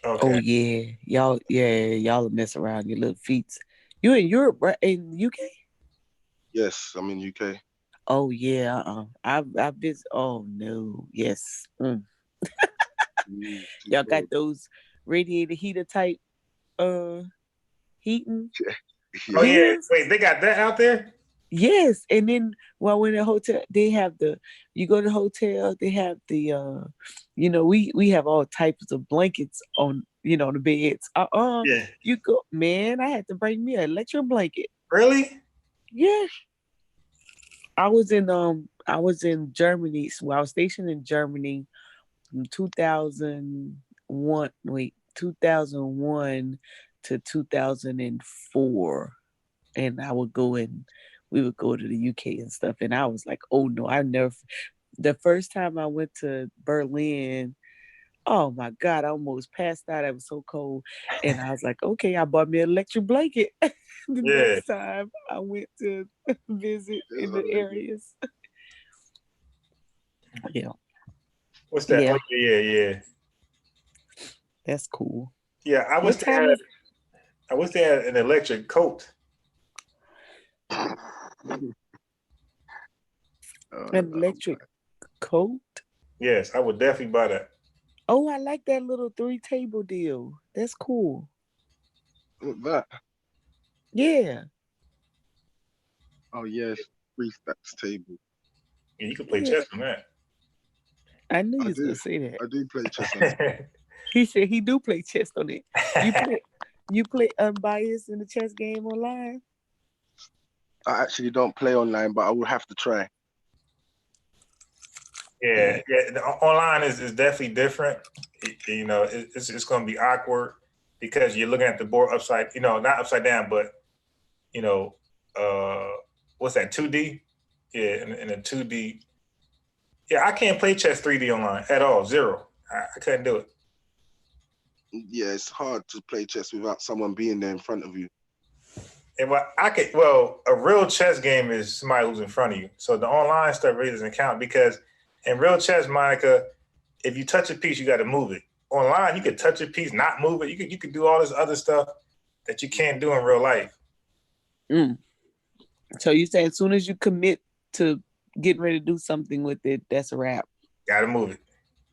Speaker 3: Okay. Oh yeah, y'all mess around your little feet. You in Europe, right? In UK?
Speaker 4: Yes, I'm in UK.
Speaker 3: Oh yeah, I've been. Oh no, yes. Y'all got those radiator heater type heating.
Speaker 2: Yeah. Oh yeah, wait, they got that out there?
Speaker 3: Yes, and then while we're in the hotel, they have you go to the hotel, they have the we have all types of blankets on, the beds.
Speaker 2: Yeah.
Speaker 3: You go, man, I had to bring me an electric blanket.
Speaker 2: Really?
Speaker 3: Yeah. I was in Germany. So I was stationed in Germany from 2001 to 2004. And we would go to the UK and stuff. And I was like, oh no, the first time I went to Berlin, Oh my God, I almost passed out. It was so cold. And I was like, okay, I bought me an electric blanket the
Speaker 2: Yeah.
Speaker 3: next time I went to visit
Speaker 4: There's
Speaker 3: in the
Speaker 4: already-
Speaker 3: areas. Yeah,
Speaker 2: What's that?
Speaker 3: Yeah.
Speaker 2: Oh, yeah.
Speaker 3: that's cool.
Speaker 2: Yeah, I wish
Speaker 3: What time is
Speaker 2: they had an electric coat.
Speaker 3: an electric coat?
Speaker 2: Yes, I would definitely buy that.
Speaker 3: Oh, I like that little 3-table deal. That's cool.
Speaker 4: Look that.
Speaker 3: Yeah.
Speaker 4: Oh yes, 3 stacks table.
Speaker 2: Yeah, you could play
Speaker 3: Yeah.
Speaker 2: chess on that.
Speaker 3: I knew you
Speaker 4: I
Speaker 3: was gonna
Speaker 4: do.
Speaker 3: say that.
Speaker 4: I do play chess on it.
Speaker 3: He said he do play chess on it. You play unbiased in the chess game online?
Speaker 4: I actually don't play online, but I will have to try.
Speaker 2: Yeah. Online is definitely different. It's going to be awkward because you're looking at the board upside, not upside down, but what's that, 2D? Yeah, in a 2D. Yeah, I can't play chess 3D online at all. Zero. I couldn't do it.
Speaker 4: Yeah, it's hard to play chess without someone being there in front of you.
Speaker 2: And a real chess game is somebody who's in front of you. So the online stuff really doesn't count because in real chess, Monica, if you touch a piece, you got to move it. Online, you could touch a piece, not move it. You could do all this other stuff that you can't do in real life.
Speaker 3: So you say as soon as you commit to getting ready to do something with it, that's a wrap.
Speaker 2: Got to move it.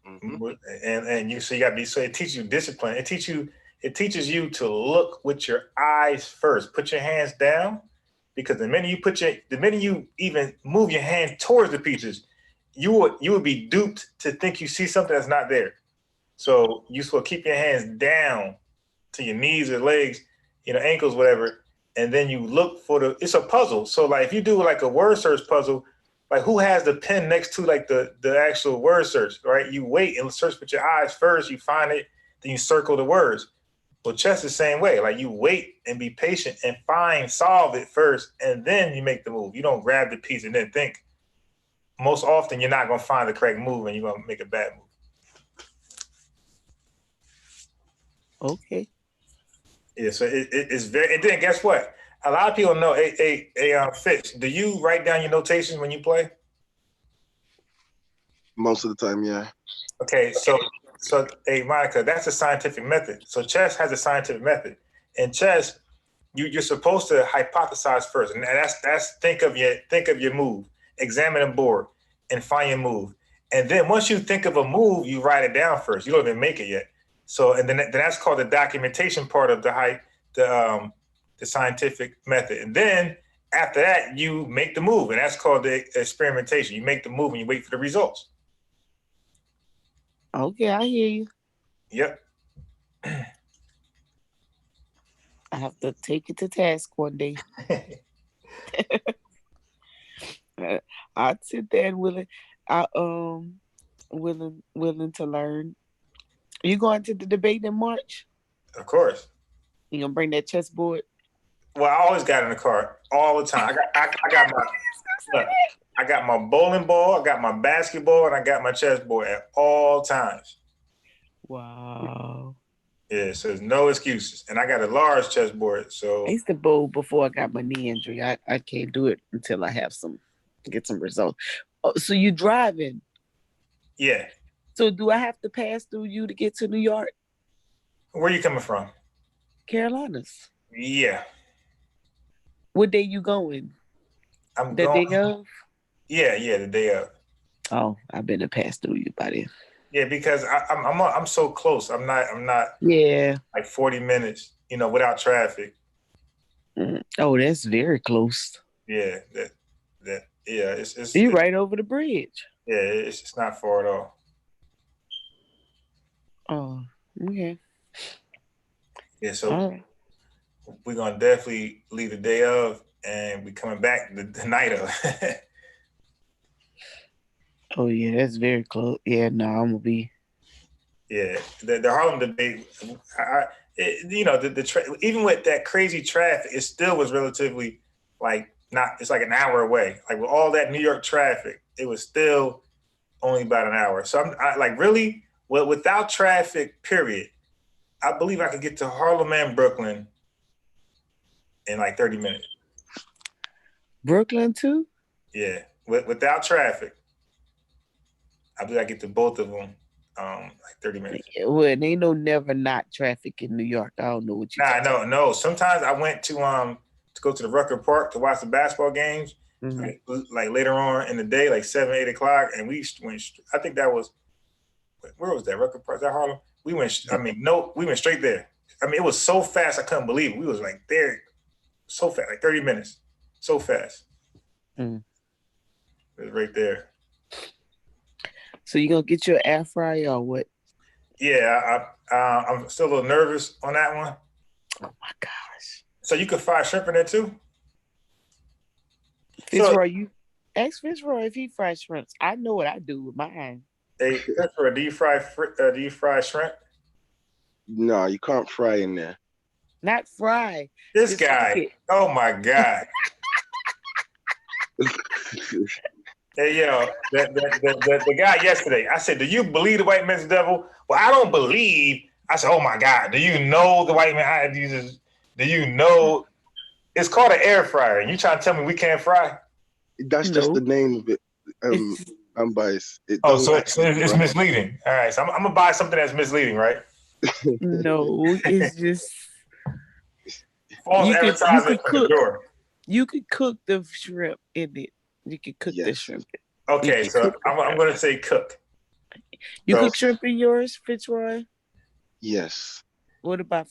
Speaker 4: Mm-hmm.
Speaker 2: And you got to be, so it teaches you discipline. It teaches you to look with your eyes first. Put your hands down, because the minute you even move your hand towards the pieces, you would be duped to think you see something that's not there. So you supposed to keep your hands down to your knees or legs, ankles, whatever, and then you look for it's a puzzle. So like if you do like a word search puzzle, like who has the pen next to like the actual word search, right? You wait and search with your eyes first, you find it, then you circle the words. Well, chess the same way. Like you wait and be patient and solve it first, and then you make the move. You don't grab the piece and then think. Most often, you're not going to find the correct move, and you're going to make a bad move.
Speaker 3: Okay.
Speaker 2: Yeah, so it's very. And then guess what? A lot of people know. Fitz, do you write down your notations when you play?
Speaker 4: Most of the time, yeah.
Speaker 2: Okay, so hey, Monica, that's a scientific method. So chess has a scientific method. In chess, you're supposed to hypothesize first, and that's think of your move, examine the board, and find your move. And then once you think of a move, you write it down first. You don't even make it yet. So and then that's called the documentation part of the scientific method. And then after that, you make the move, and that's called the experimentation. You make the move and you wait for the results.
Speaker 3: Okay, I hear you.
Speaker 2: Yep.
Speaker 3: I have to take it to task one day. I'd sit there and willing to learn. Are you going to the debate in March?
Speaker 2: Of course.
Speaker 3: You gonna bring that chessboard?
Speaker 2: Well, I always got in the car all the time. I got my bowling ball, I got my basketball, and I got my chessboard at all times.
Speaker 3: Wow.
Speaker 2: Yeah, so there's no excuses. And I got a large chessboard, so
Speaker 3: I used to bowl before I got my knee injury. I can't do it until I get some results. Oh, so you driving?
Speaker 2: yeah.
Speaker 3: So do I have to pass through you to get to New York?
Speaker 2: Where you coming from?
Speaker 3: Carolinas.
Speaker 2: Yeah.
Speaker 3: What day you going?
Speaker 2: I'm
Speaker 3: The
Speaker 2: going.
Speaker 3: day of?
Speaker 2: Yeah, the day of.
Speaker 3: Oh, I better pass through you by then.
Speaker 2: Yeah, because I'm so close. I'm not.
Speaker 3: Yeah.
Speaker 2: Like 40 minutes, without traffic.
Speaker 3: Oh, that's very close.
Speaker 2: Yeah, it's
Speaker 3: you right over the bridge.
Speaker 2: Yeah, it's not far at all.
Speaker 3: Oh, okay.
Speaker 2: Yeah, so
Speaker 3: right.
Speaker 2: We're gonna definitely leave the day of, and we coming back the night of.
Speaker 3: Oh yeah, that's very close. Yeah, no, I'm gonna be.
Speaker 2: Yeah, the Harlem debate. Even with that crazy traffic, it still was relatively it's like an hour away. Like with all that New York traffic, it was still only about an hour. So I'm really well, without traffic, period, I believe I could get to Harlem and Brooklyn in like 30 minutes.
Speaker 3: Brooklyn too?
Speaker 2: Yeah, without traffic, I believe I get to both of them like 30 minutes.
Speaker 3: Well, it ain't no never not traffic in New York. I don't know what you.
Speaker 2: Nah, no. Sometimes I went to go to the Rucker Park to watch the basketball games, like later on in the day, like 7, 8 o'clock, and we went. I think that was where was that Rucker Park? Is that Harlem? We went. We went straight there. I mean, it was so fast I couldn't believe it. We was like there so fast, like 30 minutes, so fast. It was right there.
Speaker 3: So you gonna get your air fryer or what?
Speaker 2: Yeah, I'm still a little nervous on that one.
Speaker 3: Oh my gosh!
Speaker 2: So you could fry shrimp in there too?
Speaker 3: Fitzroy, you ask Fitzroy if he fries shrimps. I know what I do with mine.
Speaker 2: Hey, Fitzroy, do you fry shrimp?
Speaker 4: No, you can't fry in there.
Speaker 3: Not fry.
Speaker 2: This guy. Oh my God. Hey, yo, the guy yesterday, I said, do you believe the white man's the devil? Well, I don't believe. I said, oh my God, do you know the white man? Do you know? It's called an air fryer. You trying to tell me we can't fry?
Speaker 4: That's just the name of it. I'm biased.
Speaker 2: So it's misleading. All right, so I'm going to buy something that's misleading, right?
Speaker 3: No, it's just.
Speaker 2: False advertisement for the door.
Speaker 3: You could cook the shrimp in it. You can cook the shrimp.
Speaker 2: Okay, so I'm going to say cook.
Speaker 3: You cook shrimp in yours, Fitzroy?
Speaker 4: Yes.
Speaker 3: What about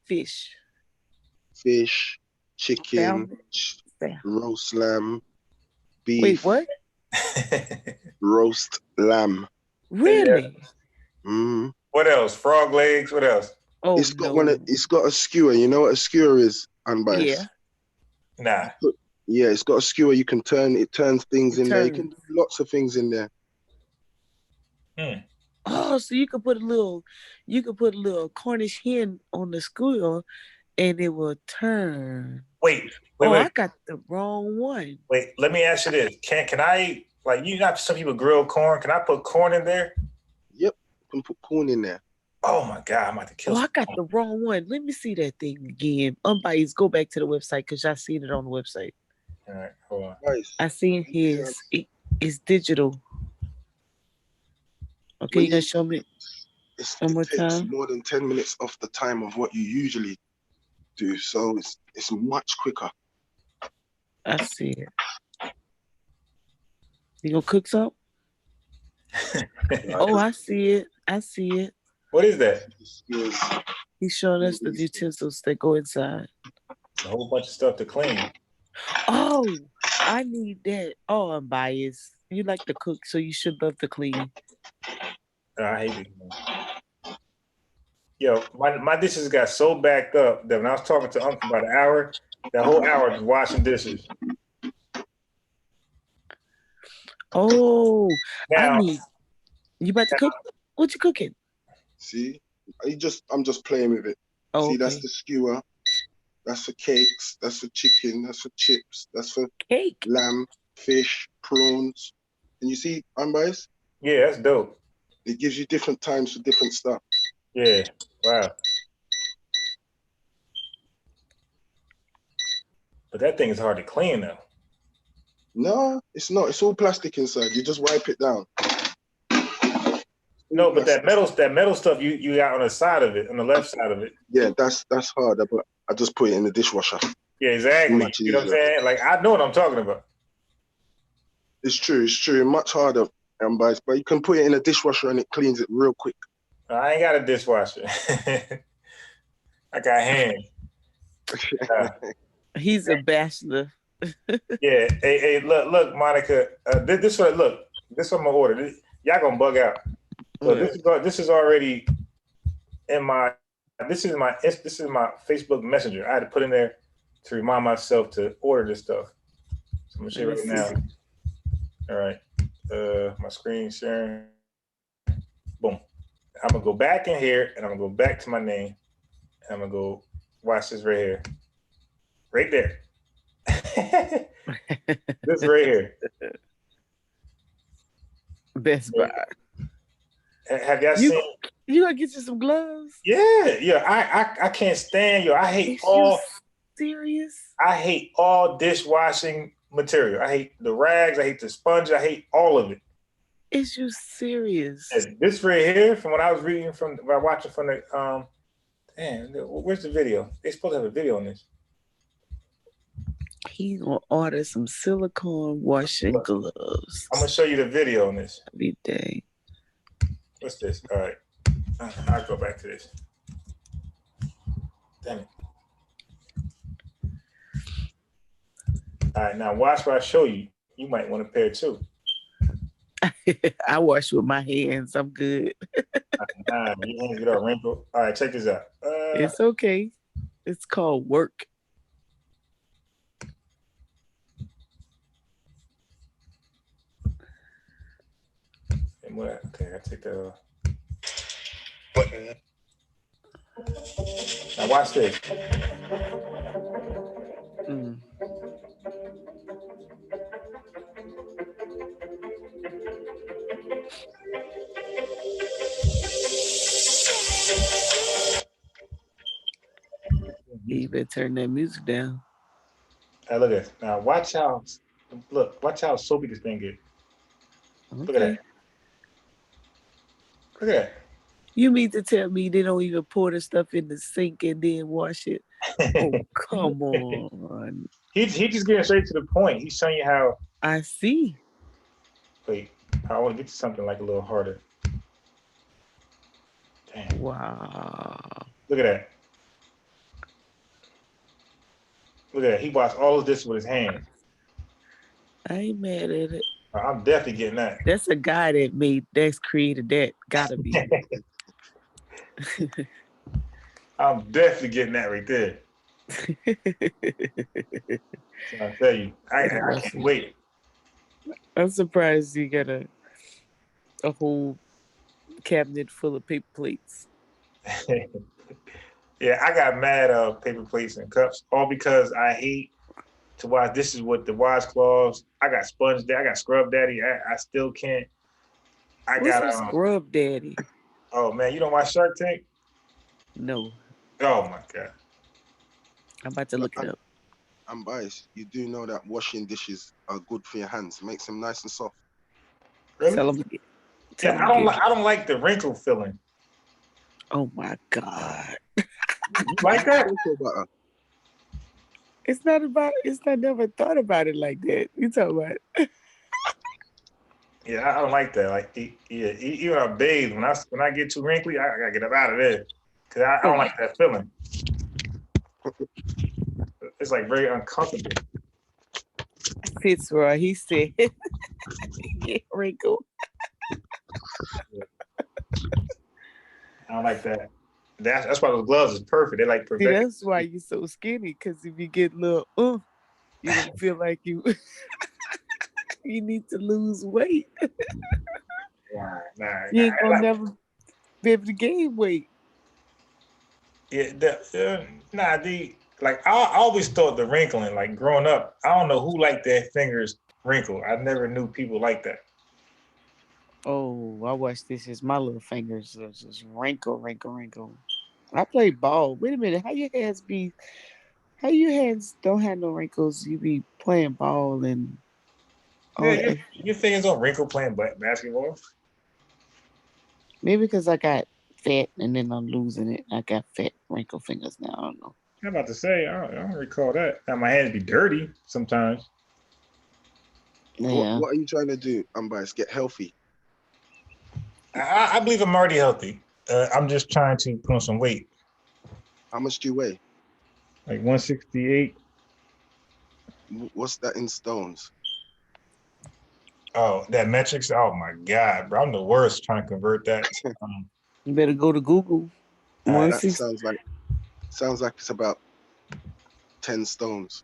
Speaker 3: fish?
Speaker 4: Fish, chicken, roast lamb, beef.
Speaker 3: Wait, what?
Speaker 4: Roast lamb.
Speaker 3: Really?
Speaker 2: What else? Frog legs. What else?
Speaker 3: Oh,
Speaker 4: it's got a skewer. You know what a skewer is, Unbiased?
Speaker 2: Yeah. Nah.
Speaker 4: Yeah, it's got a skewer. You can turn. It turns things in there. You can do lots of things in there.
Speaker 3: Oh, so you could put a little Cornish hen on the skewer, and it will turn.
Speaker 2: Wait.
Speaker 3: I got the wrong one.
Speaker 2: Wait, let me ask you this: Can I some people grill corn? Can I put corn in there?
Speaker 4: Yep, you can put corn in there.
Speaker 2: Oh my God, I'm about to kill.
Speaker 3: I got the wrong one. Let me see that thing again. Unbiased, go back to the website because I seen it on the website.
Speaker 2: All right, hold on.
Speaker 4: Nice.
Speaker 3: I seen his. It's digital. Okay, you gonna show me one more time?
Speaker 4: It takes more than 10 minutes off the time of what you usually do, so it's much quicker.
Speaker 3: I see it. You gonna cook some? Oh, I see it.
Speaker 2: What is that?
Speaker 3: He's showing us the utensils that go inside.
Speaker 2: A whole bunch of stuff to clean.
Speaker 3: Oh, I need that. Oh, Unbiased. You like to cook, so you should love to clean.
Speaker 2: I hate it. Yo, my dishes got so backed up that when I was talking to Uncle about an hour, that whole hour was washing dishes.
Speaker 3: Oh,
Speaker 2: now,
Speaker 3: you about to cook? What you cooking?
Speaker 4: See, I'm just playing with it.
Speaker 3: Oh,
Speaker 4: see,
Speaker 3: okay.
Speaker 4: That's the skewer. That's for cakes. That's for chicken. That's for chips. That's for
Speaker 3: cake,
Speaker 4: lamb, fish, prawns. And you see, Unbiased?
Speaker 2: Yeah, that's dope.
Speaker 4: It gives you different times for different stuff.
Speaker 2: Yeah, wow. But that thing is hard to clean, though.
Speaker 4: No, it's not. It's all plastic inside. You just wipe it down.
Speaker 2: No, but that metal stuff you got on the side of it, on the left side of it.
Speaker 4: Yeah, that's hard. But I just put it in the dishwasher.
Speaker 2: Yeah, exactly. You know what I'm saying? Like, I know what I'm talking about.
Speaker 4: It's true. Much harder, but you can put it in a dishwasher and it cleans it real quick.
Speaker 2: I ain't got a dishwasher. I got hands.
Speaker 3: He's a bachelor.
Speaker 2: Yeah. Hey, look, Monica. This what I'm gonna order. Y'all gonna bug out. So this is already in my. This is my Facebook Messenger. I had to put in there to remind myself to order this stuff. So I'm gonna show you right now. All right. My screen sharing. Boom. I'm gonna go back in here and I'm gonna go back to my name. And I'm gonna go watch this right here. Right there. This right here.
Speaker 3: Best Buy.
Speaker 2: Have y'all
Speaker 3: You
Speaker 2: seen?
Speaker 3: you gonna get you some gloves?
Speaker 2: Yeah. I can't stand yo.
Speaker 3: Is you serious?
Speaker 2: I hate all dishwashing material. I hate the rags. I hate the sponge. I hate all of it.
Speaker 3: Is you serious?
Speaker 2: And this right here, from what I was reading from, by watching from the damn, where's the video? They supposed to have a video on this.
Speaker 3: He's gonna order some silicone washing gloves.
Speaker 2: I'm gonna show you the video on this.
Speaker 3: Every day.
Speaker 2: What's this? All right, I'll go back to this. Damn it. All right, now watch what I show you. You might want a pair too.
Speaker 3: I wash with my hands. I'm good.
Speaker 2: Nah, your hands get all wrinkled. All right, check this out.
Speaker 3: It's okay. It's called work.
Speaker 2: And what? Okay, I take that off. Now watch this.
Speaker 3: Mm. You better turn that music down.
Speaker 2: Hey, look at this. Now watch how soapy this thing gets. Look at that. Look at that.
Speaker 3: You mean to tell me they don't even pour the stuff in the sink and then wash it? Oh, come on.
Speaker 2: He just getting straight to the point. He's showing you how.
Speaker 3: I see.
Speaker 2: Wait, I want to get to something like a little harder. Damn.
Speaker 3: Wow.
Speaker 2: Look at that. Look at that. He washed all of this with his hands.
Speaker 3: I ain't mad at it.
Speaker 2: I'm definitely getting that.
Speaker 3: That's a guy that's created that. Gotta be.
Speaker 2: I'm definitely getting that right there. So I tell you, I can't wait.
Speaker 3: I'm surprised you got a whole cabinet full of paper plates.
Speaker 2: Yeah, I got mad paper plates and cups, all because I hate to wash. This is what the washcloths. I got sponge daddy. I got scrub daddy. I still can't.
Speaker 3: What's a scrub daddy?
Speaker 2: Oh man, you don't watch Shark Tank?
Speaker 3: No.
Speaker 2: Oh my god. I'm
Speaker 3: about to look it up.
Speaker 4: I'm biased. You do know that washing dishes are good for your hands. Makes them nice and soft.
Speaker 2: Really?
Speaker 3: Tell them
Speaker 2: I don't like the wrinkle feeling.
Speaker 3: Oh my god.
Speaker 2: You like that?
Speaker 3: It's not never thought about it like that. You talking about?
Speaker 2: Yeah, I don't like that. Like, even I bathe when I get too wrinkly, I gotta get up out of there because I don't like that feeling. It's like very uncomfortable.
Speaker 3: Fitzroy, he said, "Get wrinkled."
Speaker 2: I don't like that. That's why those gloves is perfect. They're like perfect.
Speaker 3: See, that's why you're so skinny. Because if you get a little, you don't feel like you need to lose weight.
Speaker 2: Nah,
Speaker 3: you ain't gonna never be able to gain weight.
Speaker 2: Yeah, I always thought the wrinkling, like growing up, I don't know who liked their fingers wrinkled. I never knew people like that.
Speaker 3: Oh, I watched this. Is my little fingers just wrinkle. I play ball. Wait a minute. How your hands don't have no wrinkles? You be playing ball and
Speaker 2: your fingers don't wrinkle playing basketball.
Speaker 3: Maybe because I got fat and then I'm losing it. I got fat wrinkle fingers now. I don't know.
Speaker 2: I'm about to say, I don't recall that. Now my hands be dirty sometimes.
Speaker 3: Yeah.
Speaker 4: What are you trying to do, Unbiased? Get healthy?
Speaker 2: I believe I'm already healthy. I'm just trying to put on some weight.
Speaker 4: How much do you weigh?
Speaker 2: Like 168.
Speaker 4: What's that in stones?
Speaker 2: Oh, that metrics. Oh my God, bro. I'm the worst trying to convert that.
Speaker 3: You better go to Google.
Speaker 4: That sounds like it's about 10 stones,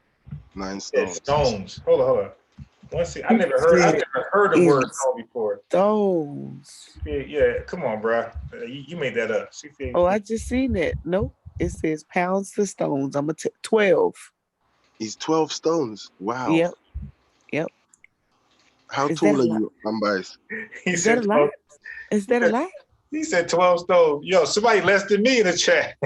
Speaker 4: 9 stones.
Speaker 2: Yeah, stones. Hold on. I never heard the word stone before.
Speaker 3: Stones.
Speaker 2: Yeah, come on, bro. You made that up.
Speaker 3: Oh, I just seen that. Nope. It says pounds to stones. I'm 12.
Speaker 4: He's 12 stones. Wow.
Speaker 3: Yep.
Speaker 4: How tall are you, Unbiased?
Speaker 3: Is that a lot? Is that a lot?
Speaker 2: He said 12 stone. Yo, somebody less than me in the chat.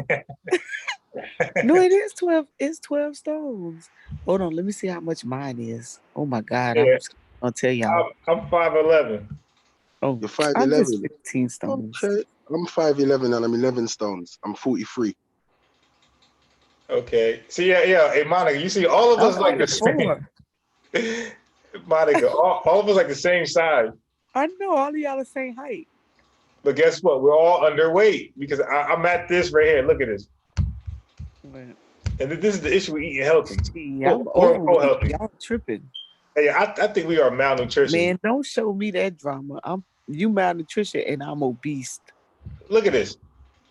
Speaker 3: No, it is 12. It's 12 stones. Hold on, let me see how much mine is. Oh my God,
Speaker 2: Yeah.
Speaker 3: I'll tell y'all.
Speaker 2: I'm 5'11".
Speaker 3: Oh,
Speaker 4: You're
Speaker 3: I'm just
Speaker 4: 5'11".
Speaker 3: 15 stones.
Speaker 4: Okay. I'm 5'11" and I'm 11 stones. I'm 43.
Speaker 2: Okay. See, yeah. Hey, Monica, you see, all of
Speaker 3: I'm
Speaker 2: us like the same.
Speaker 3: 44.
Speaker 2: Monica, all of us like the same size.
Speaker 3: I know all of y'all the same height.
Speaker 2: But guess what? We're all underweight because I'm at this right here. Look at this.
Speaker 3: But,
Speaker 2: And this is the issue with eating healthy.
Speaker 3: gee, I'm
Speaker 2: Quote unquote
Speaker 3: overweight.
Speaker 2: healthy.
Speaker 3: Y'all tripping.
Speaker 2: Hey, I think we are malnutrition.
Speaker 3: Man, don't show me that drama. You malnutrition and I'm obese.
Speaker 2: Look at this.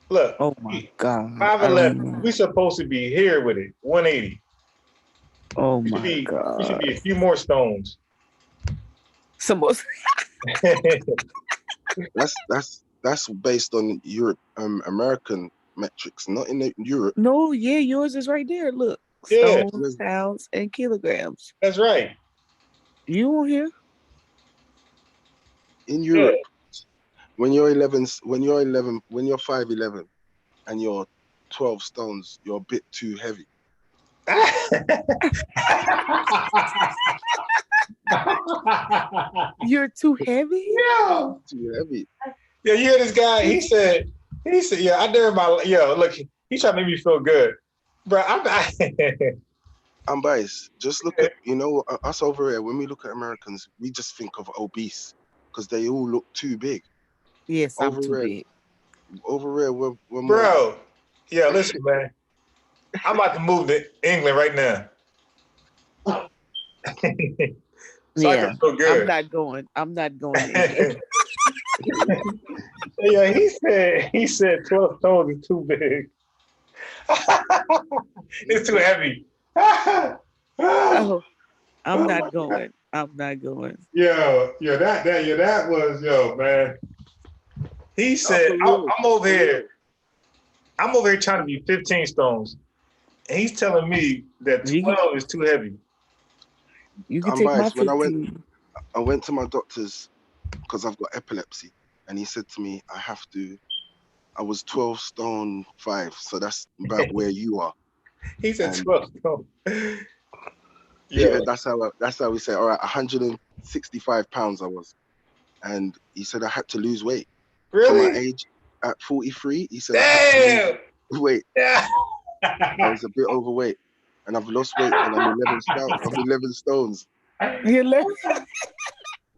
Speaker 2: Look.
Speaker 3: Oh my God.
Speaker 2: 5'11". We supposed to be here with it. 180.
Speaker 3: Oh
Speaker 2: We
Speaker 3: my God.
Speaker 2: We should be a few more stones.
Speaker 3: Some more.
Speaker 4: That's based on Europe, American metrics, not in Europe.
Speaker 3: No, yeah, yours is right there. Look.
Speaker 2: Yeah.
Speaker 3: Stones, pounds, and kilograms.
Speaker 2: That's right.
Speaker 3: You on here?
Speaker 4: In Europe, when you're 5'11" and you're 12 stones, you're a bit too heavy.
Speaker 3: You're too heavy?
Speaker 2: Yeah.
Speaker 4: Too heavy.
Speaker 2: Yeah, you hear this guy? He said, yeah, I dare my, look, he's trying to make me feel good. Bro, I'm not.
Speaker 4: I'm biased. Just look at, us over here, when we look at Americans, we just think of obese because they all look too big.
Speaker 3: Yes, I'm too big.
Speaker 4: Over here, we're more...
Speaker 2: Bro, yeah, listen, man. I'm about to move to England right now. So I can feel good.
Speaker 3: I'm not going to England.
Speaker 2: Yeah, he said 12 stones is too big. It's too heavy.
Speaker 3: Oh, I'm not going. I'm not going.
Speaker 2: That was, man. He said, I'm over here. I'm over here trying to be 15 stones. And he's telling me that 12 is too heavy.
Speaker 3: You can take my 15.
Speaker 4: I went to my doctor's because I've got epilepsy. And he said to me, I was 12 stone 5. So that's about where you are.
Speaker 2: He said 12 stone.
Speaker 4: Yeah, that's how we say, all right, 165 pounds I was. And he said I had to lose weight.
Speaker 2: Really?
Speaker 4: For my age at 43, he said
Speaker 2: Damn!
Speaker 4: I had to lose weight.
Speaker 2: Yeah.
Speaker 4: I was a bit overweight. And I've lost weight and I'm 11 stones. I'm 11 stones.
Speaker 3: You lost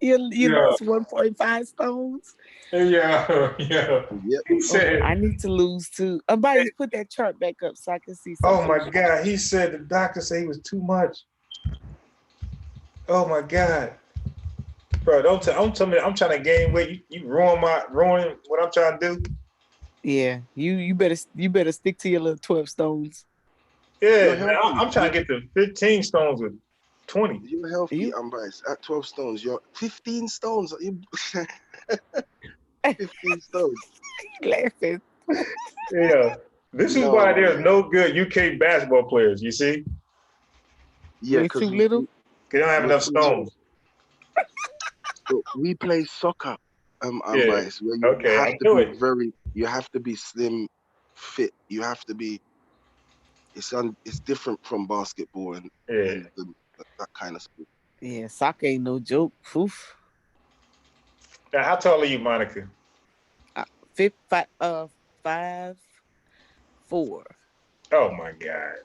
Speaker 3: 1.5 stones?
Speaker 2: Yeah.
Speaker 4: Yep.
Speaker 2: He said,
Speaker 3: I need to lose too. Somebody put that chart back up so I can see
Speaker 2: Oh
Speaker 3: something.
Speaker 2: my God. He said the doctor said he was too much. Oh my God. Bro, don't tell me I'm trying to gain weight. You ruin what I'm trying to do.
Speaker 3: Yeah, you better stick to your little 12 stones.
Speaker 2: Yeah, man, I'm trying to get to 15 stones with 20.
Speaker 4: You're healthy, I'm biased. At 12 stones, you're 15 stones. 15 stones.
Speaker 3: Laughing.
Speaker 2: Yeah. This is why there's no good UK basketball players, you see?
Speaker 4: Yeah,
Speaker 3: because too little.
Speaker 2: They don't have enough stones.
Speaker 4: We play soccer. I'm biased. Where you have to be slim, fit. You have to be. It's different from basketball and that kind of sport.
Speaker 3: Yeah, soccer ain't no joke. Oof.
Speaker 2: Now, how tall are you, Monica?
Speaker 3: 5'4".
Speaker 2: Oh my God.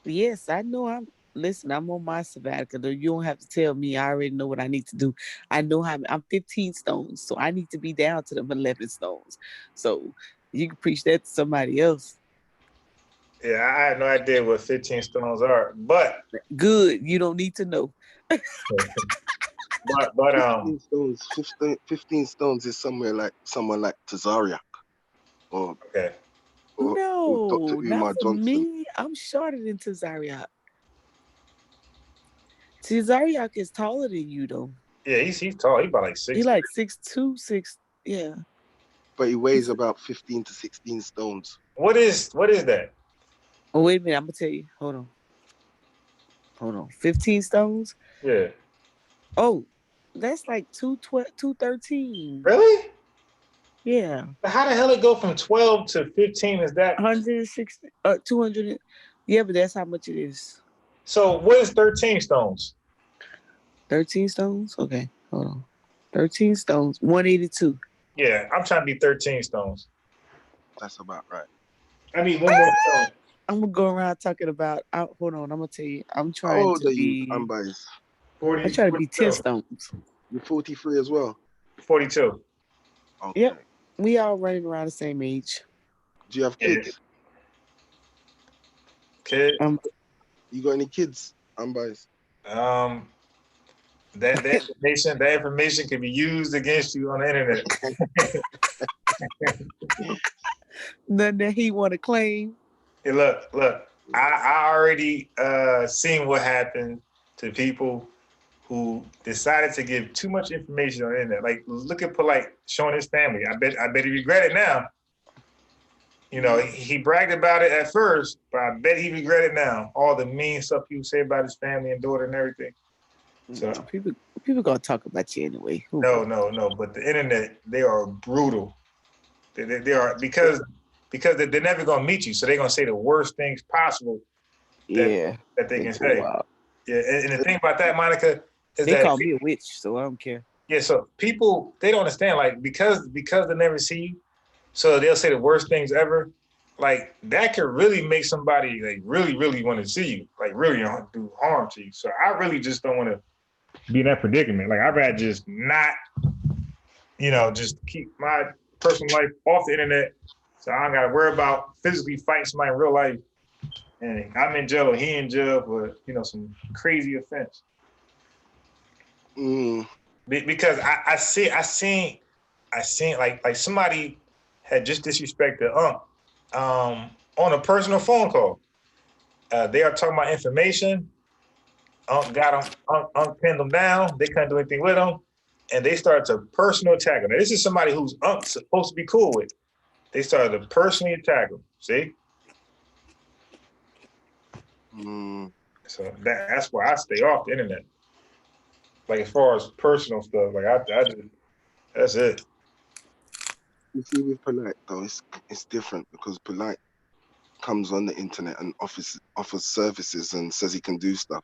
Speaker 3: Yes, I know. Listen, I'm on my sabbatical. Though you don't have to tell me. I already know what I need to do. I know I'm 15 stones, so I need to be down to them 11 stones. So you can preach that to somebody else.
Speaker 2: Yeah, I had no idea what 15 stones are, but
Speaker 3: good. You don't need to know.
Speaker 2: but
Speaker 4: 15 stones is someone like Tazariak or
Speaker 3: no,
Speaker 4: Dr. Umar
Speaker 3: not for
Speaker 4: Johnson.
Speaker 3: me. I'm shorter than Tazariak. Tazariak is taller than you though.
Speaker 2: Yeah, he's tall. He's about like 6.
Speaker 3: He's like 6'2", 6. Yeah.
Speaker 4: But he weighs about 15 to 16 stones.
Speaker 2: What is that?
Speaker 3: Oh, wait a minute. I'm gonna tell you. Hold on. 15 stones?
Speaker 2: Yeah.
Speaker 3: Oh, that's like 213.
Speaker 2: Really?
Speaker 3: Yeah.
Speaker 2: How the hell it go from 12 to 15? Is that
Speaker 3: 160, 200? Yeah, but that's how much it is.
Speaker 2: so? What is 13 stones?
Speaker 3: 13 stones? Okay, hold on. 13 stones, 182.
Speaker 2: Yeah, I'm trying to be 13 stones.
Speaker 4: That's about right.
Speaker 2: I need one more stone.
Speaker 3: I'm gonna go around talking about. Hold on, I'm gonna tell you. I'm
Speaker 4: How
Speaker 3: trying
Speaker 4: old
Speaker 3: to
Speaker 4: are you,
Speaker 3: be.
Speaker 4: Unbiased?
Speaker 2: 40,
Speaker 3: I try to be 10
Speaker 2: 42.
Speaker 3: stones.
Speaker 4: You're 43 as well.
Speaker 2: 42.
Speaker 4: Okay.
Speaker 3: Yep, we all running around the same age.
Speaker 4: Do you have
Speaker 2: Yeah.
Speaker 4: kids?
Speaker 2: Kid.
Speaker 4: You got any kids, Unbiased?
Speaker 2: That information can be used against you on the internet.
Speaker 3: Nothing that he want to claim.
Speaker 2: Hey, look. I already seen what happened to people who decided to give too much information on the internet. Like, look at Polite showing his family. I bet he regret it now. You know, he bragged about it at first, but I bet he regret it now. All the mean stuff people say about his family and daughter and everything. So
Speaker 3: people gonna talk about you anyway.
Speaker 2: No. But the internet, they are brutal. They are because they're never gonna meet you, so they're gonna say the worst things possible that they can say.
Speaker 3: Wild.
Speaker 2: Yeah, and the thing about that, Monica, is
Speaker 3: they
Speaker 2: that
Speaker 3: call me a witch, so I don't care.
Speaker 2: Yeah, so people, they don't understand, like, because they never see you, so they'll say the worst things ever. Like, that could really make somebody like really want to see you, like really do harm to you. So I really just don't want to be in that predicament. Like, I'd rather just not, just keep my personal life off the internet, so I don't gotta worry about physically fighting somebody in real life. And I'm in jail or he in jail for some crazy offense. Because I seen like somebody had just disrespected Unc on a personal phone call. They are talking about information. Unc got him. Unc pinned them down. They couldn't do anything with him, and they started to personal attack him. Now, this is somebody who's Unc's supposed to be cool with. They started to personally attack him. See? So that's why I stay off the internet. Like, as far as personal stuff, like I just, that's it.
Speaker 4: You see, with Polite though, it's different because Polite comes on the internet and offers services and says he can do stuff.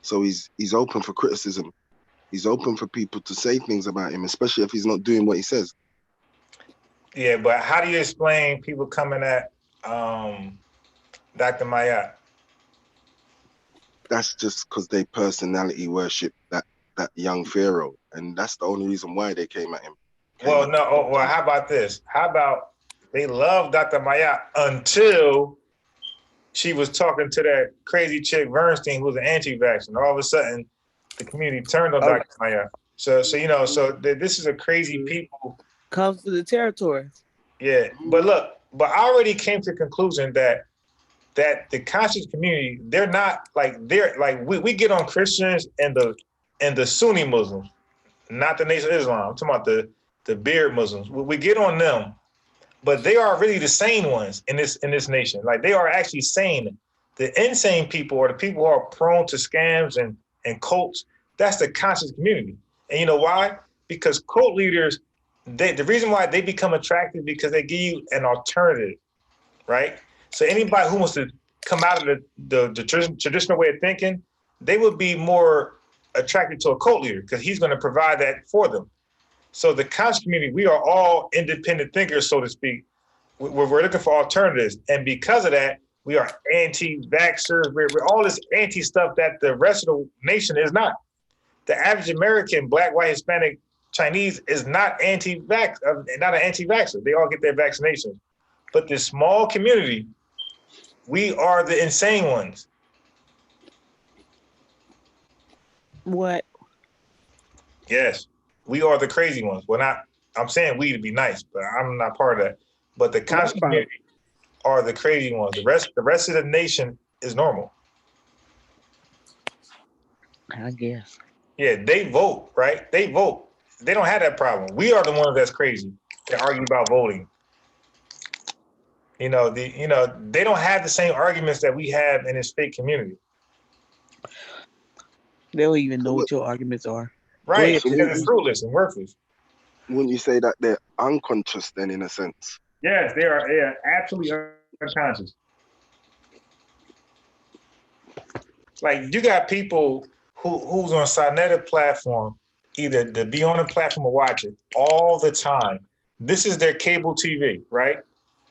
Speaker 4: So he's open for criticism. He's open for people to say things about him, especially if he's not doing what he says.
Speaker 2: Yeah, but how do you explain people coming at Dr. Mayat?
Speaker 4: That's just because they personality worship that young pharaoh, and that's the only reason why they came at him.
Speaker 2: Well, how about this? How about they love Dr. Mayat until she was talking to that crazy chick Bernstein, who was an anti-vaxxer, and all of a sudden the community turned on Dr. Mayat. So this is a crazy people.
Speaker 3: Comes to the territory.
Speaker 2: Yeah, but look, I already came to the conclusion that the conscious community, they're not like we get on Christians and the Sunni Muslims, not the Nation of Islam. I'm talking about the beard Muslims. We get on them, but they are really the sane ones in this nation. Like, they are actually sane. The insane people are the people who are prone to scams and cults. That's the conscious community. And you know why? Because cult leaders, the reason why they become attractive because they give you an alternative, right? So anybody who wants to come out of the traditional way of thinking, they would be more attracted to a cult leader because he's going to provide that for them. So the conscious community, we are all independent thinkers, so to speak. We're looking for alternatives. And because of that, we are anti-vaxxers. We're all this anti-stuff that the rest of the nation is not. The average American, Black, white, Hispanic, Chinese is not anti-vax, not an anti-vaxxer. They all get their vaccinations. But this small community, we are the insane ones.
Speaker 3: What?
Speaker 2: Yes, we are the crazy ones. I'm saying we to be nice, but I'm not part of that. But the conscious community are the crazy ones. The rest of the nation is normal.
Speaker 3: I guess.
Speaker 2: Yeah, they vote, right? They vote. They don't have that problem. We are the ones that's crazy that argue about voting. They don't have the same arguments that we have in this fake community.
Speaker 3: They don't even know what your arguments are.
Speaker 2: Right, because it's fruitless and worthless.
Speaker 4: Wouldn't you say that they're unconscious then, in a sense?
Speaker 2: Yes, they are. They are absolutely unconscious. Like you got people who's on Sonetta platform, either to be on the platform or watch it all the time. This is their cable TV, right?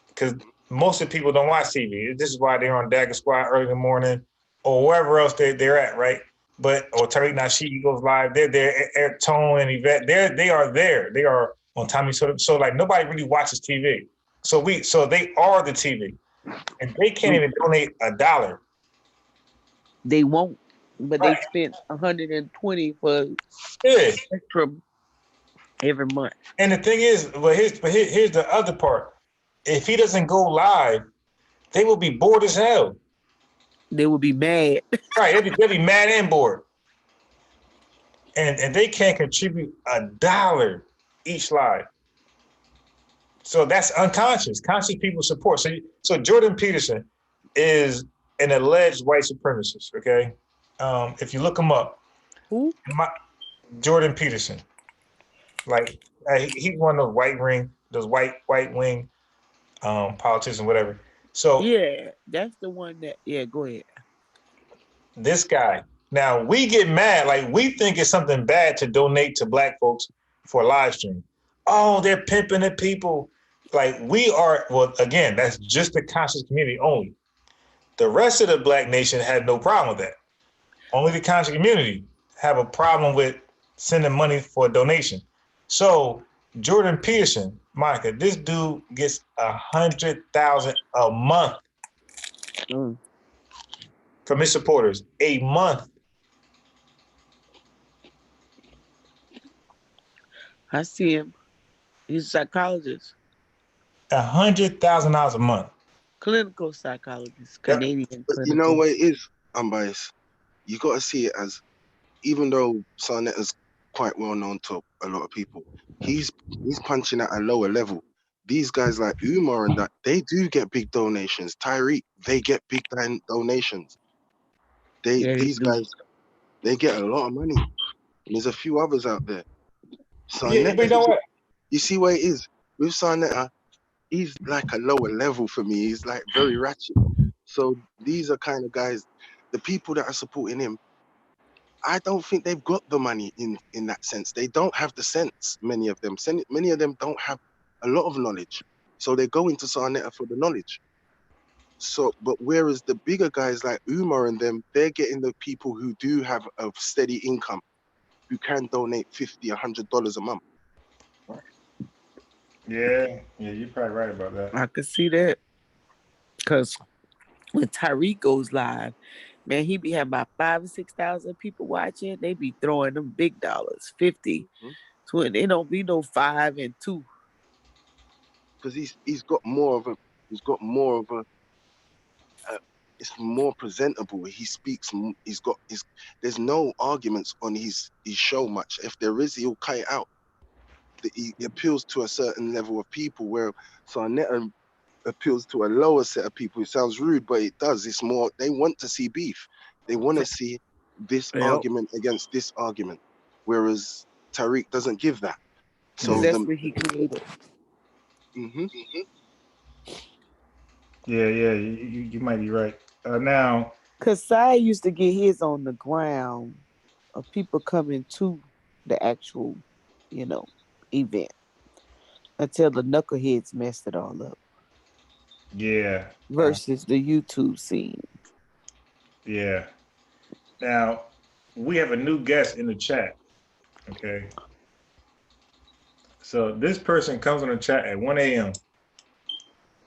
Speaker 2: Because most of the people don't watch TV. This is why they're on Dagger Squad early in the morning or wherever else they're at, right? But or Tariq Nasheed goes live. They're there. Eric Tone and Yvette. They are there. They are on Tommy. So like nobody really watches TV. So they are the TV, and they can't even donate $1.
Speaker 3: They won't, but
Speaker 2: Right.
Speaker 3: they spent 120 for
Speaker 2: Yeah.
Speaker 3: Spectrum every month.
Speaker 2: And the thing is, here's the other part. If he doesn't go live, they will be bored as hell.
Speaker 3: They will be mad.
Speaker 2: Right, they'll be mad and bored. And they can't contribute $1 each live. So that's unconscious. Conscious people support. So Jordan Peterson is an alleged white supremacist, okay? If you look him up,
Speaker 3: Who?
Speaker 2: Jordan Peterson. Like he's one of those white wing politicians, whatever. So
Speaker 3: yeah, that's the one that. Yeah, go ahead.
Speaker 2: This guy. Now we get mad, like we think it's something bad to donate to Black folks for a live stream. Oh, they're pimping the people. Like we are. Well, again, that's just the conscious community only. The rest of the Black nation had no problem with that. Only the conscious community have a problem with sending money for a donation. So Jordan Peterson, Monica, this dude gets $100,000 a month from his supporters. A month.
Speaker 3: I see him. He's a psychologist.
Speaker 2: $100,000 a month.
Speaker 3: Clinical psychologist, Canadian.
Speaker 4: But
Speaker 3: clinical.
Speaker 4: you know what it is, unbiased. You got to see it as, even though Sarnett is quite well known to a lot of people, he's punching at a lower level. These guys like Umar and that, they do get big donations. Tyreek, they get big donations. These guys, they get a lot of money. And there's a few others out there.
Speaker 2: Yeah, but you know what?
Speaker 4: You see where it is with Sarnetta. He's like a lower level for me. He's like very ratchet. So these are kind of guys, the people that are supporting him, I don't think they've got the money in that sense. They don't have the sense, many of them. Many of them don't have a lot of knowledge. So they go into Sarnetta for the knowledge. So, but whereas the bigger guys like Umar and them, they're getting the people who do have a steady income, who can donate $50, $100 a month.
Speaker 2: Yeah, you're probably right about that.
Speaker 3: I could see that. Because when Tyreek goes live, man, he be having about 5,000 or 6,000 people watching. They be throwing them big dollars, 50, 20. They don't be no 5 and 2.
Speaker 4: Because he's got more of a, it's more presentable. He speaks. There's no arguments on his show much. If there is, he'll cut it out. He appeals to a certain level of people, where Sarnetta appeals to a lower set of people. It sounds rude, but it does. It's more, they want to see beef. They want to see this argument against this argument, whereas Tariq doesn't give that. So
Speaker 3: that's what he created.
Speaker 2: Yeah, you might be right. Now,
Speaker 3: because Sai used to get his on the ground of people coming to the actual, event until the knuckleheads messed it all up.
Speaker 2: Yeah.
Speaker 3: Versus the YouTube scene.
Speaker 2: Yeah. Now, we have a new guest in the chat. Okay. So this person comes on the chat at 1 a.m.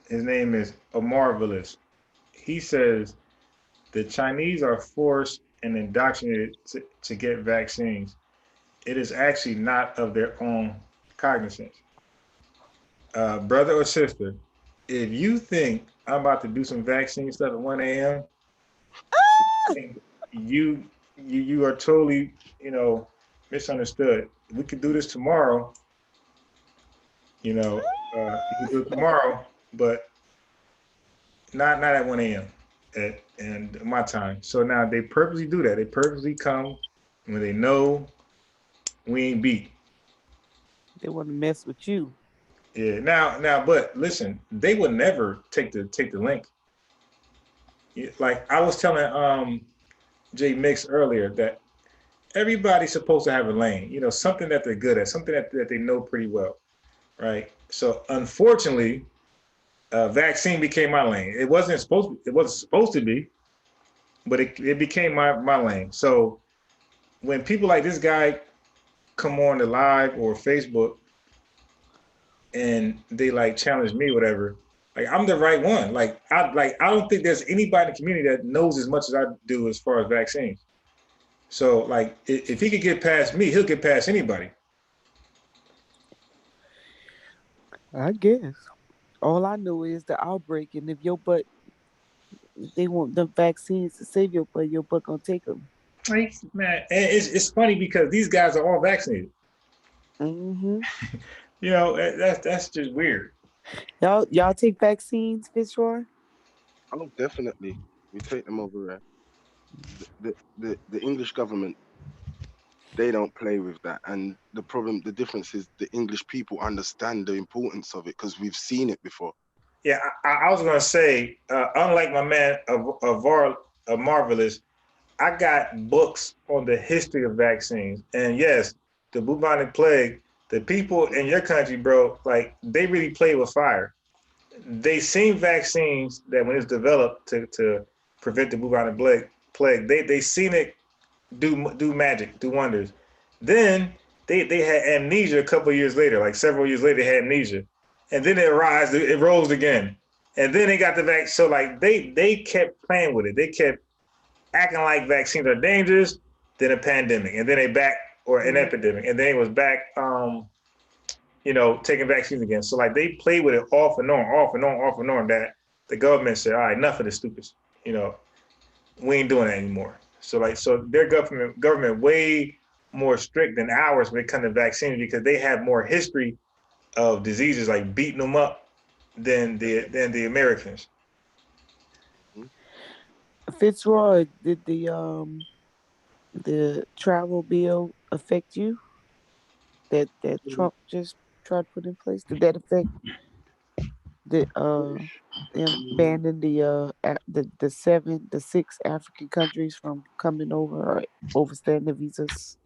Speaker 2: His name is Marvelous. He says the Chinese are forced and indoctrinated to get vaccines. It is actually not of their own cognizance. Brother or sister, if you think I'm about to do some vaccine stuff at 1 a.m., you are totally, misunderstood. We could do this tomorrow. You can do it tomorrow, but not at 1 a.m. and my time. So now they purposely do that. They purposely come when they know we ain't beat.
Speaker 3: They want to mess with you.
Speaker 2: Yeah. Now, but listen, they would never take the link. Like I was telling Jay Mix earlier that everybody's supposed to have a lane. Something that they're good at, something that they know pretty well, right? So unfortunately, vaccine became my lane. It wasn't supposed to be, but it became my lane. So when people like this guy come on the live or Facebook and they like challenge me, whatever, like I'm the right one. I don't think there's anybody in the community that knows as much as I do as far as vaccines. So like if he could get past me, he'll get past anybody.
Speaker 3: I guess. All I know is the outbreak, and if they want the vaccines to save your butt gonna take them.
Speaker 2: Like, man, and it's funny because these guys are all vaccinated.
Speaker 3: Mm-hmm.
Speaker 2: That's just weird.
Speaker 3: Y'all take vaccines, Fitzroy?
Speaker 4: Oh, definitely. We take them over there. The English government, they don't play with that. And the difference is the English people understand the importance of it because we've seen it before.
Speaker 2: Yeah, I was gonna say, unlike my man of Marvelous, I got books on the history of vaccines, and yes, the bubonic plague. The people in your country, bro, like they really play with fire. They seen vaccines that when it's developed to prevent the bubonic plague, they seen it do magic, do wonders. Then they had amnesia a couple of years later, like several years later, they had amnesia, and then it rose again, and then they got the vaccine. So like they kept playing with it. They kept acting like vaccines are dangerous. Then a pandemic, and then they back or an epidemic, and then it was back. Taking vaccines again. So like they play with it off and on, off and on, off and on. That the government said, all right, enough of this stupid. You know, we ain't doing that anymore. So their government way more strict than ours when it comes to vaccines because they have more history of diseases like beating them up than the Americans.
Speaker 3: Fitzroy, did the travel bill affect you? That Trump just tried to put in place? Did that affect the them banning the six African countries from coming over or overstaying the visas?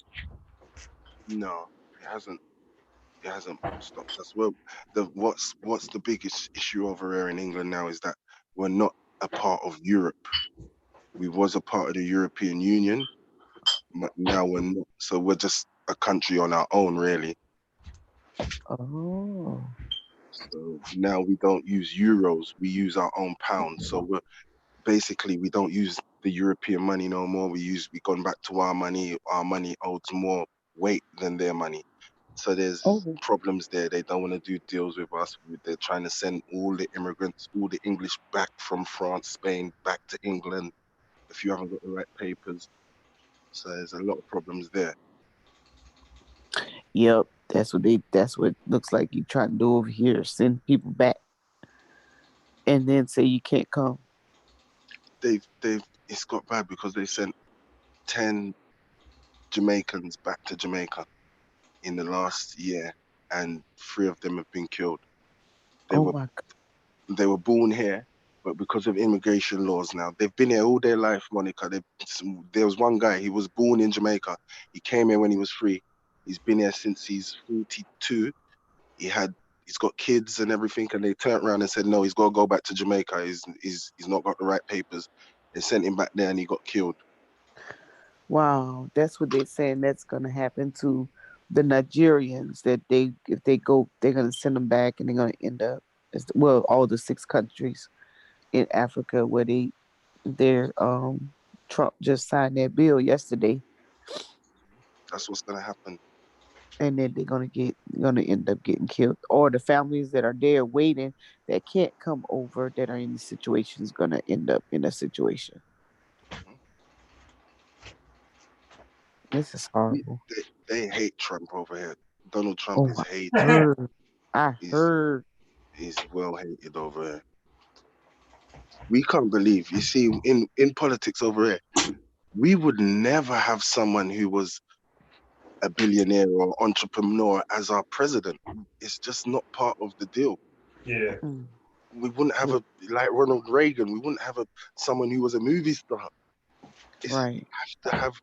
Speaker 4: No, it hasn't. It hasn't stopped us. Well, what's the biggest issue over here in England now is that we're not a part of Europe. We was a part of the European Union, but now we're not. So we're just a country on our own, really.
Speaker 3: Oh.
Speaker 4: So now we don't use euros, we use our own pounds. So we don't use the European money no more. We gone back to our money. Our money holds more weight than their money. So there's
Speaker 3: Oh.
Speaker 4: problems there. They don't want to do deals with us. They're trying to send all the immigrants, all the English back from France, Spain, back to England if you haven't got the right papers. So there's a lot of problems there.
Speaker 3: Yep. That's what looks like you trying to do over here. Send people back and then say you can't come.
Speaker 4: It's got bad because they sent 10 Jamaicans back to Jamaica in the last year, and 3 of them have been killed. They
Speaker 3: Oh
Speaker 4: were
Speaker 3: my God.
Speaker 4: they were born here, but because of immigration laws now, they've been here all their life, Monica. There was one guy, he was born in Jamaica. He came here when he was 3. He's been here since he's 42. He had he's got kids and everything, and they turned around and said, no, he's got to go back to Jamaica. He's not got the right papers. They sent him back there, and he got killed.
Speaker 3: Wow, that's what they're saying. That's gonna happen to the Nigerians. That if they go, they're gonna send them back, and they're gonna end up all the six countries in Africa where they're Trump just signed that bill yesterday,
Speaker 4: That's what's gonna happen.
Speaker 3: and then they're gonna end up getting killed. Or the families that are there waiting that can't come over that are in the situation is gonna end up in a situation.
Speaker 4: Mhm.
Speaker 3: This is horrible.
Speaker 4: They hate Trump over here. Donald Trump
Speaker 3: Oh,
Speaker 4: is
Speaker 3: I
Speaker 4: hated.
Speaker 3: heard. I
Speaker 4: He's
Speaker 3: heard.
Speaker 4: he's well hated over here. We can't believe. You see, in politics over here, we would never have someone who was a billionaire or entrepreneur as our president. It's just not part of the deal.
Speaker 2: Yeah.
Speaker 4: We wouldn't have like Ronald Reagan. We wouldn't have someone who was a movie star.
Speaker 3: Right.
Speaker 4: You have to have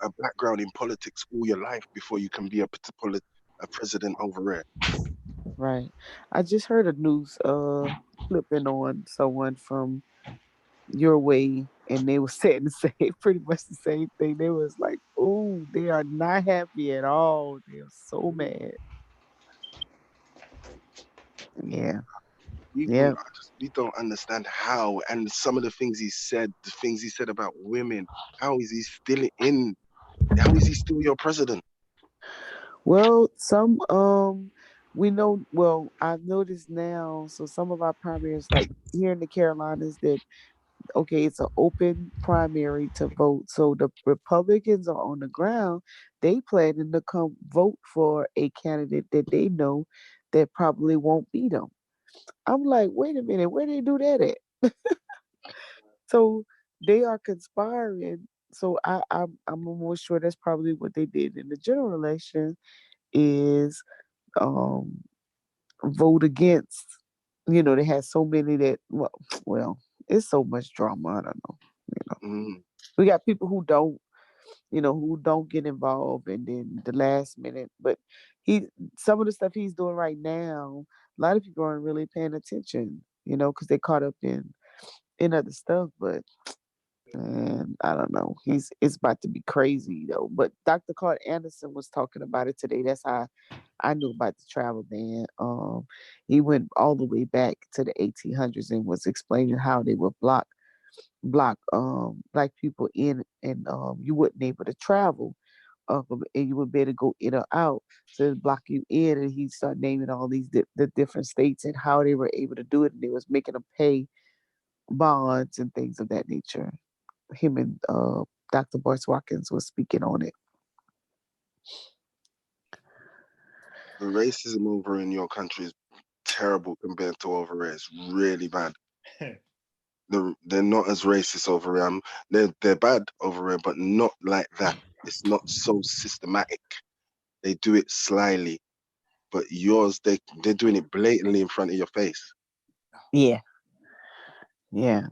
Speaker 4: a background in politics all your life before you can be a president over there.
Speaker 3: Right. I just heard a news flipping on someone from your way, and they were saying the same, pretty much the same thing. They was like, "Oh, they are not happy at all. They are so mad." Yeah. Yeah.
Speaker 4: We don't understand how, and some of the things he said, about women. How is he still in? How is he still your president?
Speaker 3: Well, we know. Well, I've noticed now. So some of our primaries, like here in the Carolinas, that okay, it's an open primary to vote. So the Republicans are on the ground. They planning to come vote for a candidate that they know that probably won't beat them. I'm like, wait a minute, where they do that at? So they are conspiring. So I'm almost sure that's probably what they did in the general election is um vote against. You know, they had so many that well, it's so much drama. I don't know. You know,
Speaker 4: Mm.
Speaker 3: we got people who don't, who don't get involved, and then the last minute. But he, some of the stuff he's doing right now, a lot of people aren't really paying attention. Because they caught up in other stuff. But and I don't know. It's about to be crazy though. But Dr. Clark Anderson was talking about it today. That's how I knew about the travel ban. He went all the way back to the 1800s and was explaining how they would block black people in, and you wouldn't able to travel, and you would be able to go in or out. So it block you in, and he started naming all these the different states and how they were able to do it, and they was making them pay bonds and things of that nature. Him and Dr. Boyce Watkins was speaking on it.
Speaker 4: The racism over in your country is terrible compared to over there. It's really bad. They're not as racist over here. They're bad over here, but not like that. It's not so systematic. They do it slyly, but yours, they're doing it blatantly in front of your face.
Speaker 3: Yeah, yeah.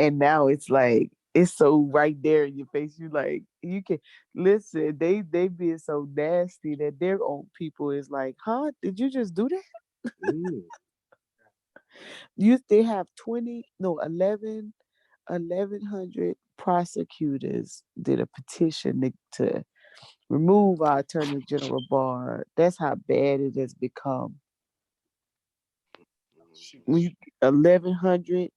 Speaker 3: And now it's like it's so right there in your face. You like you can listen. They being so nasty that their own people is like, huh? Did you just do that?
Speaker 4: Mm.
Speaker 3: They have 20 no 1100 prosecutors did a petition to remove our attorney general Barr. That's how bad it has become. When you 1100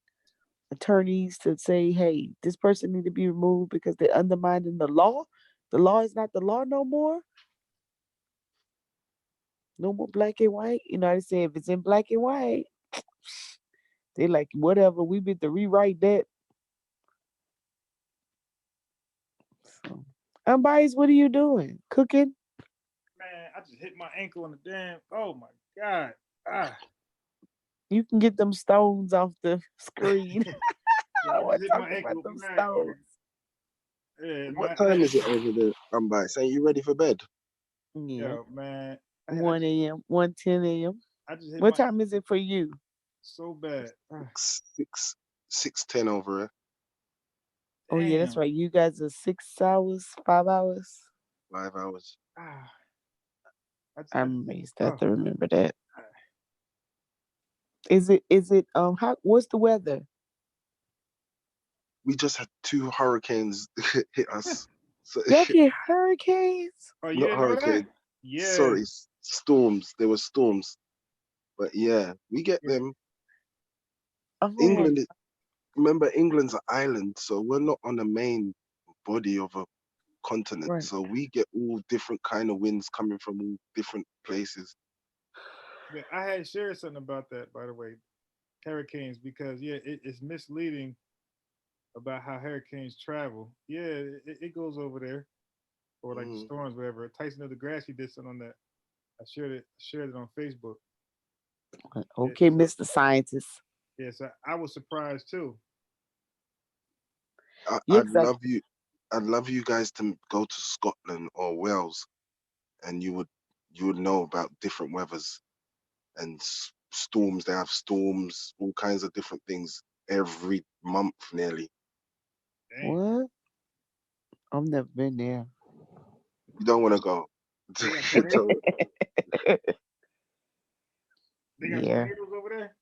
Speaker 3: attorneys to say, hey, this person need to be removed because they're undermining the law. The law is not the law no more. No more black and white. I say if it's in black and white, they like whatever. We need to rewrite that. So, Unbiased, what are you doing? Cooking?
Speaker 1: Man, I just hit my ankle on the damn. Oh my god! Ah.
Speaker 3: You can get them stones off the screen.
Speaker 1: Yeah, I just hit my ankle.
Speaker 3: About them stones.
Speaker 1: Yeah,
Speaker 4: What time is it over there, Unbiased? Are you ready for bed?
Speaker 3: Yeah.
Speaker 1: Yo, man.
Speaker 3: 1 a.m., 1:10 a.m.
Speaker 1: I just hit
Speaker 3: What time is it for you?
Speaker 1: So bad.
Speaker 4: 6:10 over here.
Speaker 3: Oh yeah, that's right. You guys are 6 hours, 5 hours.
Speaker 4: 5 hours.
Speaker 3: I'm amazed. I have to remember that. Is it how what's the weather?
Speaker 4: We just had 2 hurricanes hit us. So,
Speaker 3: y'all get hurricanes?
Speaker 1: Oh,
Speaker 4: not hurricanes.
Speaker 1: Yeah.
Speaker 4: Sorry, storms. There were storms. But yeah, we get them.
Speaker 3: Oh,
Speaker 4: England, remember England's an island, so we're not on the main body of a continent.
Speaker 3: right.
Speaker 4: So we get all different kind of winds coming from all different places.
Speaker 1: Yeah, I had shared something about that, by the way, hurricanes, because it's misleading about how hurricanes travel. Yeah, it goes over there, or like the storms, whatever. Tyson of the Grass, he did something on that. I shared it on Facebook.
Speaker 3: Okay, Mr. Scientist.
Speaker 1: Yes, I was surprised too.
Speaker 4: I'd love you. I'd love you guys to go to Scotland or Wales, and you would know about different weathers and storms. They have storms, all kinds of different things every month nearly.
Speaker 1: Dang.
Speaker 3: What? I've never been there.
Speaker 4: You don't want to go.
Speaker 1: They got tornadoes. They got
Speaker 3: Yeah.
Speaker 1: tornadoes over there.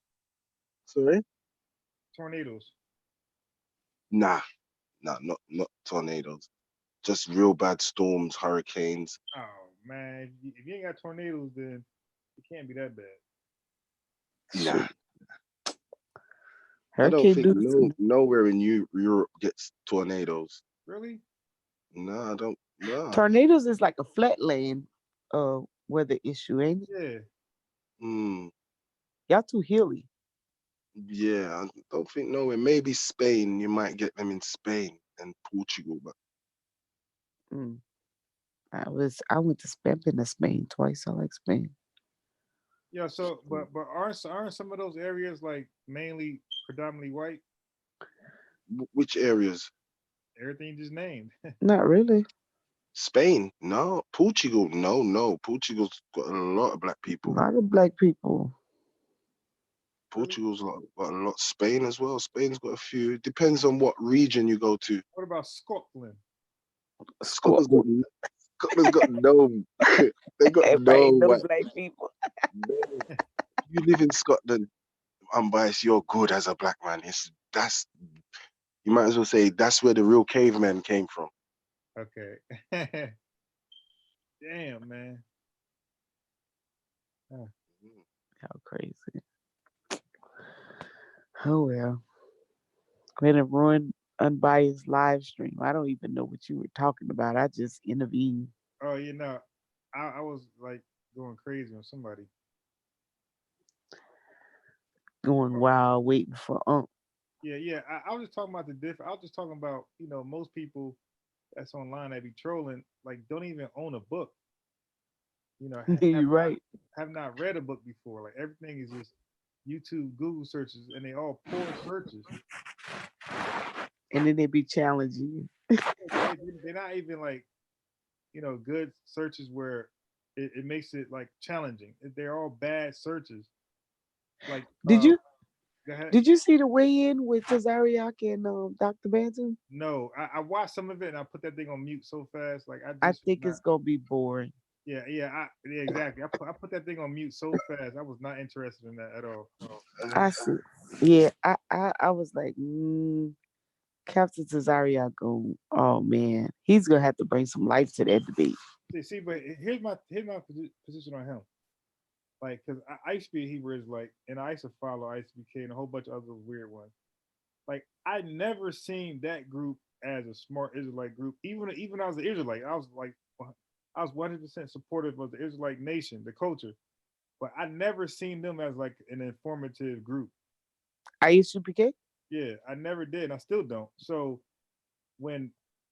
Speaker 4: Sorry?
Speaker 1: Tornadoes.
Speaker 4: Nah, not tornadoes. Just real bad storms, hurricanes.
Speaker 1: Oh man, if you ain't got tornadoes, then it can't be that bad.
Speaker 4: Nah, I don't
Speaker 3: Hurricane
Speaker 4: think
Speaker 3: do too.
Speaker 4: nowhere in Europe gets tornadoes.
Speaker 1: Really?
Speaker 4: No, I don't. No.
Speaker 3: Tornadoes is like a flatland weather issue, ain't it?
Speaker 1: Yeah.
Speaker 4: Hmm.
Speaker 3: Y'all too hilly.
Speaker 4: Yeah, I don't think nowhere. Maybe Spain. You might get them in Spain and Portugal, but
Speaker 3: Mm. I went to Spain, been to Spain twice. I like Spain.
Speaker 1: Yeah. So, but aren't some of those areas like mainly predominantly white?
Speaker 4: which areas?
Speaker 1: Everything you just named.
Speaker 3: Not really.
Speaker 4: Spain? No. Portugal? No, no. Portugal's got a lot of black
Speaker 3: A
Speaker 4: people.
Speaker 3: lot of black people.
Speaker 4: Portugal's got a lot. Spain as well. Spain's got a few. Depends on what region you go to.
Speaker 1: What about Scotland?
Speaker 4: Scotland's got Scotland's got no. They got
Speaker 3: Everybody
Speaker 4: no
Speaker 3: ain't no
Speaker 4: white.
Speaker 3: black people.
Speaker 4: No. You live in Scotland, unbiased. You're good as a black man. That's you might as well say that's where the real cavemen came from.
Speaker 1: Okay. Damn, man. Huh.
Speaker 3: How crazy. Oh well. Way to ruin unbiased live stream. I don't even know what you were talking about. I just intervened.
Speaker 1: Oh, you know, I was like going crazy on somebody.
Speaker 3: Going wild, waiting for
Speaker 1: Yeah, yeah. I was just talking about the different. I was just talking about most people that's online that be trolling like don't even own a book.
Speaker 3: You're right.
Speaker 1: Have not read a book before. Like everything is just YouTube, Google searches, and they all poor searches.
Speaker 3: And then they be challenging you.
Speaker 1: They're not even like good searches where it makes it like challenging. They're all bad searches. Like
Speaker 3: Did you
Speaker 1: go ahead.
Speaker 3: did you see the weigh-in with Tazariak and Dr. Bantam?
Speaker 1: No, I watched some of it and I put that thing on mute so fast. Like I
Speaker 3: I
Speaker 1: just
Speaker 3: think
Speaker 1: not.
Speaker 3: it's gonna be boring.
Speaker 1: Yeah, yeah, exactly. I put that thing on mute so fast. I was not interested in that at all.
Speaker 3: I see. Yeah, I was like, Captain Tazariak go, oh man, he's gonna have to bring some life to that debate.
Speaker 1: See, but here's my position on him. Like, cause I used to be a Hebrew Israelite, and I used to follow ISBK and a whole bunch of other weird ones. Like, I never seen that group as a smart Israelite group. Even I was an Israelite, I was 100% supportive of the Israelite nation, the culture, but I never seen them as like an informative group.
Speaker 3: ISUPK?
Speaker 1: Yeah, I never did, and I still don't. So when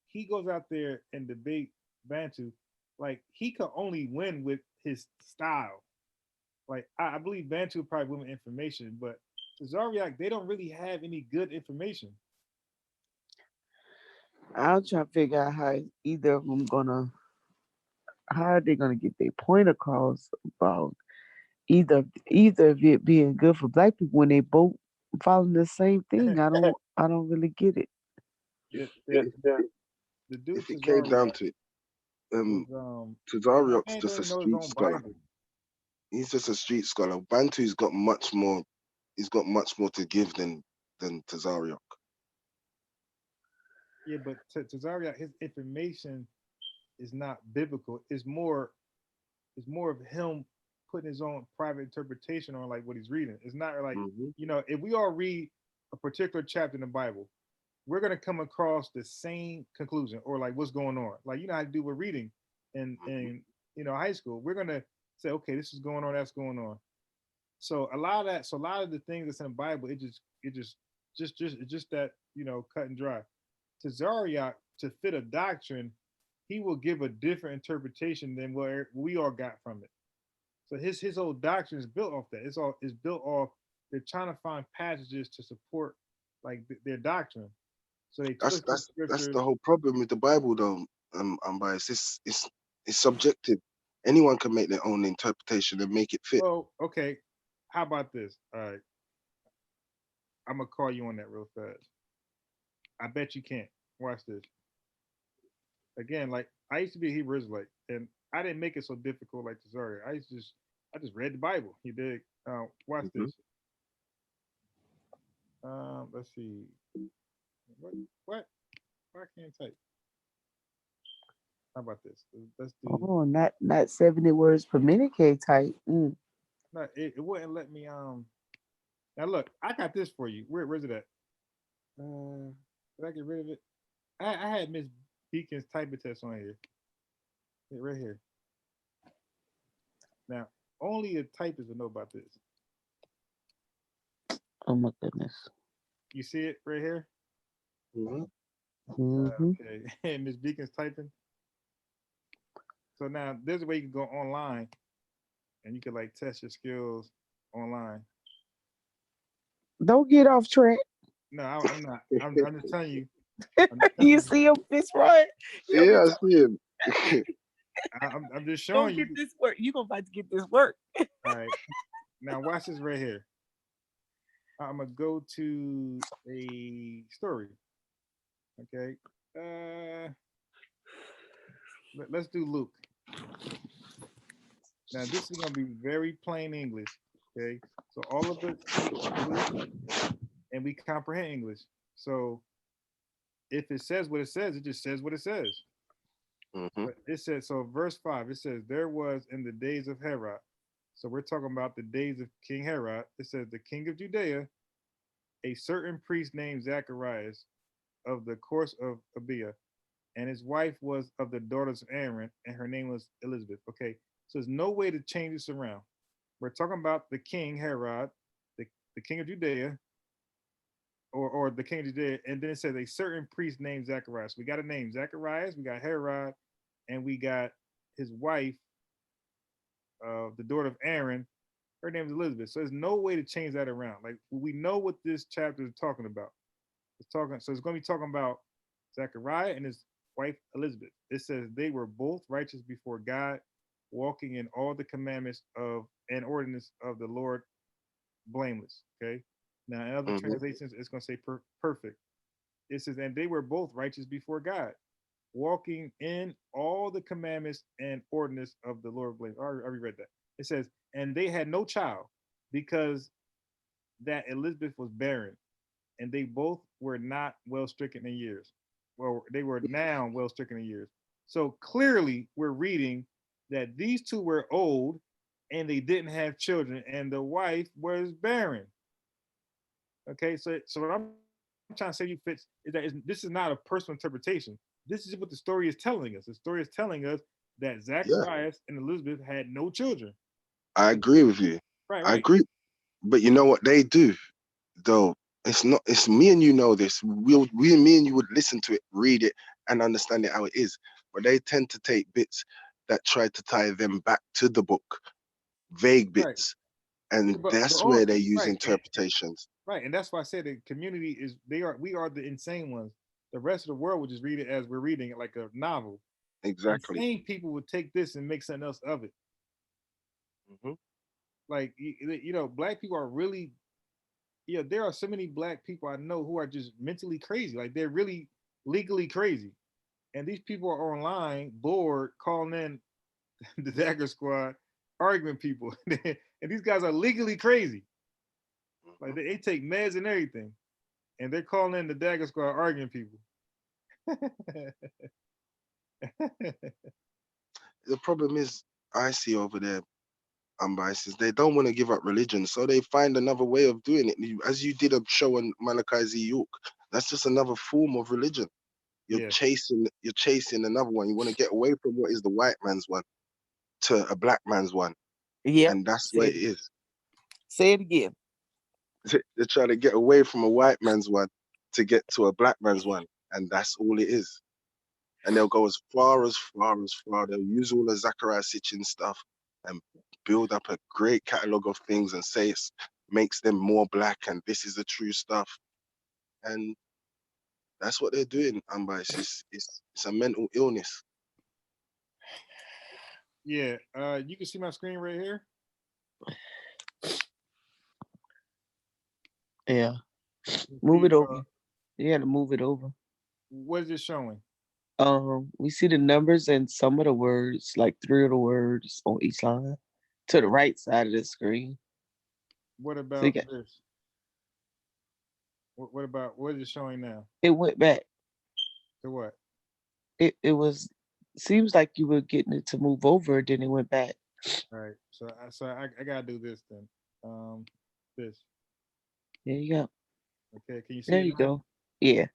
Speaker 1: he goes out there and debate Bantu, like he could only win with his style. Like I believe Bantu would probably win with information, but Zariak, they don't really have any good information.
Speaker 3: I'm trying to figure out how either of them how are they gonna get their point across about either of it being good for black people when they both following the same thing. I don't really get it.
Speaker 1: the,
Speaker 4: If,
Speaker 1: the, the dude
Speaker 4: if it came down to it,
Speaker 1: was
Speaker 4: Tazariak's
Speaker 1: man
Speaker 4: just
Speaker 1: don't
Speaker 4: a
Speaker 1: even know his
Speaker 4: street
Speaker 1: own
Speaker 4: scholar.
Speaker 1: Bible.
Speaker 4: He's just a street scholar. Bantu's got much more. He's got much more to give than Tazariak.
Speaker 1: Yeah, but Tazariak, his information is not biblical. It's more of him putting his own private interpretation on like what he's reading. It's not like
Speaker 4: Mm-hmm.
Speaker 1: if we all read a particular chapter in the Bible, we're gonna come across the same conclusion or like what's going on. Like how to do with reading
Speaker 4: Mm-hmm.
Speaker 1: in high school. We're gonna say, okay, this is going on, that's going on. So a lot of the things that's in the Bible, it's just that cut and dry. To Zariak, to fit a doctrine, he will give a different interpretation than what we all got from it. So his whole doctrine is built off that. It's built off they're trying to find passages to support like their doctrine. So they
Speaker 4: That's
Speaker 1: twist the
Speaker 4: that's that's
Speaker 1: scriptures.
Speaker 4: the whole problem with the Bible, though. I'm biased. It's subjective. Anyone can make their own interpretation and make it fit.
Speaker 1: Well, okay. How about this? All right, I'm gonna call you on that real fast. I bet you can't. Watch this. Again, like I used to be a Hebrew Israelite, and I didn't make it so difficult like Cesario. I just read the Bible. He did. Watch
Speaker 4: Hmm.
Speaker 1: this. Let's see. What? What? Why can't I type? How about this? Let's do.
Speaker 3: Oh, not 70 words per minute K type.
Speaker 1: No, it wouldn't let me. Now look, I got this for you. Where's it at? Did I get rid of it? I had Miss Beacon's typing test on here. Right here. Now, only a typist would know about this.
Speaker 3: Oh my goodness.
Speaker 1: You see it right here?
Speaker 4: Hmm.
Speaker 1: Okay. And Miss Beacon's typing. So now there's a way you can go online and you can like test your skills online.
Speaker 3: Don't get off track.
Speaker 1: No, I'm not. I'm just telling you. I'm,
Speaker 3: You see him, Fish Roy? You
Speaker 4: Yeah,
Speaker 3: be
Speaker 4: I see him.
Speaker 1: I'm just
Speaker 3: gonna
Speaker 1: showing
Speaker 3: get
Speaker 1: you.
Speaker 3: this work. You gonna about to get this work.
Speaker 1: All right. Now watch this right here. I'm gonna go to a story. Okay. Let's do Luke. Now this is gonna be very plain English. Okay. So all of us speak English and we comprehend English. So if it says what it says, it just says what it says.
Speaker 4: Hmm.
Speaker 1: But it says so. Verse 5. It says there was in the days of Herod. So we're talking about the days of King Herod. It says the king of Judea, a certain priest named Zacharias of the course of Abia, and his wife was of the daughters of Aaron, and her name was Elizabeth. Okay, so there's no way to change this around. We're talking about the king Herod, the king of Judea, or the king of Judea, and then it says a certain priest named Zacharias. We got a name Zacharias, we got Herod, and we got his wife, the daughter of Aaron. Her name is Elizabeth. So there's no way to change that around. Like we know what this chapter is talking about. It's talking, so it's going to be talking about Zechariah and his wife Elizabeth. It says they were both righteous before God, walking in all the commandments of and ordinance of the Lord, blameless. Okay. Now in other
Speaker 4: Hmm.
Speaker 1: translations, it's going to say perfect. It says, and they were both righteous before God, walking in all the commandments and ordinance of the Lord, blameless. I already read that. It says, and they had no child because that Elizabeth was barren and they both were not well stricken in years. Well, they were now well stricken in years. So clearly, we're reading that these two were old and they didn't have children, and the wife was barren. Okay, so what I'm trying to say, you Fitz, is that this is not a personal interpretation. This is what the story is telling us. The story is telling us that
Speaker 4: Yeah,
Speaker 1: Zacharias and Elizabeth had no children.
Speaker 4: I agree with you.
Speaker 1: Right,
Speaker 4: I
Speaker 1: right.
Speaker 4: agree. But you know what they do, though? It's not. It's me and you know this. Me and you would listen to it, read it, and understand it how it is. But they tend to take bits that try to tie them back to the book, vague
Speaker 1: Right.
Speaker 4: bits, and
Speaker 1: But
Speaker 4: that's where
Speaker 1: all
Speaker 4: they use
Speaker 1: right.
Speaker 4: interpretations.
Speaker 1: Right, and that's why I said the community is we are the insane ones. The rest of the world would just read it as we're reading it like a novel.
Speaker 4: Exactly.
Speaker 1: Insane people would take this and make something else of it.
Speaker 4: Hmm.
Speaker 1: Like black people are really there are so many black people I know who are just mentally crazy. Like they're really legally crazy. And these people are online, bored, calling in the Dagger Squad, arguing people. And these guys are legally crazy. Like they take meds and everything. And they're calling in the Dagger Squad arguing people.
Speaker 4: The problem is, I see over there, unbiased, is they don't want to give up religion, so they find another way of doing it. As you did a show on Malachi Z. York, that's just another form of religion.
Speaker 1: Yeah.
Speaker 4: You're chasing another one. You want to get away from what is the white man's one to a black man's one,
Speaker 3: Yep.
Speaker 4: and that's what it is.
Speaker 3: Say it again.
Speaker 4: They're trying to get away from a white man's one to get to a black man's one, and that's all it is. And they'll go as far as far as far. They'll use all the Zachariah Sitchin stuff and build up a great catalog of things and say it makes them more black and this is the true stuff. And That's what they're doing, it's a mental illness.
Speaker 1: Yeah, you can see my screen right here.
Speaker 3: Yeah. Move it over. You got to move it over.
Speaker 1: What is it showing?
Speaker 3: We see the numbers and some of the words, like 3 of the words on each line, to the right side of the screen.
Speaker 1: What about this? What about what is it showing now?
Speaker 3: It went back.
Speaker 1: To what?
Speaker 3: It was seems like you were getting it to move over, then it went back.
Speaker 1: All right. So I gotta do this then. This.
Speaker 3: There you go.
Speaker 1: Okay. Can you see
Speaker 3: There
Speaker 1: it
Speaker 3: you
Speaker 1: now?
Speaker 3: go. Yeah.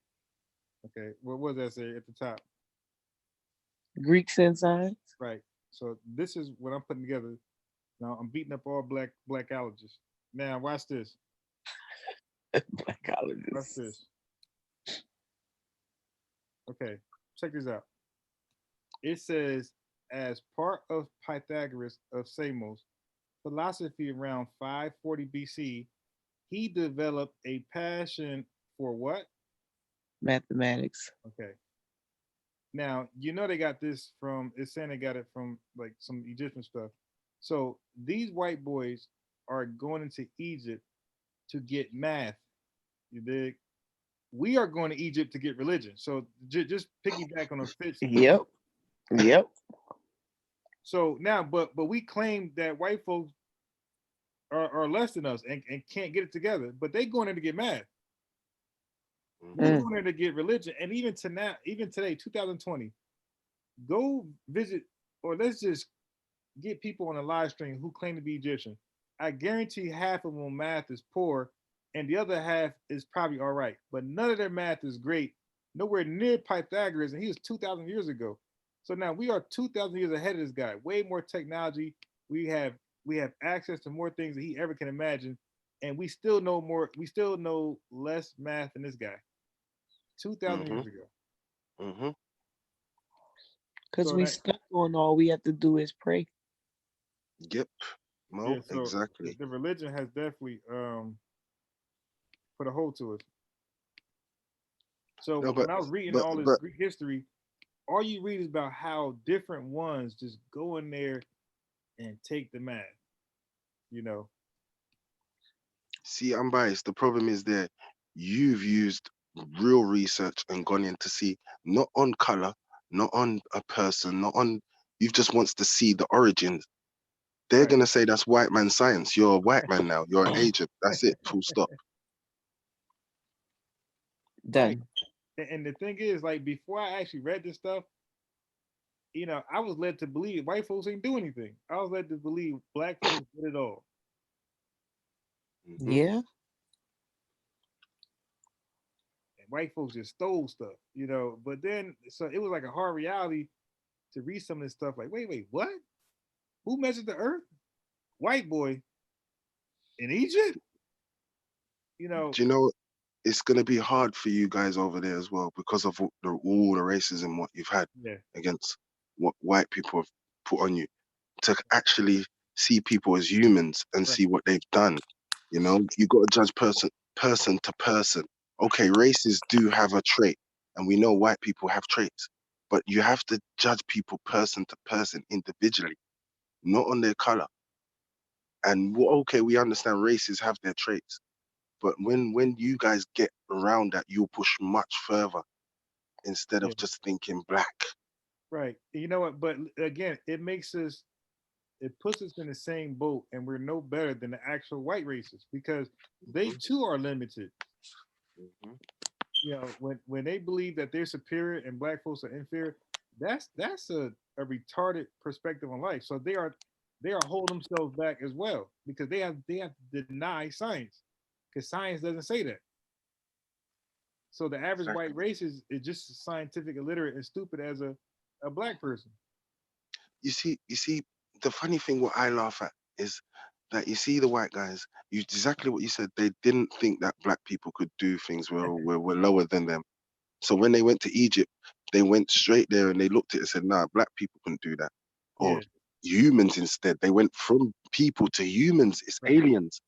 Speaker 1: Okay. What was that say at the top?
Speaker 3: Greek sin signs.
Speaker 1: Right. So this is what I'm putting together. Now I'm beating up all black allergists. Now watch this.
Speaker 3: Black colleges.
Speaker 1: Watch this. Okay. Check this out. It says, as part of Pythagoras of Samos philosophy around 540 BC, he developed a passion for what?
Speaker 3: Mathematics.
Speaker 1: Okay. Now, you know they got this from, it's saying they got it from like some Egyptian stuff. So these white boys are going into Egypt to get math. You dig? We are going to Egypt to get religion. So just piggyback on a Fitz.
Speaker 3: Yep. Yep.
Speaker 1: So now, but we claim that white folks are less than us and can't get it together, but they going there to get math. We're going there to get religion. And even to now, even today, 2020, go visit, or let's just get people on a live stream who claim to be Egyptian. I guarantee half of them math is poor and the other half is probably all right, but none of their math is great, nowhere near Pythagoras, and he was 2,000 years ago. So now we are 2,000 years ahead of this guy. Way more technology. We have access to more things that he ever can imagine, and we still know more. We still know less math than this guy. 2,000 years ago.
Speaker 4: Mm-hmm.
Speaker 3: Because we stuck on all we have to do is pray.
Speaker 4: Yep. No,
Speaker 1: yeah, so
Speaker 4: exactly.
Speaker 1: The religion has definitely put a hold to us. So when I was reading all this Greek history, all you read is about how different ones just go in there and take the math. You know.
Speaker 4: See, I'm biased. The problem is that you've used real research and gone in to see not on color, not on a person, not on. You've just wants to see the origins. They're gonna say that's white man science. You're a white man now. You're an agent. That's it. Full stop.
Speaker 3: Done.
Speaker 1: Right. And the thing is, like, before I actually read this stuff, you know, I was led to believe white folks ain't do anything. I was led to believe black folks did it all.
Speaker 3: Mm-hmm. Yeah.
Speaker 1: And white folks just stole stuff, you know. But then, so it was like a hard reality to read some of this stuff. Like, wait, what? Who measured the earth? White boy in Egypt? You know.
Speaker 4: Do you know? It's going to be hard for you guys over there as well because of all the racism what you've had against what white people have put on you, to actually see people as humans and see what they've done. You know, you got to judge person to person. Okay, races do have a trait, and we know white people have traits, but you have to judge people person to person individually, not on their color. And okay, we understand races have their traits, but when you guys get around that, you'll push much further instead of just thinking black.
Speaker 1: Right. You know what? But again, it puts us in the same boat, and we're no better than the actual white races because they too are limited.
Speaker 4: Mm-hmm.
Speaker 1: You know, when they believe that they're superior and black folks are inferior, that's a retarded perspective on life. So they are holding themselves back as well because they have to deny science because science doesn't say that. So the average white race is just as scientific, illiterate, and stupid as a black person.
Speaker 4: You see, the funny thing what I laugh at is that you see the white guys, you exactly what you said, they didn't think that black people could do things we're lower than them. So when they went to Egypt, they went straight there and they looked at it and said, nah, black people couldn't do that. Or humans instead. They went from people to humans, it's aliens.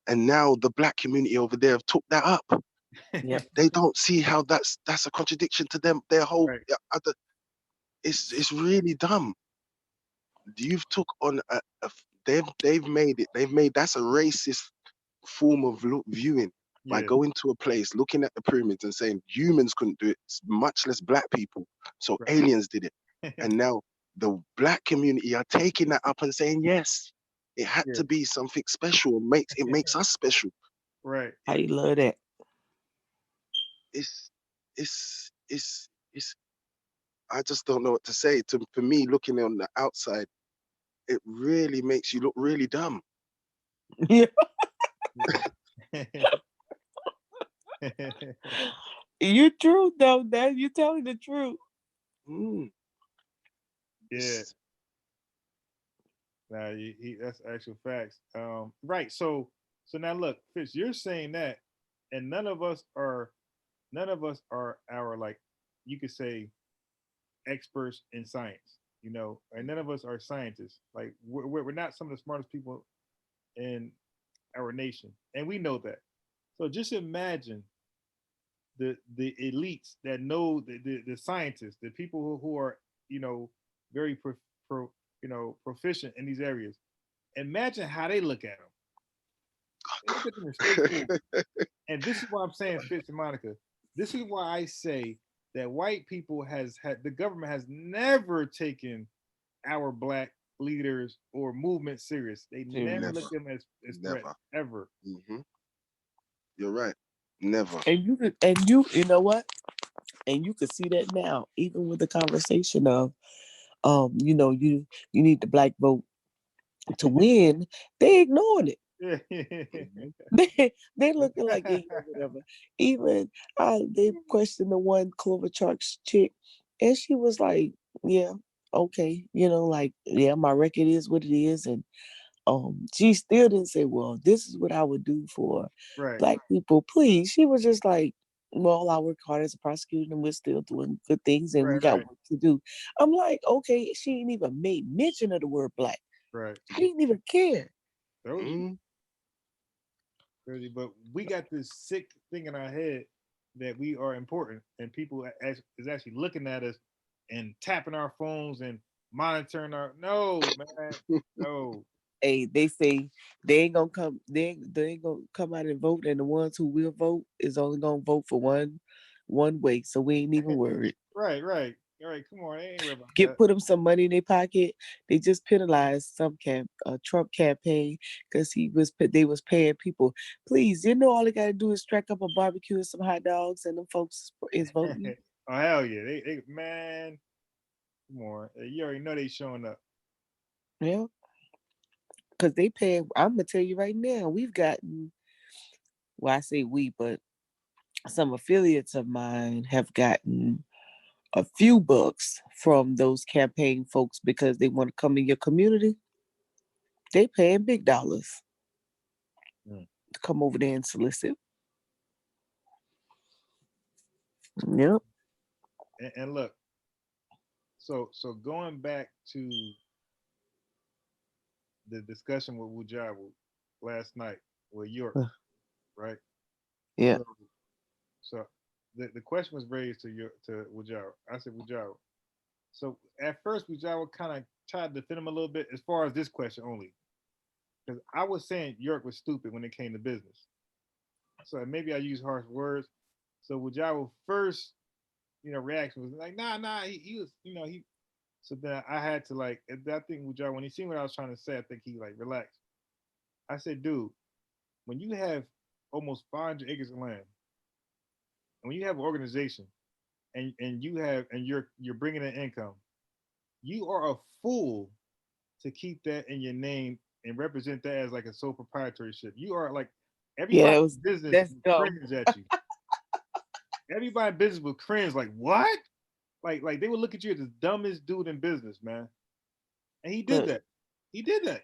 Speaker 4: And now the black community over there have took that up.
Speaker 3: Yep.
Speaker 4: They don't see how that's a contradiction to them. Their whole
Speaker 1: Right.
Speaker 4: it's really dumb. You've took on they've made it. They've made that's a racist form of viewing by
Speaker 1: Yeah.
Speaker 4: going to a place, looking at the pyramids and saying humans couldn't do it, much less black people. So
Speaker 1: Right.
Speaker 4: aliens did it. And now the black community are taking that up and saying, yes, it had
Speaker 1: Yeah.
Speaker 4: to be something special. It makes us special.
Speaker 1: Right.
Speaker 3: I love that.
Speaker 4: It's it's I just don't know what to say. For me, looking on the outside, it really makes you look really dumb.
Speaker 3: Yeah.
Speaker 1: Yeah.
Speaker 3: You true though. That you telling the truth.
Speaker 4: Mm.
Speaker 1: Yeah. Nah, that's actual facts. Right. So now look, Fitz, you're saying that, and none of us are our, like, you could say, experts in science, and none of us are scientists. Like, we're not some of the smartest people in our nation, and we know that. So just imagine the elites that know the scientists, the people who are, very proficient in these areas. Imagine how they look at them. They look at them straight through. And this is why I'm saying, Fitz and Monica. This is why I say that white people has had the government has never taken our black leaders or movement serious. They never
Speaker 4: Never,
Speaker 1: look at them as threat
Speaker 4: never.
Speaker 1: ever.
Speaker 4: Hmm. You're right. Never.
Speaker 3: You know what? And you can see that now, even with the conversation of you need the black vote to win. They ignored it.
Speaker 4: Hmm.
Speaker 3: They looking like whatever. Even they questioned the one Clover Trucks chick, and she was like, "Yeah, okay, like yeah, my record is what it is," and she still didn't say, "Well, this is what I would do for
Speaker 1: Right,
Speaker 3: black people, please." She was just like, "Well, I work hard as a prosecutor, and we're still doing good things, and we
Speaker 1: right,
Speaker 3: got
Speaker 1: right,
Speaker 3: work to do." I'm like, okay, she ain't even made mention of the word black.
Speaker 1: right.
Speaker 3: She didn't even care.
Speaker 1: Told you.
Speaker 4: Mm.
Speaker 1: Crazy. But we got this sick thing in our head that we are important, and people is actually looking at us and tapping our phones and monitoring our. No, man, no.
Speaker 3: Hey, they say they ain't gonna come. They ain't gonna come out and vote, and the ones who will vote is only gonna vote for one way. So we ain't even worried.
Speaker 1: Right, right, right. Come on, I ain't worried about
Speaker 3: Get
Speaker 1: that.
Speaker 3: put them some money in their pocket. They just penalized some Trump campaign because they was paying people. Please, all they gotta do is strike up a barbecue and some hot dogs, and them folks is voting.
Speaker 1: Oh hell yeah, man. Come on, you already know they showing up.
Speaker 3: Yeah, because they pay. I'm gonna tell you right now, we've gotten. Well, I say we, but some affiliates of mine have gotten a few bucks from those campaign folks because they want to come in your community. They paying big dollars
Speaker 1: Mm.
Speaker 3: to come over there and solicit. Yep.
Speaker 1: And look, so going back to the discussion with Wujabu last night with York, right?
Speaker 3: Yeah.
Speaker 1: So the question was raised to Wujabu. I said, Wujabu. So at first Wujabu kind of tried to defend him a little bit as far as this question only, because I was saying York was stupid when it came to business. So maybe I used harsh words. So Wujabu first, reaction was like, nah, he was, he. So then I had to, like, I think Wujabu, when he seen what I was trying to say, I think he like relaxed. I said, dude, when you have almost 500 acres of land, and when you have an organization, and you're bringing in income, you are a fool to keep that in your name and represent that as like a sole proprietorship. You are like,
Speaker 3: Yeah,
Speaker 1: everybody in business
Speaker 3: that's
Speaker 1: will
Speaker 3: dumb.
Speaker 1: cringe at you. Everybody in business will cringe, like, what? Like they would look at you as the dumbest dude in business, man. And he did
Speaker 3: Look,
Speaker 1: that. He did that.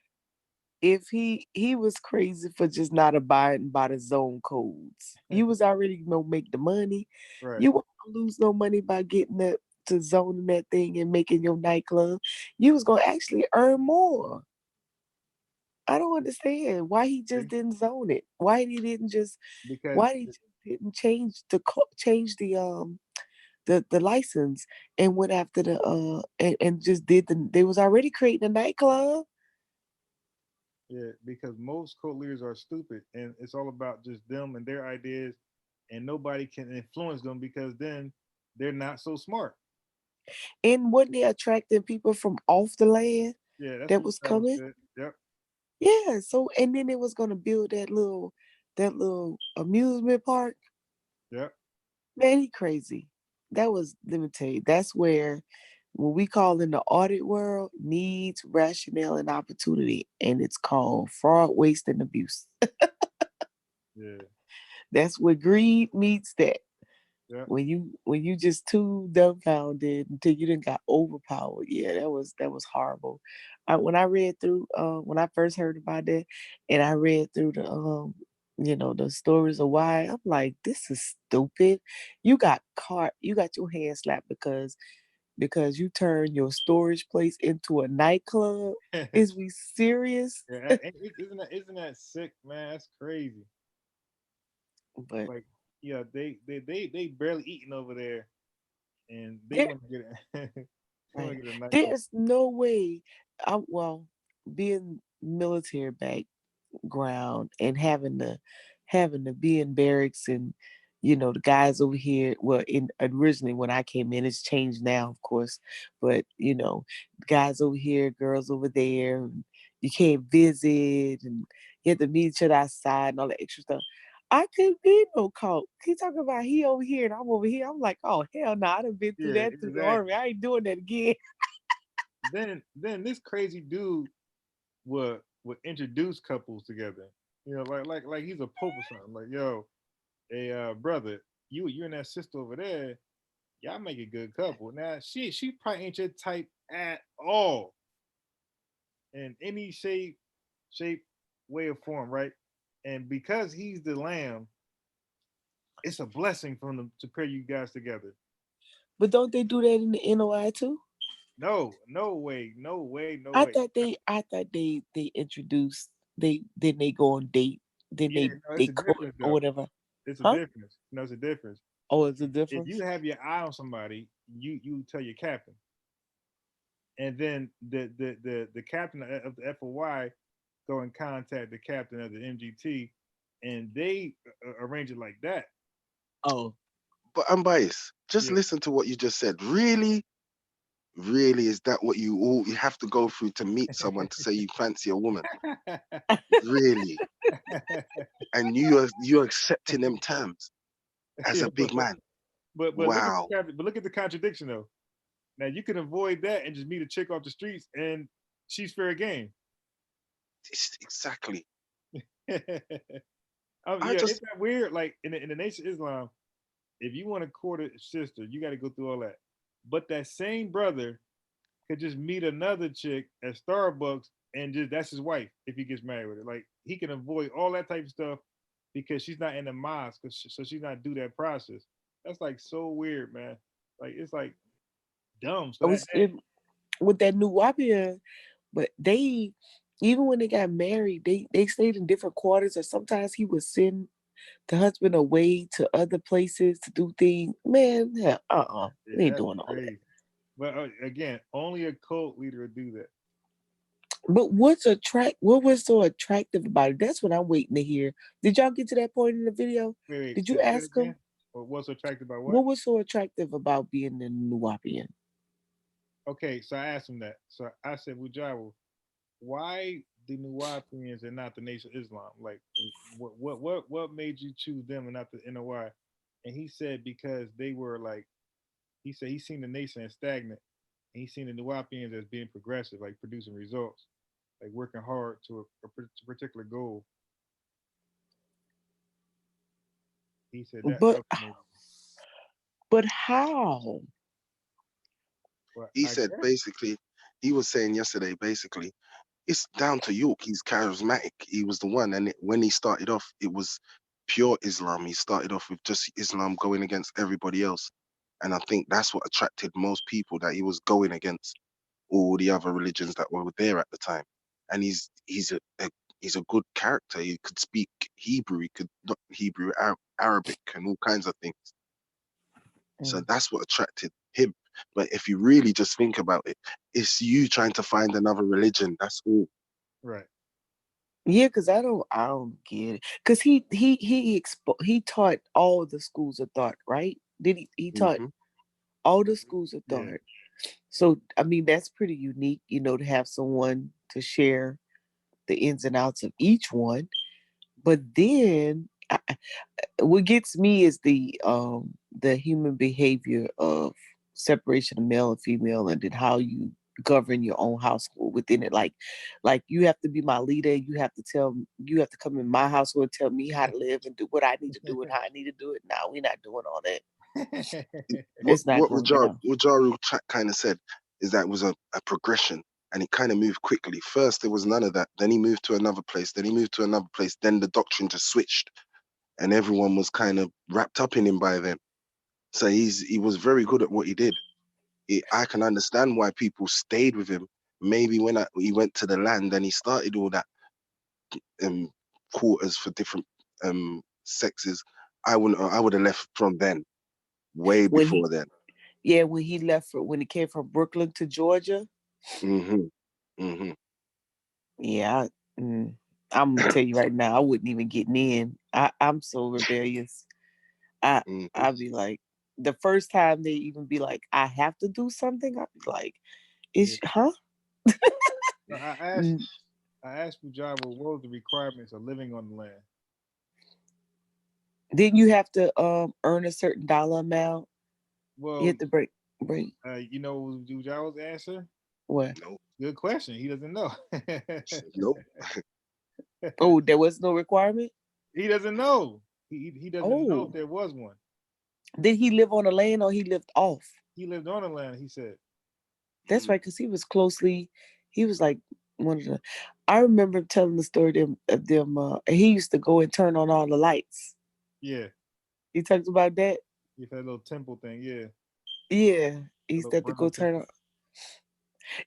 Speaker 3: if he was crazy for just not abiding by the zone codes. You was already gonna make the money.
Speaker 1: Right.
Speaker 3: You won't lose no money by getting that to zoning that thing and making your nightclub. You was gonna actually earn more. I don't understand why he just didn't zone it. Why he didn't just
Speaker 1: Because
Speaker 3: why he just didn't change the license and went after and just did they was already creating a nightclub.
Speaker 1: Yeah, because most cult leaders are stupid, and it's all about just them and their ideas, and nobody can influence them because then they're not so smart.
Speaker 3: And wasn't they attracting people from off the land
Speaker 1: Yeah, that's
Speaker 3: that
Speaker 1: what
Speaker 3: was
Speaker 1: Travis
Speaker 3: coming?
Speaker 1: said. Yep,
Speaker 3: Yeah. So and then it was gonna build that little amusement park.
Speaker 1: yep.
Speaker 3: Man, he crazy. That was, let me tell you, that's where what we call in the audit world needs rationale and opportunity, and it's called fraud, waste, and abuse.
Speaker 1: Yeah,
Speaker 3: That's where greed meets that.
Speaker 1: yep.
Speaker 3: When you just too dumbfounded until you didn't got overpowered. Yeah, that was horrible. When I read through when I first heard about that, and I read through the stories of why, I'm like, this is stupid. You got your hand slapped because you turned your storage place into a nightclub.
Speaker 1: Yeah,
Speaker 3: Is we serious?
Speaker 1: isn't that sick, man? That's crazy.
Speaker 3: But
Speaker 1: Like, yeah, they barely eating over there, and they
Speaker 3: there,
Speaker 1: want to get they want
Speaker 3: right,
Speaker 1: to get a nightclub.
Speaker 3: there's no way. Well, being military background and having to be in barracks, and the guys over here, well, in originally when I came in, it's changed now, of course, but guys over here, girls over there, and you can't visit, and you have to meet each other outside and all that extra stuff. I couldn't be no cult. He talking about he over here and I'm over here. I'm like, oh hell no, I done been through
Speaker 1: Yeah,
Speaker 3: that through the army.
Speaker 1: exactly.
Speaker 3: I ain't doing that again.
Speaker 1: Then this crazy dude would introduce couples together. Like he's a pope or something. Like, yo, hey, brother, you and that sister over there, y'all make a good couple. Now she probably ain't your type at all in any shape, way, or form, right? And because he's the lamb, it's a blessing for him to pair you guys together.
Speaker 3: But don't they do that in the NOI too?
Speaker 1: No, no way, no way, no
Speaker 3: I
Speaker 1: way.
Speaker 3: thought they introduced, they go on date, then
Speaker 1: Yeah, no,
Speaker 3: they
Speaker 1: it's a
Speaker 3: court
Speaker 1: difference
Speaker 3: or
Speaker 1: though.
Speaker 3: whatever.
Speaker 1: It's a
Speaker 3: Huh?
Speaker 1: difference. No, it's a difference.
Speaker 3: Oh, is it
Speaker 1: If you
Speaker 3: difference?
Speaker 1: have your eye on somebody, you tell your captain, and then the captain of the FOY go and contact the captain of the MGT, and they arrange it like that.
Speaker 3: Oh,
Speaker 4: But I'm biased. Just
Speaker 1: Yeah.
Speaker 4: listen to what you just said. Really, really, is that what you have to go through to meet someone to say you fancy a woman? Really? And you're accepting them terms as
Speaker 1: Yeah,
Speaker 4: a big man?
Speaker 1: but
Speaker 4: Wow.
Speaker 1: look at the contradiction though. Now you can avoid that and just meet a chick off the streets, and she's fair game.
Speaker 4: Exactly. I
Speaker 1: Yeah,
Speaker 4: just
Speaker 1: it's that weird. Like in the Nation of Islam, if you want to court a sister, you got to go through all that. But that same brother could just meet another chick at Starbucks and just that's his wife if he gets married with her. Like he can avoid all that type of stuff because she's not in the mosque, so she's not do that process. That's like so weird, man. Like it's like dumb. So
Speaker 3: I
Speaker 1: that
Speaker 3: was with that new Wapia, but they, even when they got married, they stayed in different quarters, or sometimes he would send the husband away to other places to do things. Man, hell,
Speaker 1: yeah,
Speaker 3: we ain't
Speaker 1: that's
Speaker 3: doing all that.
Speaker 1: crazy. But again, only a cult leader would do that.
Speaker 3: But what was so attractive about it? That's what I'm waiting to hear. Did y'all get to that point in the video?
Speaker 1: Wait,
Speaker 3: Did you
Speaker 1: say that
Speaker 3: ask
Speaker 1: again.
Speaker 3: him
Speaker 1: Or what's attracted by what?
Speaker 3: what was so attractive about being in Nuwapian?
Speaker 1: Okay, so I asked him that. So I said, Wujawa, why the Nuwapians and not the Nation of Islam? Like, what made you choose them and not the NOI? And he said because they were like, he said he's seen the nation as stagnant, and he's seen the Nuwapians as being progressive, like producing results, like working hard to a particular goal. He said that
Speaker 3: But
Speaker 1: was amazing.
Speaker 3: but how?
Speaker 1: But
Speaker 4: he
Speaker 1: I
Speaker 4: said
Speaker 1: guess
Speaker 4: basically, he was saying yesterday basically, it's down to York. He's charismatic. He was the one, and when he started off, it was pure Islam. He started off with just Islam going against everybody else, and I think that's what attracted most people, that he was going against all the other religions that were there at the time. And he's he's a good character. He could speak Hebrew. He could not Hebrew, Arabic, and all kinds of things. So that's what attracted him. But if you really just think about it, it's you trying to find another religion. That's all.
Speaker 1: Right.
Speaker 3: Yeah, because I don't get it. Because he taught all the schools of thought, right? Did he taught all the schools of thought.
Speaker 1: Yeah.
Speaker 3: So I mean that's pretty unique, to have someone to share the ins and outs of each one. But then what gets me is the human behavior of separation of male and female, and then how you govern your own household within it. Like you have to be my leader. You have to come in my household and tell me how to live and do what I need to do and how I need to do it. Now we're not doing all that. It's not
Speaker 4: What
Speaker 3: going down.
Speaker 4: Rajaru kind of said is that it was a progression, and it kind of moved quickly. First, there was none of that. Then he moved to another place. Then he moved to another place. Then the doctrine just switched, and everyone was kind of wrapped up in him by then. So he was very good at what he did. I can understand why people stayed with him. Maybe when he went to the land and he started all that quarters for different sexes, I would have left from then, way before then.
Speaker 3: Yeah, when he left when he came from Brooklyn to Georgia. Yeah, I'm gonna tell you right now, I wouldn't even get in. I'm so rebellious. I'd be like, the first time they even be like, I have to do something, I'd be like, huh?
Speaker 1: I asked Mujaba what was the requirements of living on the land.
Speaker 3: Didn't you have to earn a certain dollar amount?
Speaker 1: Well,
Speaker 3: you have to break.
Speaker 1: You know Mujaba's answer?
Speaker 3: What?
Speaker 4: Nope.
Speaker 1: Good question. He doesn't know.
Speaker 4: Nope.
Speaker 3: Oh, there was no requirement?
Speaker 1: He doesn't know. He doesn't know if there was one.
Speaker 3: Did he live on the land or he lived off?
Speaker 1: He lived on the land, he said.
Speaker 3: That's right, because he was like one of the. I remember telling the story of them. He used to go and turn on all the lights.
Speaker 1: Yeah.
Speaker 3: He talked about that.
Speaker 1: Yeah, that little temple thing. Yeah.
Speaker 3: Yeah, he used to have to go turn on.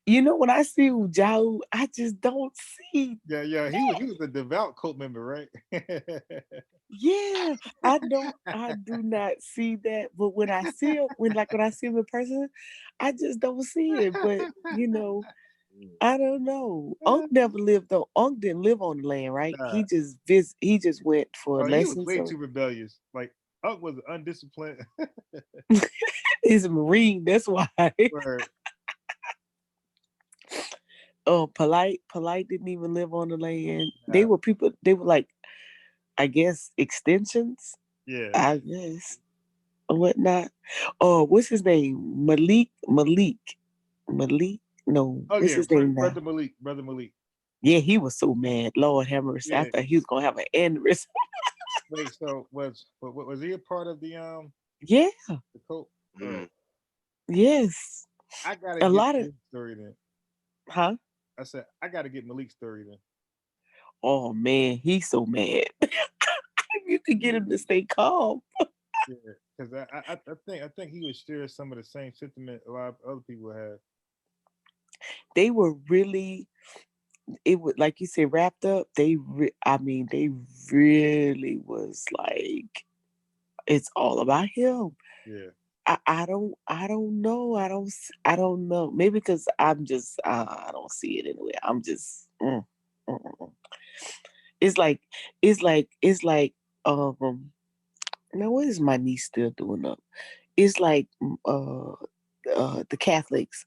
Speaker 3: When I see Ujau, I just don't see.
Speaker 1: Yeah.
Speaker 3: That.
Speaker 1: He was a devout cult member, right?
Speaker 3: Yeah, I do not see that. But when I see him, when I see him in person, I just don't see it. But I don't know. Unc never lived on. Unc didn't live on the land, right?
Speaker 1: Nah.
Speaker 3: He just went for lessons.
Speaker 1: He was way too rebellious. Like Unc was undisciplined.
Speaker 3: He's a Marine. That's why. Polite didn't even live on the land. Nah. They were people. They were like, I guess, extensions.
Speaker 1: Yeah.
Speaker 3: I guess. Or whatnot. Oh, what's his name? Malik. No.
Speaker 1: Oh,
Speaker 3: what's his name now?
Speaker 1: Brother Malik.
Speaker 3: Yeah, he was so mad. Lord have mercy. I thought he was gonna have an aneurysm.
Speaker 1: Wait, so was he a part of the
Speaker 3: Yeah.
Speaker 1: The cult?
Speaker 3: Yes.
Speaker 1: I gotta get Malik's story then.
Speaker 3: Huh?
Speaker 1: I said I gotta get Malik's story then.
Speaker 3: Oh man, he's so mad. You could get him to stay calm.
Speaker 1: Yeah, because I think he would share some of the same sentiment a lot of other people have.
Speaker 3: They were really, it would, like you said, wrapped up. They really was like, it's all about him.
Speaker 1: Yeah.
Speaker 3: I don't know. I don't know. Maybe because I'm just I don't see it anyway. I'm just It's like now what is my niece still doing up? It's like the Catholics.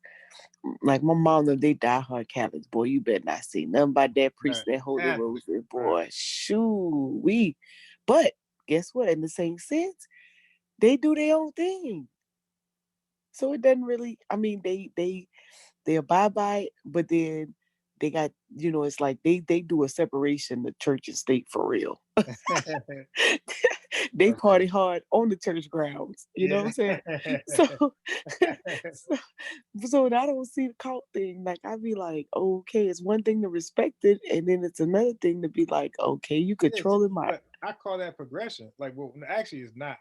Speaker 3: Like my mom, they diehard Catholics. Boy, you better not say nothing about that priest, that holy rosary. Boy, shoo we. But guess what? In the same sense, they do their own thing. So it doesn't really. I mean, they abide by it, but then they got, it's like they do a separation of church and state for real. They party hard on the church grounds. You know what I'm saying? So I don't see the cult thing. Like I'd be like, okay, it's one thing to respect it, and then it's another thing to be like, okay, you controlling my.
Speaker 1: I call that progression. Like, well, actually, it's not.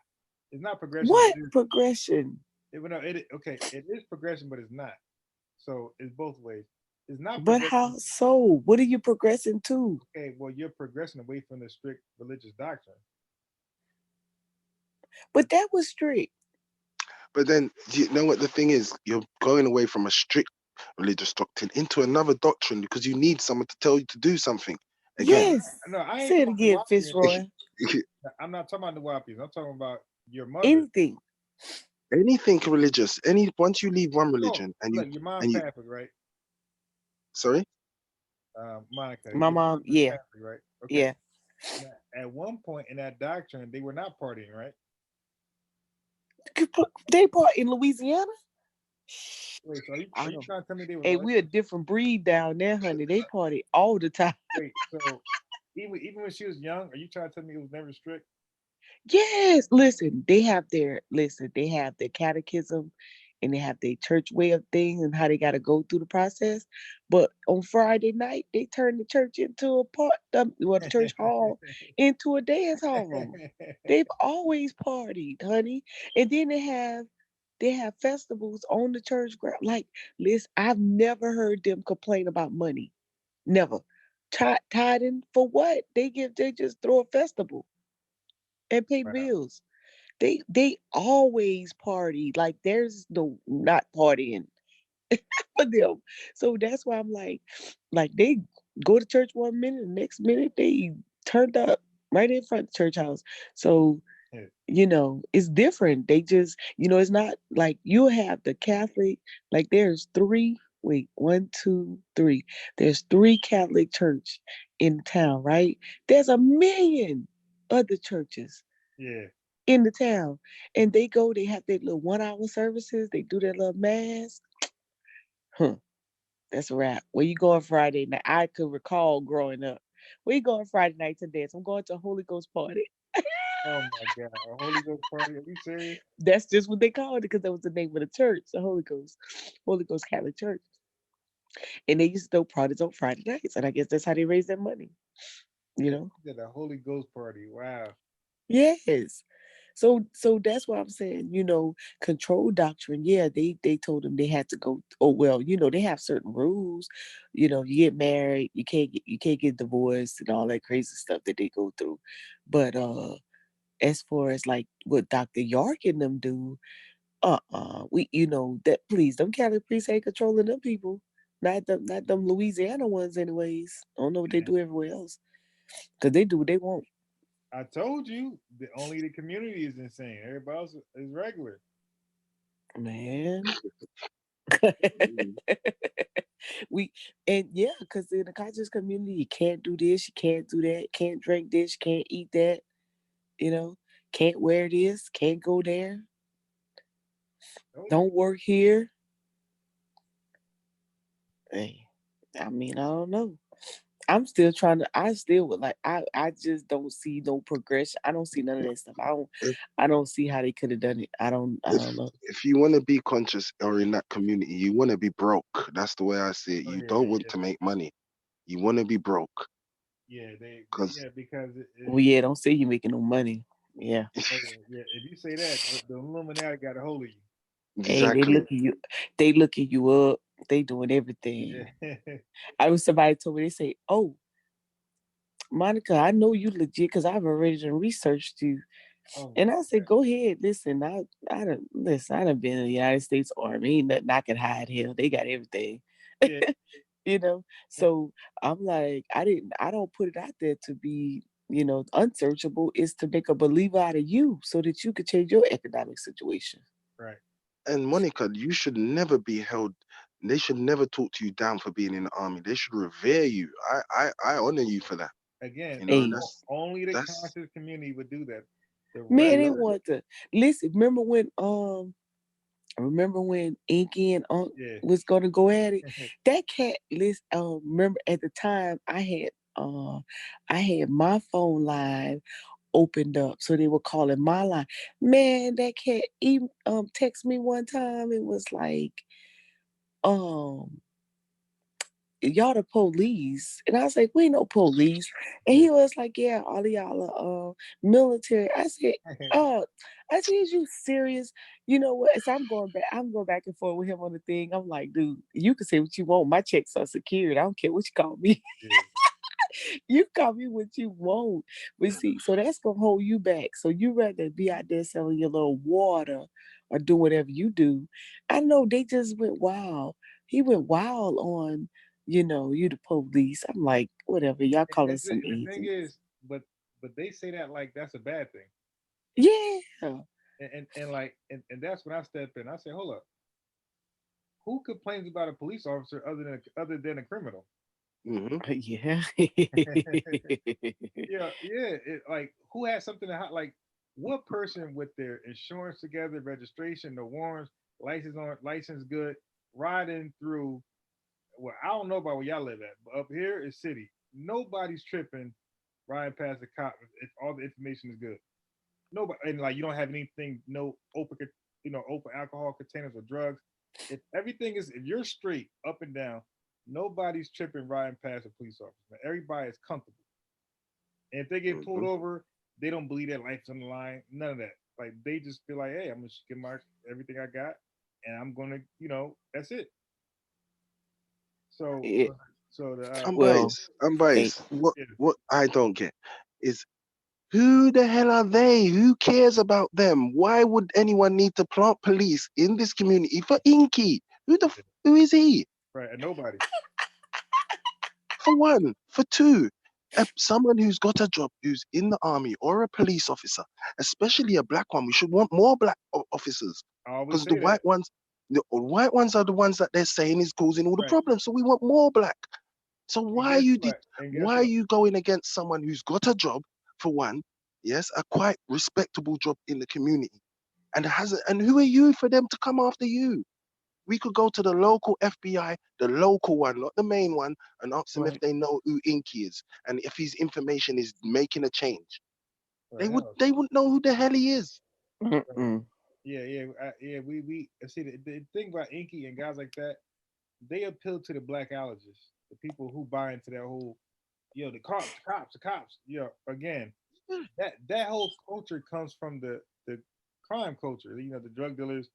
Speaker 1: It's not progression.
Speaker 3: What progression?
Speaker 1: It is progression, but it's not. So it's both ways. It's not
Speaker 3: But how
Speaker 1: progressing.
Speaker 3: so? What are you progressing to?
Speaker 1: Okay, well, you're progressing away from the strict religious doctrine.
Speaker 3: But that was strict.
Speaker 4: But then, you know what the thing is? You're going away from a strict religious doctrine into another doctrine because you need someone to tell you to do something. Again,
Speaker 3: Yes.
Speaker 1: No, I ain't
Speaker 3: Say it
Speaker 1: talking
Speaker 3: again,
Speaker 1: about the Wapians.
Speaker 3: Fitzroy.
Speaker 1: I'm not talking about the Wapians. I'm talking about your mother.
Speaker 3: Anything.
Speaker 4: anything religious, once you leave one
Speaker 1: No,
Speaker 4: religion
Speaker 1: look, your mom's
Speaker 4: and you,
Speaker 1: Catholic, right?
Speaker 4: sorry,
Speaker 1: Monica,
Speaker 3: My
Speaker 1: your
Speaker 3: mom,
Speaker 1: mom is
Speaker 3: yeah,
Speaker 1: Catholic, right? Okay.
Speaker 3: yeah.
Speaker 1: Now, at one point in that doctrine, they were not partying, right?
Speaker 3: They part in Louisiana.
Speaker 1: Wait, so
Speaker 3: I
Speaker 1: are you
Speaker 3: don't.
Speaker 1: trying to tell me they was
Speaker 3: Hey,
Speaker 1: like,
Speaker 3: we a different breed down there, honey. They party all the time.
Speaker 1: wait, so even when she was young, are you trying to tell me it was never strict?
Speaker 3: Yes, listen, they have their catechism and they have their church way of things and how they gotta go through the process. But on Friday night, they turn the church into a the church hall into a dance hall. They've always partied, honey. And then they have festivals on the church ground. Like, listen, I've never heard them complain about money. Never. Tithing for what? They just throw a festival and pay
Speaker 1: Wow.
Speaker 3: bills. They always party. Like there's no not partying for them. So that's why I'm like they go to church 1 minute, the next minute they turned up right in front of the church house. So
Speaker 1: Yeah.
Speaker 3: it's different. They just, it's not like you have the Catholic, like there's three, wait, one, two, three. There's three Catholic church in town, right? There's a million other churches
Speaker 1: Yeah.
Speaker 3: in the town. And they have their little 1 hour services, they do their little mass. Huh, that's a wrap. Where you going Friday night? I could recall growing up. Where you going Friday night to dance? I'm going to a Holy Ghost party.
Speaker 1: Oh my God. A Holy Ghost party? Are you serious?
Speaker 3: That's just what they called it because that was the name of the church, the Holy Ghost Catholic Church. And they used to throw parties on Friday nights. And I guess that's how they raise their money, you
Speaker 1: Yeah,
Speaker 3: know?
Speaker 1: you did a Holy Ghost party. Wow.
Speaker 3: Yes. So that's why I'm saying, control doctrine. Yeah, they told them they had to go. Oh well, they have certain rules. You get married, you can't get divorced and all that crazy stuff that they go through. But as far as like what Dr. York and them do, we that please them Catholic priests ain't controlling them people. Not them Louisiana ones anyways. I don't know what they
Speaker 1: Man,
Speaker 3: do everywhere else. Cause they do what they want.
Speaker 1: I told you only the community is insane. Everybody else is regular.
Speaker 3: Man.
Speaker 4: mm,
Speaker 3: we and yeah, because in the conscious community, you can't do this, you can't do that, can't drink this, can't eat that, you know, can't wear this, can't go there,
Speaker 1: Told you.
Speaker 3: don't work here. Hey, I mean, I don't know. I'm still trying to. I still would like. I just don't see no progression. I don't see none of that stuff. I don't.
Speaker 4: if
Speaker 3: I don't see how they could have done it. I don't. I
Speaker 4: if
Speaker 3: don't know.
Speaker 4: if you want to be conscious or in that community, you want to be broke. That's the way I see it.
Speaker 1: Oh
Speaker 4: You
Speaker 1: yeah,
Speaker 4: don't want
Speaker 1: yeah,
Speaker 4: to make money. You want to be broke
Speaker 1: yeah.
Speaker 4: because
Speaker 1: Yeah, because
Speaker 3: Well, yeah, don't say you making no money. Yeah.
Speaker 1: oh yeah, yeah. If you say that, the Illuminati got a hold of
Speaker 3: Hey, they
Speaker 4: exactly.
Speaker 3: looking you. They looking you up. They doing
Speaker 1: you.
Speaker 3: everything.
Speaker 1: Yeah.
Speaker 3: I was somebody told me they say, "Oh, Monica, I know you legit because I've already done researched you."
Speaker 1: Oh my
Speaker 3: And I said, "Go ahead, listen. I don't listen. I done been in the United States Army. Ain't nothing I can hide here. They got everything."
Speaker 1: yeah.
Speaker 3: you know.
Speaker 1: Yeah.
Speaker 3: So I'm like, I don't put it out there to be, unsearchable. It's to make a believer out of you so that you could change your economic situation.
Speaker 1: Right.
Speaker 4: And Monica, you should never be held. They should never talk to you down for being in the army. They should revere you. I honor you for that.
Speaker 1: Again,
Speaker 4: You know,
Speaker 3: Hey,
Speaker 1: only the
Speaker 4: that's
Speaker 1: conscious community would do that. The
Speaker 3: man, they
Speaker 1: regular,
Speaker 3: want to listen. Remember when Inky and Unc
Speaker 1: yeah.
Speaker 3: was gonna go at it? That cat list. Remember at the time I had my phone line opened up, so they were calling my line. Man, that cat even text me one time. It was like um y'all the police. And I was like, we ain't no police. And he was like, yeah, all of y'all are military. I said, oh, is you serious? You know what? So I'm going back and forth with him on the thing. I'm like, dude, you can say what you want. My checks are secured. I don't care what you call me.
Speaker 1: Yeah.
Speaker 3: You call me what you want. But see, so that's gonna hold you back. So you rather be out there selling your little water or do whatever you do. I know they just went wild. He went wild on, you the police. I'm like, whatever, y'all call us some
Speaker 1: The thing
Speaker 3: agents.
Speaker 1: is, but they say that like that's a bad thing.
Speaker 3: Yeah.
Speaker 1: And that's when I step in. I say, hold up, who complains about a police officer other than a criminal?
Speaker 4: Mm-hmm.
Speaker 3: Yeah.
Speaker 1: Yeah, yeah. Like who has something to like what person with their insurance together, registration, the warrants, license good, riding through. Well, I don't know about where y'all live at, but up here is city. Nobody's tripping riding past the cop if all the information is good. Nobody, and like you don't have anything, no open alcohol containers or drugs. If you're straight up and down, nobody's tripping riding past a police officer. Man. Everybody is comfortable. And if they get pulled
Speaker 4: Mm-hmm.
Speaker 1: over, they don't believe that life's on the line. None of that. Like they just feel like, hey, I'm gonna get my everything I got, and I'm gonna, that's it. So,
Speaker 3: It,
Speaker 1: so the
Speaker 4: I'm
Speaker 3: well,
Speaker 4: biased. I'm
Speaker 3: ain't
Speaker 4: biased. What
Speaker 1: yeah,
Speaker 4: what I don't get is who the hell are they? Who cares about them? Why would anyone need to plant police in this community for Inky? Who is he?
Speaker 1: right, and nobody,
Speaker 4: For one, for two, someone who's got a job, who's in the army or a police officer, especially a black one. We should want more black officers
Speaker 1: I always
Speaker 4: because the
Speaker 1: say that,
Speaker 4: white ones are the ones that they're saying is causing all the
Speaker 1: right?
Speaker 4: problems. So we want more black. So
Speaker 1: And guess
Speaker 4: why are you going against someone who's got a job for one? Yes, a quite respectable job in the community, and hasn't. And who are you for them to come after you? We could go to the local FBI, the local one, not the main one, and ask them if
Speaker 3: right.
Speaker 4: they know who Inky is and if his information is making a change.
Speaker 1: Right, hell,
Speaker 4: They wouldn't know who the hell he is.
Speaker 1: right.
Speaker 3: Mm-mm.
Speaker 1: Yeah, yeah, yeah. We see the thing about Inky and guys like that. They appeal to the black allergists, the people who buy into that whole, the cops, the cops, the cops. Again, that whole culture comes from the crime culture. The drug dealers,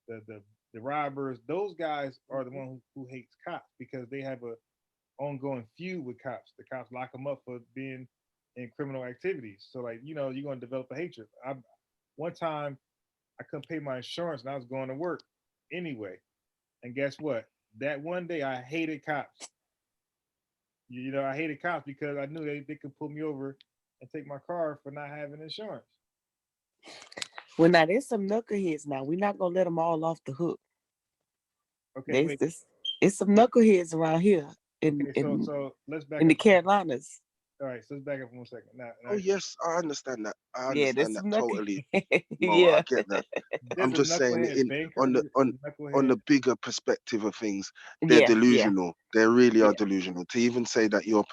Speaker 1: the robbers. Those guys are the one who hates cops because they have a ongoing feud with cops. The cops lock them up for being in criminal activities. So like you're gonna develop a hatred. One time I couldn't pay my insurance and I was going to work anyway. And guess what? That one day I hated cops. I hated cops because I knew they could pull me over and take my car for not having insurance.
Speaker 3: Well, now there's some knuckleheads. Now we're not gonna let them all off the hook.
Speaker 1: Okay,
Speaker 3: There's
Speaker 1: wait.
Speaker 3: this. It's some knuckleheads around here in
Speaker 1: Okay, so
Speaker 3: in
Speaker 1: so let's back
Speaker 3: in the
Speaker 1: up.
Speaker 3: Carolinas.
Speaker 1: All right, so let's back up 1 second. Now
Speaker 4: Oh yes, I understand that. I
Speaker 3: Yeah, there's
Speaker 4: understand that
Speaker 3: some knuckleheads.
Speaker 4: totally. Mo, I
Speaker 3: Yeah,
Speaker 4: get that. I'm
Speaker 1: there's a
Speaker 4: just saying
Speaker 1: knucklehead
Speaker 4: in
Speaker 1: banker.
Speaker 4: on the
Speaker 1: There's a
Speaker 4: on
Speaker 1: knucklehead.
Speaker 4: the bigger perspective of things, they're
Speaker 3: yeah, yeah,
Speaker 4: delusional. They really are
Speaker 3: yeah,
Speaker 4: delusional. To even say that your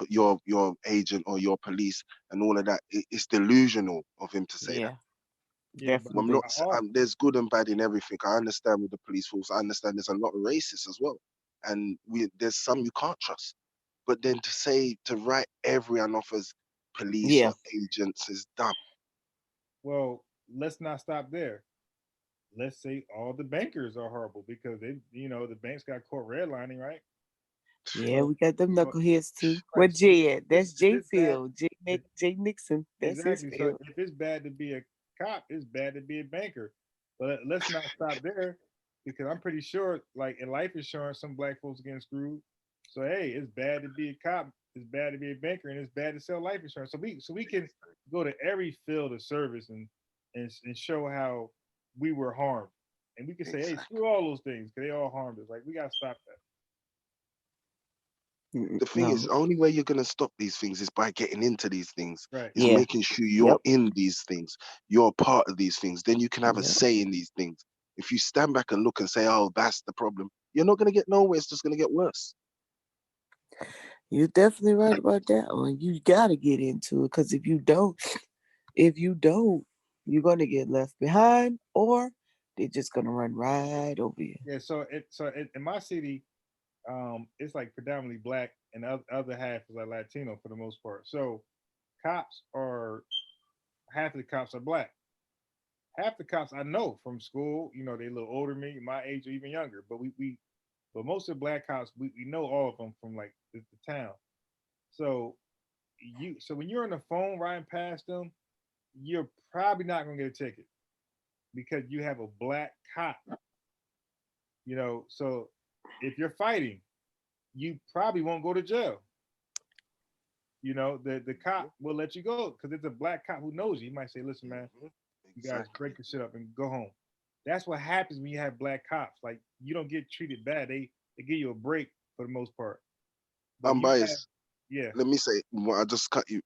Speaker 4: agent or your police and all of that, it's delusional of him to say that.
Speaker 3: yeah.
Speaker 1: Yeah, but
Speaker 4: I'm not.
Speaker 3: Definitely.
Speaker 4: There's good and bad in everything. I understand with the police force. I understand there's a lot of racists as well, and there's some you can't trust. But then to write everyone off as police
Speaker 3: Yeah.
Speaker 4: or agents is dumb.
Speaker 1: well, let's not stop there. Let's say all the bankers are horrible because the banks got caught redlining, right?
Speaker 3: Yeah,
Speaker 1: So,
Speaker 3: we got them
Speaker 1: so
Speaker 3: knuckleheads too.
Speaker 1: right.
Speaker 3: What
Speaker 1: So
Speaker 3: Jay at? That's
Speaker 1: if
Speaker 3: J
Speaker 1: it's bad,
Speaker 3: Field.
Speaker 1: if,
Speaker 3: Jay Nixon. That's his
Speaker 1: exactly. So
Speaker 3: field.
Speaker 1: if it's bad to be a cop, it's bad to be a banker. But let's not stop there because I'm pretty sure, like in life insurance, some black folks getting screwed. So hey, it's bad to be a cop, it's bad to be a banker, and it's bad to sell life insurance. So we can go to every field of service and show how we were harmed, and we can say, hey,
Speaker 4: Exactly.
Speaker 1: screw all those things because they all harmed us. Like we gotta stop
Speaker 4: The thing is,
Speaker 3: No.
Speaker 4: the only way you're gonna stop these things is by getting into these things.
Speaker 1: that. Right.
Speaker 4: Is
Speaker 3: Yeah.
Speaker 4: making sure you're
Speaker 3: Yep.
Speaker 4: in these things. You're a part of these things. Then you can have a
Speaker 3: Yep.
Speaker 4: say in these things. If you stand back and look and say, "Oh, that's the problem," you're not gonna get nowhere. It's just gonna get worse.
Speaker 3: You're definitely right about that one. You gotta get into it because if you don't, you're gonna get left behind, or they're just gonna run right over you.
Speaker 1: Yeah. In my city, it's like predominantly black, and the other half is like Latino for the most part. So cops are half of the cops are black. Half the cops I know from school, they a little older than me, my age or even younger. But but most of the black cops, we know all of them from like the town. So so when you're on the phone riding past them, you're probably not gonna get a ticket because you have a black cop. So if you're fighting, you probably won't go to jail. The cop will let you go because it's a black cop who knows you. He might say, "Listen, man, you guys
Speaker 4: Exactly.
Speaker 1: break your shit up and go home." That's what happens when you have black cops. Like you don't get treated bad. They give you a break for the most part. But
Speaker 4: I'm
Speaker 1: you have,
Speaker 4: biased.
Speaker 1: yeah,
Speaker 4: Let me say, well, I just cut you.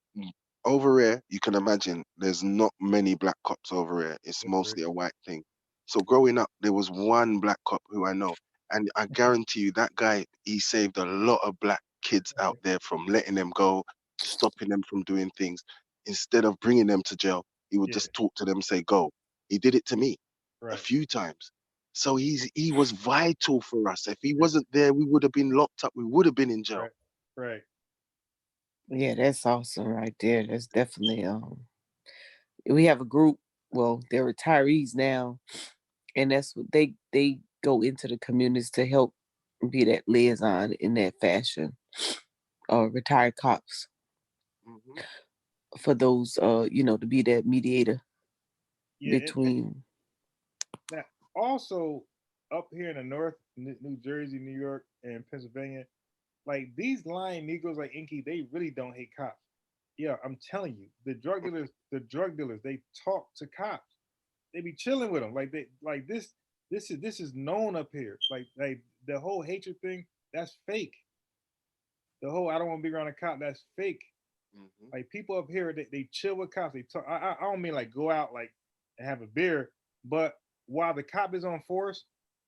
Speaker 4: Over here, you can imagine there's not many black cops over here. It's
Speaker 1: that's right.
Speaker 4: mostly a white thing. So growing up, there was one black cop who I know, and I guarantee you that guy, he saved a lot of black kids out there from letting them go, stopping them from doing things. Instead of bringing them to jail, he would
Speaker 1: Yeah,
Speaker 4: just talk to them, say, "Go." He did it to me a
Speaker 1: right,
Speaker 4: few times. So he was vital for us. If he
Speaker 1: right,
Speaker 4: wasn't there, we would have been locked up. We would have been in jail.
Speaker 1: right, right.
Speaker 3: Yeah, that's awesome right there. That's definitely we have a group, well, they're retirees now, and that's what they go into the communities to help be that liaison in that fashion. Retired cops
Speaker 4: Hmm.
Speaker 3: for those to be that mediator
Speaker 1: Yeah,
Speaker 3: between.
Speaker 1: now also up here in the north, New Jersey, New York, and Pennsylvania, like these lying Negroes like Inky, they really don't hate cops. Yeah, I'm telling you, the drug dealers, they talk to cops. They be chilling with them. Like they like this. This is known up here. Like the whole hatred thing. That's fake. The whole I don't want to be around a cop. That's fake.
Speaker 4: Hmm.
Speaker 1: Like people up here, they chill with cops. They talk. I don't mean like go out like and have a beer, but while the cop is on force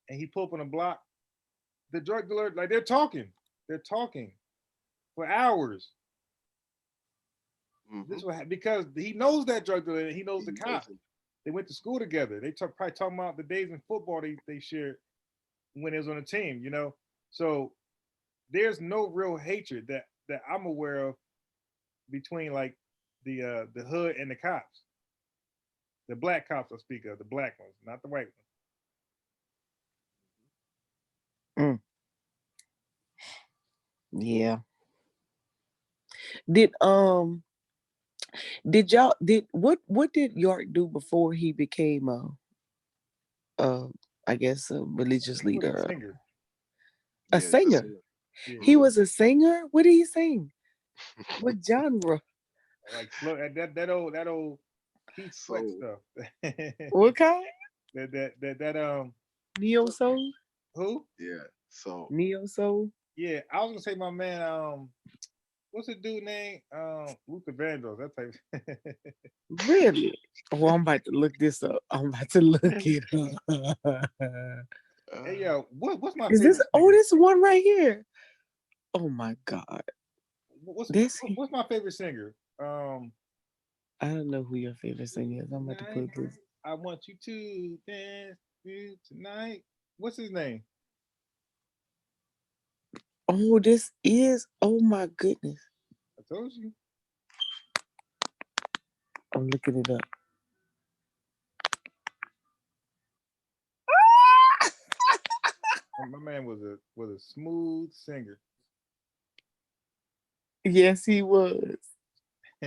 Speaker 1: and he pull up on a block, the drug dealer like they're talking. They're talking for hours.
Speaker 4: Hmm.
Speaker 1: This was because he knows that drug dealer and he knows
Speaker 4: He
Speaker 1: the
Speaker 4: knows
Speaker 1: cop.
Speaker 4: him.
Speaker 1: They went to school together. They probably talking about the days in football they shared when they was on the team. So there's no real hatred that I'm aware of between like the hood and the cops. The black cops I speak of, the black ones, not the white
Speaker 3: Mm, yeah. Did did y'all did what did York do before he became a I guess a
Speaker 1: ones.
Speaker 3: religious
Speaker 1: He was a
Speaker 3: leader,
Speaker 1: singer.
Speaker 3: a
Speaker 4: Yeah, that's
Speaker 3: singer?
Speaker 4: it.
Speaker 1: Yeah.
Speaker 3: He
Speaker 4: Hmm.
Speaker 3: was a singer. What did he sing? What genre?
Speaker 1: Like slow that old Keith Sweat
Speaker 4: So,
Speaker 1: stuff.
Speaker 3: What kind?
Speaker 1: that
Speaker 3: Neo soul.
Speaker 1: who?
Speaker 4: yeah. So,
Speaker 3: Neo soul.
Speaker 1: Yeah, I was gonna say my man what's the dude name? Luther Vandross, that type.
Speaker 3: Really? Oh, I'm about to look this up. I'm about to look it up.
Speaker 1: Hey
Speaker 4: uh,
Speaker 1: yo, what's my
Speaker 3: Is this?
Speaker 1: favorite
Speaker 3: Oh,
Speaker 1: singer?
Speaker 3: this one right here. Oh my God.
Speaker 1: What's
Speaker 3: This.
Speaker 1: what's my favorite singer?
Speaker 3: I don't know who your favorite singer is. I'm about to
Speaker 1: Tonight,
Speaker 3: put this.
Speaker 1: I want you to dance tonight. What's his name?
Speaker 3: Oh, this is. Oh my goodness.
Speaker 1: I told you.
Speaker 3: I'm looking it up.
Speaker 1: My man was a smooth singer.
Speaker 3: Yes, he was.
Speaker 1: He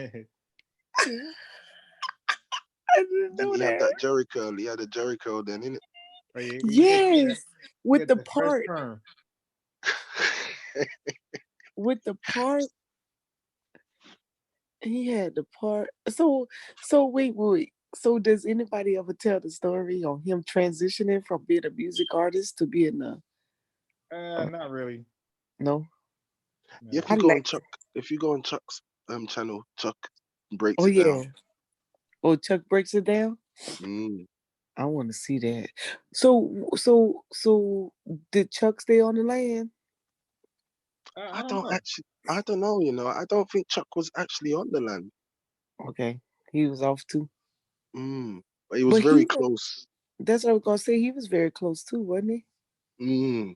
Speaker 3: I didn't
Speaker 4: didn't
Speaker 3: know
Speaker 4: he have
Speaker 3: that.
Speaker 4: that Jerry curl? He had a Jerry curl then, innit?
Speaker 3: Yes,
Speaker 1: he
Speaker 3: with
Speaker 1: had
Speaker 3: the
Speaker 1: that fresh
Speaker 3: part,
Speaker 1: perm.
Speaker 3: with the part, he had the part. So wait. So does anybody ever tell the story on him transitioning from being a music artist to being a
Speaker 1: Not really.
Speaker 3: no?
Speaker 4: If
Speaker 1: No.
Speaker 3: I
Speaker 4: you go on
Speaker 3: like.
Speaker 4: Chuck, if you go on Chuck's channel, Chuck
Speaker 3: Oh
Speaker 4: breaks it
Speaker 3: yeah.
Speaker 4: down.
Speaker 3: Oh, Chuck breaks it down.
Speaker 4: Mm.
Speaker 3: I want to see that. So did Chuck stay on the land?
Speaker 1: I
Speaker 4: I
Speaker 1: don't
Speaker 4: don't
Speaker 1: know.
Speaker 4: actually, I don't know. I don't think Chuck was actually on the land.
Speaker 3: Okay, he was off too.
Speaker 4: But he was
Speaker 3: But
Speaker 4: very close.
Speaker 3: that's what I was gonna say. He was very close too, wasn't he?
Speaker 4: Mm.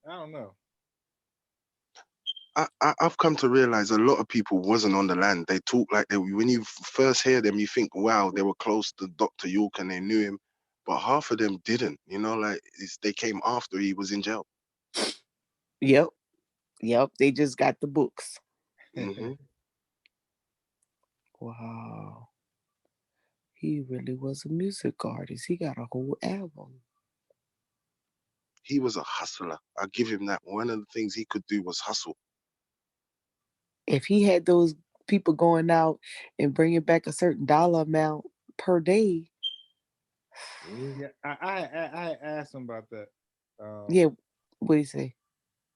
Speaker 1: I don't know.
Speaker 4: I've come to realize a lot of people wasn't on the land. They talk like they. When you first hear them, you think, wow, they were close to Dr. York and they knew him, but half of them didn't. You know, like they came after he was in jail.
Speaker 3: Yep. They just got the books.
Speaker 4: Hmm.
Speaker 3: Wow. He really was a music artist. He got a whole album.
Speaker 4: He was a hustler. I give him that. One of the things he could do was hustle.
Speaker 3: If he had those people going out and bringing back a certain dollar amount per day,
Speaker 4: Mm.
Speaker 1: Yeah, I asked him about that.
Speaker 3: yeah, what do you say?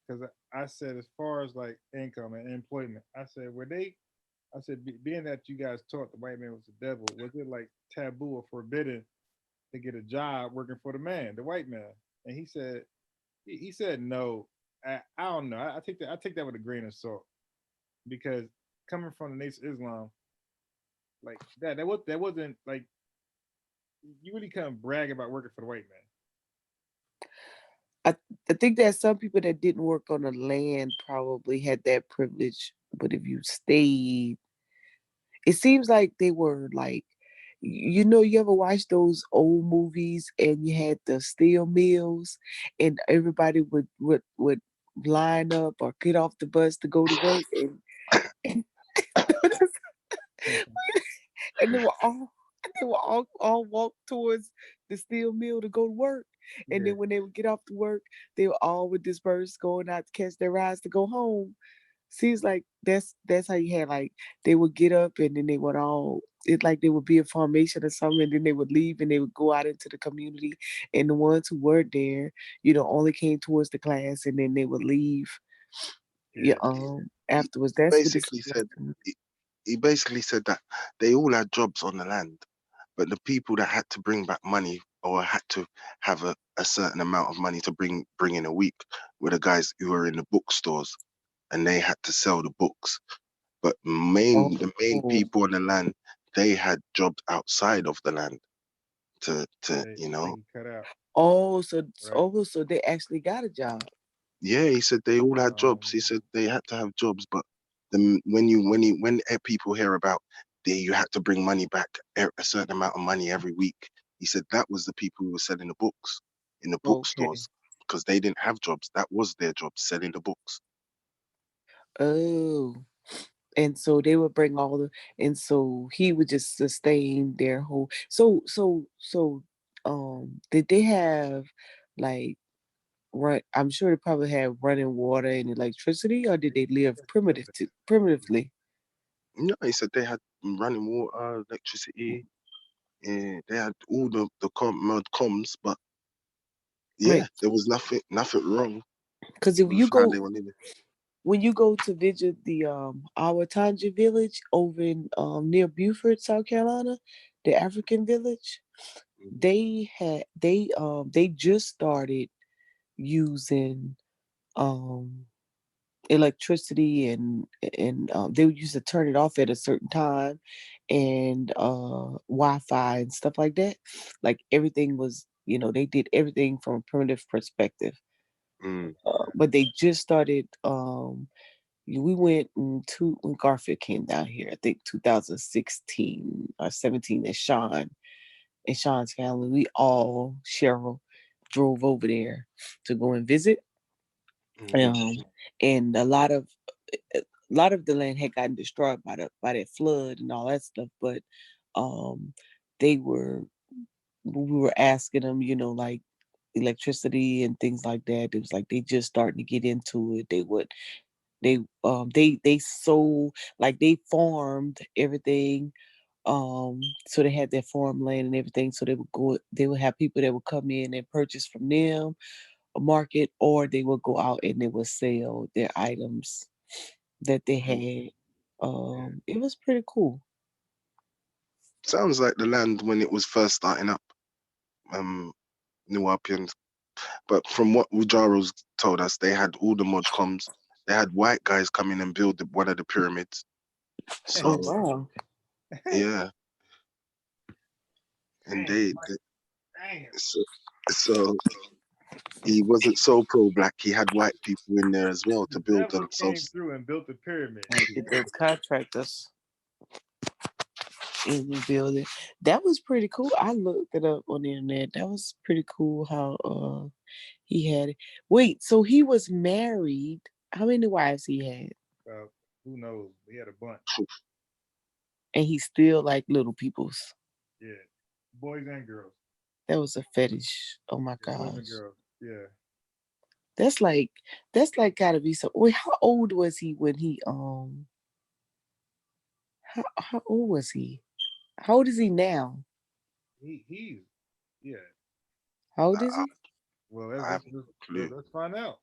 Speaker 1: Because I said, as far as like income and employment, I said, were they? I said, being that you guys taught the white man was the devil, was it like taboo or forbidden to get a job working for the man, the white man? And he said, he said no. I don't know. I take that with a grain of salt because coming from the Nation of Islam, like that wasn't like you really couldn't brag about working for the white man.
Speaker 3: I think that some people that didn't work on the land probably had that privilege, but if you stayed, it seems like they were like, you ever watch those old movies and you had the steel mills and everybody would line up or get off the bus to go to work and and they were all walk towards the steel mill to go to work. And
Speaker 1: Yeah,
Speaker 3: then when they would get off to work, they were all would disperse going out to catch their rides to go home. Seems like that's how you had like they would get up and then they would all it's like they would be a formation or something and then they would leave and they would go out into the community and the ones who were there, only came towards the class and then they would leave. Yeah,
Speaker 1: yeah,
Speaker 4: He
Speaker 3: afterwards. That's what it
Speaker 4: basically
Speaker 3: seems like
Speaker 4: said
Speaker 3: to me.
Speaker 4: he basically said that they all had jobs on the land, but the people that had to bring back money or had to have a certain amount of money to bring in a week were the guys who were in the bookstores and they had to sell the books. But the main
Speaker 3: Oh,
Speaker 4: people on the land, they had jobs outside of the land to
Speaker 1: they can cut out,
Speaker 3: oh, so
Speaker 1: right?
Speaker 3: so they actually got a job.
Speaker 4: Yeah, he said they all had jobs. He
Speaker 1: Um,
Speaker 4: said they had to have jobs, but when people hear about you had to bring money back, a certain amount of money every week, he said that was the people who were selling the books in the
Speaker 3: Okay.
Speaker 4: bookstores because they didn't have jobs. That was their job, selling the books.
Speaker 3: Oh. And so they would bring all the and so he would just sustain their whole did they have like I'm sure they probably had running water and electricity or did they live primitively?
Speaker 4: No, he said they had running water, electricity. Yeah, they had all the comms, but yeah,
Speaker 3: Right.
Speaker 4: there was nothing wrong
Speaker 3: Because if
Speaker 4: with
Speaker 3: you
Speaker 4: how
Speaker 3: go
Speaker 4: they were living.
Speaker 3: when you go to visit the Awatanja village over in near Beaufort, South Carolina, the African village,
Speaker 4: Mhm.
Speaker 3: they just started using um electricity and they would used to turn it off at a certain time and Wi-Fi and stuff like that. Like everything was, they did everything from a primitive perspective.
Speaker 4: Mm.
Speaker 3: But they just started we went when Garfield came down here, I think 2016 or 17, and Sean's family, we all Cheryl drove over there to go and visit.
Speaker 4: Hmm.
Speaker 3: Um, and a lot of the land had gotten destroyed by that flood and all that stuff, but um, they were we were asking them, like electricity and things like that. It was like they just starting to get into it. They sold like they farmed everything. So they had their farmland and everything. So they would have people that would come in and purchase from them a market, or they would go out and they would sell their items that they had. It was pretty cool.
Speaker 4: Sounds like the land when it was first starting up, um, New Orleans. But from what Ujaro's told us, they had all the mod comms. They had white guys come in and build one of the pyramids.
Speaker 3: Oh
Speaker 4: So
Speaker 3: wow.
Speaker 4: yeah, and
Speaker 1: dang,
Speaker 4: they
Speaker 1: dang.
Speaker 4: so, so he wasn't so pro-black. He had white people in there as well to build
Speaker 1: Never came
Speaker 4: themselves.
Speaker 1: through and built the pyramid.
Speaker 3: Get those contractors in the building. That was pretty cool. I looked it up on the internet. That was pretty cool how he had it. Wait, so he was married. How many wives he had?
Speaker 1: Who knows? He had a bunch.
Speaker 3: And he still like little people's.
Speaker 1: Yeah, boys and girls.
Speaker 3: That was a fetish. Oh my
Speaker 1: Yeah, boys
Speaker 3: gosh.
Speaker 1: and girls. Yeah.
Speaker 3: That's like gotta be so. Wait, how old was he when he how old was he? How old is he now?
Speaker 1: He's yeah.
Speaker 3: How old is he?
Speaker 1: Well,
Speaker 4: I have no clue.
Speaker 1: let's find out.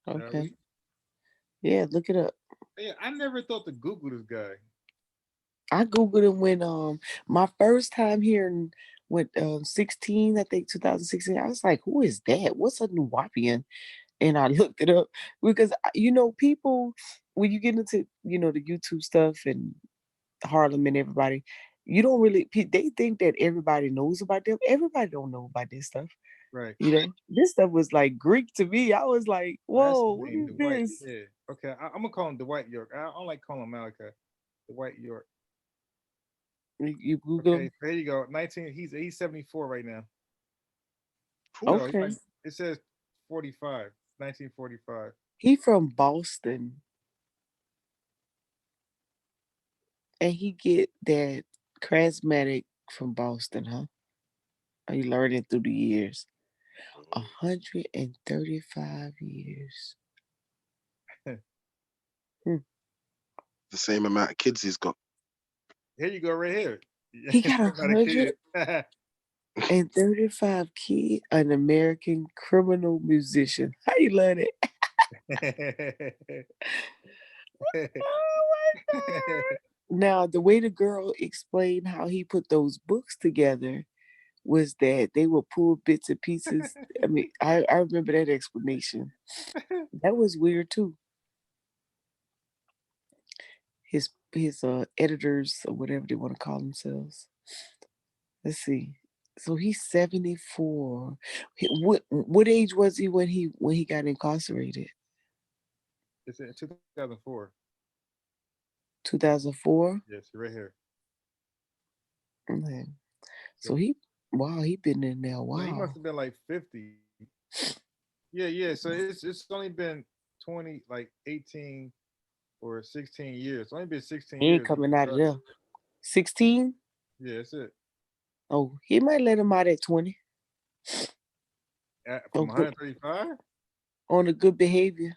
Speaker 3: Okay. Yeah, look it up.
Speaker 1: Yeah, I never thought to Google this guy.
Speaker 3: I googled him when my first time hearing with 16, I think 2016. I was like, who is that? What's a Nuwapian? And I looked it up because people when you get into the YouTube stuff and Harlem and everybody, you don't really they think that everybody knows about them. Everybody don't know about this stuff.
Speaker 1: Right.
Speaker 3: This stuff was like Greek to me. I was like, whoa, what is
Speaker 1: Dwight.
Speaker 3: this?
Speaker 1: Yeah. Okay, I'm gonna call him Dwight York. I don't like calling him Malachi. Dwight York.
Speaker 3: You Google.
Speaker 1: Okay, there you go. 19. He's 74 right now.
Speaker 3: Okay.
Speaker 1: No, it says 45. 1945.
Speaker 3: He from Boston. And he get that charismatic from Boston, huh? Are you learning through the years? 135 years.
Speaker 4: The same amount of kids he's got.
Speaker 1: Here you go, right here.
Speaker 3: He got 135 kids, an American criminal musician. How you love it? Oh my God. Now, the way the girl explained how he put those books together was that they would pull bits and pieces. I mean, I remember that explanation. That was weird too. His editors or whatever they want to call themselves. Let's see. So he's 74. What age was he when he got incarcerated?
Speaker 1: It's in 2004.
Speaker 3: 2004.
Speaker 1: Yes, right here.
Speaker 3: Okay. So he been in there a while.
Speaker 1: So he must have been like 50. Yeah. So it's only been 20, like 18 or 16 years. It's only been 16
Speaker 3: He
Speaker 1: years.
Speaker 3: ain't coming out of there. 16?
Speaker 1: Yeah, that's it.
Speaker 3: Oh, he might let him out at 20.
Speaker 1: From 135?
Speaker 3: On a good behavior.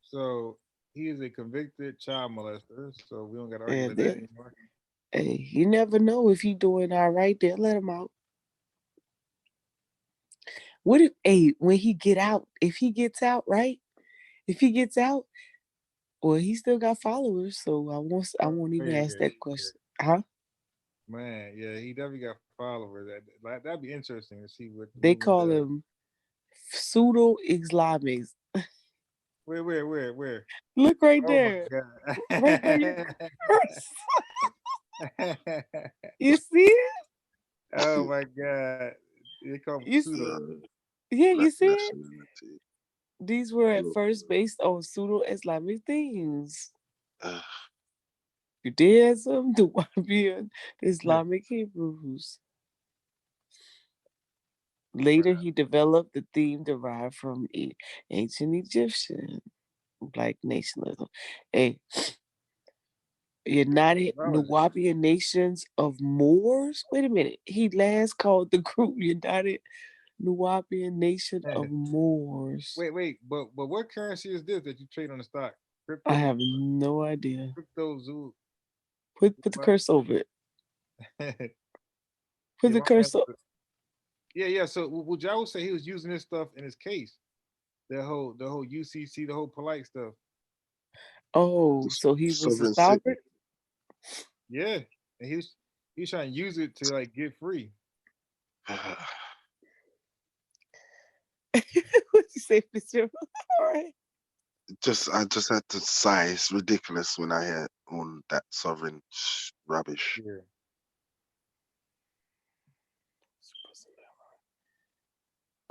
Speaker 1: So he is a convicted child molester. So we don't got to argue about that anymore.
Speaker 3: Hey, you never know if he doing all right. They'll let him out. What if when he get out, if he gets out, right? If he gets out, well, he still got followers, so I won't even ask that question. Huh?
Speaker 1: Man, yeah, he definitely got followers. That'd be interesting to see what
Speaker 3: they call him pseudo-Islamics.
Speaker 1: Where?
Speaker 3: Look right there. Right by your purse. You see it?
Speaker 1: Oh my God. They call him pseudo.
Speaker 3: Yeah, you see it? These were at first based on pseudo-Islamic things. Judaism, the Wahhabian, Islamic Hebrews. Later, he developed the theme derived from ancient Egyptian Black nationalism. United Nuwapian Nations of Moors. Wait a minute. He last called the group United Nuwapian Nation of Moors.
Speaker 1: Wait. But what currency is this that you trade on the stock?
Speaker 3: Crypto? I have no idea.
Speaker 1: Crypto Zoo.
Speaker 3: Put the curse over it. Put the curse over.
Speaker 1: Yeah. So would y'all say he was using this stuff in his case? The whole UCC, the whole polite stuff.
Speaker 3: Oh, so he was a sovereign?
Speaker 1: Yeah. And he's trying to use it to like get free.
Speaker 3: What you say, Mr. All right.
Speaker 4: I just had to sigh. It's ridiculous when I hear on that sovereign rubbish.
Speaker 1: Yeah.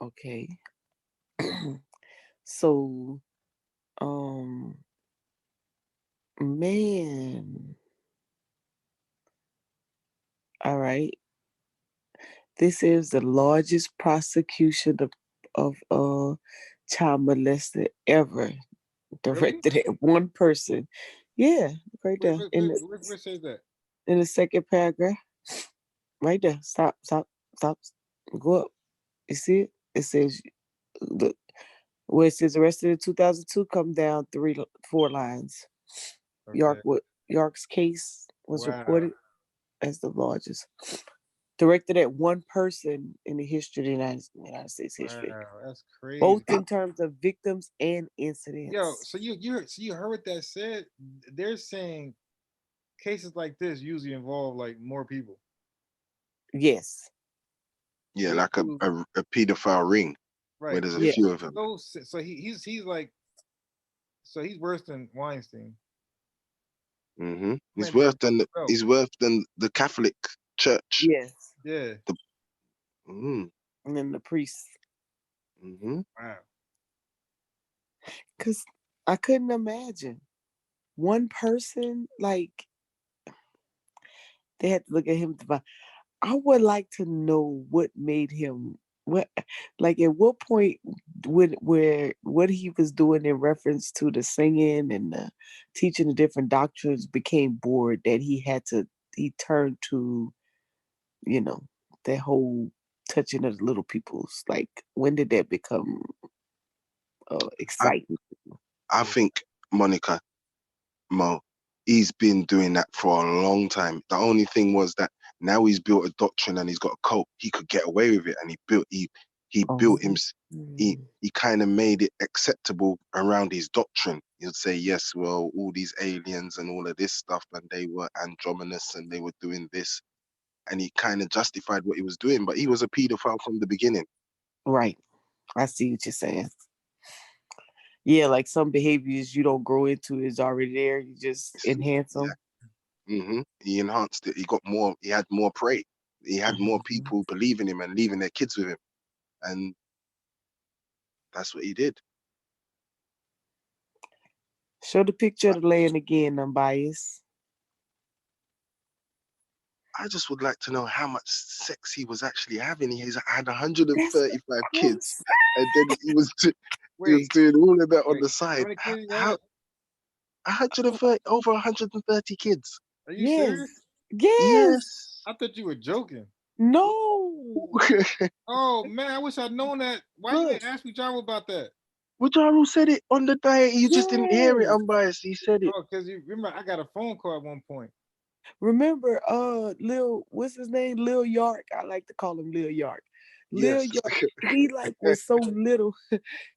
Speaker 3: Okay. So, um, man. All right. This is the largest prosecution of child molester ever
Speaker 1: Really?
Speaker 3: directed at one person. Yeah, right there
Speaker 1: Where says that?
Speaker 3: in the second paragraph. Right there. Stop, stop, stop. Go up. You see it? It says the where it says arrested in 2002. Come down 4 lines.
Speaker 1: Okay.
Speaker 3: York's case was
Speaker 1: Wow.
Speaker 3: reported as the largest, directed at one person in the history of the United States history,
Speaker 1: Wow. That's
Speaker 3: both
Speaker 1: crazy.
Speaker 3: in terms of victims and
Speaker 1: Yo,
Speaker 3: incidents.
Speaker 1: so you heard what that said? They're saying cases like this usually involve like more people.
Speaker 3: Yes.
Speaker 4: Yeah,
Speaker 1: This
Speaker 4: like a,
Speaker 1: dude,
Speaker 4: a, a pedophile ring where
Speaker 1: right?
Speaker 4: there's a
Speaker 3: Yeah.
Speaker 1: This
Speaker 4: few
Speaker 1: dude
Speaker 4: of them.
Speaker 1: so he's like so he's worse than Weinstein.
Speaker 4: He's
Speaker 1: Man did
Speaker 4: worse
Speaker 1: it
Speaker 4: than
Speaker 1: himself.
Speaker 4: he's worse than the Catholic Church.
Speaker 3: Yes.
Speaker 1: Yeah.
Speaker 4: The, mm,
Speaker 3: And then the priests.
Speaker 4: mm-hmm.
Speaker 1: Wow.
Speaker 3: Because I couldn't imagine one person, like, they had to look at him. I would like to know what made him, what, like, at what point what he was doing in reference to the singing and the teaching the different doctrines became bored that he turned to, you know, that whole touching of the little people's. Like, when did that become
Speaker 4: I
Speaker 3: exciting?
Speaker 4: I
Speaker 1: Yeah.
Speaker 4: think Monica Mo, he's been doing that for a long time. The only thing was that now he's built a doctrine and he's got a cult. He could get away with it, and he built him.
Speaker 3: Oh,
Speaker 4: He kind of made it acceptable around his doctrine. He'd say, yes, well, all these aliens and all of this stuff, and they were androgynous and they were doing this, and he kind of justified what he was doing. But he was a paedophile from the beginning.
Speaker 3: right. I see what you're saying. Yeah, like some behaviors you don't grow into is already there. You just enhance them.
Speaker 4: He enhanced it. He got more. He had more prey. He had more
Speaker 3: Mhm.
Speaker 4: people believing him and leaving their kids with him, and that's what he did.
Speaker 3: Show the picture
Speaker 4: I,
Speaker 3: of the land again, unbiased.
Speaker 4: I just would like to know how much sex he was actually having. Had
Speaker 3: That's what
Speaker 4: 135
Speaker 3: I'm
Speaker 4: kids, and then he was
Speaker 1: Wait,
Speaker 4: doing all of that on
Speaker 1: wait.
Speaker 4: the
Speaker 1: How
Speaker 4: side.
Speaker 1: many kids you
Speaker 4: How
Speaker 1: had?
Speaker 4: 130 over 130 kids?
Speaker 1: Are you
Speaker 3: Yes.
Speaker 1: serious?
Speaker 3: Yes.
Speaker 4: Yes.
Speaker 1: I thought you were joking.
Speaker 3: No.
Speaker 1: Oh man, I wish I'd known that. Why you
Speaker 3: Look.
Speaker 1: ain't asked me Java about that?
Speaker 4: Wajaru said it on the diet. You just didn't hear it,
Speaker 3: Yes.
Speaker 4: unbiased. He said it.
Speaker 1: Oh, because you remember I got a phone call at one point.
Speaker 3: Remember, what's his name? Lil York. I like to call him Lil York. Lil
Speaker 4: Yes.
Speaker 3: York, he like was so little.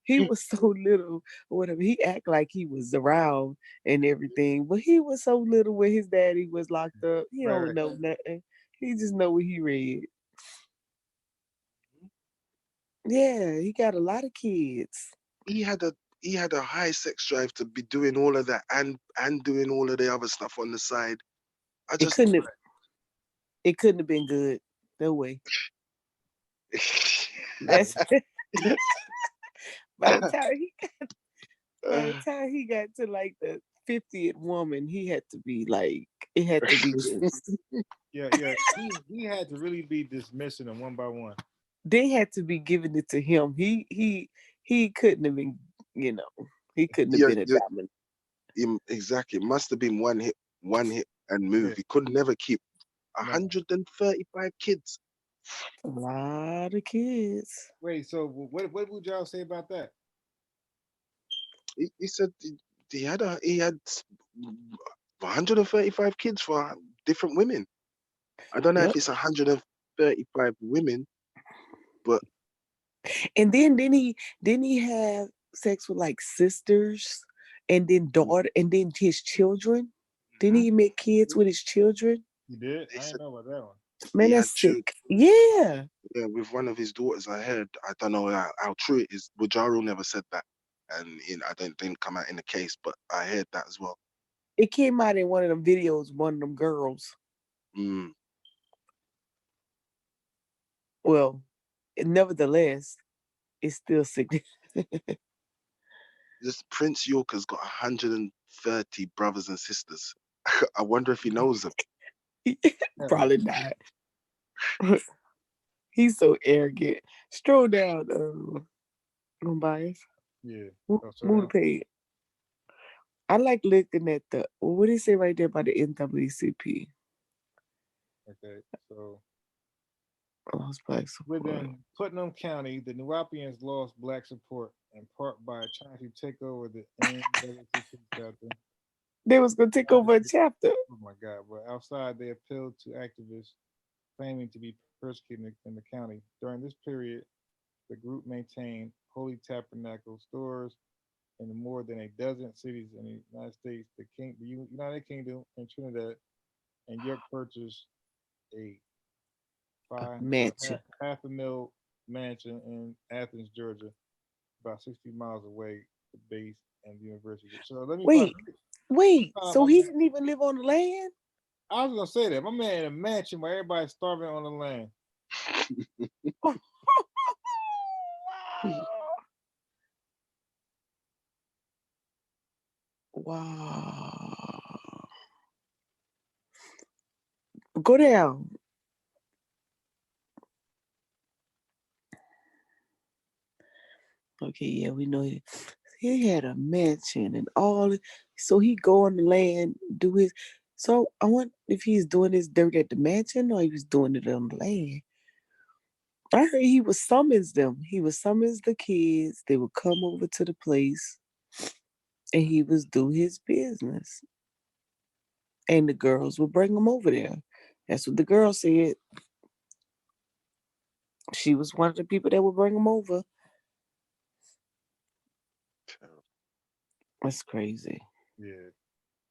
Speaker 3: He was so little, or whatever. He act like he was around and everything, but he was so little when his daddy was locked up. He
Speaker 1: Right,
Speaker 3: don't
Speaker 1: right.
Speaker 3: know nothing. He just know what he read. Yeah, he got a lot of kids.
Speaker 4: he had a he had a high sex drive to be doing all of that and doing all of the other stuff on the side. I
Speaker 3: It
Speaker 4: just
Speaker 3: couldn't have. It couldn't have been good. No way. That's by the time he by the time he got to like the 50th woman, he had to be like, it had to be just,
Speaker 1: Yeah, yeah. He had to really be dismissing them one by one.
Speaker 3: they had to be giving it to him. He couldn't have been, you know, he couldn't have
Speaker 4: yeah,
Speaker 3: been a dominant.
Speaker 4: exactly. It must have been one hit and
Speaker 1: Yeah,
Speaker 4: move. He could never keep
Speaker 1: no.
Speaker 4: 135 kids.
Speaker 3: A lot of kids.
Speaker 1: Wait, so what would y'all say about that?
Speaker 4: He said he had 135 kids for different women. I don't know
Speaker 3: Yep.
Speaker 4: if it's 135 women, but
Speaker 3: And then didn't he have sex with like sisters and then daughter and then his children? Didn't
Speaker 4: mhm,
Speaker 3: he make kids with his children?
Speaker 1: You did?
Speaker 4: they
Speaker 1: I
Speaker 4: said
Speaker 1: didn't know about that one.
Speaker 3: Man,
Speaker 4: he had
Speaker 3: that's
Speaker 4: children.
Speaker 3: sick. Yeah.
Speaker 4: Yeah, with one of his daughters, I heard. I don't know how true it is. Bujaru never said that, and I don't didn't come out in the case, but I heard that as well.
Speaker 3: It came out in one of them videos, one of them girls.
Speaker 4: Mm,
Speaker 3: Well, nevertheless, it's still significant.
Speaker 4: This Prince Yorker's got 130 brothers and sisters. I wonder if he knows them.
Speaker 3: Probably not. He's so arrogant. Stroll down, bias.
Speaker 1: Yeah.
Speaker 3: Move the page. I like looking at what do you say right there about the NAACP?
Speaker 1: Okay, so
Speaker 3: Lost black support.
Speaker 1: within Putnam County, the Nuwapians lost black support in part by trying to take over the NAACP chapter.
Speaker 3: They was gonna take over a chapter.
Speaker 1: Oh my God! But outside, they appealed to activists claiming to be persecuted in the county. During this period, the group maintained Holy Tabernacle stores in more than a dozen cities in the United States. The United Kingdom and Trinidad, and York purchased a
Speaker 3: mansion.
Speaker 1: half a mil mansion in Athens, Georgia, about 60 miles away, the base and the university. So let me
Speaker 3: wait. So he didn't even live on the land?
Speaker 1: I was gonna say that. My man in a mansion where everybody's starving on the land.
Speaker 3: Wow. Go down. Okay, yeah, we know he had a mansion and all. So he go on the land, do his. So I wonder if he's doing his dirt at the mansion or he was doing it on the land. I heard he would summons them. He would summons the kids. They would come over to the place, and he was do his business. And the girls would bring him over there. That's what the girl said. She was one of the people that would bring him over. That's crazy.
Speaker 1: Yeah.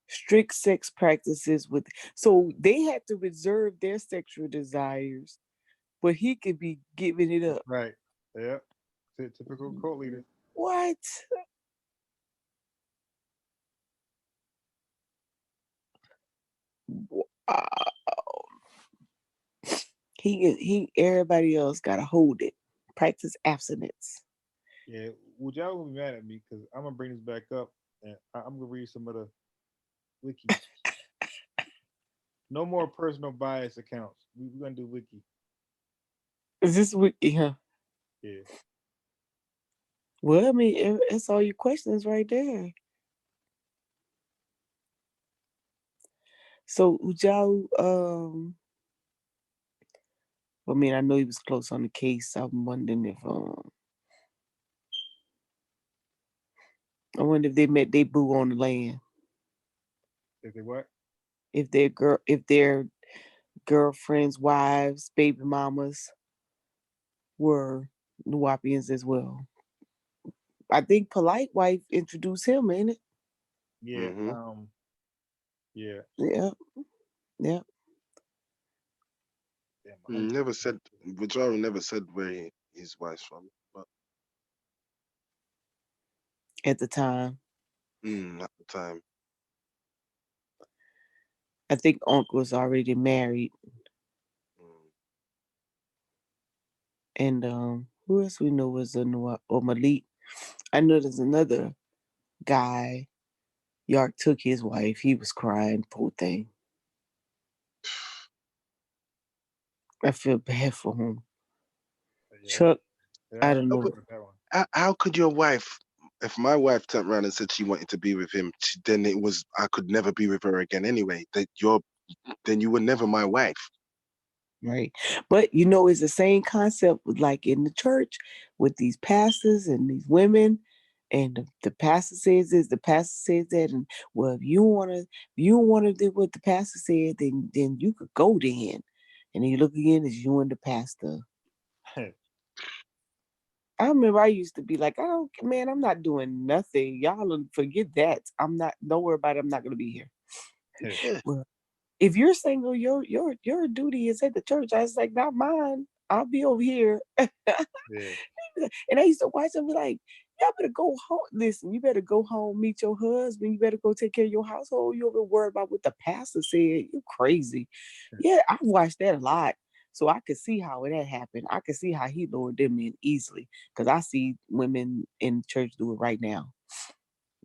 Speaker 3: Strict sex practices so they had to reserve their sexual desires, but he could be giving it up.
Speaker 1: Right. Yep. Typical cult leader.
Speaker 3: What? Wow. He everybody else gotta hold it. Practice abstinence.
Speaker 1: Yeah. Would y'all be mad at me because I'm gonna bring this back up and I'm gonna read some of the wiki. No more personal bias accounts. We're gonna do wiki.
Speaker 3: Is this wiki, huh?
Speaker 1: Yeah.
Speaker 3: Well, I mean, it's all your questions right there. So would y'all I mean, I know he was close on the case. I'm wondering if I wonder if they met they boo on the land.
Speaker 1: If they what?
Speaker 3: If their girlfriends, wives, baby mamas were Nuwapians as well. I think Polite Wife introduced him, ain't it?
Speaker 1: Yeah.
Speaker 4: Mm-hmm.
Speaker 1: Yeah.
Speaker 3: Yeah. Yeah.
Speaker 4: Never said. Vajara never said where his wife's from, but
Speaker 3: At the time.
Speaker 4: At the time.
Speaker 3: I think Ankh was already married. And who else we know was or Malik? I know there's another guy. Yark took his wife. He was crying, poor thing. I feel bad for him. Yeah. Chuck, I don't know.
Speaker 4: How could your wife, if my wife turned around and said she wanted to be with him, then I could never be with her again anyway. Then you were never my wife.
Speaker 3: Right. But it's the same concept with like in the church with these pastors and these women. And the pastor says this, the pastor says that, and well, if you want to do what the pastor said, then you could go then. And then you look again, it's you and the pastor. I remember I used to be like, oh man, I'm not doing nothing. Y'all forget that. Don't worry about it. I'm not gonna be here. Well, if you're single, your duty is at the church. I was like, not mine. I'll be over here. Yeah. And I used to watch them be like, y'all better go home. Listen, you better go home, meet your husband. You better go take care of your household. You don't worry about what the pastor said. You crazy. Yeah, I watched that a lot. So I could see how that happened. I could see how he lured them in easily because I see women in church do it right now.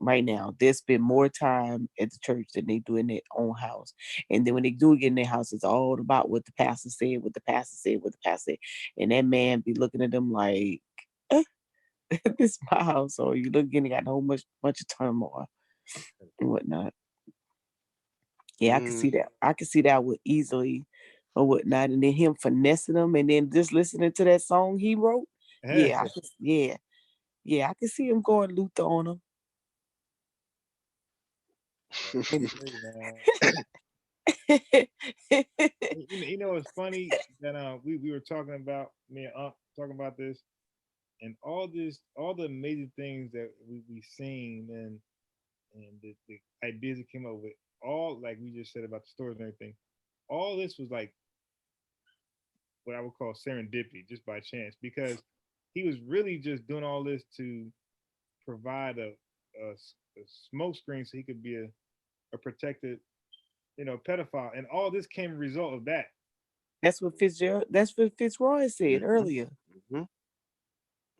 Speaker 3: Right now, they spend more time at the church than they do in their own house. And then when they do get in their house, it's all about what the pastor said, what the pastor said, what the pastor said. And that man be looking at them like, this is my house. Or you look again, they got a whole bunch of turmoil and whatnot. Yeah, I can see that. I can see that would easily or whatnot. And then him finessing them and then just listening to that song he wrote. Yeah, yeah, I can see him going Luther on them.
Speaker 1: You know what's funny that we were talking about, me and Unc talking about this, and all the amazing things that we seen and the ideas that came up with, all like we just said about the stories and everything. All this was like what I would call serendipity, just by chance, because he was really just doing all this to provide a smoke screen so he could be a protected, pedophile, and all this came a result of that.
Speaker 3: That's what Fitzroy said earlier.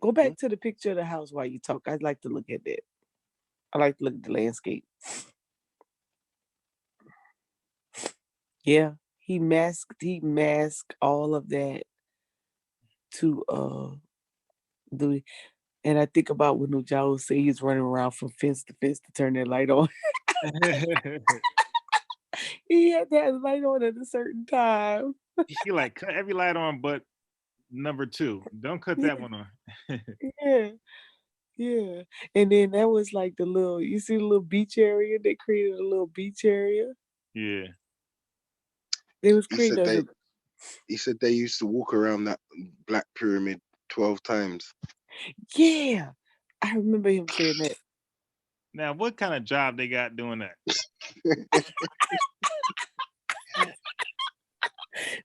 Speaker 3: Go back to the picture of the house while you talk. I'd like to look at that. I like to look at the landscape. Yeah, he masked all of that to do. And I think about when Ujao said he's running around from fence to fence to turn that light on. He had that light on at a certain time.
Speaker 1: He like cut every light on but number 2. Don't cut that one on.
Speaker 3: Yeah. And then that was like you see the little beach area? They created a little beach area.
Speaker 1: Yeah.
Speaker 3: They was creating
Speaker 4: he said they used to walk around that Black Pyramid 12 times.
Speaker 3: Yeah. I remember him saying that.
Speaker 1: Now, what kind of job they got doing that?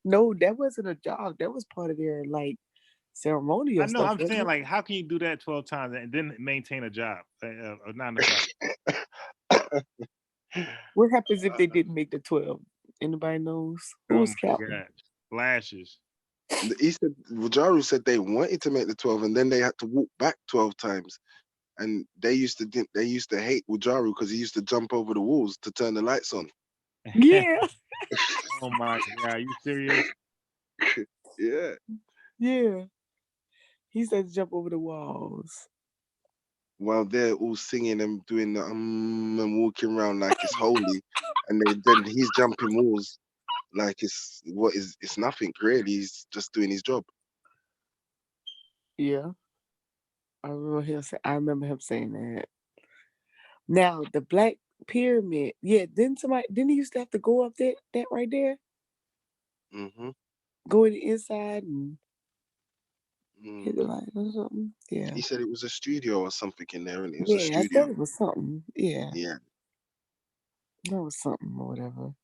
Speaker 3: No, that wasn't a job. That was part of their like ceremonial
Speaker 1: I know.
Speaker 3: stuff.
Speaker 1: I'm saying, like, how can you do that 12 times and then maintain a job, a 9 to 5?
Speaker 3: What happens if they didn't make the 12? Anybody knows? Who's counting?
Speaker 1: God. Flashes.
Speaker 4: He said Wajaru said they wanted to make the 12 and then they had to walk back 12 times. And they used to hate Wajaru because he used to jump over the walls to turn the lights on.
Speaker 3: Yeah.
Speaker 1: Oh my God, are you serious?
Speaker 4: Yeah.
Speaker 3: Yeah. He said jump over the walls.
Speaker 4: While they're all singing and doing the and walking around like it's holy, and then he's jumping walls like it's nothing really. He's just doing his job.
Speaker 3: Yeah. I remember him saying that. Now the Black Pyramid, yeah, didn't he used to have to go up that right there? Go in the inside and hit the light or something. Yeah.
Speaker 4: He said it was a studio or something in there, and it was a
Speaker 3: Yeah, I
Speaker 4: studio.
Speaker 3: thought it was something. Yeah.
Speaker 4: Yeah.
Speaker 3: That was something or whatever.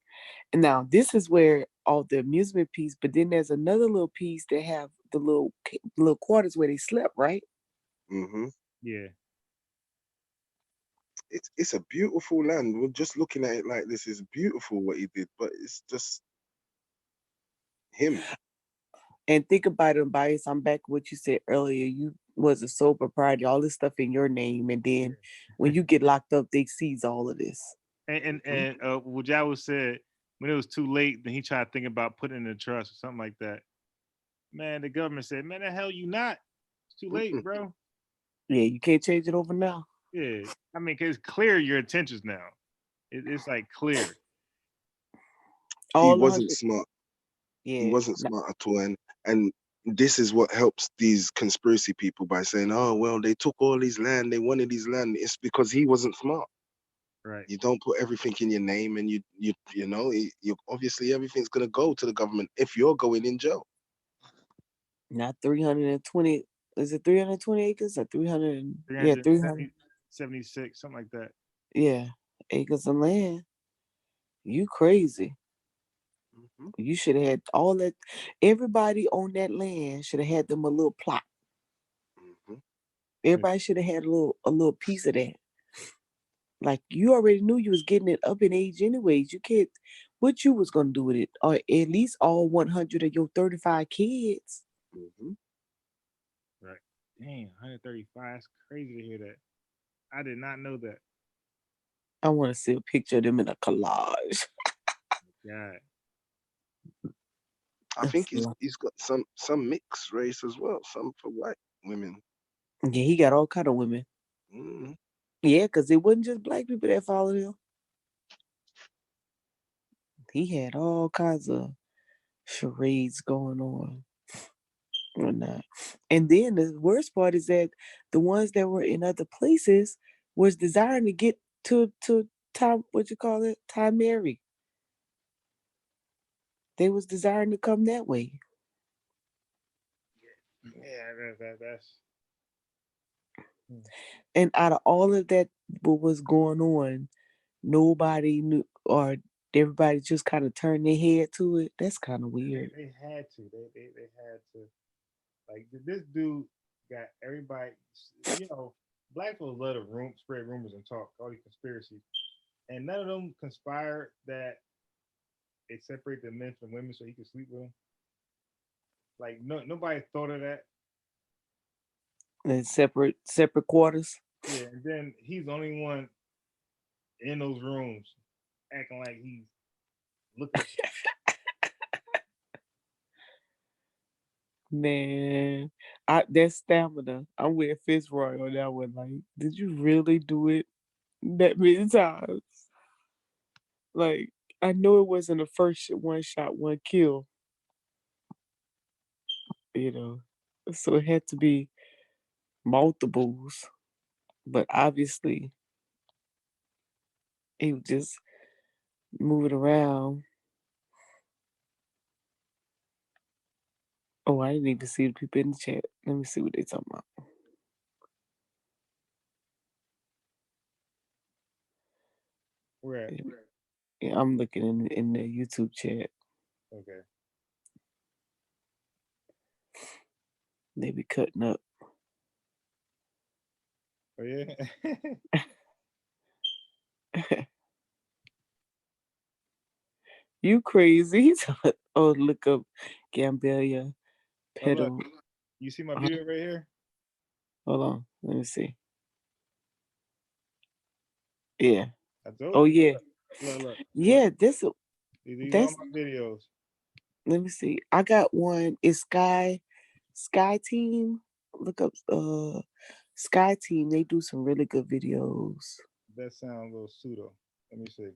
Speaker 3: And now this is where all the amusement piece, but then there's another little piece that have the little quarters where they slept, right?
Speaker 1: Yeah.
Speaker 4: It's a beautiful land. We're just looking at it like this is beautiful what he did, but it's just him.
Speaker 3: And think about it, Bias. I'm back what you said earlier. You was a sole proprietor, all this stuff in your name, and then when you get locked up, they seize all of this.
Speaker 1: And Wajawa said when it was too late, then he tried to think about putting it in a trust or something like that. Man, the government said, "Man, the hell you not? It's too late, bro."
Speaker 3: Yeah, you can't change it over now.
Speaker 1: Yeah, I mean, cause it's clear your intentions now. It's like clear.
Speaker 4: He wasn't smart. Yeah, he wasn't smart at all, and this is what helps these conspiracy people by saying, "Oh, well, they took all his land, they wanted his land." It's because he wasn't smart.
Speaker 1: Right.
Speaker 4: You don't put everything in your name, and you obviously everything's gonna go to the government if you're going in jail.
Speaker 3: Not 320. Is it 320 acres or 300? Yeah,
Speaker 1: 376, something like that.
Speaker 3: Yeah, acres of land. You crazy. You should have had all that. Everybody on that land should have had them a little plot. Everybody should have had a little piece of that. Like you already knew you was getting it up in age anyways. You can't, what you was gonna do with it, or at least all 100 of your 35 kids.
Speaker 4: Mm-hmm.
Speaker 1: Right. Damn, 135. It's crazy to hear that. I did not know that.
Speaker 3: I want to see a picture of them in a collage.
Speaker 1: God.
Speaker 4: I think he's got some mixed race as well, some for white women.
Speaker 3: Yeah, he got all kind of women.
Speaker 4: Mm-hmm.
Speaker 3: Yeah, because it wasn't just black people that followed him. He had all kinds of charades going on or not. And then the worst part is that the ones that were in other places was desiring to get to Tom, what you call it, Tom Mary. They was desiring to come that way.
Speaker 1: Yeah, that's.
Speaker 3: And out of all of that, what was going on, nobody knew, or everybody just kind of turned their head to it. That's kind of weird.
Speaker 1: They had to. They had to. Like this dude got everybody. You know, black folks love to spread rumors and talk all these conspiracies, and none of them conspired that it separate the men from women so he could sleep with them. Like nobody thought of that.
Speaker 3: And separate quarters.
Speaker 1: Yeah, and then he's the only one in those rooms acting like he's looking.
Speaker 3: Man, that stamina. I'm with Fitzroy on that one. Like, did you really do it that many times? Like, I know it wasn't the first one shot, one kill. You know, so it had to be multiples. But obviously, he was just moving around. Oh, I didn't even see the people in the chat. Let me see what they talking about.
Speaker 1: Where at?
Speaker 3: Yeah, I'm looking in the YouTube chat.
Speaker 1: Okay.
Speaker 3: They be cutting up.
Speaker 1: Oh yeah.
Speaker 3: You crazy? Oh, look up Gambia
Speaker 1: Oh look,
Speaker 3: pedal.
Speaker 1: you see my video right here?
Speaker 3: Hold on, let me see. Yeah.
Speaker 1: I told
Speaker 3: Oh
Speaker 1: you.
Speaker 3: yeah.
Speaker 1: Look.
Speaker 3: Yeah.
Speaker 1: These are all
Speaker 3: That's.
Speaker 1: my videos.
Speaker 3: Let me see. I got one. It's Sky Team. Look up Sky Team. They do some really good videos.
Speaker 1: That sounds a little pseudo. Let me see.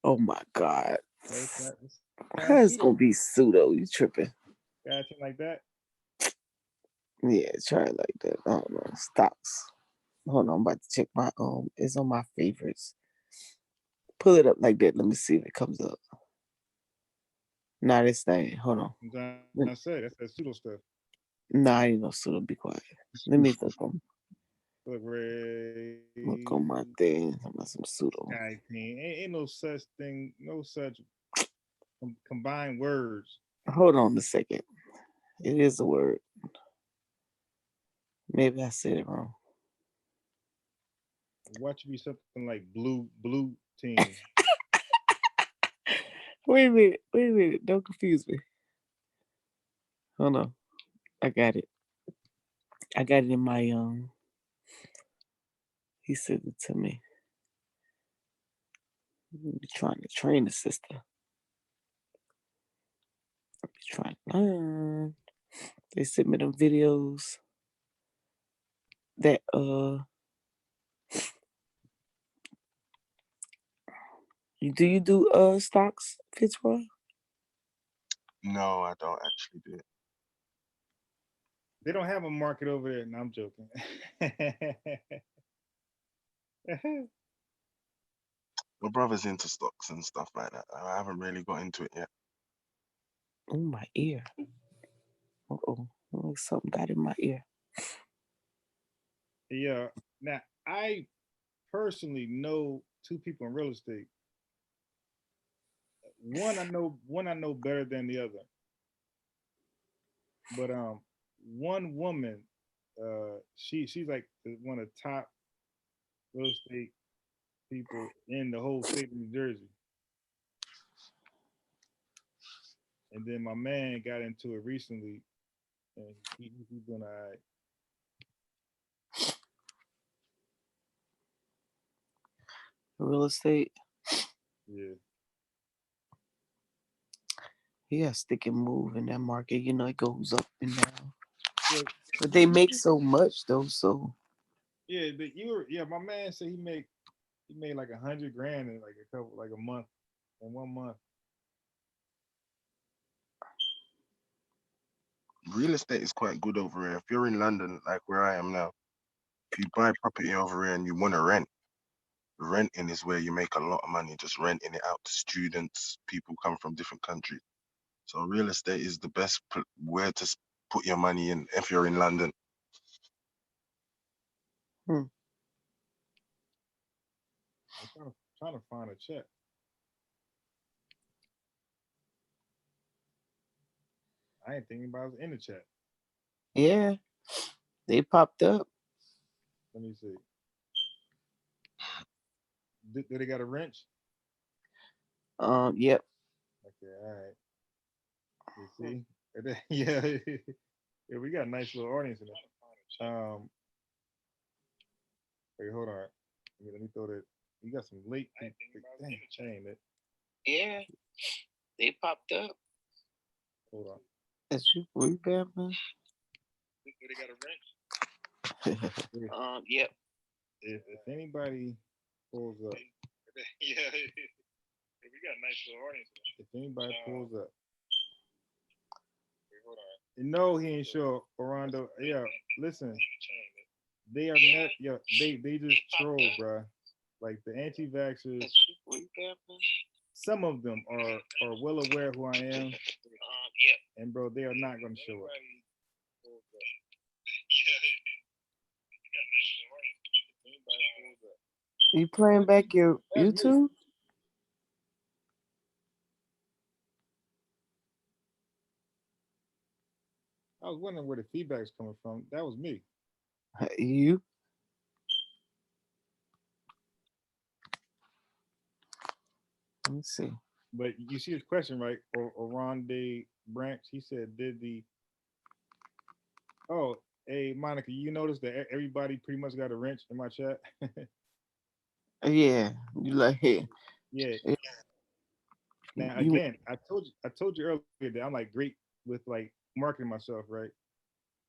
Speaker 3: Oh my god.
Speaker 1: It's kind of
Speaker 3: How's
Speaker 1: pseudo.
Speaker 3: gonna be pseudo? You tripping?
Speaker 1: Got a like that.
Speaker 3: Yeah, try it like that. I don't know. Stocks. Hold on, I'm about to check my it's on my favorites. Pull it up like that. Let me see if it comes up. Nah, this thing. Hold on.
Speaker 1: I'm trying to say that's that pseudo stuff.
Speaker 3: Nah, ain't no pseudo. Be quiet. Let me
Speaker 1: Look, Ray.
Speaker 3: look on my thing. I'm not some pseudo.
Speaker 1: Sky team. Ain't no such thing. No such combined words.
Speaker 3: Hold on a second. It is a word. Maybe I said it wrong.
Speaker 1: Watch it be something like blue team.
Speaker 3: Wait a minute. Don't confuse me. Hold on. I got it. I got it in my he said it to me. I'm trying to train the sister. I'm trying to learn. They sent me them videos that do you do stocks, Fitzroy?
Speaker 4: No, I don't actually do it.
Speaker 1: They don't have a market over there. No, I'm joking.
Speaker 4: My brother's into stocks and stuff like that. I haven't really got into it yet.
Speaker 3: Oh, my ear. Uh-oh. Something got in my ear.
Speaker 1: Yeah. Now I personally know two people in real estate. One I know better than the other. But one woman, she's like one of the top real estate people in the whole state of New Jersey. And then my man got into it recently, and he's doing all right.
Speaker 3: Real estate.
Speaker 1: Yeah.
Speaker 3: He has stick and move in that market. You know, it goes up and down.
Speaker 1: Yeah,
Speaker 3: But they make so much though, so
Speaker 1: yeah, but my man said he made like 100 grand in like a month, in 1 month.
Speaker 4: Real estate is quite good over here. If you're in London, like where I am now, if you buy property over here and you want to rent, renting is where you make a lot of money, just renting it out to students, people come from different countries. So real estate is the best where to put your money in if you're in London.
Speaker 3: hmm.
Speaker 1: I'm trying to find a check. I ain't thinking about it in the chat.
Speaker 3: Yeah, they popped up.
Speaker 1: Let me see. Do they got a wrench?
Speaker 3: Yep.
Speaker 1: Okay, all right. You see? Yeah, yeah, we got a nice little audience in there. Wait, hold on. Let me throw that. You got some late. Dang, ain't it?
Speaker 3: Yeah, they popped up.
Speaker 1: Hold on.
Speaker 3: That's you, revamp, man.
Speaker 1: Do they got a wrench?
Speaker 3: Yep.
Speaker 1: If anybody pulls up, yeah, we got a nice little audience. If anybody pulls up, wait, hold on. No, he ain't sure. Orlando, yeah. Listen, they are not. Yeah, they just troll, bro. Like the anti-vaxxers. Some of them are well aware who I am. And bro, they are not gonna show up.
Speaker 3: You playing back your YouTube?
Speaker 1: I was wondering where the feedback's coming from. That was me.
Speaker 3: You? Let me see.
Speaker 1: But you see his question, right? Or Oronde Branch, he said, did the oh, hey Monica, you notice that everybody pretty much got a wrench in my chat?
Speaker 3: Yeah, you like it.
Speaker 1: Yeah. Now
Speaker 3: You
Speaker 1: again, I told you earlier that I'm like great with like marketing myself, right?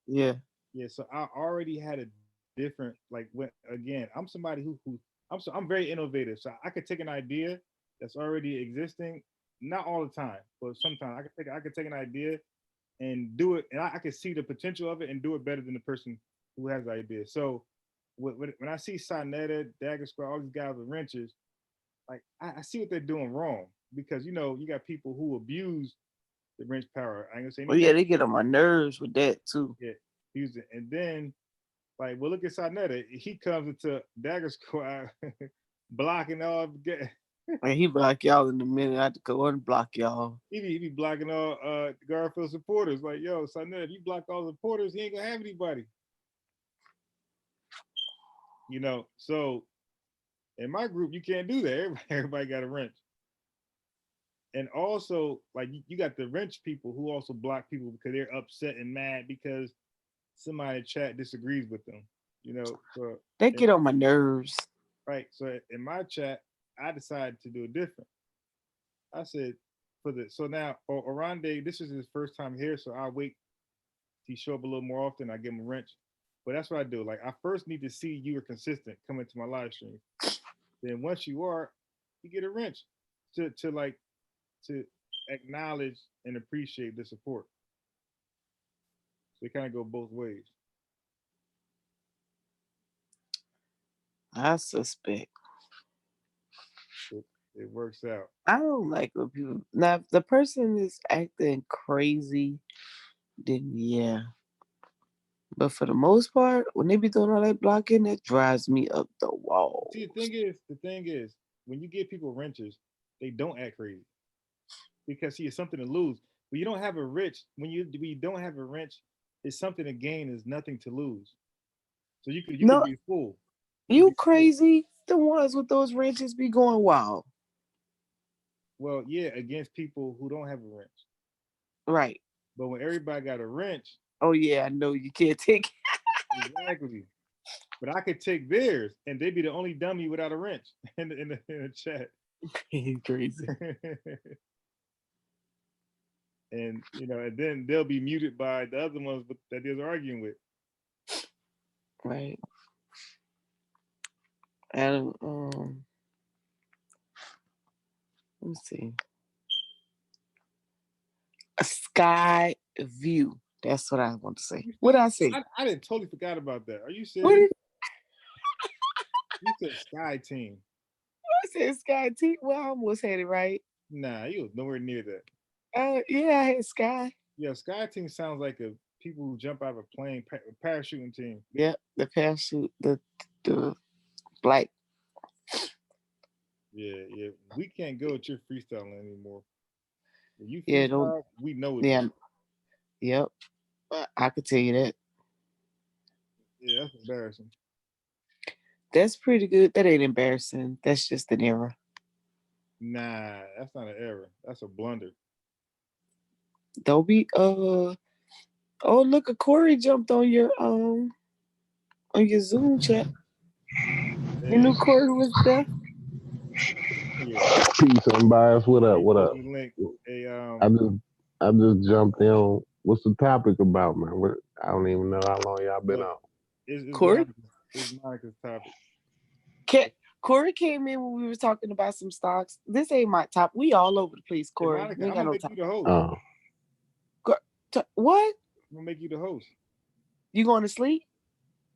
Speaker 3: yeah.
Speaker 1: Yeah, so I already had a different like when again, I'm somebody who I'm very innovative. So I could take an idea that's already existing, not all the time, but sometimes I could take an idea and do it, and I can see the potential of it and do it better than the person who has the idea. So when I see Sonetta, Dagger Squad, all these guys with wrenches, like I see what they're doing wrong because you got people who abuse the wrench power. I ain't gonna say
Speaker 3: Well, yeah, they get on my nerves with that too.
Speaker 1: yeah, use it, and then like, well, look at Sonetta. He comes into Dagger Squad blocking all.
Speaker 3: And he block y'all in a minute. I have to go unblock y'all.
Speaker 1: He be blocking all Garfield supporters. Like, yo, Sonetta, if you block all the supporters, he ain't gonna have anybody. So in my group, you can't do that. Everybody got a wrench. And also, like, you got the wrench people who also block people because they're upset and mad because somebody in chat disagrees with them. So
Speaker 3: they get on my nerves.
Speaker 1: Right. So in my chat, I decided to do it different. I said so now Oronde, this is his first time here, so I'll wait till he show up a little more often. I give him a wrench. But that's what I do. Like I first need to see you are consistent coming to my live stream. Then once you are, you get a wrench to acknowledge and appreciate the support. So it kind of go both ways.
Speaker 3: I suspect.
Speaker 1: It works out.
Speaker 3: I don't like when people now if the person is acting crazy, then yeah. But for the most part, when they be doing all that blocking, it drives me up the wall.
Speaker 1: See, the thing is, when you give people wrenches, they don't act crazy because see, it's something to lose. When you don't have a when you don't have a wrench, it's something to gain. Is nothing to lose. So you could
Speaker 3: No,
Speaker 1: be full.
Speaker 3: you crazy. The ones with those wrenches be going wild.
Speaker 1: Well, yeah, against people who don't have a wrench.
Speaker 3: Right.
Speaker 1: But when everybody got a wrench,
Speaker 3: oh yeah, I know you can't take
Speaker 1: exactly. But I could take theirs, and they'd be the only dummy without a wrench in the chat.
Speaker 3: He's crazy.
Speaker 1: And and then they'll be muted by the other ones that they're arguing with.
Speaker 3: Right. And let me see. A sky view. That's what I want to say. What did I say?
Speaker 1: I didn't totally forgot about that. Are you
Speaker 3: What
Speaker 1: serious?
Speaker 3: did
Speaker 1: You said Sky Team.
Speaker 3: I say? Sky T. Well, I almost had it right.
Speaker 1: Nah, you was nowhere near that.
Speaker 3: Yeah, I had Sky.
Speaker 1: Yeah, Sky Team sounds like a people who jump out of a plane, parachuting team.
Speaker 3: Yep, the parachute, the black.
Speaker 1: Yeah. We can't go with your freestyling anymore. If you
Speaker 3: Yeah,
Speaker 1: freestyle, we know it.
Speaker 3: Yeah. Yep. I could tell you that.
Speaker 1: Yeah, that's embarrassing.
Speaker 3: That's pretty good. That ain't embarrassing. That's just an error.
Speaker 1: Nah, that's not an error. That's a blunder.
Speaker 3: Don't be oh look, a Corey jumped on your Zoom chat. You knew Corey was there?
Speaker 1: Yeah.
Speaker 5: Peace, unbiased. What up? What up?
Speaker 1: Link. Hey,
Speaker 5: I just jumped in. What's the topic about, man? I don't even know how long y'all been on.
Speaker 1: It's
Speaker 3: Corey?
Speaker 1: It's Monica's topic.
Speaker 3: Corey came in when we were talking about some stocks. This ain't my top. We all over the place, Corey.
Speaker 1: Hey, Monica,
Speaker 3: we ain't got no
Speaker 1: make
Speaker 3: top.
Speaker 1: you the host.
Speaker 3: What?
Speaker 1: I'm gonna make you the host.
Speaker 3: You going to sleep?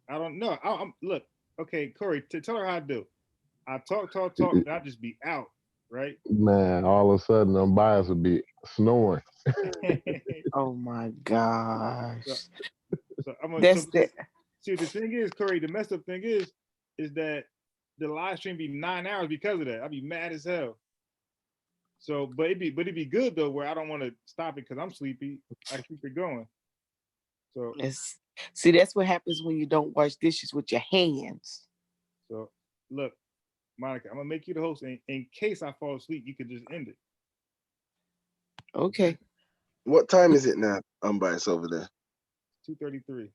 Speaker 1: I don't know. I'm look. Okay, Corey, tell her how I do. I talk, and I just be out, right?
Speaker 5: Man, all of a sudden, unbiased would be snoring.
Speaker 3: Oh my gosh.
Speaker 1: So I'm gonna.
Speaker 3: That's that.
Speaker 1: See, the thing is, Corey, the messed up thing is that the live stream be 9 hours because of that. I'd be mad as hell. So, but it'd be good though, where I don't want to stop it because I'm sleepy. I keep it going. So
Speaker 3: see, that's what happens when you don't wash dishes with your hands.
Speaker 1: So look, Monica, I'm gonna make you the host. In case I fall asleep, you could just end it.
Speaker 3: Okay.
Speaker 4: What time is it now, unbiased over there?
Speaker 1: 2:33.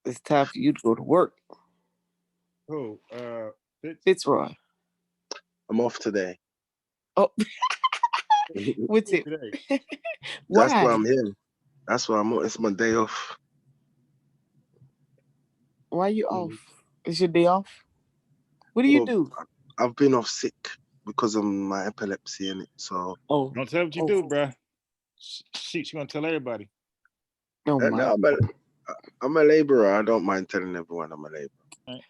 Speaker 3: It's time for you to go to work.
Speaker 1: Oh,
Speaker 3: Fitzroy.
Speaker 4: I'm off today.
Speaker 3: Oh, what's it?
Speaker 4: Why? That's why I'm here. That's why I'm. It's my day off.
Speaker 3: Why are you off? Is your day off? What do you do?
Speaker 4: I've been off sick because of my epilepsy in it. So
Speaker 1: don't tell what you do, bruh. She's gonna tell everybody.
Speaker 3: Oh my!
Speaker 4: No, I'm a laborer. I don't mind telling everyone I'm a laborer.
Speaker 1: Right.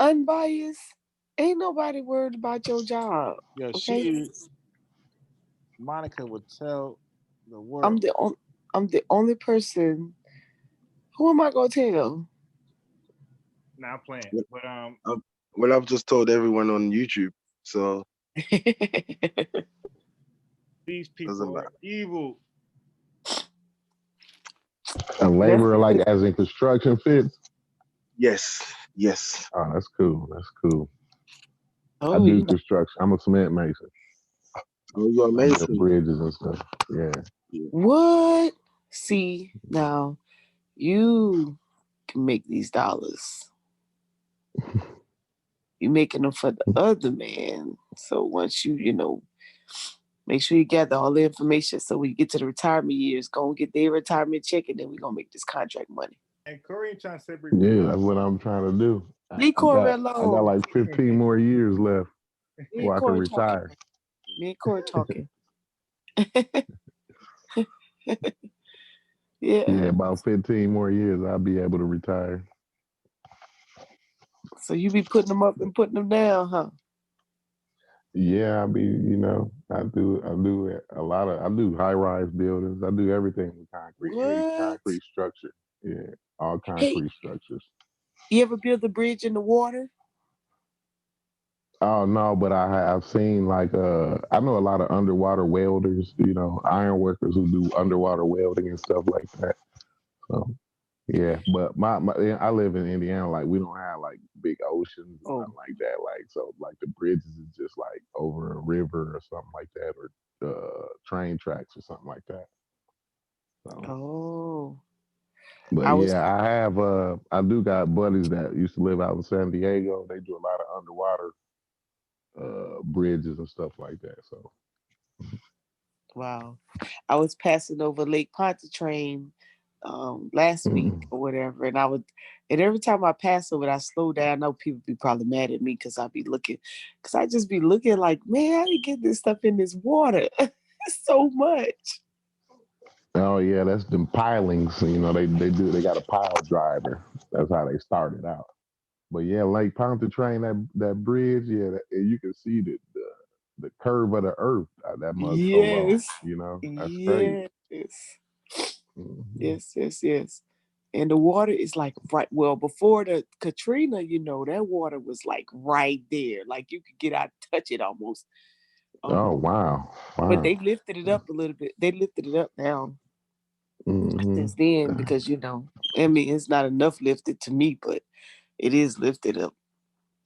Speaker 3: Unbiased. Ain't nobody worried about your job.
Speaker 1: Yeah,
Speaker 3: okay?
Speaker 1: Monica would tell the world.
Speaker 3: I'm the only person. Who am I gonna tell?
Speaker 1: Not playing, but
Speaker 4: well, I've just told everyone on YouTube. So
Speaker 1: these people are evil.
Speaker 5: A laborer, like as in construction fits?
Speaker 4: Yes.
Speaker 5: Oh, that's cool.
Speaker 3: Oh,
Speaker 5: I do construction. I'm a cement mason.
Speaker 4: Oh, you're a mason.
Speaker 5: Bridges and stuff. Yeah.
Speaker 3: What? See, now you can make these dollars. You're making them for the other man. So once you make sure you gather all the information so when you get to the retirement years, go and get their retirement check, and then we're going to make this contract money.
Speaker 1: And Corey ain't trying to separate.
Speaker 5: Yeah, that's what I'm trying to do.
Speaker 3: Leave Corey alone.
Speaker 5: I got like 15 more years left before I can retire.
Speaker 3: Me and Corey talking. Yeah,
Speaker 5: about 15 more years, I'll be able to retire.
Speaker 3: So you be putting them up and putting them down, huh?
Speaker 5: Yeah, I do a lot of, I do high-rise buildings. I do everything with concrete, concrete structure. Yeah, all concrete structures.
Speaker 3: You ever build a bridge in the water?
Speaker 5: Oh no, but I've seen like I know a lot of underwater welders, iron workers who do underwater welding and stuff like that. So yeah, but I live in Indiana, like we don't have like big oceans or nothing like that. Like so like the bridges is just like over a river or something like that, or train tracks or something like that. So,
Speaker 3: Oh,
Speaker 5: but
Speaker 3: I was.
Speaker 5: yeah, I do got buddies that used to live out in San Diego. They do a lot of underwater bridges and stuff like that. So,
Speaker 3: Wow. I was passing over Lake Pontchartrain last week
Speaker 5: mm.
Speaker 3: or whatever, and every time I pass over it, I slow down. I know people be probably mad at me because I be looking, because I just be looking like, man, I didn't get this stuff in this water so much.
Speaker 5: Oh yeah, that's them pilings. You know, they got a pile driver. That's how they started out. But yeah, Lake Pontchartrain, that bridge, yeah, you can see the curve of the earth. That must so long.
Speaker 3: Yes,
Speaker 5: You know, that's crazy.
Speaker 3: yes,
Speaker 5: Hmm.
Speaker 3: yes. And the water is like right. Well, before the Katrina, that water was like right there. Like you could get out, and touch it almost.
Speaker 5: Oh
Speaker 3: Um,
Speaker 5: wow,
Speaker 3: but
Speaker 5: wow.
Speaker 3: they lifted it up a little bit. They lifted it up now
Speaker 5: Hmm.
Speaker 3: since then because I mean, it's not enough lifted to me, but it is lifted up.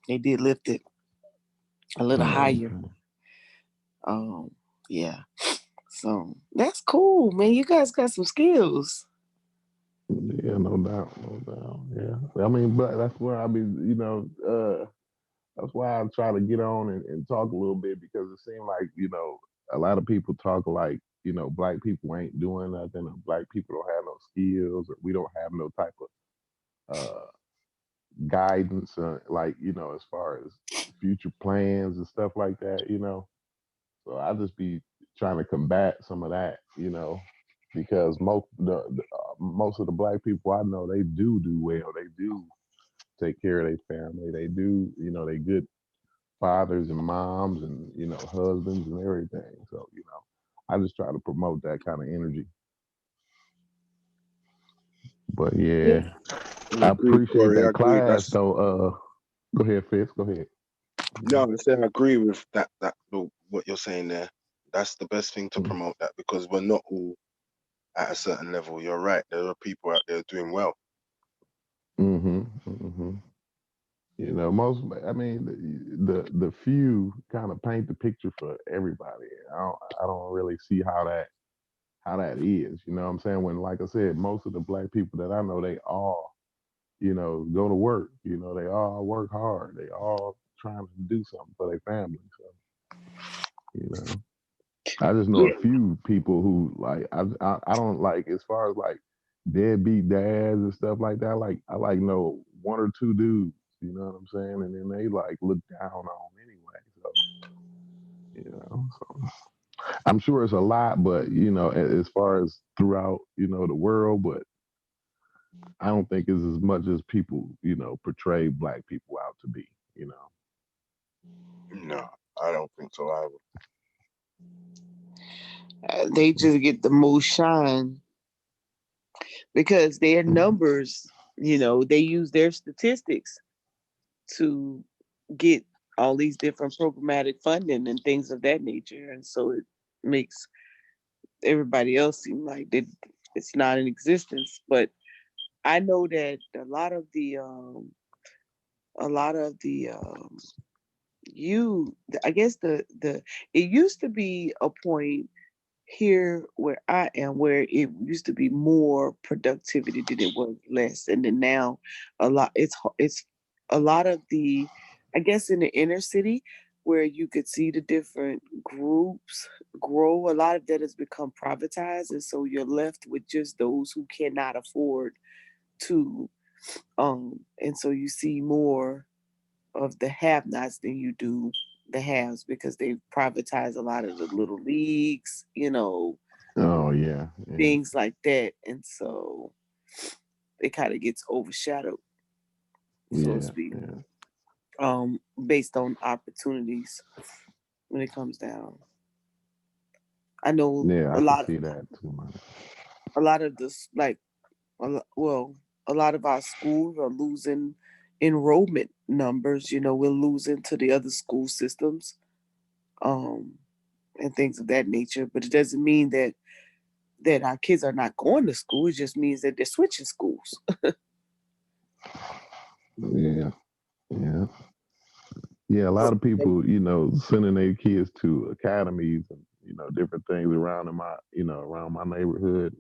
Speaker 3: They did lift it a little
Speaker 5: Oh,
Speaker 3: higher.
Speaker 5: okay.
Speaker 3: Yeah. So that's cool, man. You guys got some skills.
Speaker 5: Yeah, no doubt, no doubt. Yeah, I mean, but that's where I be. That's why I try to get on and talk a little bit because it seems like a lot of people talk like black people ain't doing nothing, or black people don't have no skills, or we don't have no type of guidance, like as far as future plans and stuff like that. So I just be trying to combat some of that, because most of the black people I know, they do well. They do take care of their family. They do, they good fathers and moms and husbands and everything. So I just try to promote that kind of energy. But
Speaker 3: Yeah.
Speaker 5: yeah,
Speaker 4: I
Speaker 5: I
Speaker 4: agree,
Speaker 5: appreciate
Speaker 4: Corey. I
Speaker 5: that
Speaker 4: agree.
Speaker 5: class though. Go ahead, Fitz. Go ahead.
Speaker 4: No, I say I agree with what you're saying there. That's the best thing to promote that because we're not all at a certain level. You're right. There are people out there doing well.
Speaker 5: Mm-hmm. Mm-hmm. Most. I mean, the few kind of paint the picture for everybody. I don't really see how that is. You know what I'm saying? When, like I said, most of the black people that I know, they all go to work. They all work hard. They all trying to do something for their family. So, you know, I just know
Speaker 3: Yeah.
Speaker 5: a few people who like I don't like as far as like deadbeat dads and stuff like that. I know one or two dudes. You know what I'm saying? And then they like look down on anyway. So so I'm sure it's a lot, but as far as throughout the world, but I don't think it's as much as people portray black people out to be.
Speaker 4: No, I don't think so either.
Speaker 3: They just get the most shine because their numbers, they use their statistics to get all these different programmatic funding and things of that nature. And so it makes everybody else seem like it's not in existence. But I know that a lot of the you I guess the it used to be a point here where I am where it used to be more productivity than it was less, and then now it's a lot of the, I guess, in the inner city where you could see the different groups grow. A lot of that has become privatized, and so you're left with just those who cannot afford to and so you see more of the have-nots than you do the haves because they privatize a lot of the little leagues,
Speaker 5: Oh yeah, yeah,
Speaker 3: things like that, and so it kind of gets overshadowed, so to
Speaker 5: yeah,
Speaker 3: speak,
Speaker 5: yeah,
Speaker 3: based on opportunities when it comes down. I know
Speaker 5: yeah.
Speaker 3: a
Speaker 5: I can
Speaker 3: lot,
Speaker 5: see that too, man.
Speaker 3: a lot of this, like, well, a lot of our schools are losing enrollment numbers. We're losing to the other school systems, um, and things of that nature. But it doesn't mean that our kids are not going to school. It just means that they're switching schools.
Speaker 5: Yeah, yeah, yeah. A lot of people, sending their kids to academies and different things around in my, around my neighborhood.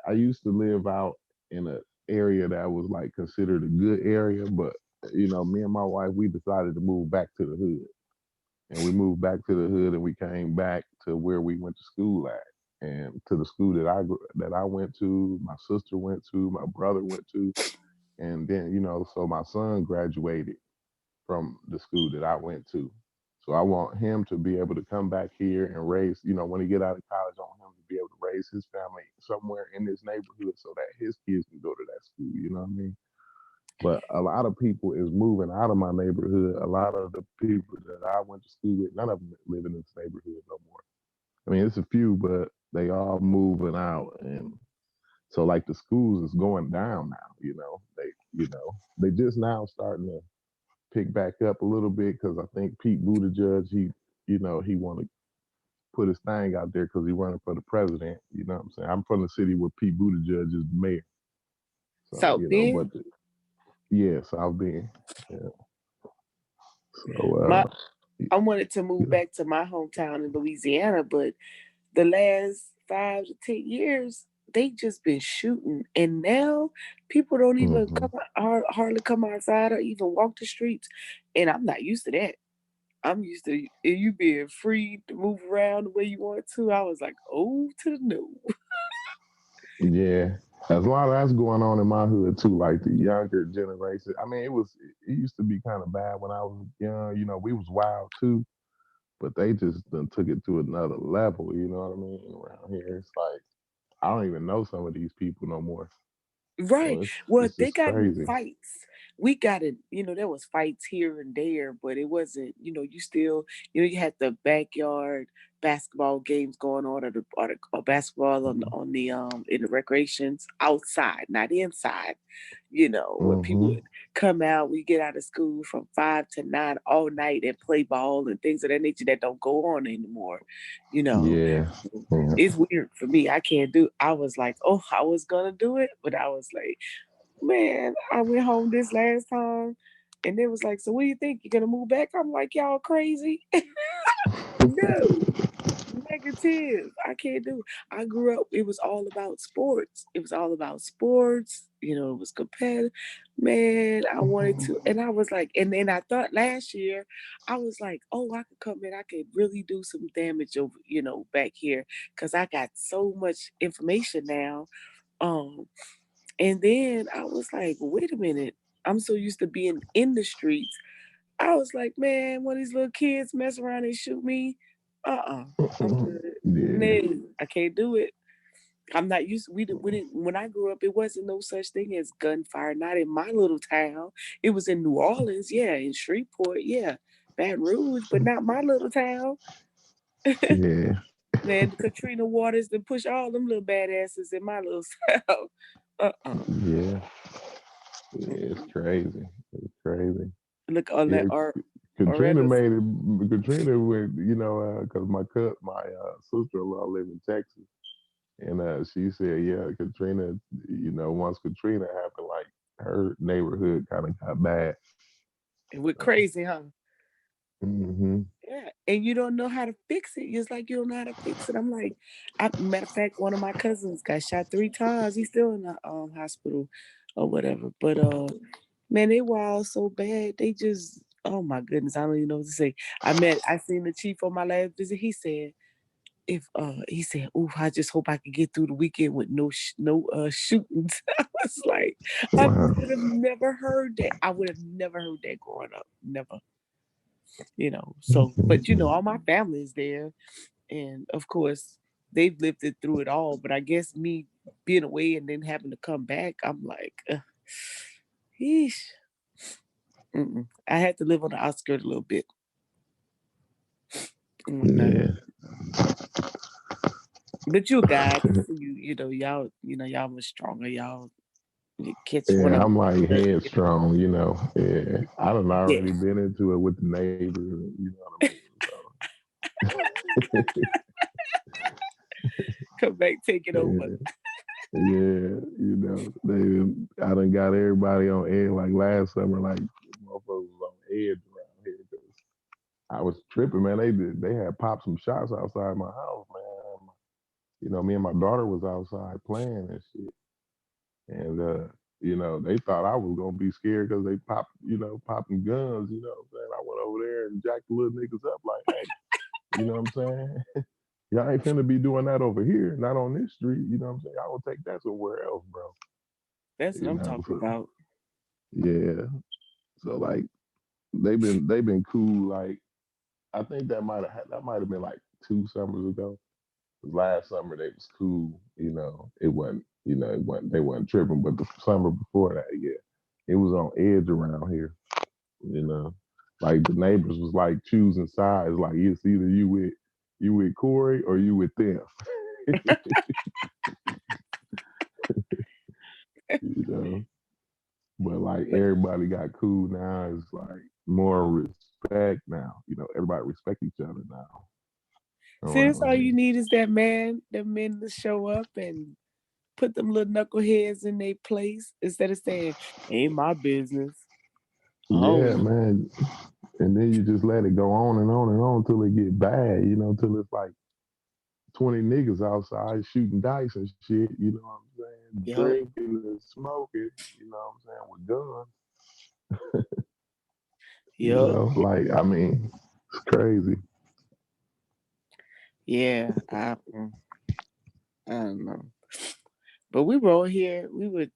Speaker 5: I used to live out in an area that was like considered a good area, but me and my wife, we decided to move back to the hood, and we moved back to the hood, and we came back to where we went to school at, and to the school that I went to, my sister went to, my brother went to, and then so my son graduated from the school that I went to. So I want him to be able to come back here and raise, when he get out of college, I want him to be able to raise his family somewhere in this neighborhood so that his kids can go to that school. You know what I mean? But a lot of people is moving out of my neighborhood. A lot of the people that I went to school with, none of them live in this neighborhood no more. I mean, it's a few, but they all moving out, and so like the schools is going down now. They just now starting to pick back up a little bit because I think Pete Buttigieg, he want to put his thing out there because he running for the president. You know what I'm saying? I'm from the city where Pete Buttigieg is the mayor. So,
Speaker 3: South Bend.
Speaker 5: Yeah, South Bend. Yeah.
Speaker 3: My
Speaker 5: So,
Speaker 3: I wanted to move back to my hometown in Louisiana, but the last 5 to 10 years, they just been shooting, and now people don't even hardly come outside or even walk the streets, and I'm not used to that. I'm used to you being free to move around the way you want to. I was like, oh, to the no.
Speaker 5: yeah, there's a lot of that's going on in my hood too. Like the younger generation. I mean, it used to be kind of bad when I was young. We was wild too, but they just done took it to another level. You know what I mean? Around here, it's like I don't even know some of these people no more. So
Speaker 3: Right.
Speaker 5: it's
Speaker 3: Well,
Speaker 5: it's
Speaker 3: they
Speaker 5: just
Speaker 3: got in
Speaker 5: crazy.
Speaker 3: fights. We got it. There was fights here and there, but it wasn't. You still. You had the backyard basketball games going on, or basketball on the in the recreations outside, not inside. Where people would come out. We get out of school from 5 to 9 all night and play ball and things of that nature that don't go on anymore. You know,
Speaker 5: Yeah.
Speaker 3: it's weird for me. I can't do. I was like, oh, I was gonna do it, but I was like, man, I went home this last time, and it was like, so what do you think? You're gonna move back? I'm like, y'all crazy? No, negative. I can't do. I grew up. It was all about sports. It was all about sports. It was competitive. Man, I wanted to, and I was like, and then I thought last year, I was like, oh, I could come in. I could really do some damage over, back here, because I got so much information now. Um, and then I was like, wait a minute. I'm so used to being in the streets. I was like, man, when these little kids mess around and shoot me, I'm good.
Speaker 5: Yeah.
Speaker 3: No, I can't do it. I'm not used. When I grew up, it wasn't no such thing as gunfire. Not in my little town. It was in New Orleans, yeah, in Shreveport, yeah, Baton Rouge, but not my little town.
Speaker 5: Yeah.
Speaker 3: Man, the Katrina waters that push all them little badasses in my little town.
Speaker 5: Yeah. Yeah. It's crazy. It's crazy.
Speaker 3: Look on
Speaker 5: Yeah.
Speaker 3: that art.
Speaker 5: Katrina
Speaker 3: Loretta's.
Speaker 5: made it. Katrina went, because my sister-in-law live in Texas, and she said, yeah, Katrina, once Katrina happened, like her neighborhood kind of got bad.
Speaker 3: It went
Speaker 5: So,
Speaker 3: crazy, huh?
Speaker 5: mm-hmm.
Speaker 3: Yeah, and you don't know how to fix it. It's like you don't know how to fix it. I'm like, matter of fact, one of my cousins got shot 3 times. He's still in the hospital or whatever. But man, they were all so bad. They just, oh my goodness, I don't even know what to say. I seen the chief on my last visit. He said, "Oh, I just hope I can get through the weekend with no shootings." I was like, I
Speaker 5: Wow.
Speaker 3: would have never heard that. I would have never heard that growing up. Never. So, but all my family is there, and of course they've lived it through it all. But I guess me being away and then having to come back, I'm like, yeesh. I had to live on the outskirts a little bit.
Speaker 5: Yeah.
Speaker 3: But you guys, y'all was stronger. Y'all you catch one
Speaker 5: Yeah,
Speaker 3: of
Speaker 5: I'm
Speaker 3: them.
Speaker 5: like headstrong, Yeah, I done
Speaker 3: Yeah,
Speaker 5: already been into it with the neighbors, you know what I mean?
Speaker 3: come back, take it over.
Speaker 5: Yeah, yeah, I done got everybody on edge. Like last summer, like motherfuckers was on edge around here because I was tripping, man. They had popped some shots outside my house, man. me and my daughter was outside playing and shit. And they thought I was gonna be scared because they popping guns, what I'm saying? I went over there and jacked the little niggas up like, hey, you know what I'm saying? Y'all ain't finna be doing that over here, not on this street, you know what I'm saying? I will take that somewhere else, bro.
Speaker 3: That's what I'm talking about.
Speaker 5: Yeah. So like they've been cool. Like I think that might have been like 2 summers ago. Last summer they was cool, It wasn't, they wasn't tripping. But the summer before that, yeah, it was on edge around here, Like the neighbors was like choosing sides. Like it's either you with Corey or you with them. But like everybody got cool now. It's like more respect now. Everybody respect each other now.
Speaker 3: See, that's all you need is them men to show up and put them little knuckleheads in their place instead of saying, "Ain't my business."
Speaker 5: Yeah, man. And then you just let it go on and on and on till it get bad. Till it's like 20 niggas outside shooting dice and shit. You know what I'm saying?
Speaker 3: Yep.
Speaker 5: Drinking and smoking. You know what I'm saying? With guns.
Speaker 3: Yep.
Speaker 5: Like I mean, it's crazy.
Speaker 3: Yeah, I don't know. But we were all here. We were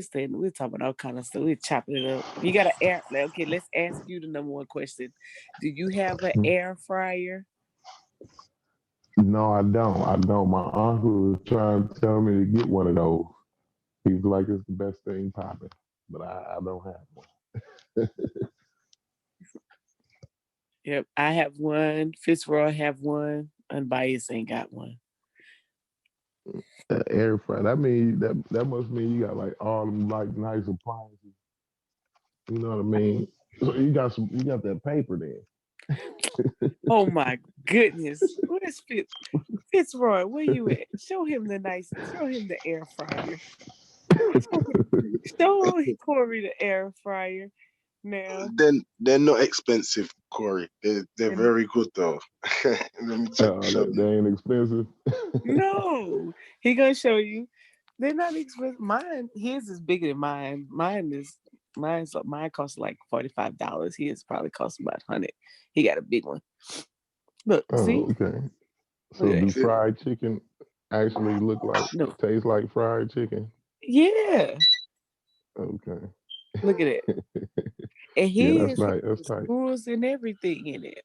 Speaker 3: talking about all kind of stuff. We were chopping it up. You got an air. Okay, let's ask you the number one question. Do you have an air fryer?
Speaker 5: No, I don't. My uncle was trying to tell me to get one of those. He was like, it's the best thing popping. But I don't have one.
Speaker 3: Yep, I have one. Fitzroy have one. Unbiased ain't got one.
Speaker 5: Air fryer. That must mean you got like all them like nice appliances. You know what I mean? So you got that paper there.
Speaker 3: Oh my goodness. Where's Fitzroy? Where you at? Show him the air fryer. Show Corey the air fryer. Now
Speaker 4: they're not expensive, Corey. They're very good though. Let me
Speaker 5: they ain't expensive.
Speaker 3: No, he gonna show you. They're not expensive. His is bigger than mine. Mine costs like $45. His probably costs about $100. He got a big one. Look, see?
Speaker 5: Okay. So do fried chicken actually taste like fried chicken?
Speaker 3: Yeah.
Speaker 5: Okay.
Speaker 3: Look at it. And
Speaker 5: yeah, that's right. That's right.
Speaker 3: Screws and everything in it.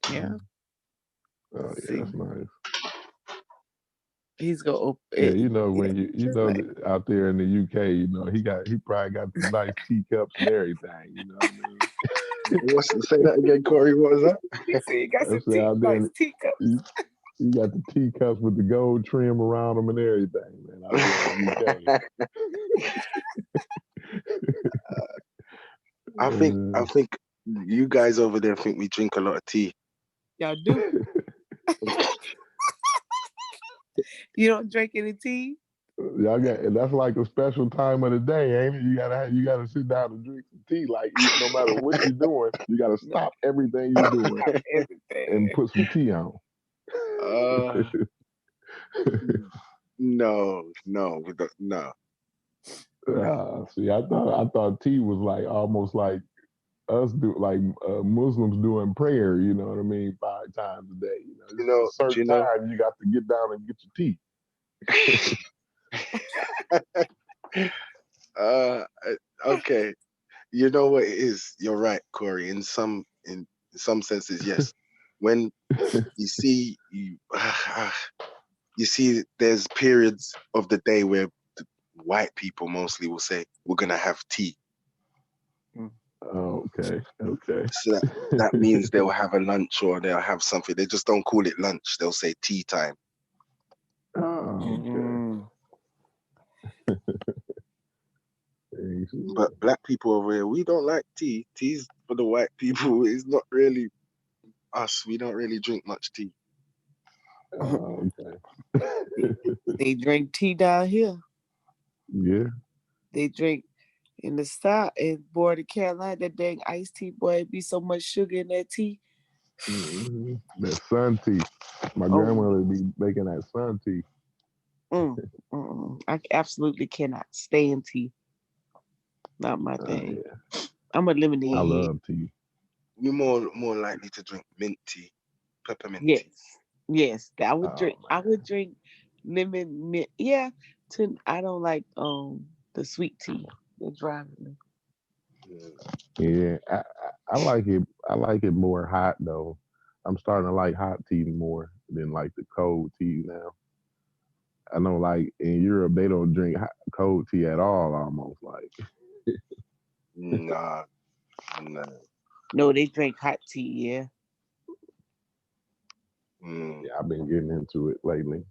Speaker 3: Yeah.
Speaker 5: Oh yeah, that's nice.
Speaker 3: He's gonna open.
Speaker 5: Yeah, when out there in the UK, he probably got the nice teacups and everything. You know what I mean?
Speaker 4: Say that again, Corey. What was that?
Speaker 3: He said he got some nice teacups.
Speaker 5: You got the teacups with the gold trim around them and everything, man. Out there in the
Speaker 4: UK. I think you guys over there think we drink a lot of tea.
Speaker 3: Y'all do. You don't drink any tea?
Speaker 5: Y'all that's like a special time of the day, ain't it? You gotta sit down and drink some tea. Like no matter what you're doing, you gotta stop everything you're doing and put some tea on.
Speaker 4: No.
Speaker 5: See, I thought tea was like almost like us Muslims doing prayer. You know what I mean? 5 times a day. Certain time you got to get down and get your tea.
Speaker 4: Okay. You know what it is? You're right, Corey. In some senses, yes. When you see there's periods of the day where white people mostly will say we're gonna have tea.
Speaker 5: Oh, okay.
Speaker 4: So that means they'll have a lunch or they'll have something. They just don't call it lunch. They'll say tea time.
Speaker 5: Oh, okay.
Speaker 4: But black people over here, we don't like tea. Tea's for the white people. It's not really us. We don't really drink much tea.
Speaker 5: Okay.
Speaker 3: They drink tea down here.
Speaker 5: Yeah.
Speaker 3: They drink in the South and border Carolina, that dang iced tea, boy, it be so much sugar in that tea.
Speaker 5: Mm-hmm. That sun tea. My grandmother would be making that sun tea.
Speaker 3: I absolutely cannot stand tea. Not my thing.
Speaker 5: Yeah.
Speaker 3: I'm a lemonade.
Speaker 5: I love tea.
Speaker 4: We're more likely to drink mint tea, peppermint
Speaker 3: Yes.
Speaker 4: tea.
Speaker 3: Yes. I would drink.
Speaker 5: Man.
Speaker 3: I would drink lemon mint. Yeah. I don't like the sweet tea. They're driving me.
Speaker 5: Yeah, I like it. I like it more hot though. I'm starting to like hot tea more than like the cold tea now. I know, like in Europe, they don't drink cold tea at all. Almost like.
Speaker 4: Nah.
Speaker 3: No, they drink hot tea. Yeah.
Speaker 5: Yeah, I've been getting into it lately.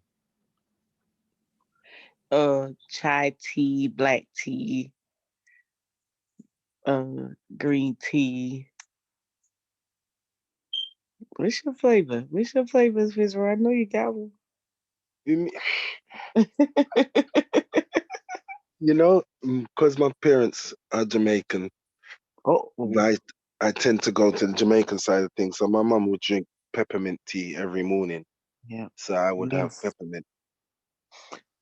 Speaker 3: Chai tea, black tea, green tea. What's your flavor? What's your flavors, Fisher? I know you got one.
Speaker 4: You know, because my parents are Jamaican, I tend to go to the Jamaican side of things. So my mum would drink peppermint tea every morning.
Speaker 3: Yeah.
Speaker 4: So I would have peppermint.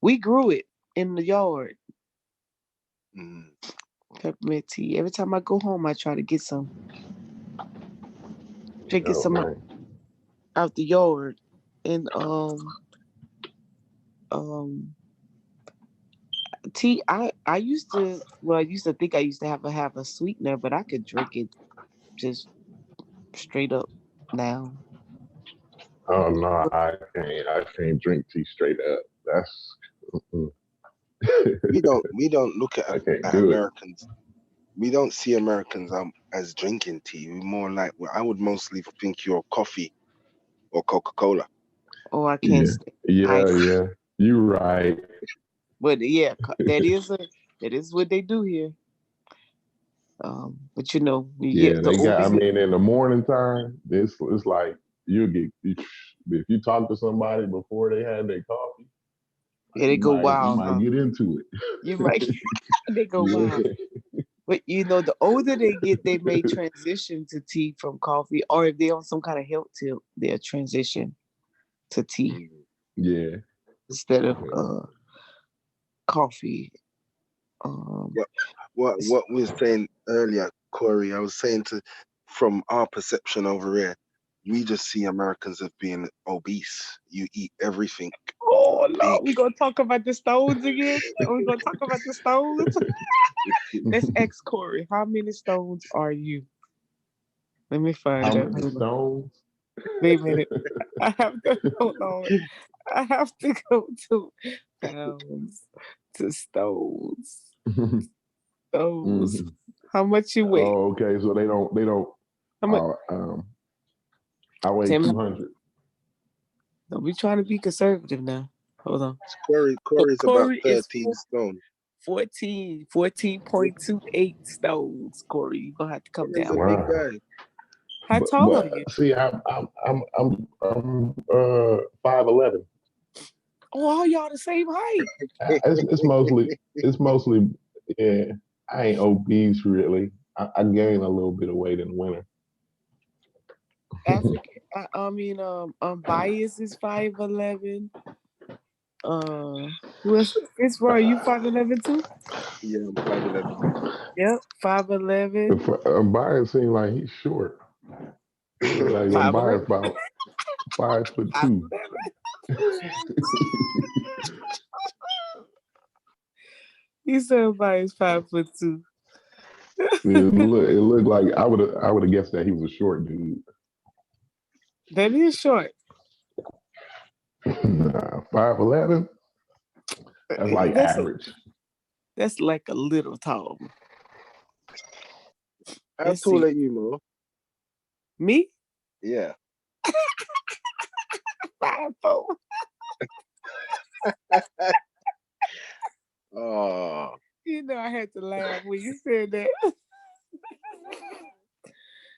Speaker 3: We grew it in the yard.
Speaker 4: Mm.
Speaker 3: Peppermint tea. Every time I go home, I try to get some. Get some out the yard, and tea. I used to. Well, I used to think I used to have a sweetener, but I could drink it just straight up now.
Speaker 5: Oh no, I can't. I can't drink tea straight up. That's.
Speaker 4: We don't look at Americans. We don't see Americans as drinking tea. We more like, I would mostly think you're coffee or Coca-Cola.
Speaker 3: Oh, I can't.
Speaker 5: Yeah. You're right.
Speaker 3: But yeah, that is what they do here. But you know,
Speaker 5: they got. I mean, in the morning time, it's like if you talk to somebody before they had their coffee.
Speaker 3: Yeah, they go wild.
Speaker 5: You might get into it.
Speaker 3: You might. They go wild. But you know, the older they get, they may transition to tea from coffee, or if they're on some kind of health tip, they'll transition to tea.
Speaker 5: Yeah.
Speaker 3: Instead of coffee.
Speaker 4: What we were saying earlier, Corey, I was saying from our perception over here, we just see Americans as being obese. You eat everything.
Speaker 3: Oh no, we're gonna talk about the stones again. We're gonna talk about the stones. Let's ask Corey, how many stones are you? Let me find out.
Speaker 5: How many stones?
Speaker 3: Wait a minute. I have to hold on. I have to go to pounds to stones. Stones. How much you weigh?
Speaker 5: Oh, okay. So they don't.
Speaker 3: How much?
Speaker 5: I weigh 200.
Speaker 3: No, we trying to be conservative now. Hold on.
Speaker 4: Corey's about 13 stone.
Speaker 3: 14.28 stones. Corey, you're gonna have to come down.
Speaker 4: He's a big guy.
Speaker 3: How tall are you?
Speaker 5: See, I'm 5'11".
Speaker 3: Oh, all y'all the same height.
Speaker 5: It's mostly yeah. I ain't obese really. I gain a little bit of weight in the winter.
Speaker 3: African. Bias is 5'11". It's Roy. You 5'11" too?
Speaker 4: Yeah, I'm 5'11".
Speaker 3: Yep, 5'11".
Speaker 5: Bias seems like he's short. Like Bias about 5'2".
Speaker 3: He said Bias 5'2".
Speaker 5: It looked like I would have guessed that he was a short dude.
Speaker 3: That is short.
Speaker 5: Nah, 5'11". That's like average.
Speaker 3: That's like a little tall.
Speaker 4: How tall are you, Mo?
Speaker 3: Me?
Speaker 4: Yeah.
Speaker 3: 5'4".
Speaker 4: Oh.
Speaker 3: You know, I had to laugh when you said that.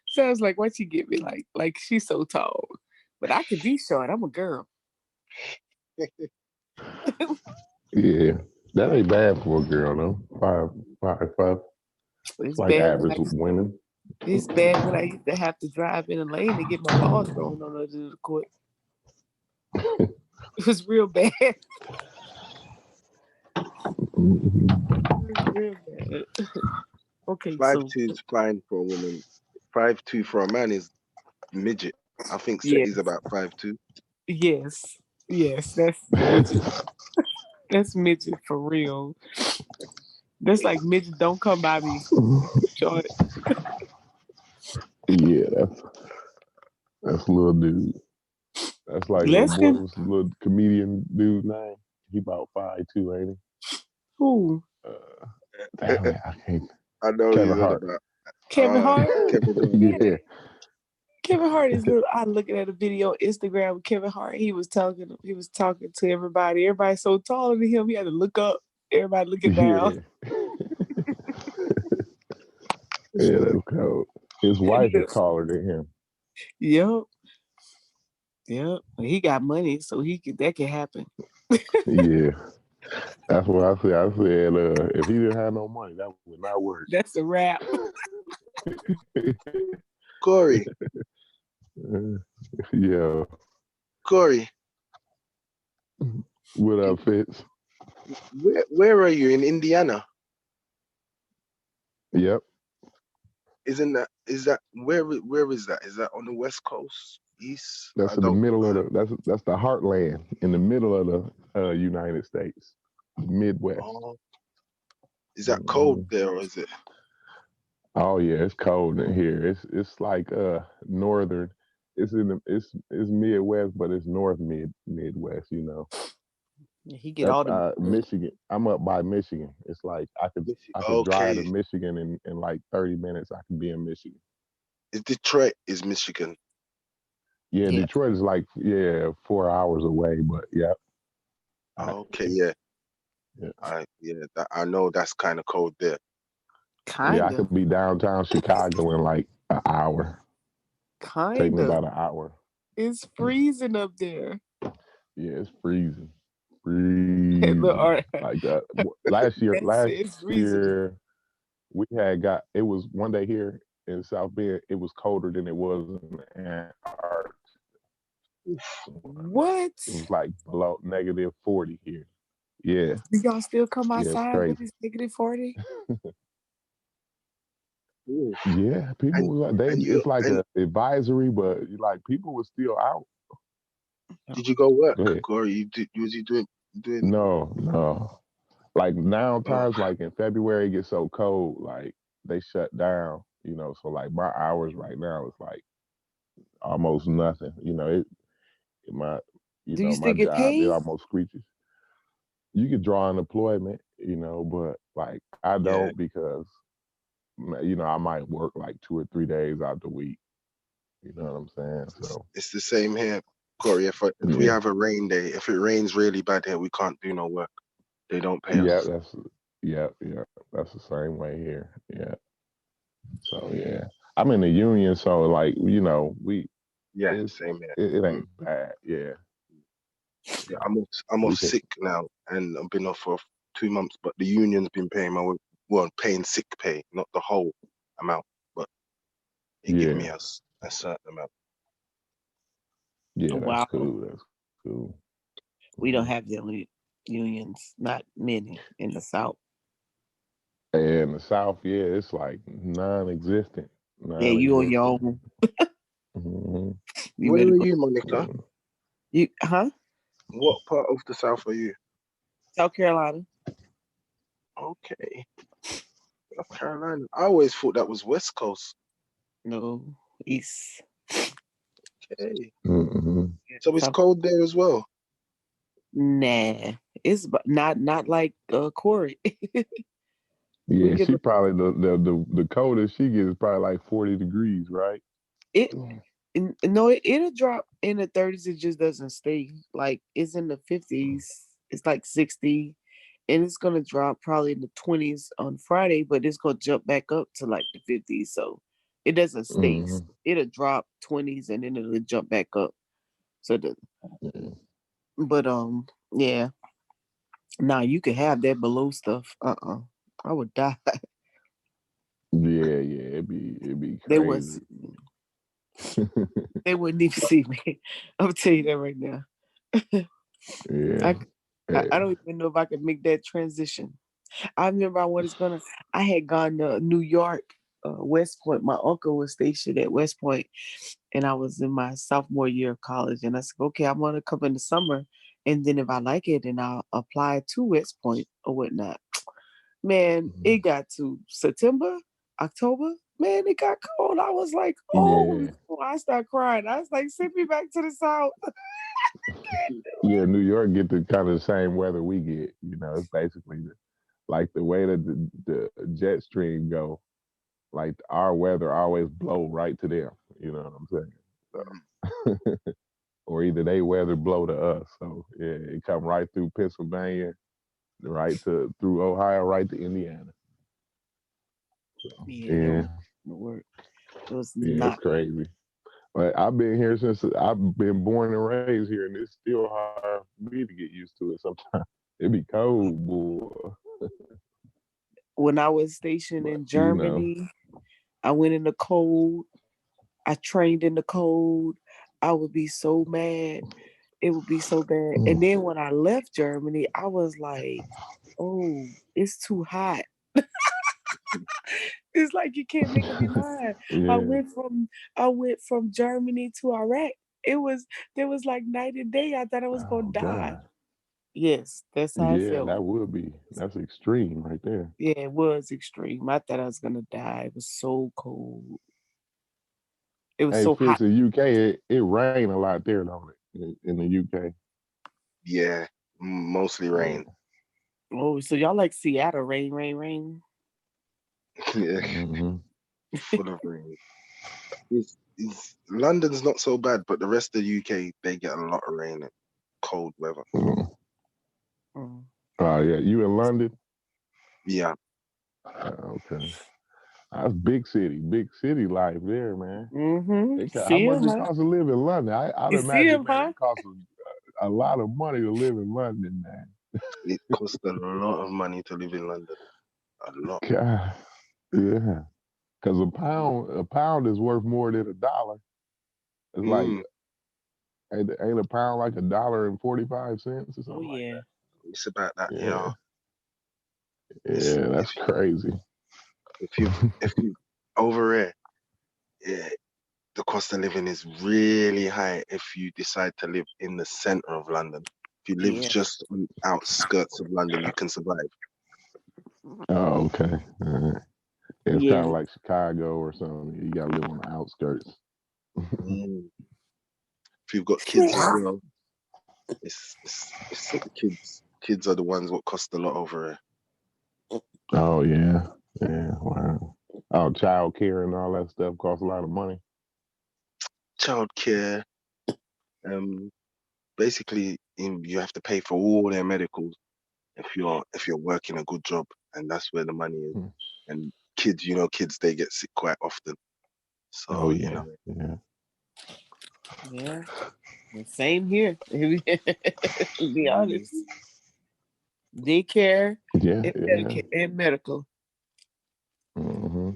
Speaker 3: Sounds like what you get me like she's so tall, but I could be short. I'm a girl.
Speaker 5: Yeah, that ain't bad for a girl though. 5'5". It's like average women.
Speaker 3: It's bad when I used to have to drive in a lane to get my ball thrown on the court. It was real bad. Real bad. Okay,
Speaker 4: 5'2" is fine for a woman. 5'2" for a man is midget. I think Seti's about 5'2".
Speaker 3: Yes, that's midget. That's midget for real. That's like midget. Don't come by me. Short.
Speaker 5: Yeah, that's little dude. That's like
Speaker 3: Bless
Speaker 5: boy,
Speaker 3: him.
Speaker 5: what's the little comedian dude name? He about 5'2", ain't he?
Speaker 3: Who?
Speaker 5: Damn it, I can't.
Speaker 4: I know
Speaker 5: Kevin
Speaker 4: you're
Speaker 5: Hart.
Speaker 4: about
Speaker 3: Kevin Hart.
Speaker 4: Kevin Hart.
Speaker 5: Yeah.
Speaker 3: Kevin Hart is little. I looking at a video on Instagram with Kevin Hart. He was talking to everybody. Everybody's so taller than him. He had to look up. Everybody looking down.
Speaker 5: Yeah, that's cold. His wife is taller than him.
Speaker 3: Yep. He got money, so that can happen.
Speaker 5: Yeah. That's what I said. I said, if he didn't have no money, that would not work.
Speaker 3: That's a wrap.
Speaker 4: Corey.
Speaker 5: Yeah.
Speaker 4: Corey.
Speaker 5: What up, Fitz?
Speaker 4: Where are you in Indiana?
Speaker 5: Yep.
Speaker 4: Is that where is that? Is that on the West Coast, East?
Speaker 5: That's in the middle of that's the heartland in the middle of the United States, Midwest.
Speaker 4: Oh. Is that cold there, or is it?
Speaker 5: Oh yeah, it's cold in here. It's like northern. It's Midwest, but it's north Midwest. You know.
Speaker 3: He get all the
Speaker 5: Michigan. I'm up by Michigan. It's like I could drive to Michigan in like 30 minutes. I could be in Michigan.
Speaker 4: Detroit is Michigan.
Speaker 5: Yeah, Detroit is like 4 hours away, but yeah.
Speaker 4: Okay, yeah. I know that's kind of cold there.
Speaker 5: Yeah, I could be downtown Chicago in like an hour. Take me about an hour.
Speaker 3: It's freezing up there.
Speaker 5: Yeah, it's freezing. Like that. Last year, we had it was one day here in South Bend. It was colder than it was in Antarctica.
Speaker 3: What?
Speaker 5: It was like below -40 here. Yeah.
Speaker 3: Do y'all still come outside when it's -40?
Speaker 5: Yeah, people was like it's like an advisory, but like people were still out.
Speaker 4: Did you go work, Corey? Was you doing?
Speaker 5: No. Like now times like in February it gets so cold, like they shut down, you know. So like my hours right now is like almost nothing. You know, my
Speaker 3: get
Speaker 5: job
Speaker 3: paid?
Speaker 5: it almost screeches. You could draw unemployment, you know, but like I don't because you know, I might work like 2 or 3 days out the week. You know what I'm saying? So
Speaker 4: it's the same here, Corey. If we have a rain day, if it rains really bad here, we can't do no work. They don't pay us.
Speaker 5: That's the same way here. Yeah. So yeah, I'm in the union, so like you know
Speaker 4: same here.
Speaker 5: It ain't bad. Yeah.
Speaker 4: I'm off sick now, and I've been off for 2 months. But the union's been paying sick pay, not the whole amount, but they give me a certain amount.
Speaker 5: Yeah, that's cool. That's cool.
Speaker 3: We don't have the unions, not many in the South.
Speaker 5: In the South, it's like non-existent.
Speaker 3: Yeah, you on your own.
Speaker 4: Where are you, Monica?
Speaker 3: What
Speaker 4: part of the South are you?
Speaker 3: South Carolina.
Speaker 4: Okay. South Carolina. I always thought that was West Coast.
Speaker 3: No, East.
Speaker 4: Okay. So it's cold there as well.
Speaker 3: Nah, it's not like Corey.
Speaker 5: Yeah, she probably the coldest she gets is probably like 40 degrees, right?
Speaker 3: It'll drop in the 30s. It just doesn't stay. Like it's in the 50s. It's like 60, and it's gonna drop probably in the 20s on Friday, but it's gonna jump back up to like the 50s. So it doesn't stay. It'll drop 20s and then it'll jump back up. So but yeah. Now you can have that below stuff. I would die.
Speaker 5: Yeah, it'd be crazy.
Speaker 3: They wouldn't even see me. I'm gonna tell you that right now.
Speaker 5: Yeah.
Speaker 3: I don't even know if I could make that transition. I remember I had gone to New York, West Point. My uncle was stationed at West Point, and I was in my sophomore year of college. And I said, okay, I'm going to come in the summer. And then if I like it, then I'll apply to West Point or whatnot. Man, it got to September, October. Man, it got cold. I was like, oh, I started crying. I was like, send me back to the South.
Speaker 5: Yeah, New York get the kind of the same weather we get. You know, it's basically like the way that the jet stream go. Like our weather always blow right to them. You know what I'm saying? So, or either they weather blow to us. So yeah, it come right through Pennsylvania, right to through Ohio, right to Indiana. So,
Speaker 3: Yeah, it was
Speaker 5: yeah, it's
Speaker 3: not.
Speaker 5: crazy. But I've been here since I've been born and raised here, and it's still hard for me to get used to it sometimes. It be cold, boy.
Speaker 3: When I was stationed
Speaker 5: But
Speaker 3: in Germany, I went in the cold. I trained in the cold. I would be so mad. It would be so bad. And then when I left Germany, I was like, oh, it's too hot. It's like you can't make up your mind.
Speaker 5: yeah.
Speaker 3: I went from Germany to Iraq. There was like night and day. I thought I was gonna
Speaker 5: Oh
Speaker 3: die.
Speaker 5: God.
Speaker 3: Yes, that's how I
Speaker 5: Yeah,
Speaker 3: felt.
Speaker 5: that's extreme right there.
Speaker 3: Yeah, it was extreme. I thought I was gonna die. It was so cold. It was
Speaker 5: Hey,
Speaker 3: so
Speaker 5: Fitz,
Speaker 3: hot.
Speaker 5: in UK, it rain a lot there, don't it? In the UK.
Speaker 4: Yeah, mostly rain.
Speaker 3: Oh, so y'all like Seattle? Rain, rain, rain.
Speaker 4: Yeah,
Speaker 5: Mm-hmm.
Speaker 4: full of rain. London's not so bad, but the rest of the UK they get a lot of rain and cold weather.
Speaker 3: Mm.
Speaker 5: Oh yeah, you in London?
Speaker 4: Yeah.
Speaker 5: Okay. That's big city life there, man.
Speaker 3: Mm-hmm.
Speaker 5: How
Speaker 3: See
Speaker 5: much
Speaker 3: him,
Speaker 5: it
Speaker 3: huh?
Speaker 5: costs to live in London? I'd
Speaker 3: You see
Speaker 5: imagine,
Speaker 3: him,
Speaker 5: man,
Speaker 3: huh?
Speaker 5: it costs a lot of money to live in London, man.
Speaker 4: It costs a lot of money to live in London. A lot.
Speaker 5: God, yeah. Because a pound is worth more than $1. It's like
Speaker 4: Mm,
Speaker 5: ain't a pound like $1.45 or
Speaker 3: Oh
Speaker 5: something like
Speaker 3: yeah.
Speaker 4: it's about that.
Speaker 5: that.
Speaker 4: Yeah. It's
Speaker 5: Yeah, that's crazy.
Speaker 4: if you over here, yeah, the cost of living is really high if you decide to live in the center of London. If you live
Speaker 3: Yeah.
Speaker 4: just on outskirts of London, you can survive.
Speaker 5: Oh, okay. All right. It's kind
Speaker 3: Yeah.
Speaker 5: of like Chicago or something. You got to live on the outskirts.
Speaker 4: Mm. If you've got kids as well, it's kids are the ones what cost a lot over here.
Speaker 5: Oh yeah, yeah. Wow. Oh, child care and all that stuff costs a lot of money.
Speaker 4: Childcare, um, basically you have to pay for all their medicals if you're working a good job, and that's where the money is. And kids, kids they get sick quite often.
Speaker 5: Oh
Speaker 4: So,
Speaker 5: yeah, yeah,
Speaker 3: Yeah. Same here. To be
Speaker 4: mm,
Speaker 3: honest. Daycare
Speaker 5: yeah,
Speaker 3: and
Speaker 5: yeah.
Speaker 3: medical.
Speaker 5: hmm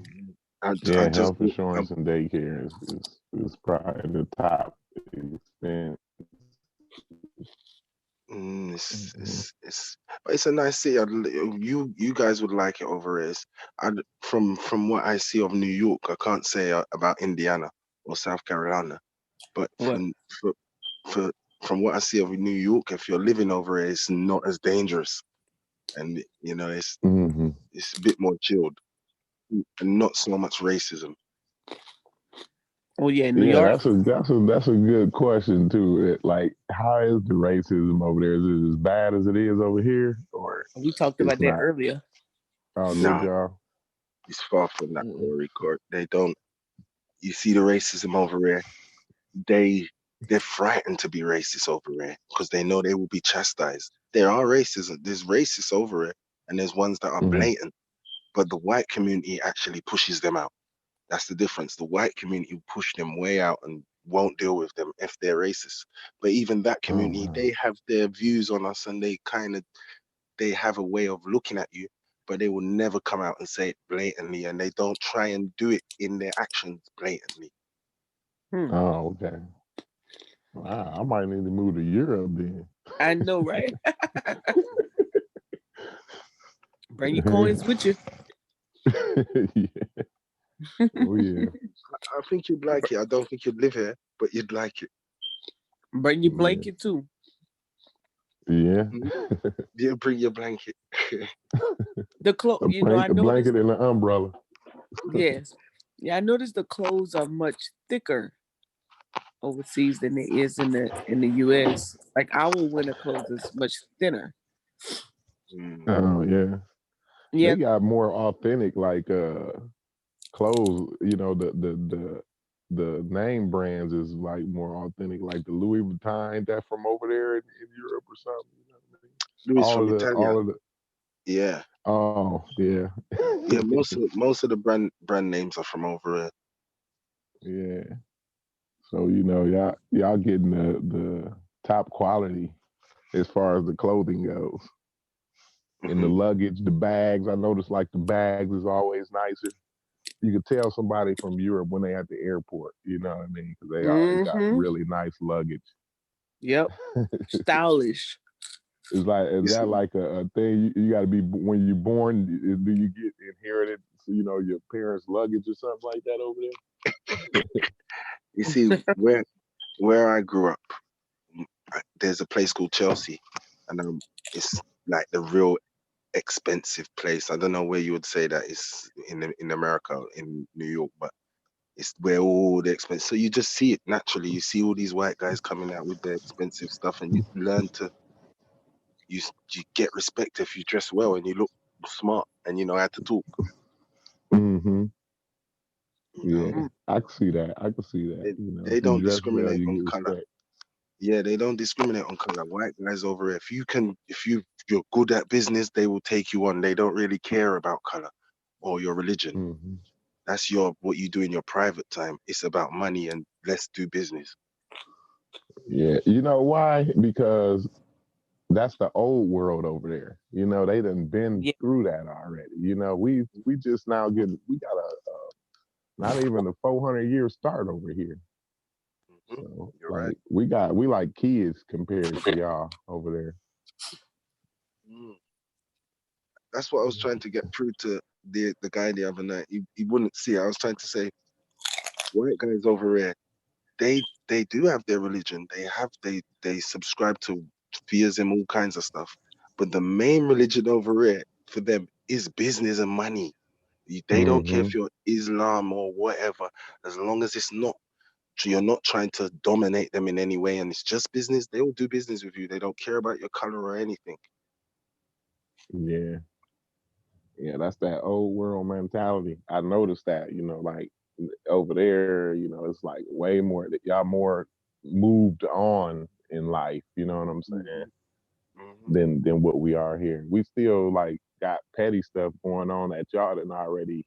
Speaker 4: I
Speaker 5: Yeah,
Speaker 4: just
Speaker 5: health insurance and daycare is probably the top expense.
Speaker 4: but it's a nice city. You guys would like it over here. From what I see of New York, I can't say about Indiana or South Carolina, but
Speaker 3: What?
Speaker 4: for, for from what I see of New York, if you're living over here, it's not as dangerous, and
Speaker 5: Mm-hmm.
Speaker 4: it's a bit more chilled and not so much racism.
Speaker 3: Oh yeah, New
Speaker 5: Yeah,
Speaker 3: York.
Speaker 5: that's a good question too. Like, how is the racism over there? Is it as bad as it is over here, or
Speaker 3: We talked
Speaker 5: it's
Speaker 3: about that
Speaker 5: not?
Speaker 3: earlier.
Speaker 5: Oh, did
Speaker 4: No,
Speaker 5: y'all?
Speaker 4: it's far from that,
Speaker 3: Mm-mm.
Speaker 4: Corey Court. They don't. You see the racism over here. They're frightened to be racist over here because they know they will be chastised. There are racism. There's racists over here, and there's ones that are
Speaker 5: Mm-hmm.
Speaker 4: blatant. But the white community actually pushes them out. That's the difference. The white community will push them way out and won't deal with them if they're racist. But even that
Speaker 5: Oh
Speaker 4: community,
Speaker 5: wow.
Speaker 4: they have their views on us, and they have a way of looking at you, but they will never come out and say it blatantly, and they don't try and do it in their actions blatantly.
Speaker 3: Hmm.
Speaker 5: Oh okay. Wow, I might need to move to Europe then.
Speaker 3: I know, right? Bring your coins with you.
Speaker 5: Yeah. Oh yeah.
Speaker 4: I think you'd like it. I don't think you'd live here, but you'd like it.
Speaker 3: Bring your blanket too.
Speaker 5: Yeah.
Speaker 4: Yeah, bring your blanket.
Speaker 3: The clothes, I
Speaker 5: A
Speaker 3: noticed.
Speaker 5: blanket and an umbrella.
Speaker 3: Yes, yeah, I noticed the clothes are much thicker overseas than it is in the U.S. Like our winter clothes is much thinner.
Speaker 5: Oh yeah.
Speaker 3: Yeah.
Speaker 5: They got more authentic like clothes, the name brands is like more authentic, like the Louis Vuitton that from over there in Europe or something. You know what I mean?
Speaker 4: Louis from Italia.
Speaker 5: All of the
Speaker 4: Yeah.
Speaker 5: Oh yeah.
Speaker 4: Yeah, most of the brand names are from over
Speaker 5: Yeah. So y'all getting the top quality as far as the clothing goes. And the luggage, the bags, I noticed like the bags is always nicer. You could tell somebody from Europe when they at the airport, you know what I mean? Because they always got really nice luggage.
Speaker 3: Yep. Stylish.
Speaker 5: Is that like a thing you got to be when you're born? Do you get inherited, your parents' luggage or something like that over there?
Speaker 4: You see, where I grew up, there's a place called Chelsea, and it's like the real expensive place. I don't know where you would say that is in America, in New York, but it's where all the expense. So you just see it naturally. You see all these white guys coming out with their expensive stuff, and you learn to you get respect if you dress well and you look smart and you know how to talk.
Speaker 5: Mm-hmm.
Speaker 4: You know,
Speaker 5: Yeah, I can see that. I can see that.
Speaker 4: they,
Speaker 5: If
Speaker 4: they
Speaker 5: you
Speaker 4: don't
Speaker 5: dress well,
Speaker 4: discriminate
Speaker 5: you
Speaker 4: on
Speaker 5: get
Speaker 4: color.
Speaker 5: respect.
Speaker 4: Yeah, they don't discriminate on color. White guys over here, if you're good at business, they will take you on. They don't really care about color or your religion.
Speaker 5: Mm-hmm.
Speaker 4: That's what you do in your private time. It's about money and let's do business.
Speaker 5: Yeah, you know why? Because that's the old world over there. They done been
Speaker 3: Yeah.
Speaker 5: through that already. We just now we got not even a 400-year start over here.
Speaker 4: Hmm.
Speaker 5: So
Speaker 4: You're right.
Speaker 5: like we like kids compared to y'all over there.
Speaker 4: Mm. That's what I was trying to get through to the guy the other night. He wouldn't see. I was trying to say, white guys over here, they do have their religion. They subscribe to theism, all kinds of stuff. But the main religion over here for them is business and money. They don't care
Speaker 5: Mm-hmm.
Speaker 4: if you're Islam or whatever, as long as you're not trying to dominate them in any way, and it's just business. They will do business with you. They don't care about your color or anything.
Speaker 5: Yeah. Yeah, that's that old world mentality. I noticed that, like over there, it's like way more that y'all more moved on in life, you know what I'm saying,
Speaker 4: Hmm. Hmm.
Speaker 5: than what we are here. We still like got petty stuff going on that y'all done already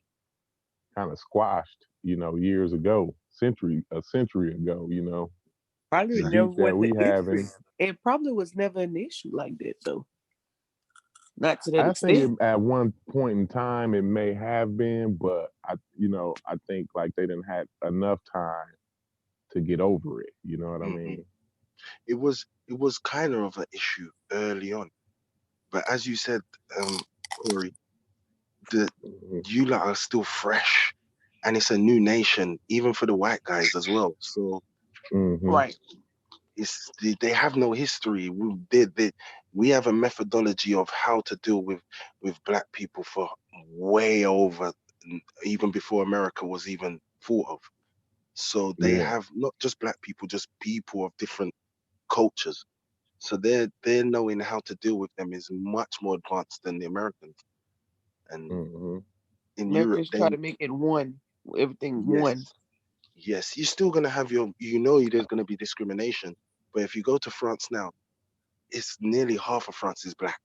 Speaker 5: kind of squashed, years ago, a century ago,
Speaker 3: Probably
Speaker 5: the
Speaker 3: never
Speaker 5: beef that
Speaker 3: was the
Speaker 5: we
Speaker 3: issue.
Speaker 5: having.
Speaker 3: It probably was never an issue like that though. Not to that
Speaker 5: I think
Speaker 3: extent.
Speaker 5: at one point in time it may have been, but I think like they didn't have enough time to get over it. You know what I
Speaker 4: Hmm.
Speaker 5: mean?
Speaker 4: It was kind of an issue early on, but as you said, Corey, the
Speaker 5: Mm-hmm.
Speaker 4: you lot are still fresh, and it's a new nation, even for the white guys as well. So
Speaker 5: Mm-hmm.
Speaker 3: Right.
Speaker 4: they have no history. We have a methodology of how to deal with black people for way over, even before America was even thought of. So they
Speaker 5: Yeah.
Speaker 4: have not just black people, just people of different cultures. So they're knowing how to deal with them is much more advanced than the Americans. And
Speaker 5: Mm-hmm.
Speaker 4: in Europe,
Speaker 3: Americans try to make it one. Everything one.
Speaker 4: yes, yes, you're still gonna have there's gonna be discrimination. But if you go to France now, it's nearly half of France is black,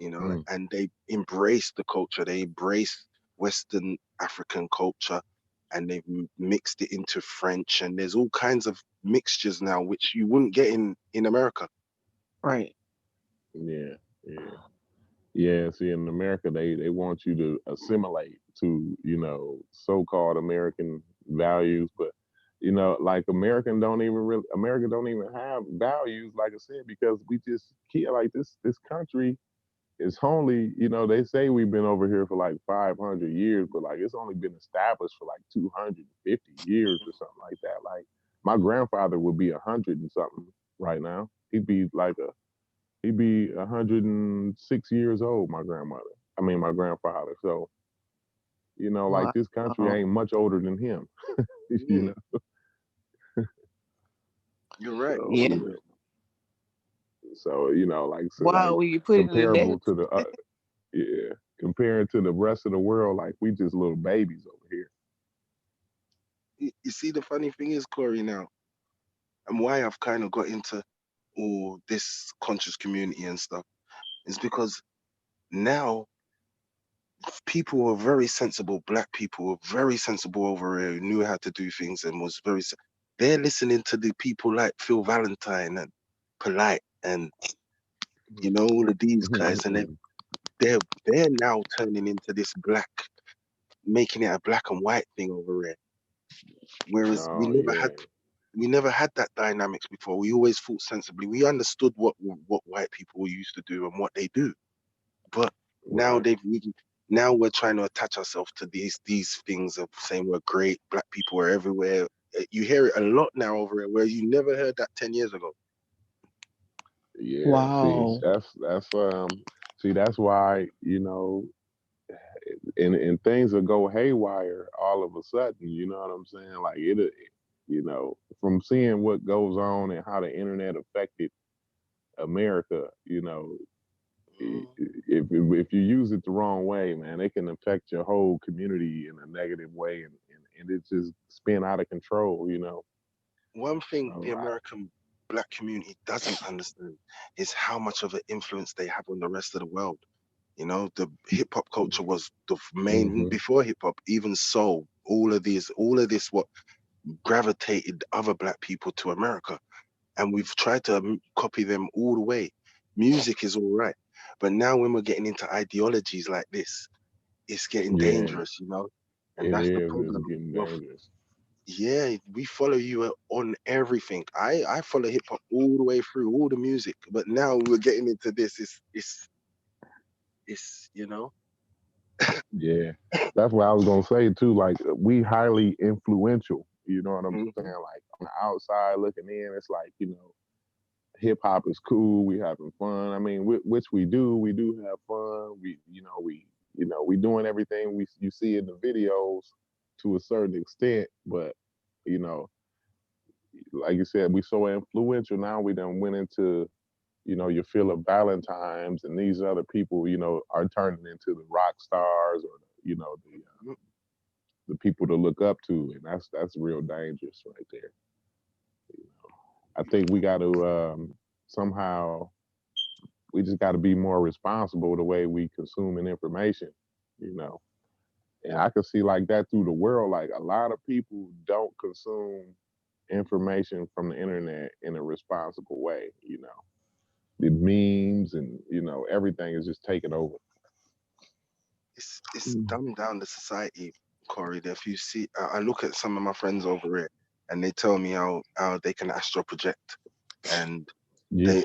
Speaker 5: Mm.
Speaker 4: and they embrace the culture. They embrace Western African culture, and they've mixed it into French. And there's all kinds of mixtures now, which you wouldn't get in America.
Speaker 3: Right.
Speaker 5: Yeah. Yeah. Yeah. See, in America, they want you to assimilate to so-called American values, but You know, like America don't even have values, like I said, because we just keep like this country is only, you know, they say we've been over here for like 500 years, but like it's only been established for like 250 years or something like that. Like my grandfather would be 100 and something right now. He'd be 106 years old, my grandmother. I mean my grandfather. So, you know, like
Speaker 3: Wow.
Speaker 5: this country ain't much older than him. You
Speaker 4: Mm,
Speaker 5: know.
Speaker 4: you're right.
Speaker 5: So,
Speaker 3: Yeah.
Speaker 5: you know, so, you know, like so
Speaker 3: Wow,
Speaker 5: like
Speaker 3: when you put it in
Speaker 5: comparable
Speaker 3: that.
Speaker 5: to the yeah, comparing to the rest of the world, like we just little babies over here.
Speaker 4: You see, the funny thing is, Corey, now, and why I've kind of got into all this conscious community and stuff is because now people were very sensible. Black people were very sensible over here, who knew how to do things and was they're listening to the people like Phil Valentine and Polite and all of these guys, and they're now turning into this black, making it a black and white thing over here. Whereas
Speaker 5: Oh yeah,
Speaker 4: we never had that dynamics before. We always thought sensibly. We understood what white people used to do and what they do. But now
Speaker 5: right.
Speaker 4: now we're trying to attach ourselves to these things of saying we're great, black people are everywhere. You hear it a lot now over here, where you never heard that 10 years ago.
Speaker 5: Yeah, see,
Speaker 3: Wow.
Speaker 5: see that's why, you know, and things will go haywire all of a sudden, you know what I'm saying? Like you know, from seeing what goes on and how the internet affected America, you know,
Speaker 4: Mm.
Speaker 5: if you use it the wrong way, man, it can affect your whole community in a negative way, and it just spin out of control, you know.
Speaker 4: One thing
Speaker 5: So
Speaker 4: the American black community doesn't understand is how much of an influence they have on the rest of the world. The hip hop culture was the main
Speaker 5: hmm
Speaker 4: before hip hop, even soul, all of this, what gravitated other black people to America. And we've tried to copy them all the way. Music is all right. But now when we're getting into ideologies like this, it's getting
Speaker 5: yeah,
Speaker 4: dangerous. And
Speaker 5: it
Speaker 4: that's the
Speaker 5: is. It's
Speaker 4: problem.
Speaker 5: getting
Speaker 4: Well,
Speaker 5: dangerous.
Speaker 4: yeah, we follow you on everything. I follow hip hop all the way through, all the music. But now we're getting into this. It's
Speaker 5: Yeah, that's what I was gonna say too. Like we highly influential. You know what I'm saying?
Speaker 4: Mhm.
Speaker 5: Like on the outside looking in, it's like, you know, hip hop is cool. We having fun. I mean, which we do. We do have fun. We doing everything you see in the videos to a certain extent. But you know, like you said, we so influential now. We done went into, you know, your Philip Valentines and these other people, you know, are turning into the rock stars or you know the people to look up to, and that's real dangerous right there. I think we got to somehow we just got to be more responsible the way we consuming information, you know. And I can see like that through the world. Like a lot of people don't consume information from the internet in a responsible way, you know. The memes and you know everything is just taken over.
Speaker 4: It's dumbed down the society, Corey. That if you see, I look at some of my friends over here, and they tell me how they can astral project, and
Speaker 5: Yeah,
Speaker 4: they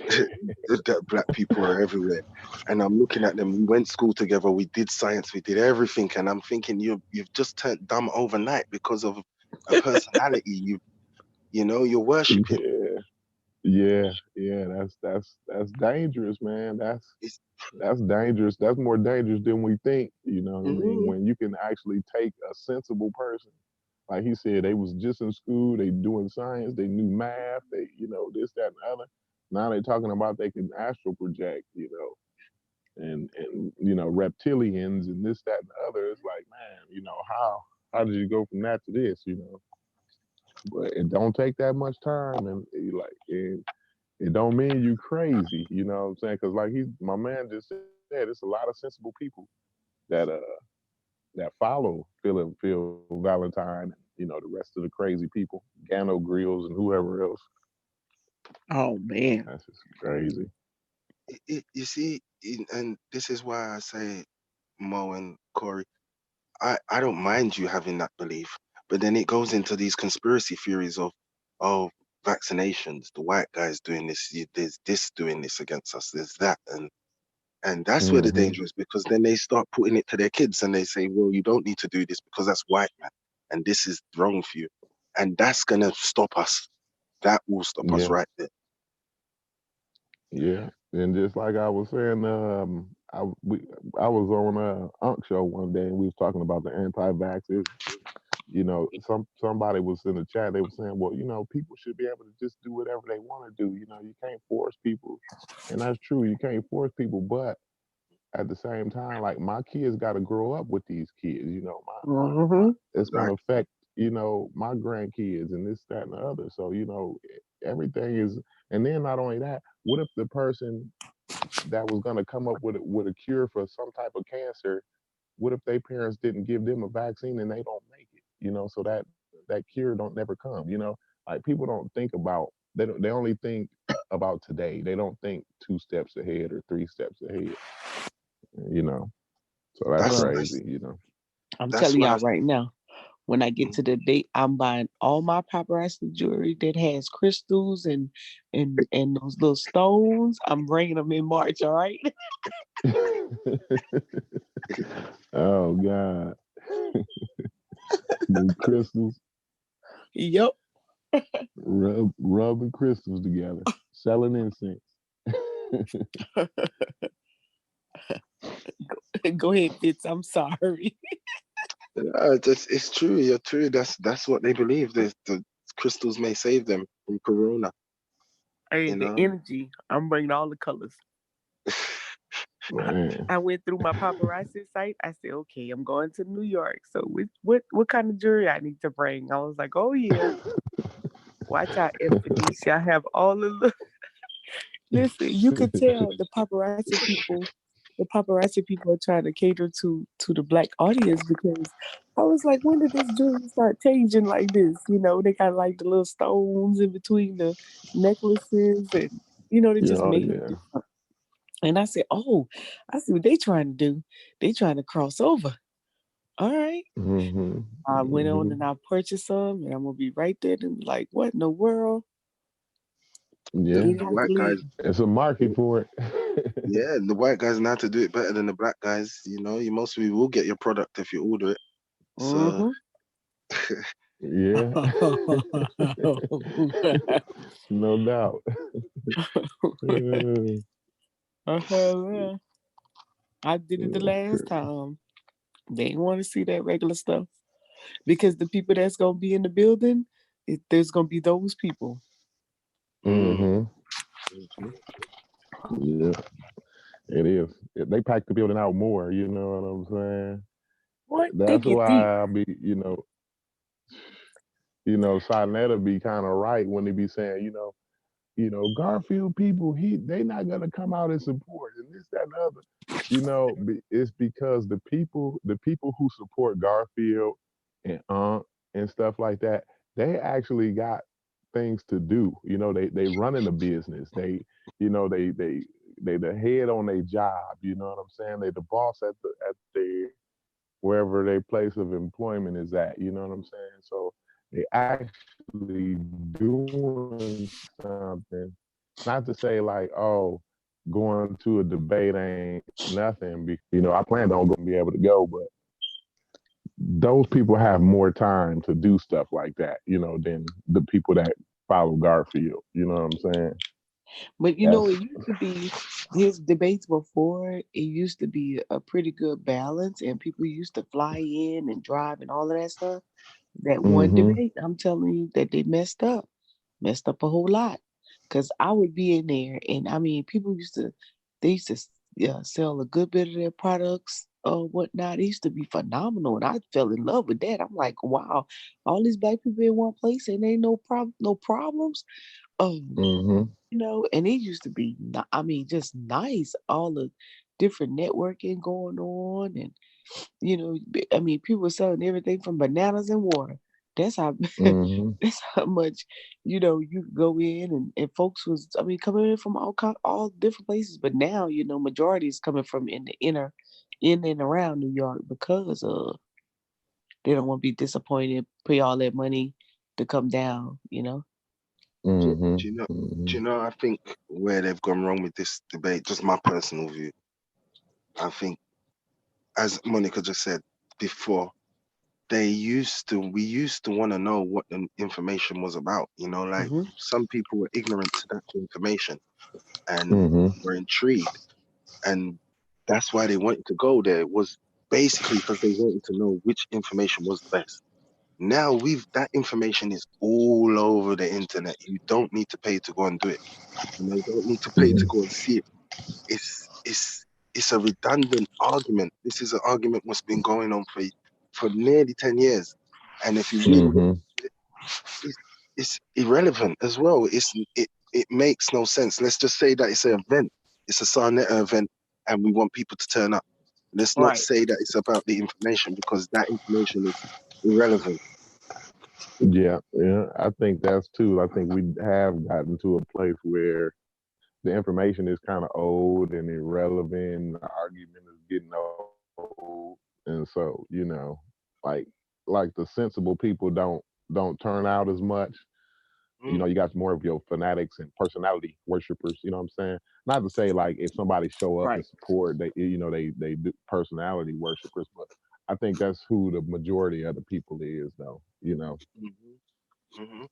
Speaker 4: that black people are everywhere. And I'm looking at them. We went school together. We did science. We did everything. And I'm thinking, you've just turned dumb overnight because of a personality. You're worshiping.
Speaker 5: yeah, yeah. That's dangerous, man.
Speaker 4: It's
Speaker 5: That's dangerous. That's more dangerous than we think. You know what I mean?
Speaker 4: mm,
Speaker 5: When you can actually take a sensible person, like he said, they was just in school, they doing science, they knew math, they, you know, this, that, and the other. Now they talking about they can astral project, you know, and you know, reptilians and this, that, and the other. It's like, man, you know, how did you go from that to this, you know? But it don't take that much time, and it don't mean you crazy, you know what I'm saying? Because like my man just said, it's a lot of sensible people that follow Phil Valentine, and, you know, the rest of the crazy people, Gano Grills and whoever else.
Speaker 3: Oh man.
Speaker 5: That's just crazy.
Speaker 4: you see, and this is why I say, Mo and Corey, I don't mind you having that belief, But then it goes into these conspiracy theories of, oh, vaccinations, the white guys doing this, there's this doing this against us, there's that, and that's where the danger is, because then they start putting it to their kids and they say, well, you don't need to do this because that's white man, and this is wrong for you, and that's gonna stop us. That will stop us
Speaker 5: Yeah.
Speaker 4: right there.
Speaker 5: Yeah. And just like I was saying, I was on a Ankh show one day and we was talking about the anti-vaxxers. You know, somebody was in the chat. They were saying, well, you know, people should be able to just do whatever they want to do. You know, you can't force people, and that's true. You can't force people, but at the same time, like my kids got to grow up with these kids. You know, it's going
Speaker 4: Right.
Speaker 5: to affect, you know, my grandkids and this, that, and the other. So, you know, everything is. And then not only that, what if the person that was going to come up with a cure for some type of cancer, what if their parents didn't give them a vaccine and they don't make it? You know, so that cure don't never come. You know, like people don't think about, they only think about today. They don't think 2 steps ahead or 3 steps ahead. You know, so that's
Speaker 4: That's
Speaker 3: Well,
Speaker 4: that's
Speaker 5: crazy. You know.
Speaker 3: I'm
Speaker 4: that's
Speaker 3: telling
Speaker 4: what I.
Speaker 3: y'all right now, when I get
Speaker 4: Mm.
Speaker 3: to the date, I'm buying all my paparazzi jewelry that has crystals and those little stones. I'm bringing them in March. All right.
Speaker 5: Oh God, them crystals,
Speaker 3: Yep.
Speaker 5: rubbing crystals together, selling incense.
Speaker 3: Go ahead, Fitz. I'm sorry.
Speaker 4: It's true. You're true. That's what they believe. The crystals may save them from corona.
Speaker 3: Hey,
Speaker 4: You
Speaker 3: the
Speaker 4: know.
Speaker 3: energy. I'm bringing all the colors.
Speaker 5: Man.
Speaker 3: I went through my paparazzi site. I said, okay, I'm going to New York. So what kind of jewelry I need to bring? I was like, oh yeah, watch out, Infidese. I have all the listen. You could tell the paparazzi people. The paparazzi people are trying to cater to the black audience because I was like, when did this jewelry start changing like this? You know, they got like the little stones in between the necklaces, and they just
Speaker 5: Yeah,
Speaker 3: made it
Speaker 5: yeah.
Speaker 3: different. And I said, oh, I see what they trying to do. They trying to cross over. All right.
Speaker 5: Mm-hmm.
Speaker 3: I went on
Speaker 5: Mm-hmm.
Speaker 3: and I purchased some, and I'm gonna be right there and be like, what in the world?
Speaker 4: The,
Speaker 5: Yeah,
Speaker 3: You
Speaker 4: the
Speaker 3: have to
Speaker 4: white guys,
Speaker 3: leave.
Speaker 5: it's a market for it.
Speaker 4: yeah, the white guys know how to do it better than the black guys. You know, you mostly will get your product if you order it. So,
Speaker 3: Mm-hmm.
Speaker 5: Yeah, no doubt.
Speaker 3: Yeah. I did it the last time. They didn't want to see that regular stuff because the people that's gonna be in the building, there's gonna be those people.
Speaker 4: mm,
Speaker 5: Mm-hmm.
Speaker 4: mhm.
Speaker 5: Yeah, it is. They pack the building out more. You know what I'm saying?
Speaker 3: What they
Speaker 5: That's
Speaker 3: get deep?
Speaker 5: why I be, Sonetta be kind of right when they be saying, Garfield people, they not gonna come out and support and this, that, and the other. It's because the people who support Garfield and and stuff like that, they actually got things to do. They running a business. They the head on their job. You know what I'm saying? They the boss at their wherever their place of employment is at. You know what I'm saying? So they actually doing something. Not to say like, oh, going to a debate ain't nothing. I plan on going to be able to go, but those people have more time to do stuff like that, than the people that follow Garfield. You know what I'm saying?
Speaker 3: But
Speaker 5: That's
Speaker 3: it used to be his debates before. It used to be a pretty good balance, and people used to fly in and drive and all of that stuff. That one
Speaker 5: mm-hmm,
Speaker 3: debate, I'm telling you, that they messed up a whole lot. Cause I would be in there, and I mean, they used to sell a good bit of their products or whatnot. It used to be phenomenal, and I fell in love with that. I'm like, wow, all these black people in one place, and ain't no problems. Um,
Speaker 5: mm-hmm,
Speaker 3: and it used to be, I mean, just nice. All the different networking going on, and I mean, people were selling everything from bananas and water. That's how
Speaker 5: mm-hmm,
Speaker 3: that's how much you could go in, and folks was, I mean, coming in from all different places. But now majority is coming from in the in and around New York because of They don't want to be disappointed, pay all that money to come down, you know?
Speaker 5: Mm-hmm.
Speaker 4: Do you know?
Speaker 5: Mm-hmm.
Speaker 4: Do you know? I think where they've gone wrong with this debate, just my personal view. I think, as Monica just said before, we used to want to know what the information was about. You know, like
Speaker 3: Mm-hmm.
Speaker 4: some people were ignorant to that information and
Speaker 5: Mm-hmm.
Speaker 4: were intrigued, and that's why they wanted to go there. It was basically because they wanted to know which information was the best. Now that information is all over the internet. You don't need to pay to go and do it. You know, you don't need to pay to go and see it. It's a redundant argument. This is an argument what's been going on for nearly 10 years. And if you really look
Speaker 5: Mm-hmm.
Speaker 4: at it, it's it's irrelevant as well. It makes no sense. Let's just say that it's an event. It's a Sarnetta event and we want people to turn up. Let's not
Speaker 3: Right.
Speaker 4: say that it's about the information because that information is irrelevant.
Speaker 5: Yeah, yeah. I think that's too. I think we have gotten to a place where the information is kind of old and irrelevant. And the argument is getting old, and so like like the sensible people don't turn out as much.
Speaker 4: Mm,
Speaker 5: You got more of your fanatics and personality worshipers. You know what I'm saying? Not to say like if somebody show up and
Speaker 3: Right.
Speaker 5: support, they do personality worshipers, but I think that's who the majority of the people is, though.
Speaker 4: mhm, mhm.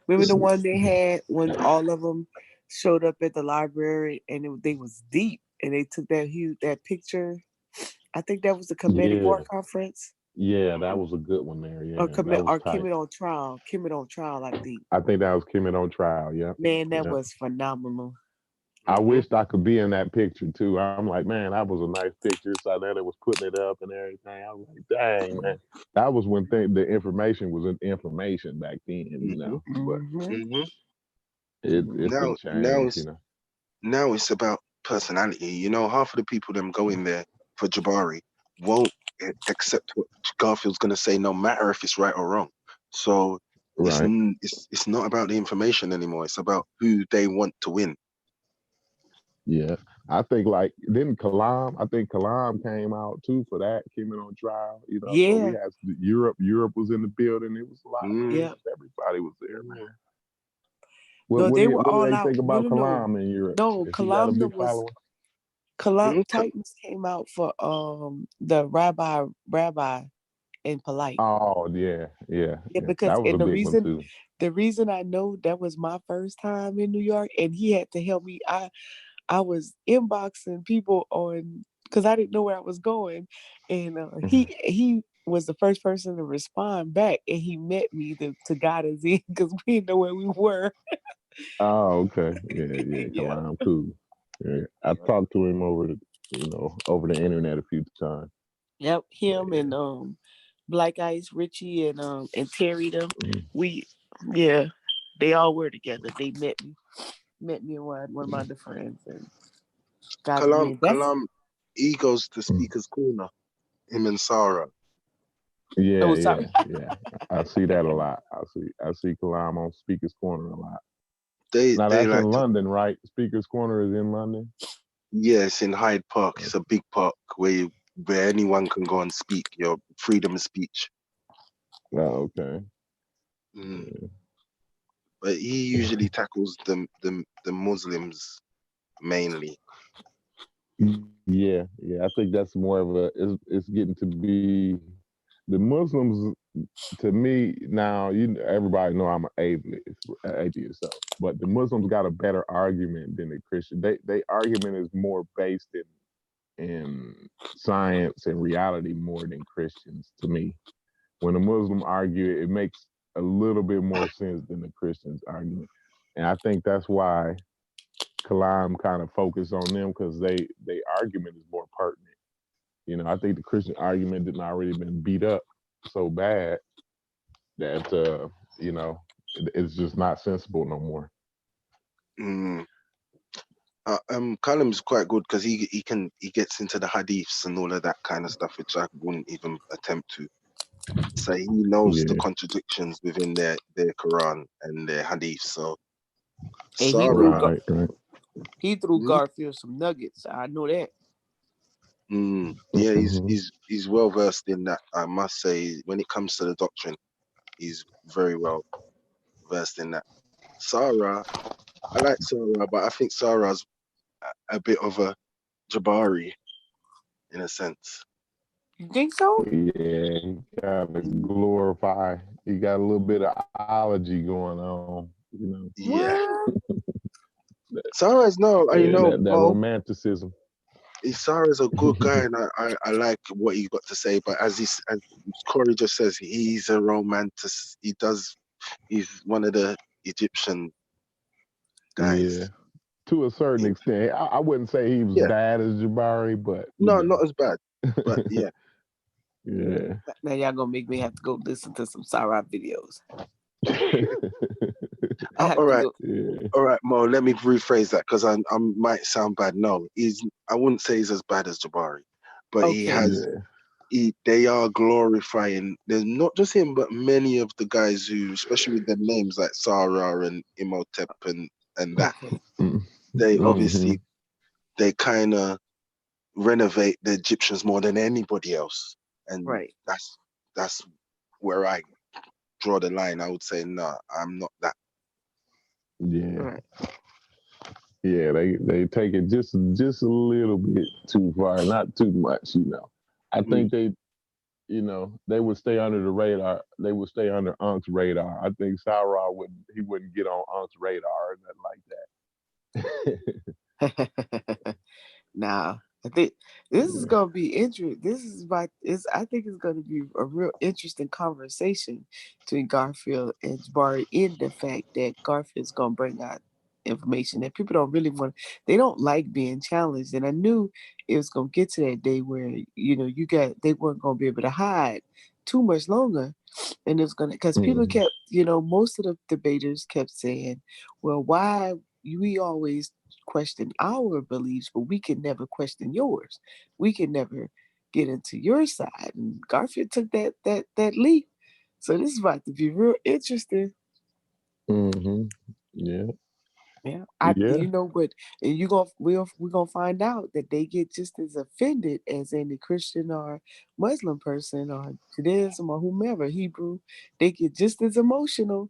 Speaker 3: Remember the
Speaker 4: It's
Speaker 3: one they had when all of them showed up at the library and they was deep and they took that picture. I think that was the Comedic
Speaker 5: Yeah,
Speaker 3: War Conference
Speaker 5: yeah, that
Speaker 4: mhm.
Speaker 5: was a good one there.
Speaker 3: or
Speaker 5: Yeah, that was tight.
Speaker 3: Kemet on Trial. Kemet on Trial, I think.
Speaker 5: I think that was Kimmit on trial. Yep,
Speaker 3: Man, that
Speaker 5: yep.
Speaker 3: was phenomenal.
Speaker 5: I
Speaker 4: Mhm.
Speaker 5: wished I could be in that picture too. I'm like, man, that was a nice picture. So then it was putting it up and everything. I was like, dang, man, that was when the information was information back then,
Speaker 4: Mhm.
Speaker 5: But
Speaker 3: Mm-hmm.
Speaker 4: Mhm.
Speaker 5: it's been
Speaker 4: Now
Speaker 5: changed.
Speaker 4: it's about personality. You know, half of the people them going there for Jabari won't accept what Garfield's gonna say, no matter if it's right or wrong. So
Speaker 5: Right.
Speaker 4: it's not about the information anymore. It's about who they want to win.
Speaker 5: Yeah. I think like then Kalam, I think Kalam came out too for that, came in on trial, so we
Speaker 3: Yeah.
Speaker 5: had Europe was in the building. It was a lot of
Speaker 4: Mm,
Speaker 3: Yeah.
Speaker 5: names. Everybody was there, man.
Speaker 4: mm,
Speaker 3: No, they were
Speaker 5: What do
Speaker 3: all
Speaker 5: they
Speaker 3: out.
Speaker 5: think
Speaker 3: No,
Speaker 5: about
Speaker 3: no, no.
Speaker 5: Kalam in Europe?
Speaker 3: No,
Speaker 5: Has he got a
Speaker 3: Kalamna
Speaker 5: big
Speaker 3: was
Speaker 5: following?
Speaker 3: Kalam
Speaker 4: mm.
Speaker 3: Titans came out for the rabbi and polite.
Speaker 5: Oh yeah, yeah,
Speaker 3: Yeah,
Speaker 5: yeah.
Speaker 3: because
Speaker 5: That was a
Speaker 3: and
Speaker 5: big one too.
Speaker 3: the reason I know that was my first time in New York and he had to help me. I was inboxing people on because I didn't know where I was going, and he was the first person to respond back, and he met me to guide us in because we didn't know where we were.
Speaker 5: Oh, okay. Yeah, yeah,
Speaker 3: Yeah,
Speaker 5: Kalam, cool. Yeah. I
Speaker 4: Yeah.
Speaker 5: talked to him over the internet a few times.
Speaker 3: yep,
Speaker 5: But
Speaker 3: him
Speaker 5: yeah.
Speaker 3: and Black Ice Richie and Terry them.
Speaker 5: Mm.
Speaker 3: We yeah, they all were together. They met me and one of my other friends and got me in. That's
Speaker 4: Kalam, he goes to
Speaker 5: Mm.
Speaker 4: Speaker's Corner. Him and Sarah.
Speaker 5: Yeah,
Speaker 3: oh sorry.
Speaker 5: yeah, yeah. I see that a lot. I see Kalam on Speaker's Corner a lot. Now
Speaker 4: They
Speaker 5: that's in
Speaker 4: like to.
Speaker 5: London, right? Speaker's Corner is in London.
Speaker 4: Yes, in Hyde Park.
Speaker 5: Oh,
Speaker 4: It's a big park where anyone can go and speak. Your freedom of speech.
Speaker 5: okay.
Speaker 4: Mm. But he usually tackles the Muslims mainly.
Speaker 5: Yeah, yeah. I think that's more of it's getting to be the Muslims to me now. Everybody know I'm an atheist, so but the Muslims got a better argument than the Christian. They argument is more based in science and reality more than Christians to me. When a Muslim argue, it makes a little bit more sense than the Christians argument, and I think that's why Kalam kind of focused on them because they argument is more pertinent. I think the Christian argument didn't already been beat up so bad that it's just not sensible no more.
Speaker 4: Mm. Callum's quite good because he gets into the hadiths and all of that kind of stuff, which I wouldn't even attempt to. So he knows the
Speaker 5: Yeah,
Speaker 4: contradictions within their Quran and their hadith. So
Speaker 3: And
Speaker 4: Sarah,
Speaker 5: right, right.
Speaker 3: he threw
Speaker 4: mm,
Speaker 3: Garfield some nuggets. I know that.
Speaker 4: Yeah,
Speaker 5: Mm-hmm.
Speaker 4: he's well versed in that. I must say, when it comes to the doctrine, he's very well versed in that. Sarah, I like Sarah, but I think Sarah's a bit of a Jabari in a sense.
Speaker 3: You think so?
Speaker 5: Yeah, he got to glorify. He got a little bit of ology going on, you know.
Speaker 4: Yeah,
Speaker 3: What?
Speaker 4: Sarah's no, you
Speaker 5: Yeah,
Speaker 4: know,
Speaker 5: that
Speaker 4: Mo.
Speaker 5: romanticism.
Speaker 4: Sarah's a good guy, and I like what he got to say. But as Corey just says, he's a romantic. He's one of the Egyptian
Speaker 5: Yeah,
Speaker 4: guys.
Speaker 5: to a certain extent. I wouldn't say he was
Speaker 4: Yeah,
Speaker 5: bad as Jabari, but you
Speaker 4: no,
Speaker 5: know.
Speaker 4: not as bad, but yeah.
Speaker 5: Yeah.
Speaker 3: Now y'all gonna make me have to go listen to some Sarah videos. I have
Speaker 4: All
Speaker 3: to
Speaker 4: right,
Speaker 3: go.
Speaker 5: Yeah.
Speaker 4: all right, Mo. Let me rephrase that because I might sound bad. No, I wouldn't say he's as bad as Jabari, but
Speaker 3: Okay.
Speaker 5: Yeah.
Speaker 4: they are glorifying. There's not just him, but many of the guys who, especially with their names like Sarah and Imhotep and that,
Speaker 3: Okay.
Speaker 4: they
Speaker 5: Mm-hmm.
Speaker 4: obviously they kind of renovate the Egyptians more than anybody else, and
Speaker 3: Right.
Speaker 4: that's where I draw the line. I would say no, I'm not that.
Speaker 5: Yeah.
Speaker 3: Right.
Speaker 5: Yeah, they take it just a little bit too far, not too much, you know. I
Speaker 4: Mm.
Speaker 5: think they would stay under the radar. They would stay under Unks radar. I think Sarah wouldn't get on Unks radar or nothing like that.
Speaker 3: Now, I think this is
Speaker 5: Yeah.
Speaker 3: gonna be interesting. This is about is I think it's gonna be a real interesting conversation between Garfield and Jabari in the fact that Garfield's gonna bring out information that people don't really want. They don't like being challenged, and I knew it was gonna get to that day where they weren't gonna be able to hide too much longer, and it's gonna because people
Speaker 5: Mm-hmm.
Speaker 3: kept most of the debaters kept saying, well, why we always question our beliefs, but we can never question yours. We can never get into your side. And Garfield took that leap. So this is about to be real interesting.
Speaker 5: Mm-hmm. Yeah.
Speaker 3: Yeah,
Speaker 5: Yeah.
Speaker 3: but and we're gonna find out that they get just as offended as any Christian or Muslim person or Judaism or whomever Hebrew. They get just as emotional.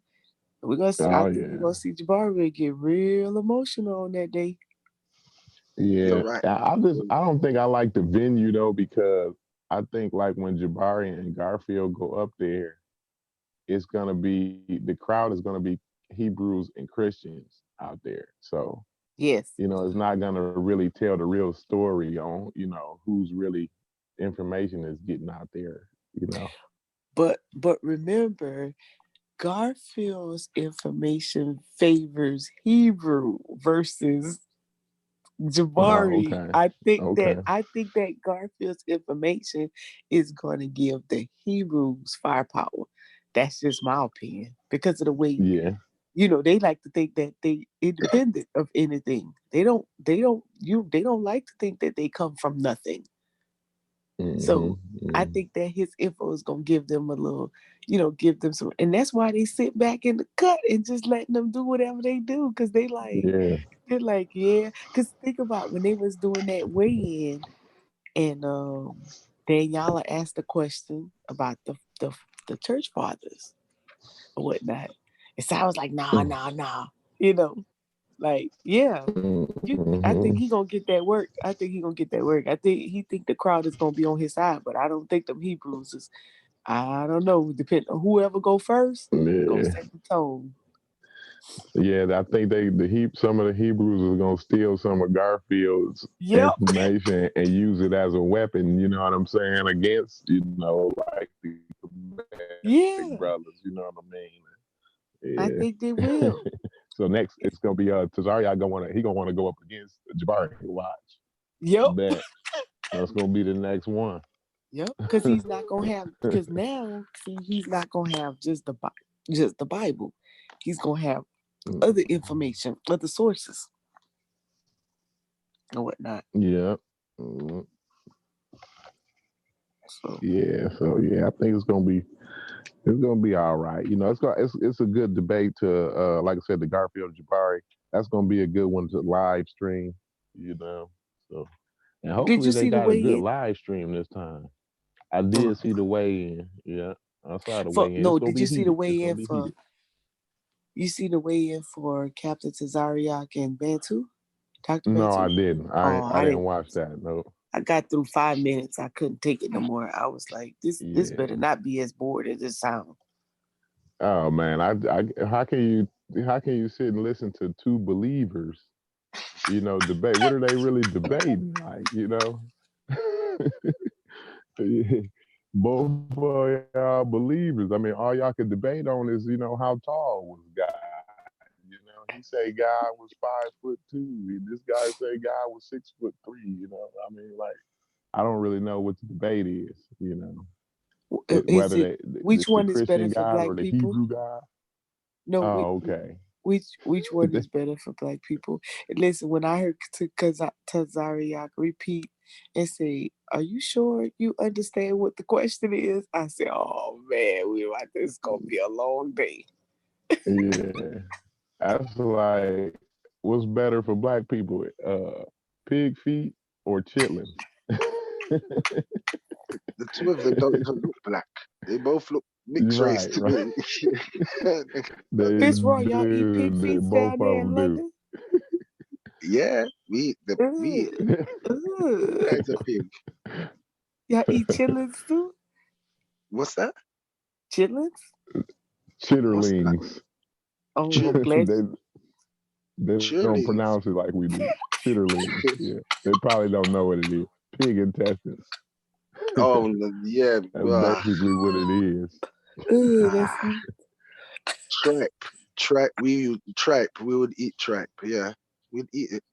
Speaker 3: I
Speaker 5: Oh
Speaker 3: think we're
Speaker 5: yeah.
Speaker 3: gonna see Jabari get real emotional on that day.
Speaker 4: You're
Speaker 5: Yeah.
Speaker 4: right.
Speaker 5: I don't think I like the venue though because I think like when Jabari and Garfield go up there, it's gonna be the crowd is gonna be Hebrews and Christians out there. So,
Speaker 3: Yes.
Speaker 5: it's not gonna really tell the real story on, who's really information is getting out there.
Speaker 3: But remember, Garfield's information favors Hebrew versus
Speaker 5: Oh,
Speaker 3: Jabari.
Speaker 5: okay.
Speaker 3: I
Speaker 5: Okay.
Speaker 3: think that Garfield's information is going to give the Hebrews firepower. That's just my opinion because of the way
Speaker 5: Yeah.
Speaker 3: they like to think that they independent of anything. They don't like to think that they come from nothing. So I
Speaker 5: Mm-hmm.
Speaker 3: think that his info is gonna give them a little, give them some, and that's why they sit back in the cut and just letting them do whatever they do because
Speaker 5: Yeah.
Speaker 3: they're like, yeah. Because think about when they was doing that weigh in, and Daniela asked a question about the church fathers or whatnot, and so I was like, nah, nah, nah, you know, like yeah. I think
Speaker 5: Mm-hmm.
Speaker 3: he gonna get that work. I think he gonna get that work. I think he think the crowd is gonna be on his side, but I don't think them Hebrews is. I don't know. Depending on whoever go first, gonna
Speaker 5: Yeah.
Speaker 3: set the tone.
Speaker 5: Yeah, I think some of the Hebrews are gonna steal some of Garfield's
Speaker 3: Yep.
Speaker 5: information and use it as a weapon. You know what I'm saying? Against like the Kemetic
Speaker 3: Yeah.
Speaker 5: brothers. You know what I mean?
Speaker 3: I
Speaker 5: Yeah.
Speaker 3: think they will.
Speaker 5: So next it's gonna be Tazaria gonna want to go up against Jabari. Watch.
Speaker 3: Yep.
Speaker 5: Bet that's gonna be the next one.
Speaker 3: Yep. Because he's not gonna have. Because now, see, he's not gonna have just the Bible. He's gonna have other information, other sources, and whatnot.
Speaker 5: Yeah. Mhm.
Speaker 3: So
Speaker 5: Yeah. So yeah, I think it's gonna be all right. It's a good debate to like I said, the Garfield Jabari. That's gonna be a good one to live stream. You know, so And
Speaker 3: Did
Speaker 5: hopefully
Speaker 3: you
Speaker 5: they
Speaker 3: see the
Speaker 5: got a good
Speaker 3: weigh-in?
Speaker 5: live stream this time. I
Speaker 3: Uh,
Speaker 5: did see the weigh-in. Yeah, I saw the
Speaker 3: for
Speaker 5: weigh-in. It's
Speaker 3: no,
Speaker 5: gonna
Speaker 3: did
Speaker 5: be
Speaker 3: you see the
Speaker 5: heated. It's gonna
Speaker 3: weigh-in
Speaker 5: be
Speaker 3: for?
Speaker 5: heated.
Speaker 3: You see the weigh-in for Captain Tazariak and Bantu, Doctor
Speaker 5: No, I
Speaker 3: Bantu?
Speaker 5: didn't.
Speaker 3: Oh,
Speaker 5: I
Speaker 3: I
Speaker 5: didn't
Speaker 3: didn't.
Speaker 5: watch that. No.
Speaker 3: I got through 5 minutes. I couldn't take it no more. I was like, this better
Speaker 5: Yeah.
Speaker 3: not be as bored as it sounds.
Speaker 5: Oh man, how can you sit and listen to two believers, debate? What are they really debating? Like, both of y'all believers. I mean, all y'all could debate on is, how tall was God? He say God was 5'2". This guy say God was 6'3". I mean, like, I don't really know what the debate is.
Speaker 3: Is
Speaker 5: Whether
Speaker 3: it which
Speaker 5: it's the
Speaker 3: one is better
Speaker 5: Christian
Speaker 3: for
Speaker 5: God or
Speaker 3: black
Speaker 5: the
Speaker 3: people?
Speaker 5: Hebrew God.
Speaker 3: No,
Speaker 5: Oh, okay.
Speaker 3: which one is better for black people? And listen, when I heard Tazariak repeat and say, "Are you sure you understand what the question is?" I said, "Oh man, this is gonna be a long day."
Speaker 5: Yeah, that's like, what's better for black people, pig feet or chitlins?
Speaker 4: The two of them don't even look black. They both look mixed race
Speaker 5: Right,
Speaker 4: to
Speaker 5: right.
Speaker 4: me.
Speaker 5: They
Speaker 3: Fitzroy, y'all eat pig
Speaker 5: do.
Speaker 3: feet
Speaker 5: Both
Speaker 3: down there
Speaker 5: of
Speaker 3: in
Speaker 5: them do.
Speaker 3: London?
Speaker 4: Yeah, we eat
Speaker 3: Ugh,
Speaker 4: all
Speaker 3: ugh.
Speaker 4: kinds of pig.
Speaker 3: Y'all eat chitlins too?
Speaker 4: What's that?
Speaker 3: Chitlins?
Speaker 4: What's that?
Speaker 5: Chitterlings.
Speaker 3: Oh, I'm
Speaker 4: Chili,
Speaker 3: glad.
Speaker 5: They don't
Speaker 4: chilies.
Speaker 5: pronounce it like we do. Chitterlings. Yeah, they probably don't know what it is. Pig intestines.
Speaker 4: Oh yeah,
Speaker 5: That's basically what it is.
Speaker 3: Ugh, that's.
Speaker 4: ah, tripe, tripe. Tripe. We would eat tripe. Yeah, we'd eat it.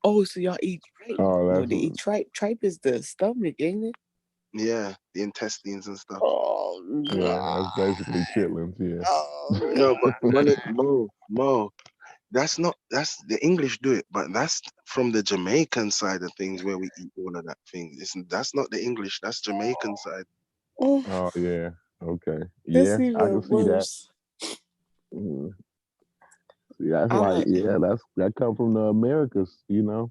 Speaker 3: Oh, so y'all eat tripe?
Speaker 5: Oh,
Speaker 3: No,
Speaker 5: that's
Speaker 3: they eat tripe. Tripe is the stomach, ain't it?
Speaker 4: Yeah, the intestines and stuff.
Speaker 3: Oh
Speaker 5: yeah, that's basically
Speaker 3: God.
Speaker 5: chitlins. Yeah.
Speaker 3: Oh
Speaker 4: No, but
Speaker 3: God.
Speaker 4: Mo. That's not. That's the English do it, but that's from the Jamaican side of things where we eat all of that thing. That's not the English. That's Jamaican side.
Speaker 3: Oh,
Speaker 5: Oh yeah. Okay.
Speaker 3: that's
Speaker 5: Yeah, I can
Speaker 3: even
Speaker 5: see that.
Speaker 3: worse.
Speaker 5: Mm. See, that's
Speaker 3: I
Speaker 5: like,
Speaker 3: like.
Speaker 5: yeah, that come from the Americas.
Speaker 4: Mm.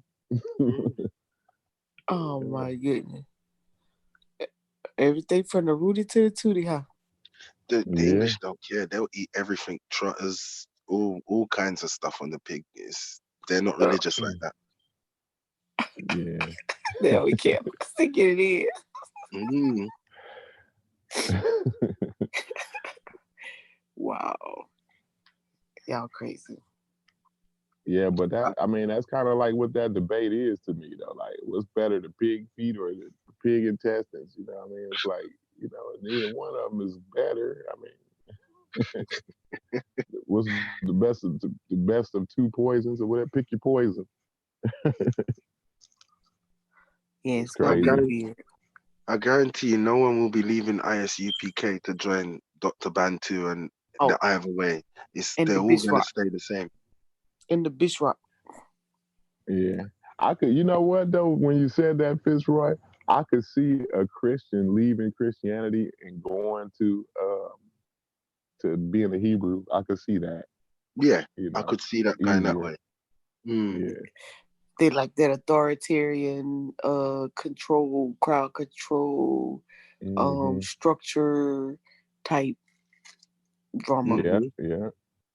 Speaker 3: Oh my goodness. Everything from the Rudy to the Tootie, huh?
Speaker 4: The
Speaker 5: Yeah.
Speaker 4: English don't care. They'll eat everything. Trotters, all kinds of stuff on the pig. They're not religious like that.
Speaker 5: Yeah.
Speaker 3: They only care because they get it in.
Speaker 4: Mm.
Speaker 3: Wow. Y'all crazy.
Speaker 5: Yeah, but I mean, that's kind of like what that debate is to me, though. Like, what's better, the pig feet or the pig intestines? I mean, it's like, neither one of them is better. I mean, what's the best of two poisons or whatever? Pick your poison.
Speaker 3: Yeah,
Speaker 5: It's
Speaker 3: it's gonna
Speaker 4: I
Speaker 3: be
Speaker 5: crazy.
Speaker 4: guarantee,
Speaker 3: weird.
Speaker 4: I guarantee you, no one will be leaving ISUPK to join Dr. Bantu and the
Speaker 3: Oh,
Speaker 4: either way.
Speaker 3: and
Speaker 4: They're
Speaker 3: the
Speaker 4: all
Speaker 3: Bish
Speaker 4: gonna
Speaker 3: Rock.
Speaker 4: stay the same.
Speaker 3: And the Bish Rock.
Speaker 5: Yeah. I could, you know what, though, when you said that, Fitzroy, I could see a Christian leaving Christianity and going to being a Hebrew. I could see that,
Speaker 4: Yeah, I could see that going that
Speaker 5: easier.
Speaker 4: way. Mm.
Speaker 5: Yeah.
Speaker 3: They like that authoritarian control, crowd control,
Speaker 5: Hmm.
Speaker 3: structure type drama.
Speaker 5: Yeah,
Speaker 4: Hmm.
Speaker 5: yeah,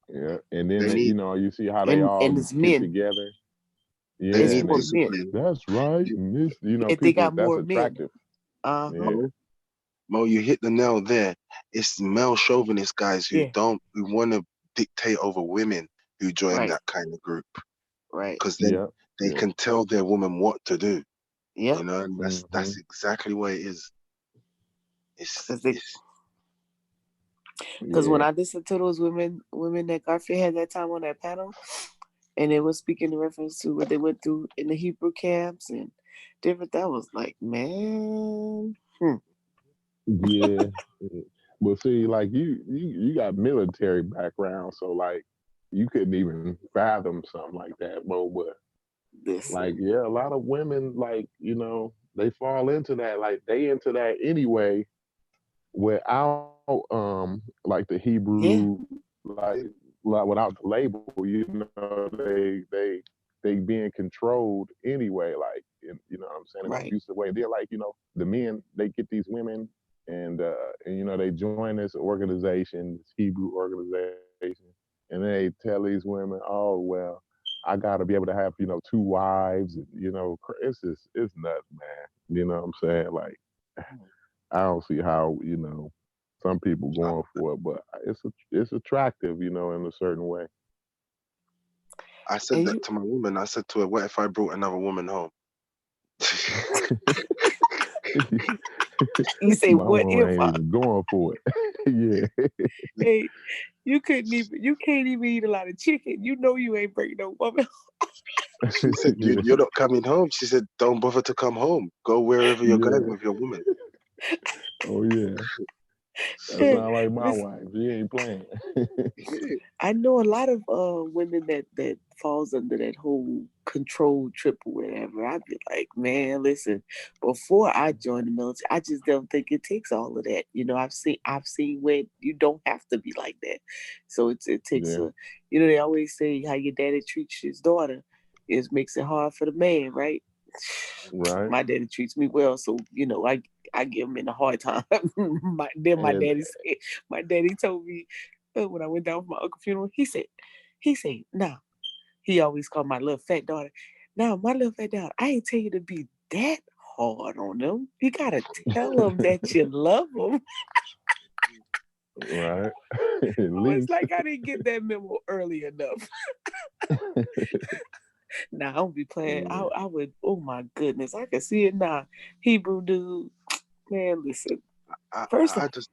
Speaker 5: yeah. And then
Speaker 4: They need
Speaker 5: you see how they all
Speaker 3: And it's
Speaker 5: get
Speaker 3: men.
Speaker 5: together.
Speaker 4: they
Speaker 5: Yeah,
Speaker 3: It's
Speaker 5: and
Speaker 4: need
Speaker 3: more
Speaker 5: they
Speaker 3: men.
Speaker 4: discipline.
Speaker 5: that's right. And this,
Speaker 3: If they
Speaker 5: people
Speaker 3: got
Speaker 5: that's
Speaker 3: more men.
Speaker 5: attractive.
Speaker 3: Uh-huh.
Speaker 5: Yeah.
Speaker 4: Mo, you hit the nail there. It's male chauvinist guys
Speaker 3: Yeah.
Speaker 4: who want to dictate over women who join
Speaker 3: Right.
Speaker 4: that kind of group
Speaker 3: Right.
Speaker 4: because then
Speaker 5: Yeah.
Speaker 4: they
Speaker 5: Yeah.
Speaker 4: can tell their woman what to do.
Speaker 3: Yep.
Speaker 4: And
Speaker 5: Hmm.
Speaker 4: that's exactly what it is.
Speaker 3: Because
Speaker 4: It's
Speaker 3: when
Speaker 5: Yeah.
Speaker 3: I listened to those women that Garfield had that time on that panel, and they were speaking in reference to what they went through in the Hebrew camps and different. That was like, man.
Speaker 5: Yeah. Yeah. But see, like you got military background, so like you couldn't even fathom something like that. But like,
Speaker 3: Listen.
Speaker 5: yeah, a lot of women, like, they fall into that, like they into that anyway, without like the
Speaker 3: Yeah.
Speaker 5: Hebrew, like without the label, they being controlled anyway. Like you know what I'm saying? An
Speaker 3: Right.
Speaker 5: abusive way. They're like, the men, they get these women and they join this organization, this Hebrew organization, and they tell these women, oh well, I gotta be able to have, two wives, and it's nuts, man. You know what I'm saying? Like I don't see how, some people going for it, but it's attractive, in a certain way.
Speaker 4: I said that to my woman. I said to her, "What if I brought another woman home?"
Speaker 3: You say,
Speaker 5: My
Speaker 3: what
Speaker 5: woman
Speaker 3: if
Speaker 5: ain't even going for it. Yeah.
Speaker 3: hey, you can't even eat a lot of chicken. You know you ain't bringing no woman.
Speaker 4: She said,
Speaker 5: Yeah.
Speaker 4: "You're not coming home." She said, "Don't bother to come home. Go wherever you're
Speaker 5: Yeah.
Speaker 4: going with your woman."
Speaker 5: Oh yeah. That
Speaker 4: So
Speaker 5: sound like my
Speaker 3: Listen,
Speaker 5: wife. She ain't playing.
Speaker 3: I know a lot of women that falls under that whole control trip or whatever. I'd be like, man, listen, before I joined the military, I just don't think it takes all of that. I've seen where you don't have to be like that. So it takes
Speaker 5: Yeah.
Speaker 3: they always say how your daddy treats his daughter makes it hard for the man, right?
Speaker 5: Right.
Speaker 3: My daddy treats me well, so I give him in a hard time. My
Speaker 5: And
Speaker 3: daddy told me when I went down for my uncle's funeral, he said, nah, he always called my little fat daughter. Now, my little fat daughter, I ain't tell you to be that hard on them. You gotta tell them that you love them.
Speaker 5: right. At
Speaker 3: Oh, it's
Speaker 5: least.
Speaker 3: like I didn't get that memo early enough. Nah, I don't be playing.
Speaker 5: Yeah.
Speaker 3: I would. Oh my goodness, I can see it now. Hebrew dude, man, listen. First,
Speaker 4: I just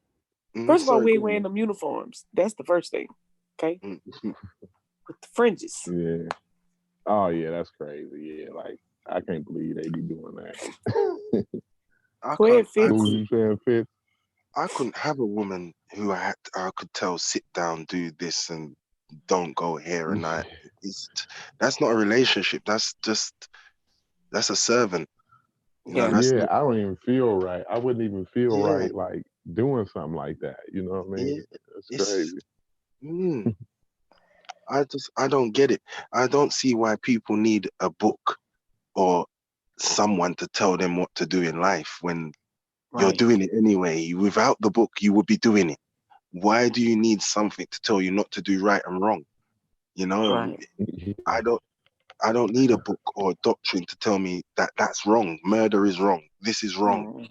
Speaker 3: first of all,
Speaker 4: sorry.
Speaker 3: we
Speaker 4: Go
Speaker 3: ain't wearing
Speaker 4: on.
Speaker 3: them uniforms. That's the first thing. Okay,
Speaker 4: Mm.
Speaker 3: with the fringes.
Speaker 5: Yeah. Oh yeah, that's crazy. Yeah, like I can't believe they be doing that.
Speaker 4: I
Speaker 3: Go ahead,
Speaker 4: can't. I
Speaker 3: Fitz.
Speaker 5: Who's
Speaker 4: couldn't.
Speaker 5: you saying, Fitz?
Speaker 4: I couldn't have a woman who I could tell sit down, do this, and don't go here and I. That's not a relationship. That's a servant.
Speaker 3: Yeah,
Speaker 4: That's
Speaker 5: Yeah,
Speaker 4: not.
Speaker 5: I don't even feel right. I wouldn't even feel
Speaker 4: Yeah,
Speaker 5: right like doing something like that. You know what I
Speaker 4: yeah.
Speaker 5: mean? That's
Speaker 4: It's.
Speaker 5: crazy.
Speaker 4: Mm, I don't get it. I don't see why people need a book or someone to tell them what to do in life when you're
Speaker 3: right,
Speaker 4: doing it anyway. Without the book, you would be doing it. Why do you need something to tell you not to do right and wrong? You know,
Speaker 3: right.
Speaker 4: I don't I don't need a book or a doctrine to tell me that that's wrong. Murder is wrong. This is wrong.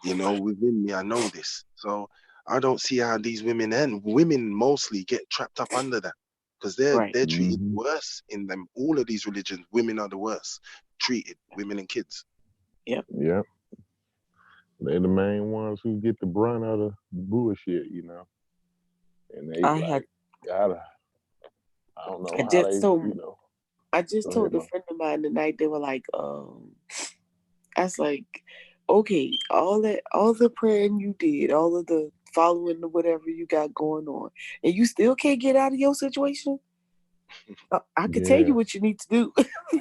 Speaker 3: Mm-hmm.
Speaker 4: Within me, I know this. So I don't see how these women and women mostly get trapped up under that because they're
Speaker 3: Right.
Speaker 4: they're treated
Speaker 5: Hmm.
Speaker 4: worse in them. All of these religions, women are the worst treated, women and kids.
Speaker 3: Yep.
Speaker 5: Yep. They the main ones who get the brunt of the bullshit, And they
Speaker 3: I had.
Speaker 5: like gotta I don't know
Speaker 3: I
Speaker 5: how
Speaker 3: just
Speaker 5: they,
Speaker 3: told. I just
Speaker 5: go ahead,
Speaker 3: told a
Speaker 5: man.
Speaker 3: friend of mine tonight. They were like, I was like, okay, all the praying you did, all of the following the whatever you got going on, and you still can't get out of your situation. I could tell
Speaker 5: Yeah.
Speaker 3: you what you need to do.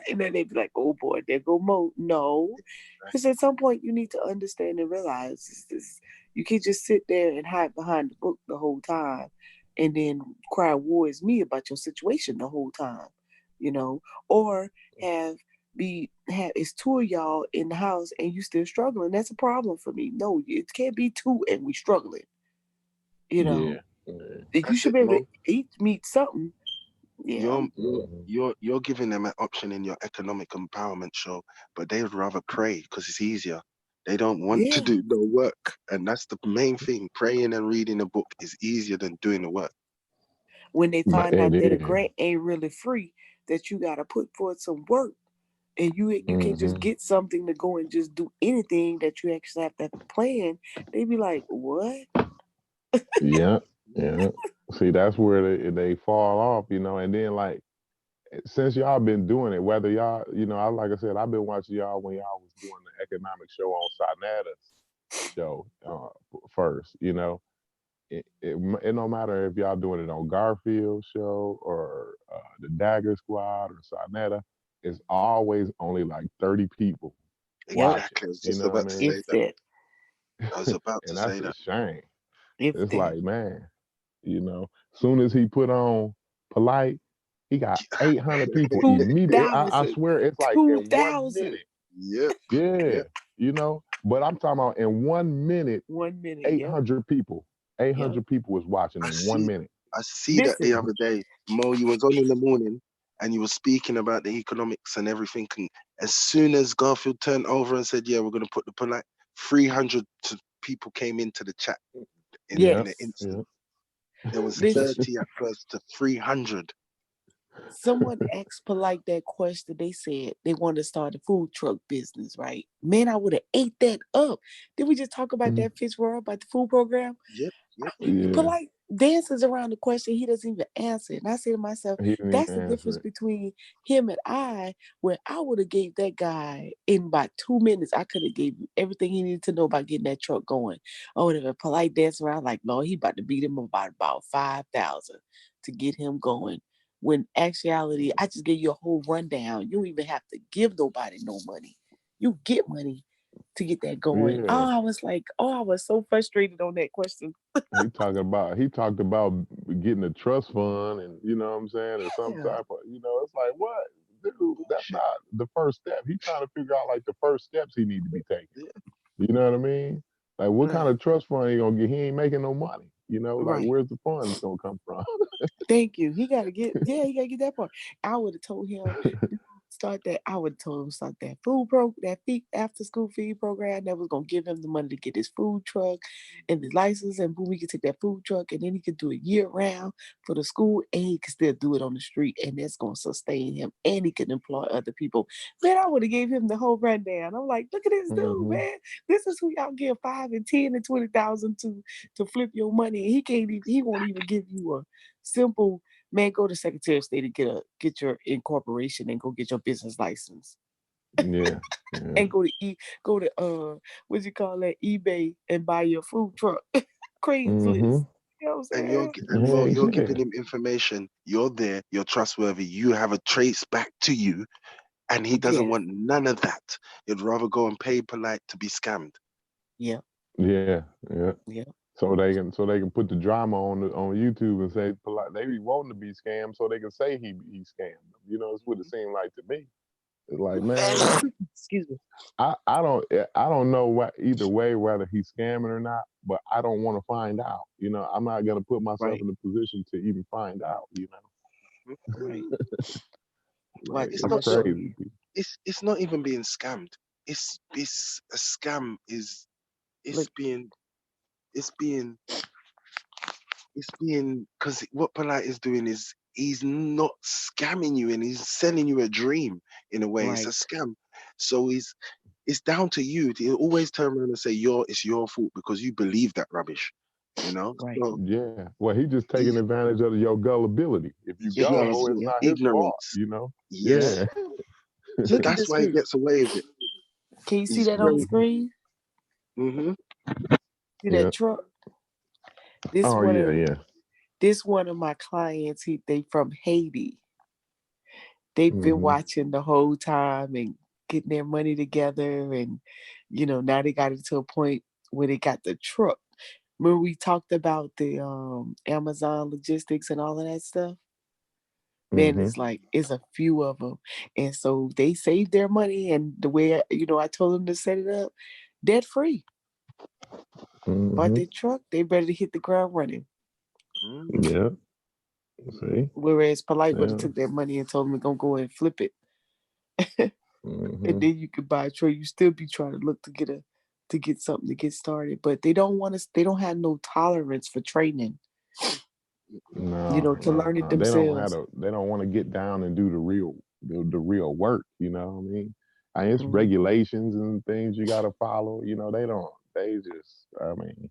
Speaker 3: And then they'd be like, oh boy, there go Mo. No. Because at some point you need to understand and realize this, you can't just sit there and hide behind the book the whole time and then cry war is me about your situation the whole time, or have it's two of y'all in the house and you still struggling. That's a problem for me. No, it can't be two and we struggling. You know,
Speaker 5: Yeah. Yeah.
Speaker 3: you
Speaker 4: That's
Speaker 3: should
Speaker 4: it,
Speaker 3: be able to
Speaker 4: Mo.
Speaker 3: meet something. Yeah,
Speaker 4: You're you're
Speaker 5: Mhm.
Speaker 4: you're giving them an option in your economic empowerment show, but they would rather pray because it's easier. They don't want to
Speaker 3: yeah.
Speaker 4: do no work, and that's the main thing. Praying and reading a book is easier than doing the work.
Speaker 3: When they
Speaker 5: But
Speaker 3: find
Speaker 5: it
Speaker 3: out that a
Speaker 5: is.
Speaker 3: grant ain't really free, that you got to put forth some work, and you can't just
Speaker 5: Mm-hmm.
Speaker 3: get something to go and just do anything that you actually have to plan. They be like, what?
Speaker 5: Yeah. Yeah. See, that's where they fall off, and then like since y'all been doing it, whether y'all, like I said, I've been watching y'all when y'all was doing the economic show on Sinata's show first, it don't matter if y'all doing it on Garfield's show or the Dagger Squad or Sinata, it's always only like 30 people
Speaker 3: Yep,
Speaker 5: watching.
Speaker 4: Exactly. I was
Speaker 5: You
Speaker 4: just
Speaker 5: know what
Speaker 4: about
Speaker 5: I
Speaker 4: to
Speaker 5: mean?
Speaker 4: say
Speaker 3: if
Speaker 4: that.
Speaker 3: that,
Speaker 4: I was about to
Speaker 5: And
Speaker 4: say
Speaker 5: that's a
Speaker 4: that.
Speaker 5: shame.
Speaker 3: if
Speaker 5: It's
Speaker 3: that.
Speaker 5: like, man, soon as he put on Polite, he got 800 people
Speaker 3: Two
Speaker 5: immediately. I
Speaker 3: thousand,
Speaker 5: swear it's like
Speaker 3: two
Speaker 5: in 1 minute.
Speaker 3: thousand.
Speaker 4: Yep.
Speaker 5: Yeah, you know. But I'm talking about in 1 minute,
Speaker 3: 1 minute.
Speaker 5: 800 people. 800
Speaker 3: Yep.
Speaker 5: people was watching in 1 minute.
Speaker 4: I see that the
Speaker 3: Listen,
Speaker 4: other day, Mo. You was on in the morning, and you were speaking about the economics and everything. And as soon as Garfield turned over and said, "Yeah, we're gonna put the polite," 300 people came into the chat in
Speaker 5: Yeah,
Speaker 4: the
Speaker 3: yes.
Speaker 4: instant.
Speaker 5: yeah.
Speaker 4: There was
Speaker 3: Listen,
Speaker 4: 30 at first to 300.
Speaker 3: someone asked Polite that question. They said they wanted to start a food truck business, right? Man, I would have ate that up. Did we just talk about
Speaker 5: Mhm.
Speaker 3: that Fitzgerald about the food program?
Speaker 4: Yep, yep.
Speaker 5: Yeah,
Speaker 3: Polite dances around the question. He doesn't even answer it. And I say to myself,
Speaker 5: he didn't
Speaker 3: that's
Speaker 5: even
Speaker 3: the
Speaker 5: answer
Speaker 3: difference
Speaker 5: it.
Speaker 3: between him and I, where I would have gave that guy in about 2 minutes. I could have gave him everything he needed to know about getting that truck going. Oh, and if a Polite dance around like, Lord, he about to beat him about 5,000 to get him going. When actuality, I just gave you a whole rundown. You don't even have to give nobody no money. You get money to get that going.
Speaker 5: Yeah,
Speaker 3: Oh, I was like, I was so frustrated on that question.
Speaker 5: he talked about getting a trust fund, and you know what I'm saying, or some
Speaker 3: Yeah,
Speaker 5: type of, it's like, what, dude, that's
Speaker 4: Bullshit.
Speaker 5: not the first step. He trying to figure out like the first steps he need to be taking.
Speaker 4: Yeah,
Speaker 5: You know what I mean? Like, what kind
Speaker 3: right,
Speaker 5: of trust fund he gonna get? He ain't making no money. Like,
Speaker 3: right.
Speaker 5: where's the funds gonna come from?
Speaker 3: Thank you. He gotta get, he gotta get that part. I would have told him start that. I would have told him start that that feed after school feed program that was gonna give him the money to get his food truck and his license, and boom, we could take that food truck and then he could do it year round for the school, and he could still do it on the street, and that's gonna sustain him, and he can employ other people. Man, I would have gave him the whole rundown. I'm like, look at this dude,
Speaker 5: Hmm.
Speaker 3: man. This is who y'all give 5 and 10 and 20,000 to flip your money, and he can't even. He won't even give you a simple, man, go to Secretary of State and get your incorporation and go get your business license.
Speaker 5: Yeah, yeah.
Speaker 3: And go to what you call that, eBay, and buy your food truck.
Speaker 5: Hmm.
Speaker 3: Craigslist. You know what I'm
Speaker 4: and
Speaker 3: saying?
Speaker 4: Mo,
Speaker 5: Heck
Speaker 4: you're
Speaker 5: yeah.
Speaker 4: giving him information. You're there. You're trustworthy. You have a trace back to you, and he doesn't
Speaker 3: Yes.
Speaker 4: want none of that. He'd rather go and pay polite to be scammed.
Speaker 3: Yeah.
Speaker 5: Yeah, yeah.
Speaker 3: Yeah.
Speaker 5: So they can put the drama on YouTube and say they be wanting to be scammed so they can say he scammed them. It's what it seemed like to me. It's like, man,
Speaker 3: Excuse me.
Speaker 5: I don't know either way whether he's scamming or not, but I don't want to find out. I'm not gonna put myself
Speaker 3: Right.
Speaker 5: in a position to even find out.
Speaker 3: Right.
Speaker 5: Like,
Speaker 3: Right.
Speaker 4: It's
Speaker 5: it's
Speaker 4: not.
Speaker 3: Listen.
Speaker 5: crazy.
Speaker 4: It's not even being scammed. It's a scam. It's
Speaker 3: Look.
Speaker 4: being it's being it's being because what polite is doing is he's not scamming you and he's selling you a dream in a way. It's a
Speaker 3: Right.
Speaker 4: scam. So it's down to you to always turn around and say it's your fault because you believe that rubbish.
Speaker 3: Right.
Speaker 4: So
Speaker 5: Yeah. Well, he just taking
Speaker 4: he's
Speaker 5: advantage of your gullibility. If you
Speaker 3: Yes.
Speaker 5: gullible, it's
Speaker 3: Yeah.
Speaker 5: not his fault.
Speaker 4: ignorance. Yes.
Speaker 5: Yeah.
Speaker 3: Yeah.
Speaker 4: So
Speaker 3: Look at
Speaker 4: that's
Speaker 3: this
Speaker 4: why he
Speaker 3: screen.
Speaker 4: gets away with it.
Speaker 3: Can you see
Speaker 4: He's
Speaker 3: that on the
Speaker 4: very.
Speaker 3: screen?
Speaker 4: Hmm.
Speaker 3: See
Speaker 5: Yeah.
Speaker 3: that truck? This
Speaker 5: Oh
Speaker 3: one
Speaker 5: yeah,
Speaker 3: of
Speaker 5: yeah.
Speaker 3: my clients. They from Haiti. They've been
Speaker 5: Hmm.
Speaker 3: watching the whole time and getting their money together, and now they got it to a point where they got the truck. Remember we talked about the Amazon logistics and all of that stuff? Man,
Speaker 5: Hmm.
Speaker 3: it's a few of them. And so they saved their money, and the way I told them to set it up, debt free. Bought
Speaker 5: Hmm.
Speaker 3: their truck, they ready to hit the ground running.
Speaker 5: Yeah. See.
Speaker 3: Whereas Polite would have
Speaker 5: Yeah.
Speaker 3: took their money and told them to go and flip it. And
Speaker 5: Hmm.
Speaker 3: then you could buy a trade. You still be trying to look to get something to get started, but they don't want to. They don't have no tolerance for training.
Speaker 5: No,
Speaker 3: To learn it
Speaker 5: no, they don't have
Speaker 3: themselves.
Speaker 5: to. They don't want to get down and do the real work. You know what I mean? It's
Speaker 3: Mhm.
Speaker 5: regulations and things you got to follow. They don't. They just. I mean.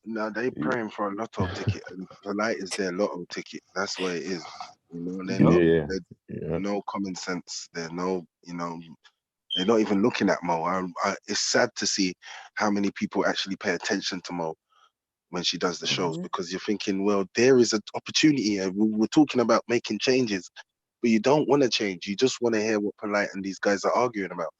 Speaker 4: Now they praying for a lotto ticket, and polite is their lotto ticket. That's what it is.
Speaker 3: Yup.
Speaker 5: Yeah.
Speaker 4: They're
Speaker 5: Yeah.
Speaker 4: no common sense. They're no, they're not even looking at Mo. It's sad to see how many people actually pay attention to Mo when she does the shows
Speaker 3: Mhm.
Speaker 4: because you're thinking, well, there is an opportunity. And we're talking about making changes, but you don't want to change. You just want to hear what polite and these guys are arguing about.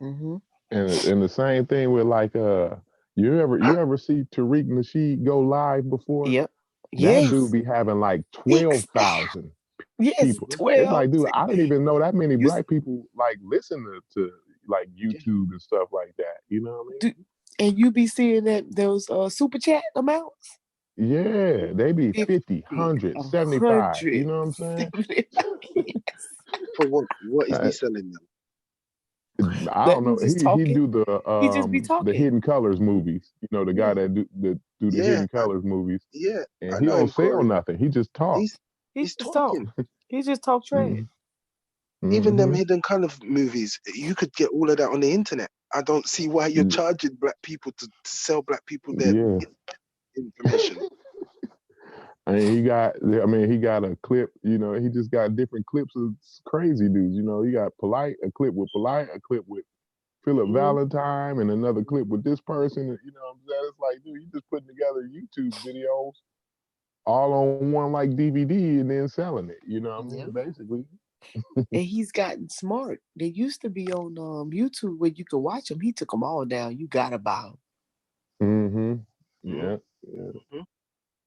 Speaker 3: Mhm.
Speaker 5: And the same thing with like you ever see Tariq Nasheed go live before?
Speaker 3: Yep.
Speaker 5: That dude
Speaker 3: Yes.
Speaker 5: be having like
Speaker 3: Yes.
Speaker 5: 12,000
Speaker 3: Yes.
Speaker 5: people. It's
Speaker 3: 12.
Speaker 5: like, dude, I didn't even know that many
Speaker 3: You
Speaker 5: black people like listen to like YouTube and stuff like that. You know what I mean?
Speaker 3: And you be seeing those super chat amounts?
Speaker 5: Yeah, they be 50, 100, 75. You know what I'm saying?
Speaker 3: Yes.
Speaker 4: For what is he selling them?
Speaker 5: I
Speaker 3: That
Speaker 5: don't know.
Speaker 3: he's just
Speaker 5: He
Speaker 3: talking.
Speaker 5: do
Speaker 3: He just be
Speaker 5: the
Speaker 3: talking.
Speaker 5: Hidden Colors movies. You know, the guy that do the Hidden Colors movies.
Speaker 4: Yeah,
Speaker 5: And
Speaker 4: I
Speaker 5: he
Speaker 4: know
Speaker 5: don't
Speaker 4: him,
Speaker 5: sell
Speaker 4: Corey.
Speaker 5: nothing. He just talks.
Speaker 4: He's
Speaker 3: just talk.
Speaker 4: talking.
Speaker 3: He just talk trash.
Speaker 4: Even them Hidden Color movies, you could get all of that on the internet. I don't see why you're charging black people to sell black people their information.
Speaker 5: And he got a clip, you know, he just got different clips of crazy dudes. You know, he got a clip with Polite, a clip with Philip Valentine, and another clip with this person. You know what I'm saying? It's like, dude, you just putting together YouTube videos all on one like DVD and then selling it. You know what I mean? Basically.
Speaker 3: And he's gotten smart. They used to be on YouTube where you could watch them. He took them all down. You gotta buy them.
Speaker 5: Yeah.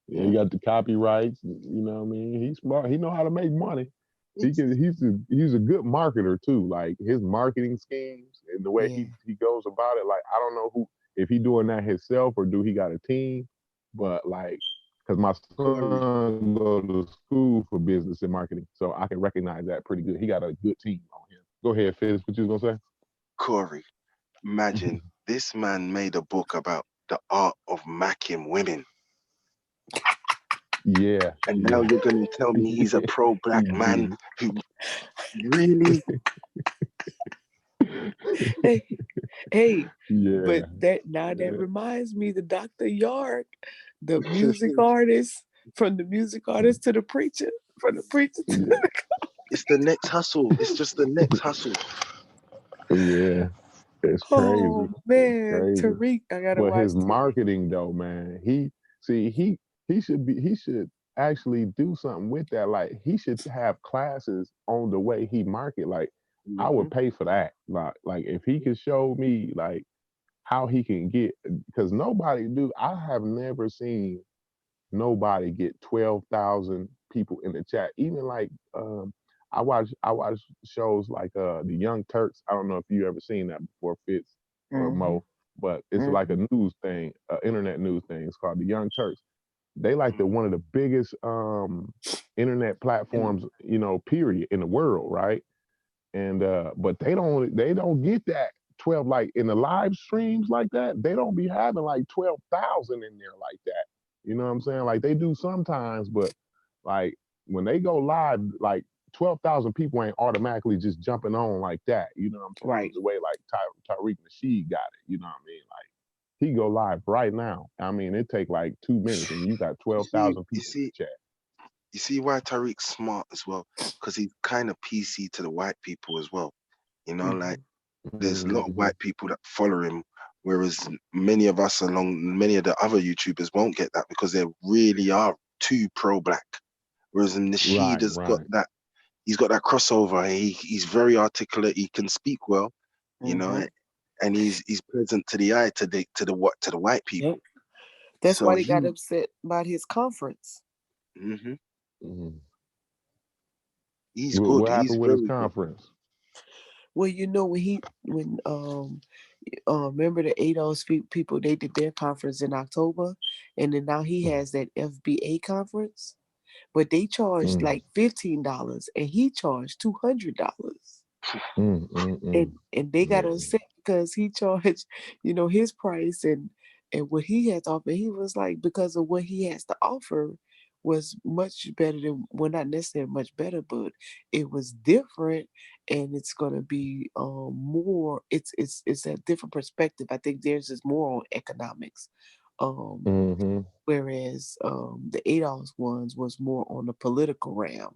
Speaker 5: Yeah, he got the copyrights. You know what I mean? He's smart. He know how to make money. He's a good marketer too. Like his marketing schemes and the way he goes about it. Like I don't know if he doing that himself or do he got a team, but like because my son go to school for business and marketing, so I can recognize that pretty good. He got a good team on him. Go ahead, Fizz. What you was gonna say?
Speaker 4: Corey, imagine this man made a book about the art of macking women.
Speaker 5: Yeah.
Speaker 4: And now you're going to tell me he's a pro-black man who really...
Speaker 3: Hey, but that reminds me, the Dr. Yark, the music artist, from the music artist to the preacher, from the preacher to the...
Speaker 4: It's the next hustle. It's just the next hustle.
Speaker 5: Yeah. It's crazy.
Speaker 3: Oh man,
Speaker 5: crazy.
Speaker 3: Tariq, I gotta watch.
Speaker 5: But his marketing though, man, he should actually do something with that. Like he should have classes on the way he market. Like I would pay for that. Like if he could show me like how he can get, because I have never seen nobody get 12,000 people in the chat. Even like I watch shows like the Young Turks. I don't know if you ever seen that before, Fitz or Mo, but it's like a news thing, internet news thing. It's called the Young Turks. They like one of the biggest internet platforms, you know, period in the world, right? And but they don't get that 12 like in the live streams like that. They don't be having like 12,000 in there like that. You know what I'm saying? Like they do sometimes, but like when they go live, like 12,000 people ain't automatically just jumping on like that. You know what I'm saying?
Speaker 3: Right.
Speaker 5: The way like Tariq Nasheed got it. You know what I mean? Like he go live right now. I mean, it take like 2 minutes and you got 12,000 people in the chat.
Speaker 4: You see why Tariq's smart as well? Because he's kind of PC to the white people as well. You know, like there's a lot of white people that follow him, whereas many of us many of the other YouTubers won't get that because they really are too pro-black. Whereas Nasheed has got that, he's got that crossover. He's very articulate. He can speak well, you know, and he's pleasant to the eye to the white people.
Speaker 3: Yep. That's why they got upset about his conference.
Speaker 4: He's
Speaker 5: good. What happened with his conference?
Speaker 3: Good. Well, you know, when remember the ADOS people, they did their conference in October, and then now he has that FBA conference, but they charged like $15 and he charged $200. And they got upset because he charged, you know, his price and what he had to offer. He was like, because of what he has to offer was much better than, well, not necessarily much better, but it was different, and it's gonna be more. It's a different perspective. I think theirs is more on economics, whereas the ADOS ones was more on the political realm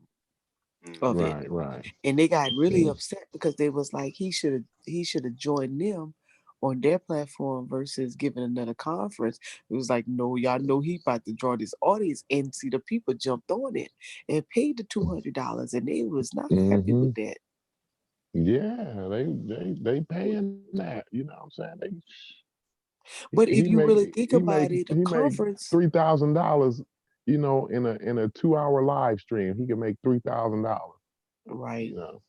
Speaker 3: of it.
Speaker 5: Right.
Speaker 3: And they got really upset because they was like, he should have joined them on their platform versus giving another conference. It was like, no, y'all know he about to draw this audience, and see the people jumped on it and paid the $200, and they was not happy with that.
Speaker 5: Yeah, they paying that. You know what I'm saying?
Speaker 3: But if you really think about it, a conference,
Speaker 5: $3,000. You know, in a 2-hour live stream, he can make $3,000.
Speaker 3: Right.
Speaker 5: You know.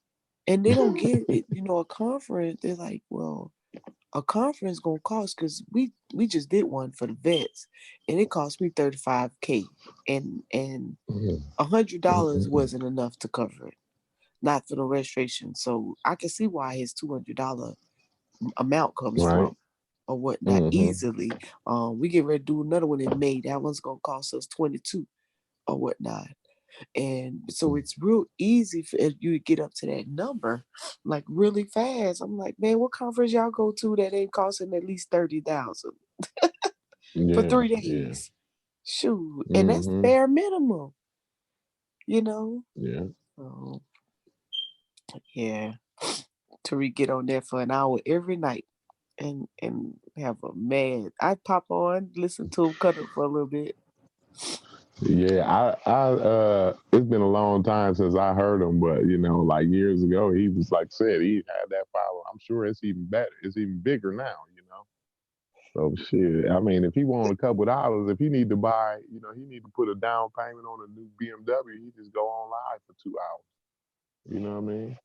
Speaker 3: And they don't get it, a conference. They're like, well, a conference gonna cost, because we just did one for the vets, and it cost me $35K, and $100 wasn't enough to cover it, not for the registration. So I can see why his $200 amount comes from, or whatnot, easily. We get ready to do another one in May. That one's gonna cost us 22 or whatnot. And so it's real easy for you to get up to that number like really fast. I'm like, man, what conference y'all go to that ain't costing at least 30,000 for 3 days? Shoot, and that's bare minimum,
Speaker 5: Yeah.
Speaker 3: So, yeah, Tariq get on there for an hour every night and have a mad. I pop on, listen to him cut up for a little bit.
Speaker 5: Yeah, it's been a long time since I heard him, but like years ago, he was like I said, he had that follow. I'm sure it's even better. It's even bigger now, So shit. I mean, if he want a couple dollars, if he need to buy, he need to put a down payment on a new BMW, he just go on live for 2 hours. You know what I mean?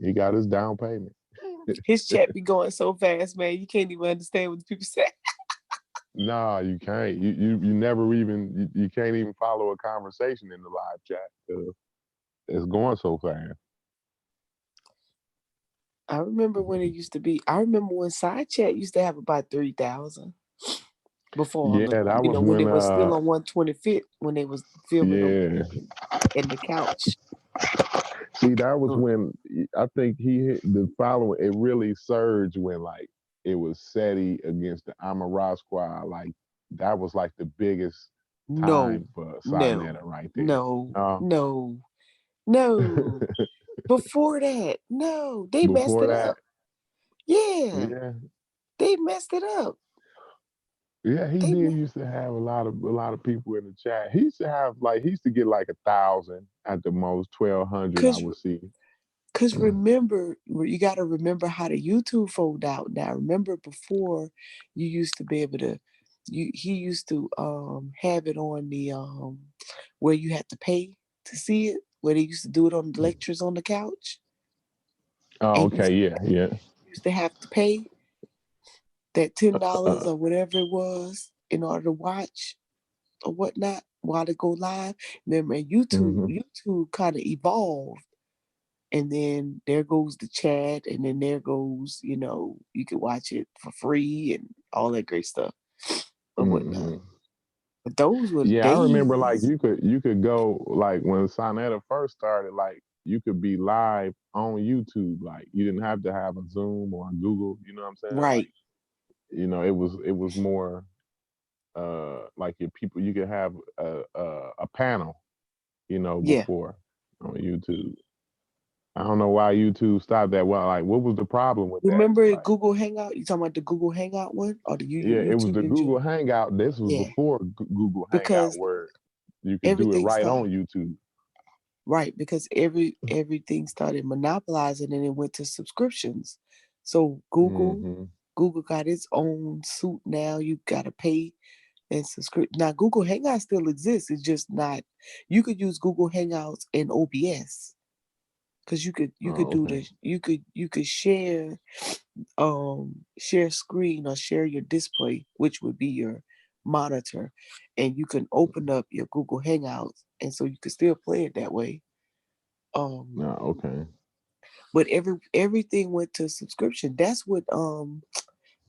Speaker 5: He got his down payment.
Speaker 3: His chat be going so fast, man. You can't even understand what the people say.
Speaker 5: Nah, you can't. You never even you can't even follow a conversation in the live chat. It's going so fast.
Speaker 3: I remember when it used to be. I remember when side chat used to have about 3,000 before.
Speaker 5: Yeah, that was
Speaker 3: when
Speaker 5: when
Speaker 3: it was still on 125th, when they was filming them in the couch.
Speaker 5: See, that was when I think he hit the following. It really surged when like it was SETI against the Amara Squad. Like that was like the biggest time for Sinetta right there.
Speaker 3: No. Before that, no, they messed it up. Yeah, they messed it up.
Speaker 5: Yeah, he used to have a lot of people in the chat. He used to get like 1,000 at the most, 1,200 I would see.
Speaker 3: Because remember, you got to remember how the YouTube fold out. Now, remember before, you used to be able to, he used to have it on the where you had to pay to see it, where they used to do it on the lectures on the couch.
Speaker 5: Oh, okay, yeah.
Speaker 3: You used to have to pay that $10 or whatever it was in order to watch or whatnot while they go live. Remember, YouTube kind of evolved. And then there goes the chat, and then there goes, you can watch it for free and all that great stuff or whatnot. But those were days.
Speaker 5: I remember like you could go like when Sinetta first started, like you could be live on YouTube. Like you didn't have to have a Zoom or a Google, you know what I'm saying?
Speaker 3: Right.
Speaker 5: Like, it was more like your people, you could have a panel, before on YouTube. I don't know why YouTube stopped that. Well, like, what was the problem with
Speaker 3: Remember
Speaker 5: that?
Speaker 3: Remember Google Hangout? You talking about the Google Hangout one or the YouTube?
Speaker 5: It was the Google Hangout. This was before Google Hangout, where you could do it right on YouTube.
Speaker 3: Right, because everything started monopolizing, and it went to subscriptions. So Google got its own suit now. You got to pay and subscribe. Now Google Hangout still exists. It's just not. You could use Google Hangouts and OBS. Because you could do this, you could share screen or share your display, which would be your monitor, and you can open up your Google Hangouts, and so you could still play it that way. But everything went to subscription. That's what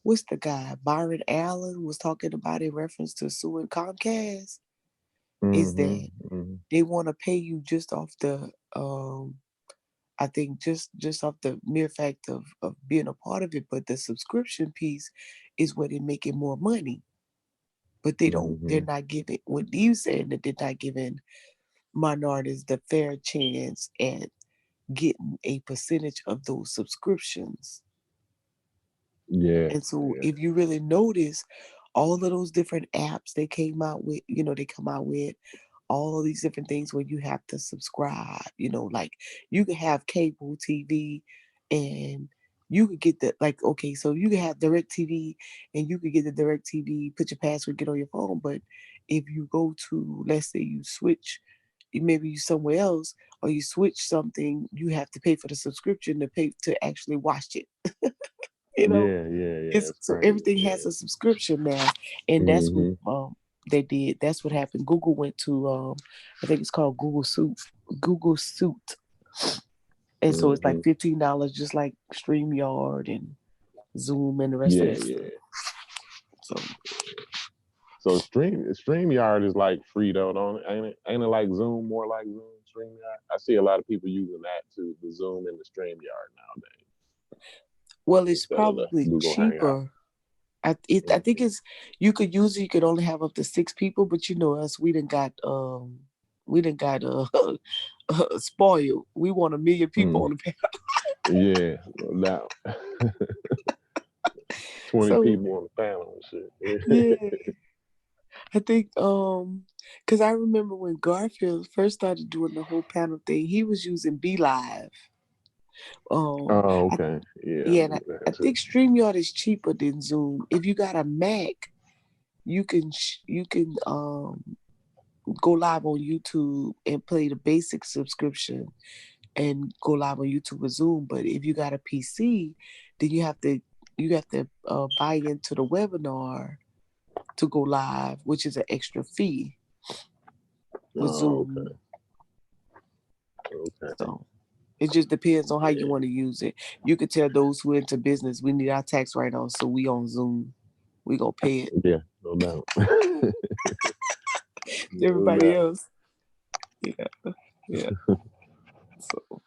Speaker 3: what's the guy Byron Allen was talking about in reference to suing Comcast. Is that they want to pay you just off the I think just off the mere fact of being a part of it, but the subscription piece is where they're making more money. But they're not giving, what you saying, that they're not giving minorities the fair chance at getting a percentage of those subscriptions.
Speaker 5: Yeah.
Speaker 3: And so if you really notice, all of those different apps they came out with, they come out with all of these different things where you have to subscribe, like you could have cable TV and you could get so you could have direct TV and you could get the direct TV, put your password, get on your phone. But if you go to, let's say you switch maybe you somewhere else, or you switch something, you have to pay for the subscription to pay to actually watch it.
Speaker 5: Yeah.
Speaker 3: It's
Speaker 5: It's
Speaker 3: so
Speaker 5: crazy.
Speaker 3: everything has a subscription now, and that's what they did. That's what happened. Google went to I think it's called Google Suit, and so it's like $15, just like StreamYard and Zoom and the rest of that stuff.
Speaker 5: So StreamYard is like free though, don't it? Ain't it like Zoom, more like Zoom, StreamYard? I see a lot of people using that too, the Zoom and the StreamYard nowadays.
Speaker 3: Well, it's probably cheaper. I think it's, you could use it. You could only have up to 6 people, but you know us, we done got spoiled. We want 1 million people on the panel.
Speaker 5: Yeah, no doubt. 20 people on the panel and shit.
Speaker 3: Yeah. I think because I remember when Garfield first started doing the whole panel thing, he was using Be Live.
Speaker 5: Oh, okay.
Speaker 3: And I think StreamYard is cheaper than Zoom. If you got a Mac, you can go live on YouTube and play the basic subscription and go live on YouTube with Zoom. But if you got a PC, then you have to buy into the webinar to go live, which is an extra fee with Zoom.
Speaker 5: Okay.
Speaker 3: So it just depends on how you want to use it. You could tell those who are into business, we need our tax write-off, so we on Zoom. We gonna pay it.
Speaker 5: Yeah, no doubt.
Speaker 3: Everybody else. Yeah. So, all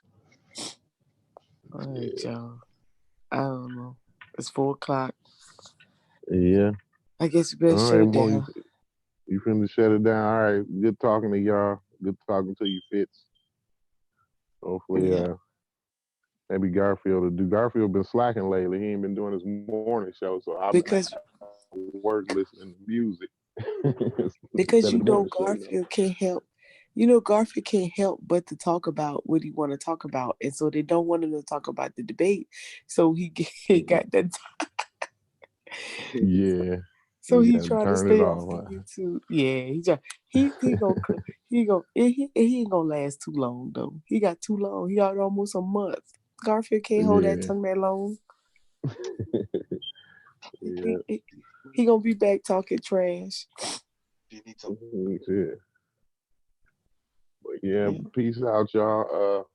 Speaker 3: right, y'all. I don't know. It's 4:00.
Speaker 5: Yeah.
Speaker 3: I guess you better shut it down.
Speaker 5: You finna shut it down. All right. Good talking to y'all. Good talking to you, Fitz. Hopefully, maybe Garfield been slacking lately. He ain't been doing his morning show, so I'll work listening to music.
Speaker 3: Because Garfield can't help. Garfield can't help but to talk about what he want to talk about, and so they don't want him to talk about the debate. So he got that.
Speaker 5: Yeah.
Speaker 3: So he trying to stay off YouTube. Yeah, he ain't gonna last too long though. He got too long. He got almost a month. Garfield can't hold that tongue that long. He gonna be back talking trash.
Speaker 5: But peace out, y'all.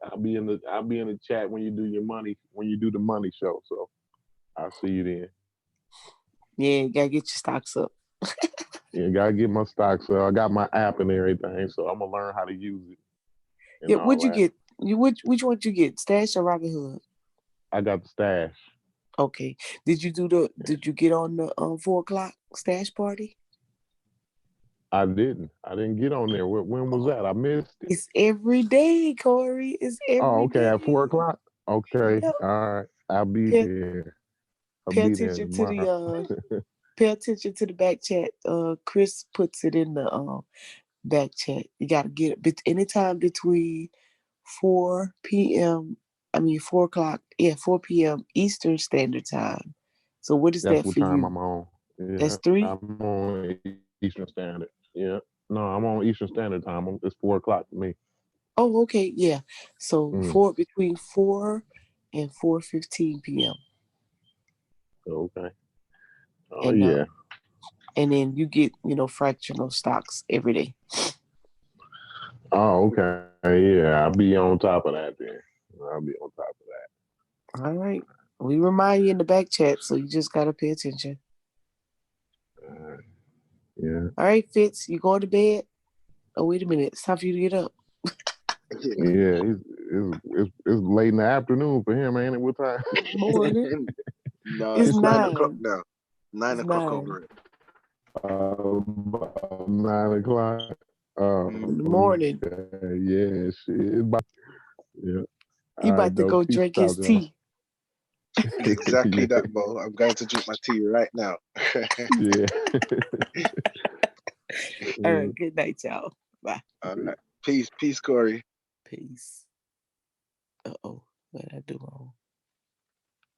Speaker 5: I'll be in the chat when you do the money show. So I'll see you then.
Speaker 3: Yeah, you gotta get your stocks up.
Speaker 5: Gotta get my stocks up. I got my app and everything, so I'm gonna learn how to use it.
Speaker 3: Yeah, what'd you get? Which one did you get? Stash or Robinhood?
Speaker 5: I got the Stash.
Speaker 3: Okay. Did you get on the 4:00 stash party?
Speaker 5: I didn't get on there. When was that? I missed it.
Speaker 3: It's every day, Corey. It's every day.
Speaker 5: At 4:00. Okay. Yep. All right. I'll be there.
Speaker 3: Pay attention to the back chat. Chris puts it in the back chat. You gotta get it anytime between 4 p.m. 4 o'clock. Yeah, 4 p.m. Eastern Standard Time. So what is that for you? That's what time
Speaker 5: I'm on. Yeah,
Speaker 3: that's 3?
Speaker 5: I'm on Eastern Standard. Yeah. No, I'm on Eastern Standard Time. It's 4 o'clock for me.
Speaker 3: Oh, okay. Yeah. So between 4 and 4:15 p.m.
Speaker 5: Okay. Oh, yeah.
Speaker 3: And then you get, fractional stocks every day.
Speaker 5: Oh, okay. Yeah, I'll be on top of that then.
Speaker 3: All right. We remind you in the back chat, so you just got to pay attention.
Speaker 5: Yeah.
Speaker 3: All right, Fitz, you going to bed? Oh, wait a minute. It's time for you to get up.
Speaker 5: Yeah, it's late in the afternoon for him, ain't it? What time?
Speaker 3: Morning.
Speaker 4: No, it's 9 o'clock now. 9 o'clock over it.
Speaker 5: 9 o'clock.
Speaker 3: In the morning.
Speaker 5: Yeah, shit.
Speaker 3: He about to go drink his tea.
Speaker 4: Exactly that, Mo. I'm going to drink my tea right now.
Speaker 5: Yeah.
Speaker 3: All right. Good night, y'all. Bye.
Speaker 4: All right. Peace, Corey.
Speaker 3: Peace. Uh-oh. What did I do wrong?